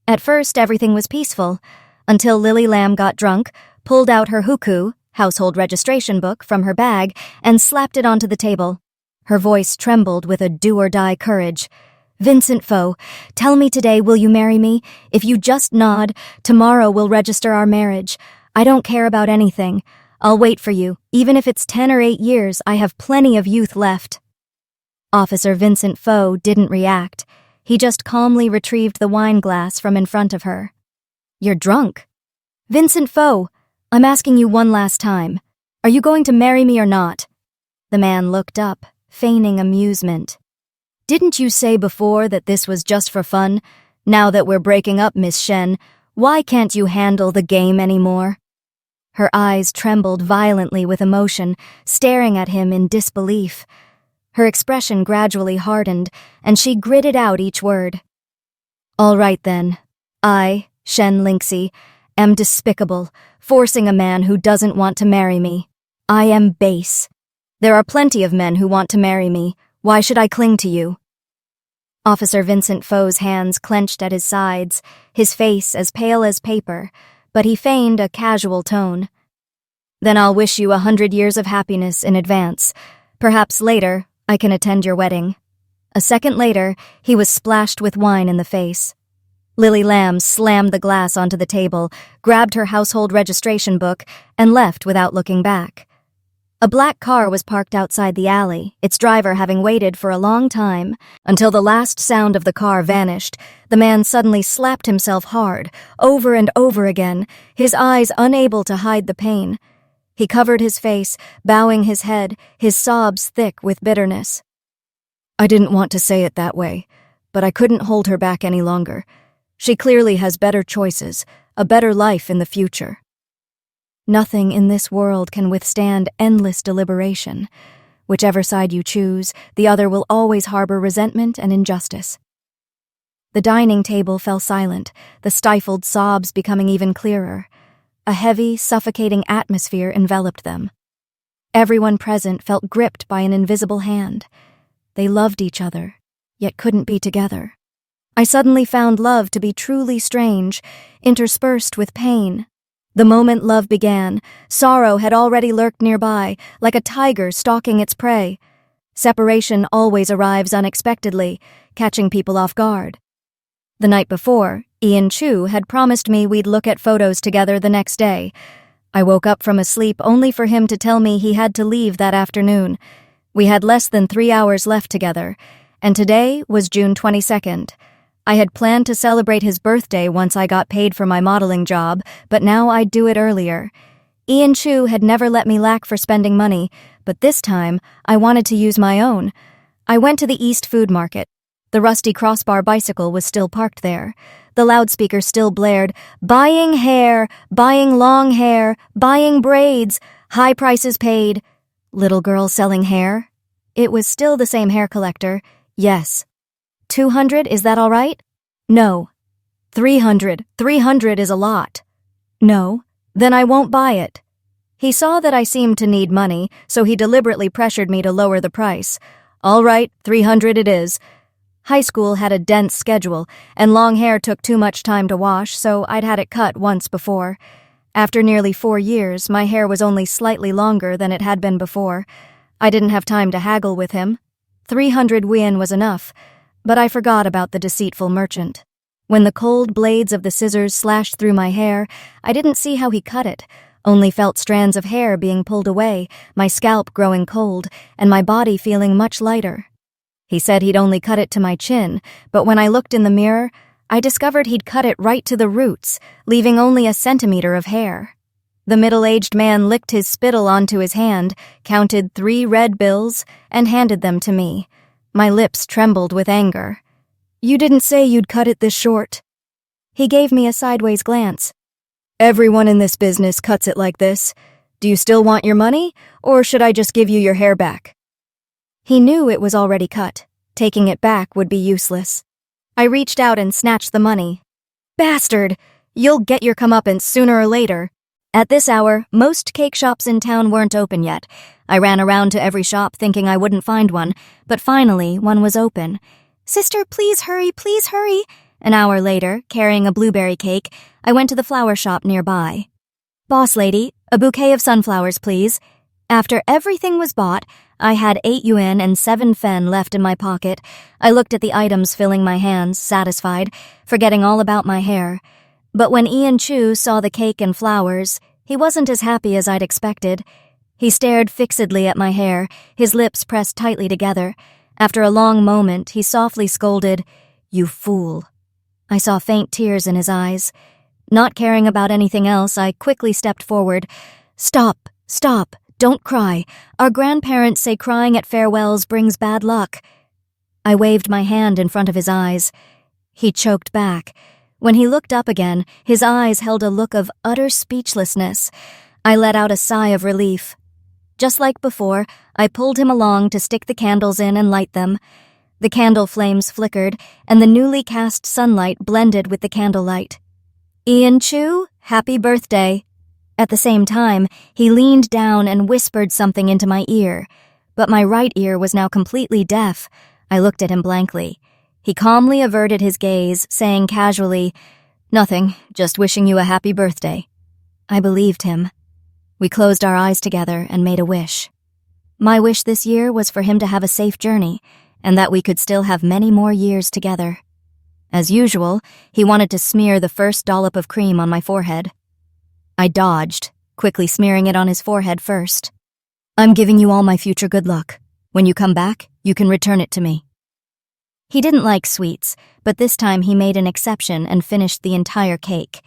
At first, everything was peaceful, until Lily Lam got drunk, pulled out her huku, household registration book, from her bag and slapped it onto the table. Her voice trembled with a do-or-die courage. "Vincent Fo, tell me today, will you marry me? If you just nod, tomorrow we'll register our marriage. I don't care about anything. I'll wait for you. Even if it's 10 or 8 years, I have plenty of youth left." Officer Vincent Fo didn't react. He just calmly retrieved the wine glass from in front of her. "You're drunk." "Vincent Fo, I'm asking you one last time. Are you going to marry me or not?" The man looked up, feigning amusement. "Didn't you say before that this was just for fun? Now that we're breaking up, Miss Shen, why can't you handle the game anymore?" Her eyes trembled violently with emotion, staring at him in disbelief. Her expression gradually hardened, and she gritted out each word. "All right then. I, Shen Lingxi, am despicable, forcing a man who doesn't want to marry me. I am base. There are plenty of men who want to marry me. Why should I cling to you?" Officer Vincent Fo's hands clenched at his sides, his face as pale as paper, but he feigned a casual tone. "Then I'll wish you 100 years of happiness in advance. Perhaps later I can attend your wedding." A second later, he was splashed with wine in the face. Lily Lam slammed the glass onto the table, grabbed her household registration book, and left without looking back. A black car was parked outside the alley, its driver having waited for a long time. Until the last sound of the car vanished, the man suddenly slapped himself hard, over and over again, his eyes unable to hide the pain. He covered his face, bowing his head, his sobs thick with bitterness. "I didn't want to say it that way, but I couldn't hold her back any longer. She clearly has better choices, a better life in the future." Nothing in this world can withstand endless deliberation. Whichever side you choose, the other will always harbor resentment and injustice. The dining table fell silent, the stifled sobs becoming even clearer. A heavy, suffocating atmosphere enveloped them. Everyone present felt gripped by an invisible hand. They loved each other, yet couldn't be together. I suddenly found love to be truly strange, interspersed with pain. The moment love began, sorrow had already lurked nearby, like a tiger stalking its prey. Separation always arrives unexpectedly, catching people off guard. The night before, Ian Chu had promised me we'd look at photos together the next day. I woke up from a sleep only for him to tell me he had to leave that afternoon. We had less than 3 hours left together, and today was June 22nd. I had planned to celebrate his birthday once I got paid for my modeling job, but now I'd do it earlier. Ian Chu had never let me lack for spending money, but this time I wanted to use my own. I went to the East Food Market. The rusty crossbar bicycle was still parked there. The loudspeaker still blared, "Buying hair, buying long hair, buying braids, high prices paid." Little girl selling hair? It was still the same hair collector. Yes. 200, is that all right? No. 300. 300 is a lot. No. Then I won't buy it. He saw that I seemed to need money, so he deliberately pressured me to lower the price. All right, 300 it is. High school had a dense schedule, and long hair took too much time to wash, so I'd had it cut once before. After nearly 4 years, my hair was only slightly longer than it had been before. I didn't have time to haggle with him. 300 won was enough, but I forgot about the deceitful merchant. When the cold blades of the scissors slashed through my hair, I didn't see how he cut it, only felt strands of hair being pulled away, my scalp growing cold, and my body feeling much lighter. He said he'd only cut it to my chin, but when I looked in the mirror, I discovered he'd cut it right to the roots, leaving only a centimeter of hair. The middle-aged man licked his spittle onto his hand, counted 3 red bills, and handed them to me. My lips trembled with anger. "You didn't say you'd cut it this short." He gave me a sideways glance. "Everyone in this business cuts it like this. Do you still want your money, or should I just give you your hair back?" He knew it was already cut. Taking it back would be useless. I reached out and snatched the money. "Bastard! You'll get your comeuppance sooner or later." At this hour, most cake shops in town weren't open yet. I ran around to every shop thinking I wouldn't find one, but finally one was open. "Sister, please hurry, please hurry." An hour later, carrying a blueberry cake, I went to the flower shop nearby. "Boss lady, a bouquet of sunflowers, please." After everything was bought, I had 8 yuan and 7 fen left in my pocket. I looked at the items filling my hands, satisfied, forgetting all about my hair. But when Ian Chu saw the cake and flowers, he wasn't as happy as I'd expected. He stared fixedly at my hair, his lips pressed tightly together. After a long moment, he softly scolded, "You fool." I saw faint tears in his eyes. Not caring about anything else, I quickly stepped forward. "Stop, stop, don't cry. Our grandparents say crying at farewells brings bad luck." I waved my hand in front of his eyes. He choked back. When he looked up again, his eyes held a look of utter speechlessness. I let out a sigh of relief. Just like before, I pulled him along to stick the candles in and light them. The candle flames flickered, and the newly cast sunlight blended with the candlelight. "Ian Chu, happy birthday." At the same time, he leaned down and whispered something into my ear. But my right ear was now completely deaf. I looked at him blankly. He calmly averted his gaze, saying casually, "Nothing, just wishing you a happy birthday." I believed him. We closed our eyes together and made a wish. My wish this year was for him to have a safe journey, and that we could still have many more years together. As usual, he wanted to smear the first dollop of cream on my forehead. I dodged, quickly smearing it on his forehead first. "I'm giving you all my future good luck. When you come back, you can return it to me." He didn't like sweets, but this time he made an exception and finished the entire cake.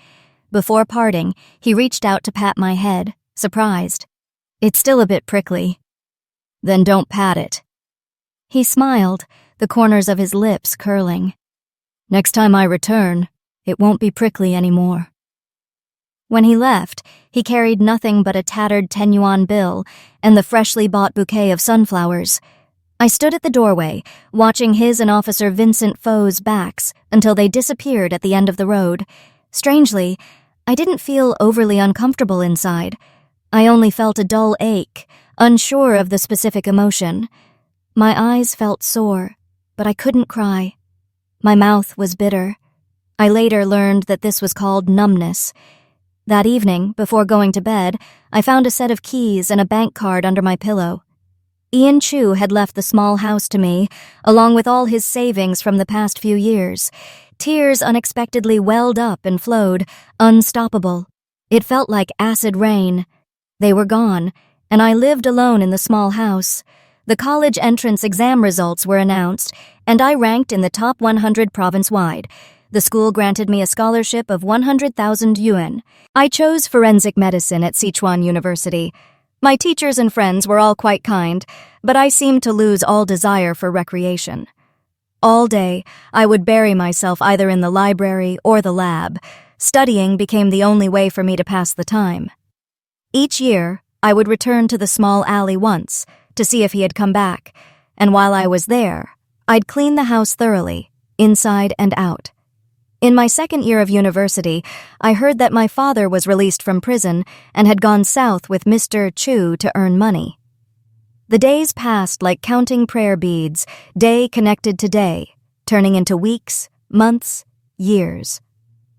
Before parting, he reached out to pat my head, surprised. "It's still a bit prickly." "Then don't pat it." He smiled, the corners of his lips curling. "Next time I return, it won't be prickly anymore." When he left, he carried nothing but a tattered 10-yuan bill and the freshly bought bouquet of sunflowers. I stood at the doorway, watching his and Officer Vincent Fo's backs until they disappeared at the end of the road. Strangely, I didn't feel overly uncomfortable inside. I only felt a dull ache, unsure of the specific emotion. My eyes felt sore, but I couldn't cry. My mouth was bitter. I later learned that this was called numbness. That evening, before going to bed, I found a set of keys and a bank card under my pillow. Ian Chu had left the small house to me, along with all his savings from the past few years. Tears unexpectedly welled up and flowed, unstoppable. It felt like acid rain. They were gone, and I lived alone in the small house. The college entrance exam results were announced, and I ranked in the top 100 province-wide. The school granted me a scholarship of 100,000 yuan. I chose forensic medicine at Sichuan University. My teachers and friends were all quite kind, but I seemed to lose all desire for recreation. All day, I would bury myself either in the library or the lab. Studying became the only way for me to pass the time. Each year, I would return to the small alley once to see if he had come back, and while I was there, I'd clean the house thoroughly, inside and out. In my second year of university, I heard that my father was released from prison and had gone south with Mr. Chu to earn money. The days passed like counting prayer beads, day connected to day, turning into weeks, months, years.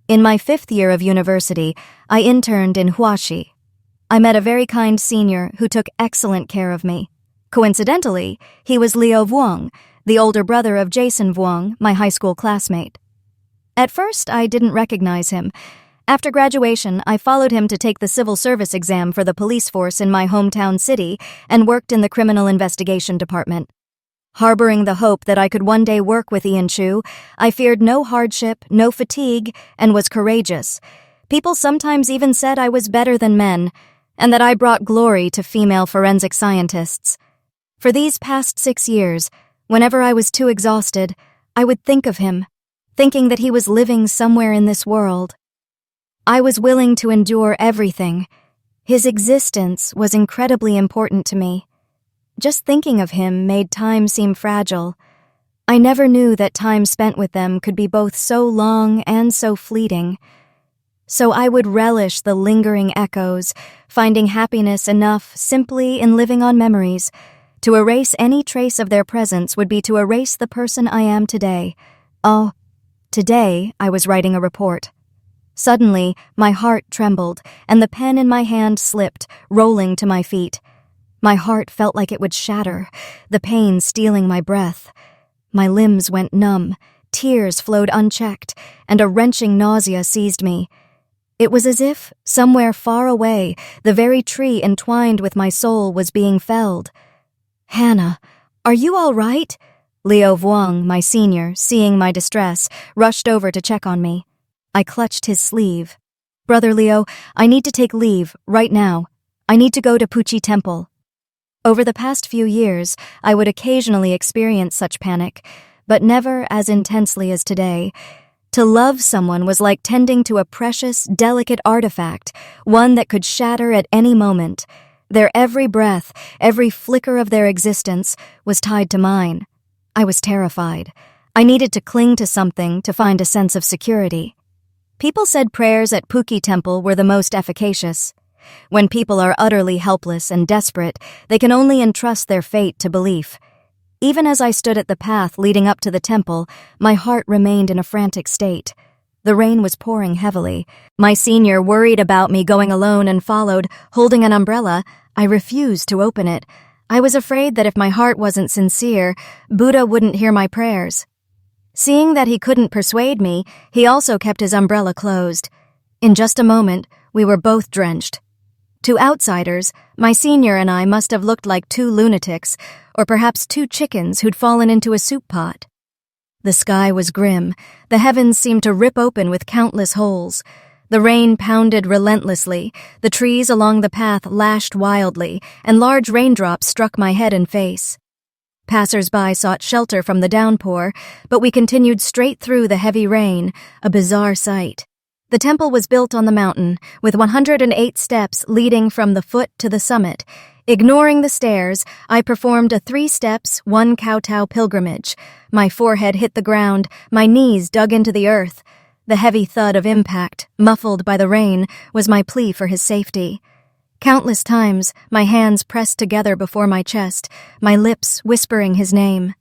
In my 5th year of university, I interned in Huaxi. I met a very kind senior who took excellent care of me. Coincidentally, he was Liu Vuong, the older brother of Jason Vuong, my high school classmate. At first, I didn't recognize him. After graduation, I followed him to take the civil service exam for the police force in my hometown city and worked in the criminal investigation department. Harboring the hope that I could one day work with Ian Chu, I feared no hardship, no fatigue, and was courageous. People sometimes even said I was better than men, and that I brought glory to female forensic scientists. For these past 6 years, whenever I was too exhausted, I would think of him, thinking that he was living somewhere in this world. I was willing to endure everything. His existence was incredibly important to me. Just thinking of him made time seem fragile. I never knew that time spent with them could be both so long and so fleeting. So I would relish the lingering echoes, finding happiness enough simply in living on memories. To erase any trace of their presence would be to erase the person I am today. Oh, today I was writing a report. Suddenly, my heart trembled, and the pen in my hand slipped, rolling to my feet. My heart felt like it would shatter, the pain stealing my breath. My limbs went numb, tears flowed unchecked, and a wrenching nausea seized me. It was as if, somewhere far away, the very tree entwined with my soul was being felled. "Hannah, are you all right?" Liu Vuong, my senior, seeing my distress, rushed over to check on me. I clutched his sleeve. "Brother Leo, I need to take leave, right now. I need to go to Puchi Temple." Over the past few years, I would occasionally experience such panic, but never as intensely as today. To love someone was like tending to a precious, delicate artifact, one that could shatter at any moment. Their every breath, every flicker of their existence, was tied to mine. I was terrified. I needed to cling to something to find a sense of security. People said prayers at Puki Temple were the most efficacious. When people are utterly helpless and desperate, they can only entrust their fate to belief. Even as I stood at the path leading up to the temple, my heart remained in a frantic state. The rain was pouring heavily. My senior worried about me going alone and followed, holding an umbrella. I refused to open it. I was afraid that if my heart wasn't sincere, Buddha wouldn't hear my prayers. Seeing that he couldn't persuade me, he also kept his umbrella closed. In just a moment, we were both drenched. To outsiders, my senior and I must have looked like 2 lunatics, or perhaps 2 chickens who'd fallen into a soup pot. The sky was grim. The heavens seemed to rip open with countless holes. The rain pounded relentlessly, the trees along the path lashed wildly, and large raindrops struck my head and face. Passers-by sought shelter from the downpour, but we continued straight through the heavy rain, a bizarre sight. The temple was built on the mountain, with 108 steps leading from the foot to the summit. Ignoring the stairs, I performed a 3 steps, 1 kowtow pilgrimage. My forehead hit the ground, my knees dug into the earth. The heavy thud of impact, muffled by the rain, was my plea for his safety. Countless times, my hands pressed together before my chest, my lips whispering his name.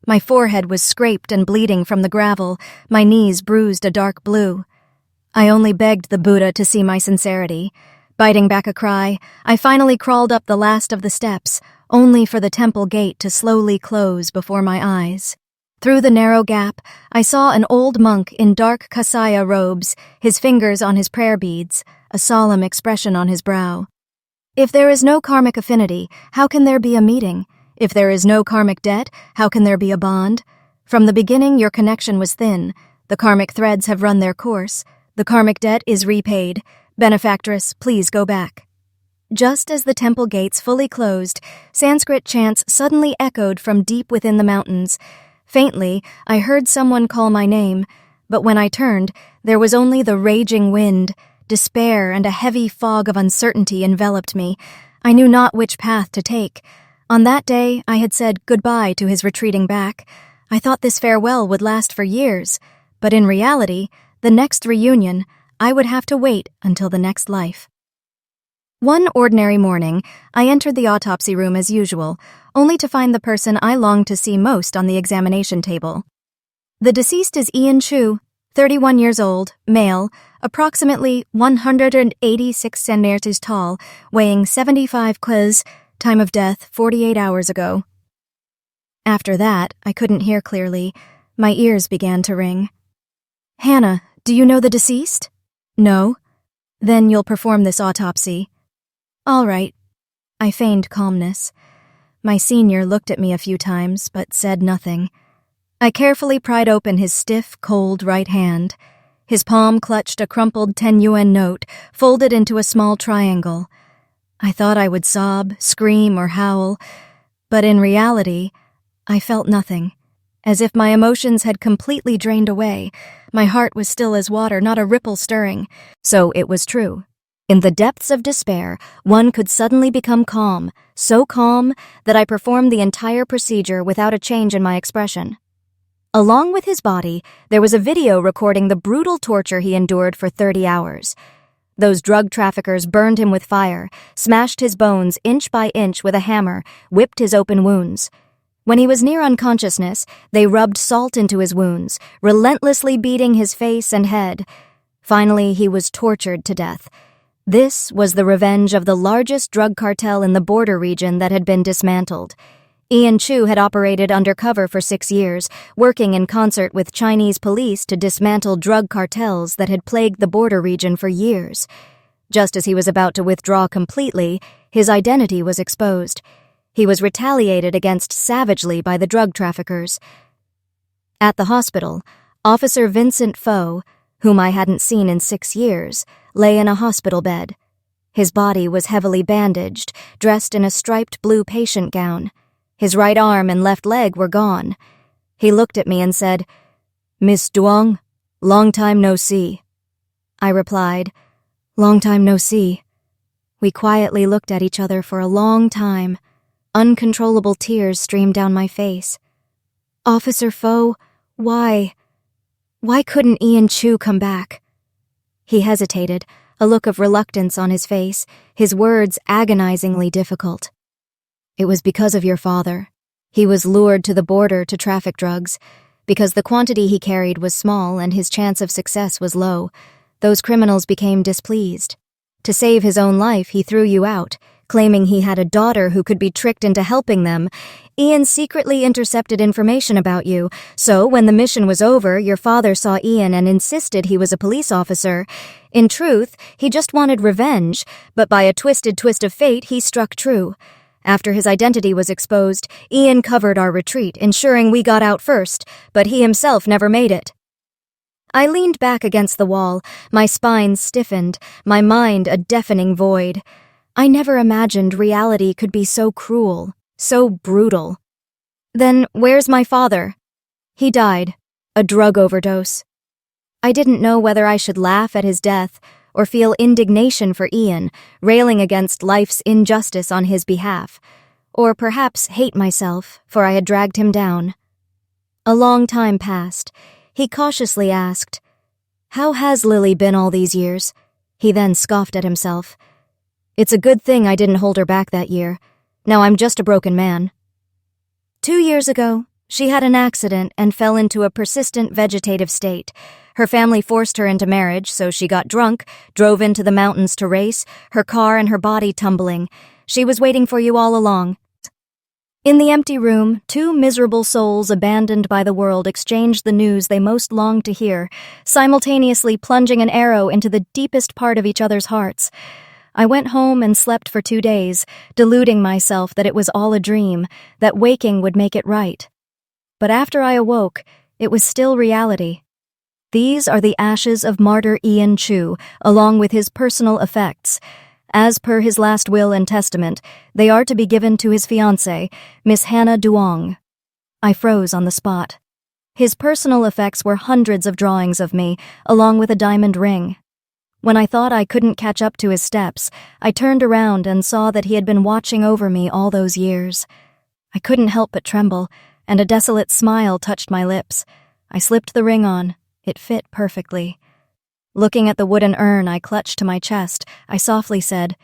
My forehead was scraped and bleeding from the gravel, my knees bruised a dark blue. I only begged the Buddha to see my sincerity. Biting back a cry, I finally crawled up the last of the steps, only for the temple gate to slowly close before my eyes. Through the narrow gap, I saw an old monk in dark kasaya robes, his fingers on his prayer beads, a solemn expression on his brow. If there is no karmic affinity, how can there be a meeting? If there is no karmic debt, how can there be a bond? From the beginning, your connection was thin. The karmic threads have run their course. The karmic debt is repaid. Benefactress, please go back." Just as the temple gates fully closed, Sanskrit chants suddenly echoed from deep within the mountains. Faintly, I heard someone call my name, but when I turned, there was only the raging wind. Despair and a heavy fog of uncertainty enveloped me. I knew not which path to take. On that day, I had said goodbye to his retreating back. I thought this farewell would last for years, but in reality, the next reunion, I would have to wait until the next life. One ordinary morning, I entered the autopsy room as usual, only to find the person I longed to see most on the examination table. The deceased is Ian Chu, 31 years old, male, approximately 186 centimeters tall, weighing 75 kg, time of death 48 hours ago. After that, I couldn't hear clearly. My ears began to ring. "Hannah, do you know the deceased?" "No." "Then you'll perform this autopsy." "All right." I feigned calmness. My senior looked at me a few times, but said nothing. I carefully pried open his stiff, cold right hand. His palm clutched a crumpled 10 yuan note, folded into a small triangle. I thought I would sob, scream, or howl, but in reality, I felt nothing. As if my emotions had completely drained away. My heart was still as water, not a ripple stirring. So it was true. In the depths of despair, one could suddenly become calm, so calm that I performed the entire procedure without a change in my expression. Along with his body, there was a video recording the brutal torture he endured for 30 hours. Those drug traffickers burned him with fire, smashed his bones inch by inch with a hammer, whipped his open wounds. When he was near unconsciousness, they rubbed salt into his wounds, relentlessly beating his face and head. Finally, he was tortured to death. This was the revenge of the largest drug cartel in the border region that had been dismantled. Ian Chu had operated undercover for 6 years, working in concert with Chinese police to dismantle drug cartels that had plagued the border region for years. Just as he was about to withdraw completely, his identity was exposed. He was retaliated against savagely by the drug traffickers. At the hospital, Officer Vincent Fo, whom I hadn't seen in 6 years, lay in a hospital bed. His body was heavily bandaged, dressed in a striped blue patient gown. His right arm and left leg were gone. He looked at me and said, "Miss Duong, long time no see." I replied, "Long time no see." We quietly looked at each other for a long time. Uncontrollable tears streamed down my face. "Officer Fo, why couldn't Ian Chu come back?" He hesitated, a look of reluctance on his face, his words agonizingly difficult. "It was because of your father. He was lured to the border to traffic drugs. Because the quantity he carried was small and his chance of success was low, those criminals became displeased. To save his own life, he threw you out, claiming he had a daughter who could be tricked into helping them. Ian secretly intercepted information about you, so when the mission was over, your father saw Ian and insisted he was a police officer. In truth, he just wanted revenge, but by a twisted twist of fate, he struck true. After his identity was exposed, Ian covered our retreat, ensuring we got out first, but he himself never made it." I leaned back against the wall, my spine stiffened, my mind a deafening void. I never imagined reality could be so cruel, so brutal. "Then where's my father?" "He died. A drug overdose." I didn't know whether I should laugh at his death or feel indignation for Ian, railing against life's injustice on his behalf, or perhaps hate myself, for I had dragged him down. A long time passed. He cautiously asked, "How has Lily been all these years?" He then scoffed at himself. "It's a good thing I didn't hold her back that year. Now I'm just a broken man." 2 years ago, she had an accident and fell into a persistent vegetative state. Her family forced her into marriage, so she got drunk, drove into the mountains to race, her car and her body tumbling. She was waiting for you all along. In the empty room, 2 miserable souls abandoned by the world exchanged the news they most longed to hear, simultaneously plunging an arrow into the deepest part of each other's hearts. I went home and slept for 2 days, deluding myself that it was all a dream, that waking would make it right. But after I awoke, it was still reality. These are the ashes of martyr Ian Chu, along with his personal effects. As per his last will and testament, they are to be given to his fiancée, Miss Hannah Duong. I froze on the spot. His personal effects were hundreds of drawings of me, along with a diamond ring. When I thought I couldn't catch up to his steps, I turned around and saw that he had been watching over me all those years. I couldn't help but tremble, and a desolate smile touched my lips. I slipped the ring on. It fit perfectly. Looking at the wooden urn I clutched to my chest, I softly said,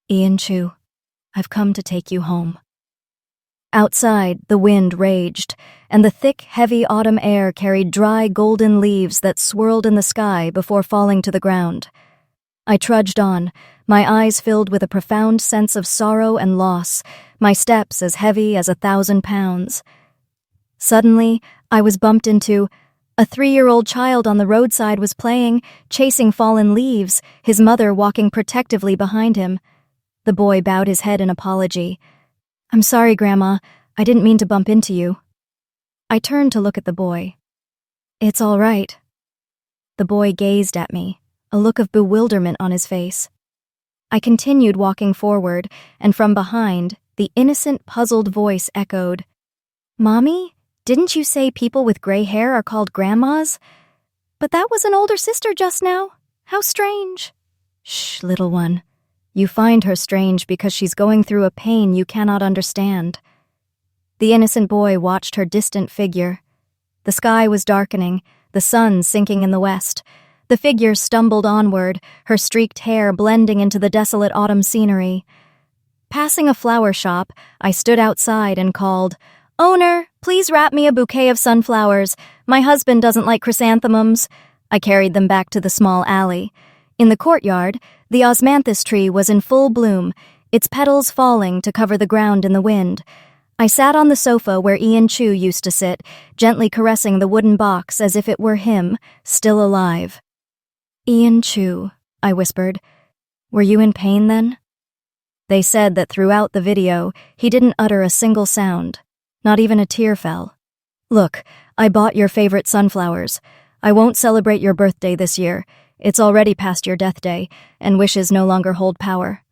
"Ian Chu, I've come to take you home." Outside, the wind raged, and the thick, heavy autumn air carried dry, golden leaves that swirled in the sky before falling to the ground. I trudged on, my eyes filled with a profound sense of sorrow and loss, my steps as heavy as 1,000 pounds. Suddenly, I was bumped into. A 3-year-old child on the roadside was playing, chasing fallen leaves, his mother walking protectively behind him. The boy bowed his head in apology. "I'm sorry, Grandma. I didn't mean to bump into you." I turned to look at the boy. "It's all right." The boy gazed at me, a look of bewilderment on his face. I continued walking forward, and from behind, the innocent, puzzled voice echoed, "Mommy, didn't you say people with gray hair are called grandmas? But that was an older sister just now. How strange." "Shh, little one. You find her strange because she's going through a pain you cannot understand." The innocent boy watched her distant figure. The sky was darkening, the sun sinking in the west. The figure stumbled onward, her streaked hair blending into the desolate autumn scenery. Passing a flower shop, I stood outside and called, "Owner, please wrap me a bouquet of sunflowers. My husband doesn't like chrysanthemums." I carried them back to the small alley. In the courtyard, the osmanthus tree was in full bloom, its petals falling to cover the ground in the wind. I sat on the sofa where Ian Chu used to sit, gently caressing the wooden box as if it were him, still alive. "Ian Chu," I whispered. "Were you in pain then?" They said that throughout the video, he didn't utter a single sound. Not even a tear fell. "Look, I bought your favorite sunflowers. I won't celebrate your birthday this year. It's already past your death day, and wishes no longer hold power."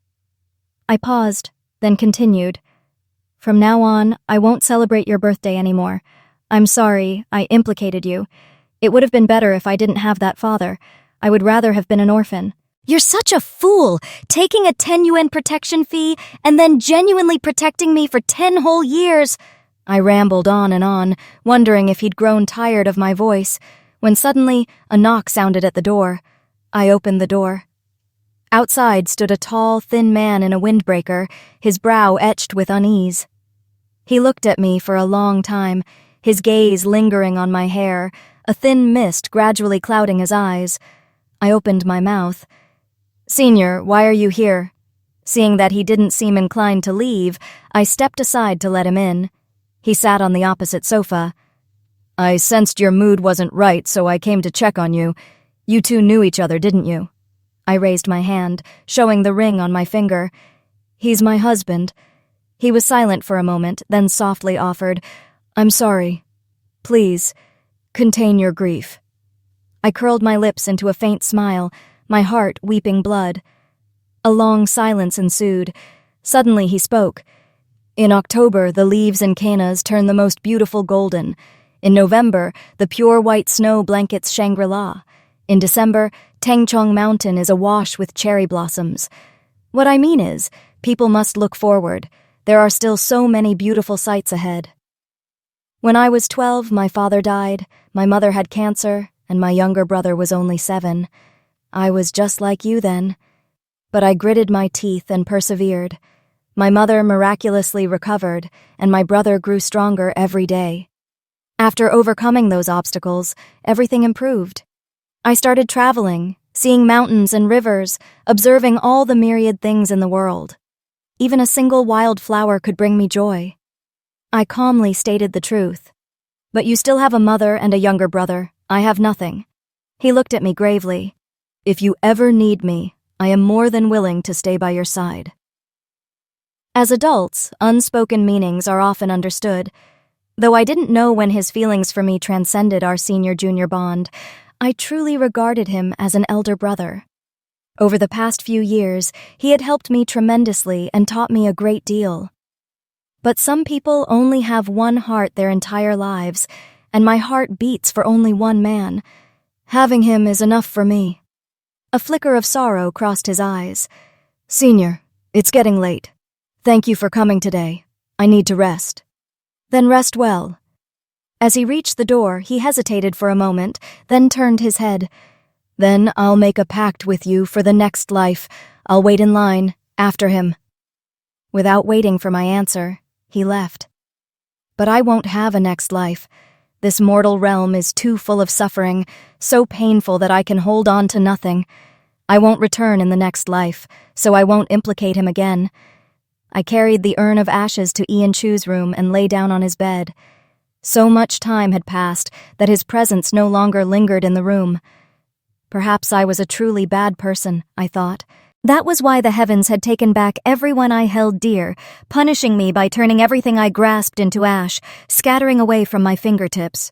I paused, then continued. "From now on, I won't celebrate your birthday anymore. I'm sorry, I implicated you. It would have been better if I didn't have that father. I would rather have been an orphan." "You're such a fool, taking a 10 UN protection fee and then genuinely protecting me for 10 whole years." I rambled on, wondering if he'd grown tired of my voice, when suddenly a knock sounded at the door. I opened the door. Outside stood a tall, thin man in a windbreaker, his brow etched with unease. He looked at me for a long time, his gaze lingering on my hair, a thin mist gradually clouding his eyes. I opened my mouth. "Senior, why are you here?" Seeing that he didn't seem inclined to leave, I stepped aside to let him in. He sat on the opposite sofa. "I sensed your mood wasn't right, so I came to check on you. You two knew each other, didn't you?" I raised my hand, showing the ring on my finger. "He's my husband." He was silent for a moment, then softly offered, "I'm sorry. Please, contain your grief." I curled my lips into a faint smile, my heart weeping blood. A long silence ensued. Suddenly he spoke. "In October, the leaves and cannas turn the most beautiful golden. In November, the pure white snow blankets Shangri-La. In December, Tengchong Mountain is awash with cherry blossoms. What I mean is, people must look forward. There are still so many beautiful sights ahead." When I was 12, my father died, my mother had cancer, and my younger brother was only 7. I was just like you then. But I gritted my teeth and persevered. My mother miraculously recovered, and my brother grew stronger every day. After overcoming those obstacles, everything improved. I started traveling, seeing mountains and rivers, observing all the myriad things in the world. Even a single wild flower could bring me joy. I calmly stated the truth. "But you still have a mother and a younger brother. I have nothing." He looked at me gravely. "If you ever need me, I am more than willing to stay by your side." As adults, unspoken meanings are often understood. Though I didn't know when his feelings for me transcended our senior-junior bond, I truly regarded him as an elder brother. Over the past few years, he had helped me tremendously and taught me a great deal. But some people only have one heart their entire lives, and my heart beats for only one man. Having him is enough for me. A flicker of sorrow crossed his eyes. "Senior, it's getting late. Thank you for coming today. I need to rest." "Then rest well." As he reached the door, he hesitated for a moment, then turned his head. "Then I'll make a pact with you for the next life. I'll wait in line, after him." Without waiting for my answer, he left. But I won't have a next life. This mortal realm is too full of suffering, so painful that I can hold on to nothing. I won't return in the next life, so I won't implicate him again. I carried the urn of ashes to Ian Chu's room and lay down on his bed. So much time had passed that his presence no longer lingered in the room. Perhaps I was a truly bad person, I thought. That was why the heavens had taken back everyone I held dear, punishing me by turning everything I grasped into ash, scattering away from my fingertips.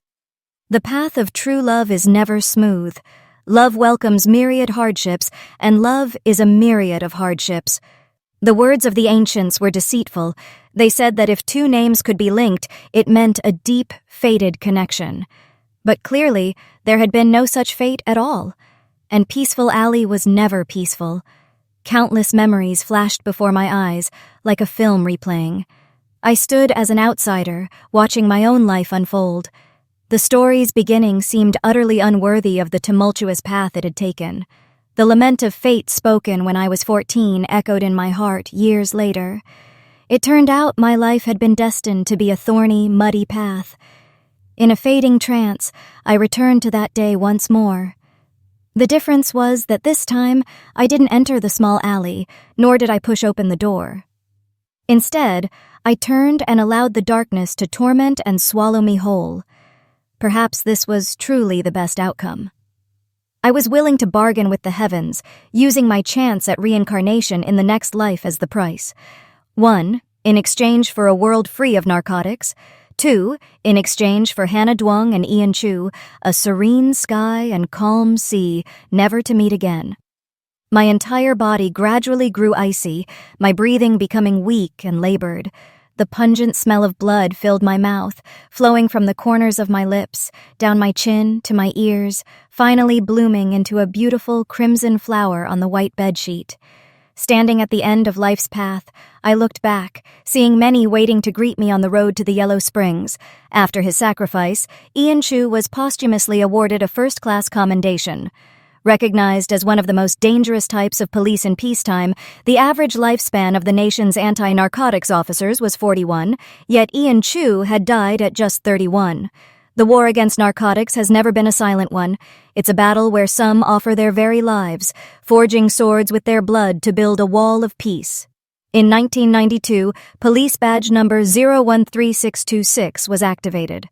The path of true love is never smooth. Love welcomes myriad hardships, and love is a myriad of hardships. The words of the ancients were deceitful. They said that if two names could be linked, it meant a deep, fated connection. But clearly, there had been no such fate at all. And Peaceful Alley was never peaceful. Countless memories flashed before my eyes, like a film replaying. I stood as an outsider, watching my own life unfold. The story's beginning seemed utterly unworthy of the tumultuous path it had taken. The lament of fate spoken when I was 14 echoed in my heart years later. It turned out my life had been destined to be a thorny, muddy path. In a fading trance, I returned to that day once more. The difference was that this time, I didn't enter the small alley, nor did I push open the door. Instead, I turned and allowed the darkness to torment and swallow me whole. Perhaps this was truly the best outcome. I was willing to bargain with the heavens, using my chance at reincarnation in the next life as the price. 1, in exchange for a world free of narcotics. 2, in exchange for Hannah Duong and Ian Chu, a serene sky and calm sea, never to meet again. My entire body gradually grew icy, my breathing becoming weak and labored. The pungent smell of blood filled my mouth, flowing from the corners of my lips, down my chin to my ears, finally blooming into a beautiful crimson flower on the white bedsheet. Standing at the end of life's path, I looked back, seeing many waiting to greet me on the road to the Yellow Springs. After his sacrifice, Ian Chu was posthumously awarded a first-class commendation. Recognized as one of the most dangerous types of police in peacetime, the average lifespan of the nation's anti-narcotics officers was 41, yet Ian Chu had died at just 31. The war against narcotics has never been a silent one. It's a battle where some offer their very lives, forging swords with their blood to build a wall of peace. In 1992, police badge number 013626 was activated.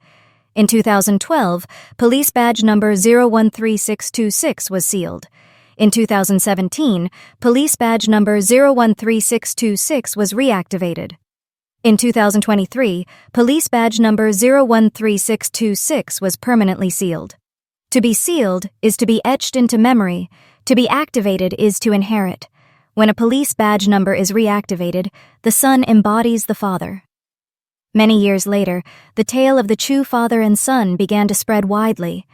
In 2012, police badge number 013626 was sealed. In 2017, police badge number 013626 was reactivated. In 2023, police badge number 013626 was permanently sealed. To be sealed is to be etched into memory. To be activated is to inherit. When a police badge number is reactivated, the son embodies the father. Many years later, the tale of the Chu father and son began to spread widely.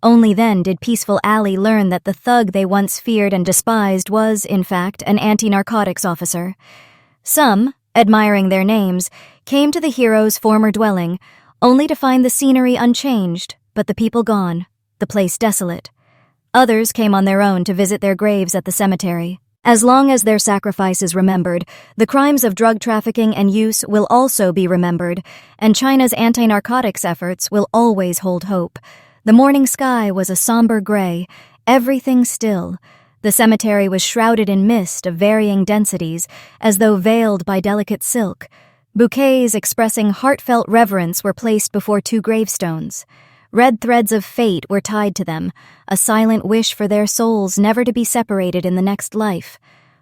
Only then did Peaceful Alley learn that the thug they once feared and despised was, in fact, an anti-narcotics officer. Some, admiring their names, came to the hero's former dwelling, only to find the scenery unchanged, but the people gone, the place desolate. Others came on their own to visit their graves at the cemetery. As long as their sacrifice is remembered, the crimes of drug trafficking and use will also be remembered, and China's anti-narcotics efforts will always hold hope. The morning sky was a somber gray, everything still. The cemetery was shrouded in mist of varying densities, as though veiled by delicate silk. Bouquets expressing heartfelt reverence were placed before 2 gravestones. Red threads of fate were tied to them, a silent wish for their souls never to be separated in the next life.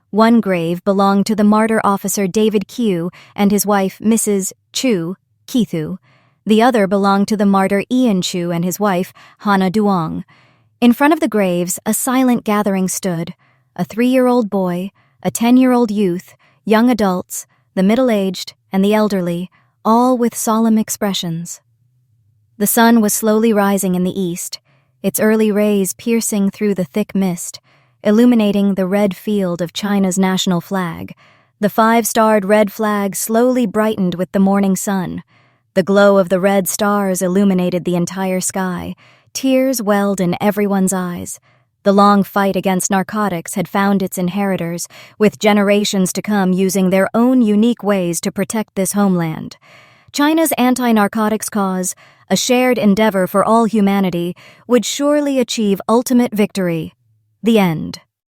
One grave belonged to the martyr officer David Q and his wife Mrs. Chu, Kithu. The other belonged to the martyr Ian Chu and his wife, Hannah Duong. In front of the graves, a silent gathering stood. A 3-year-old boy, a 10-year-old youth, young adults, the middle-aged, and the elderly, all with solemn expressions. The sun was slowly rising in the east, its early rays piercing through the thick mist, illuminating the red field of China's national flag. The 5-starred red flag slowly brightened with the morning sun. The glow of the red stars illuminated the entire sky. Tears welled in everyone's eyes. The long fight against narcotics had found its inheritors, with generations to come using their own unique ways to protect this homeland. China's anti-narcotics cause, a shared endeavor for all humanity, would surely achieve ultimate victory. The end.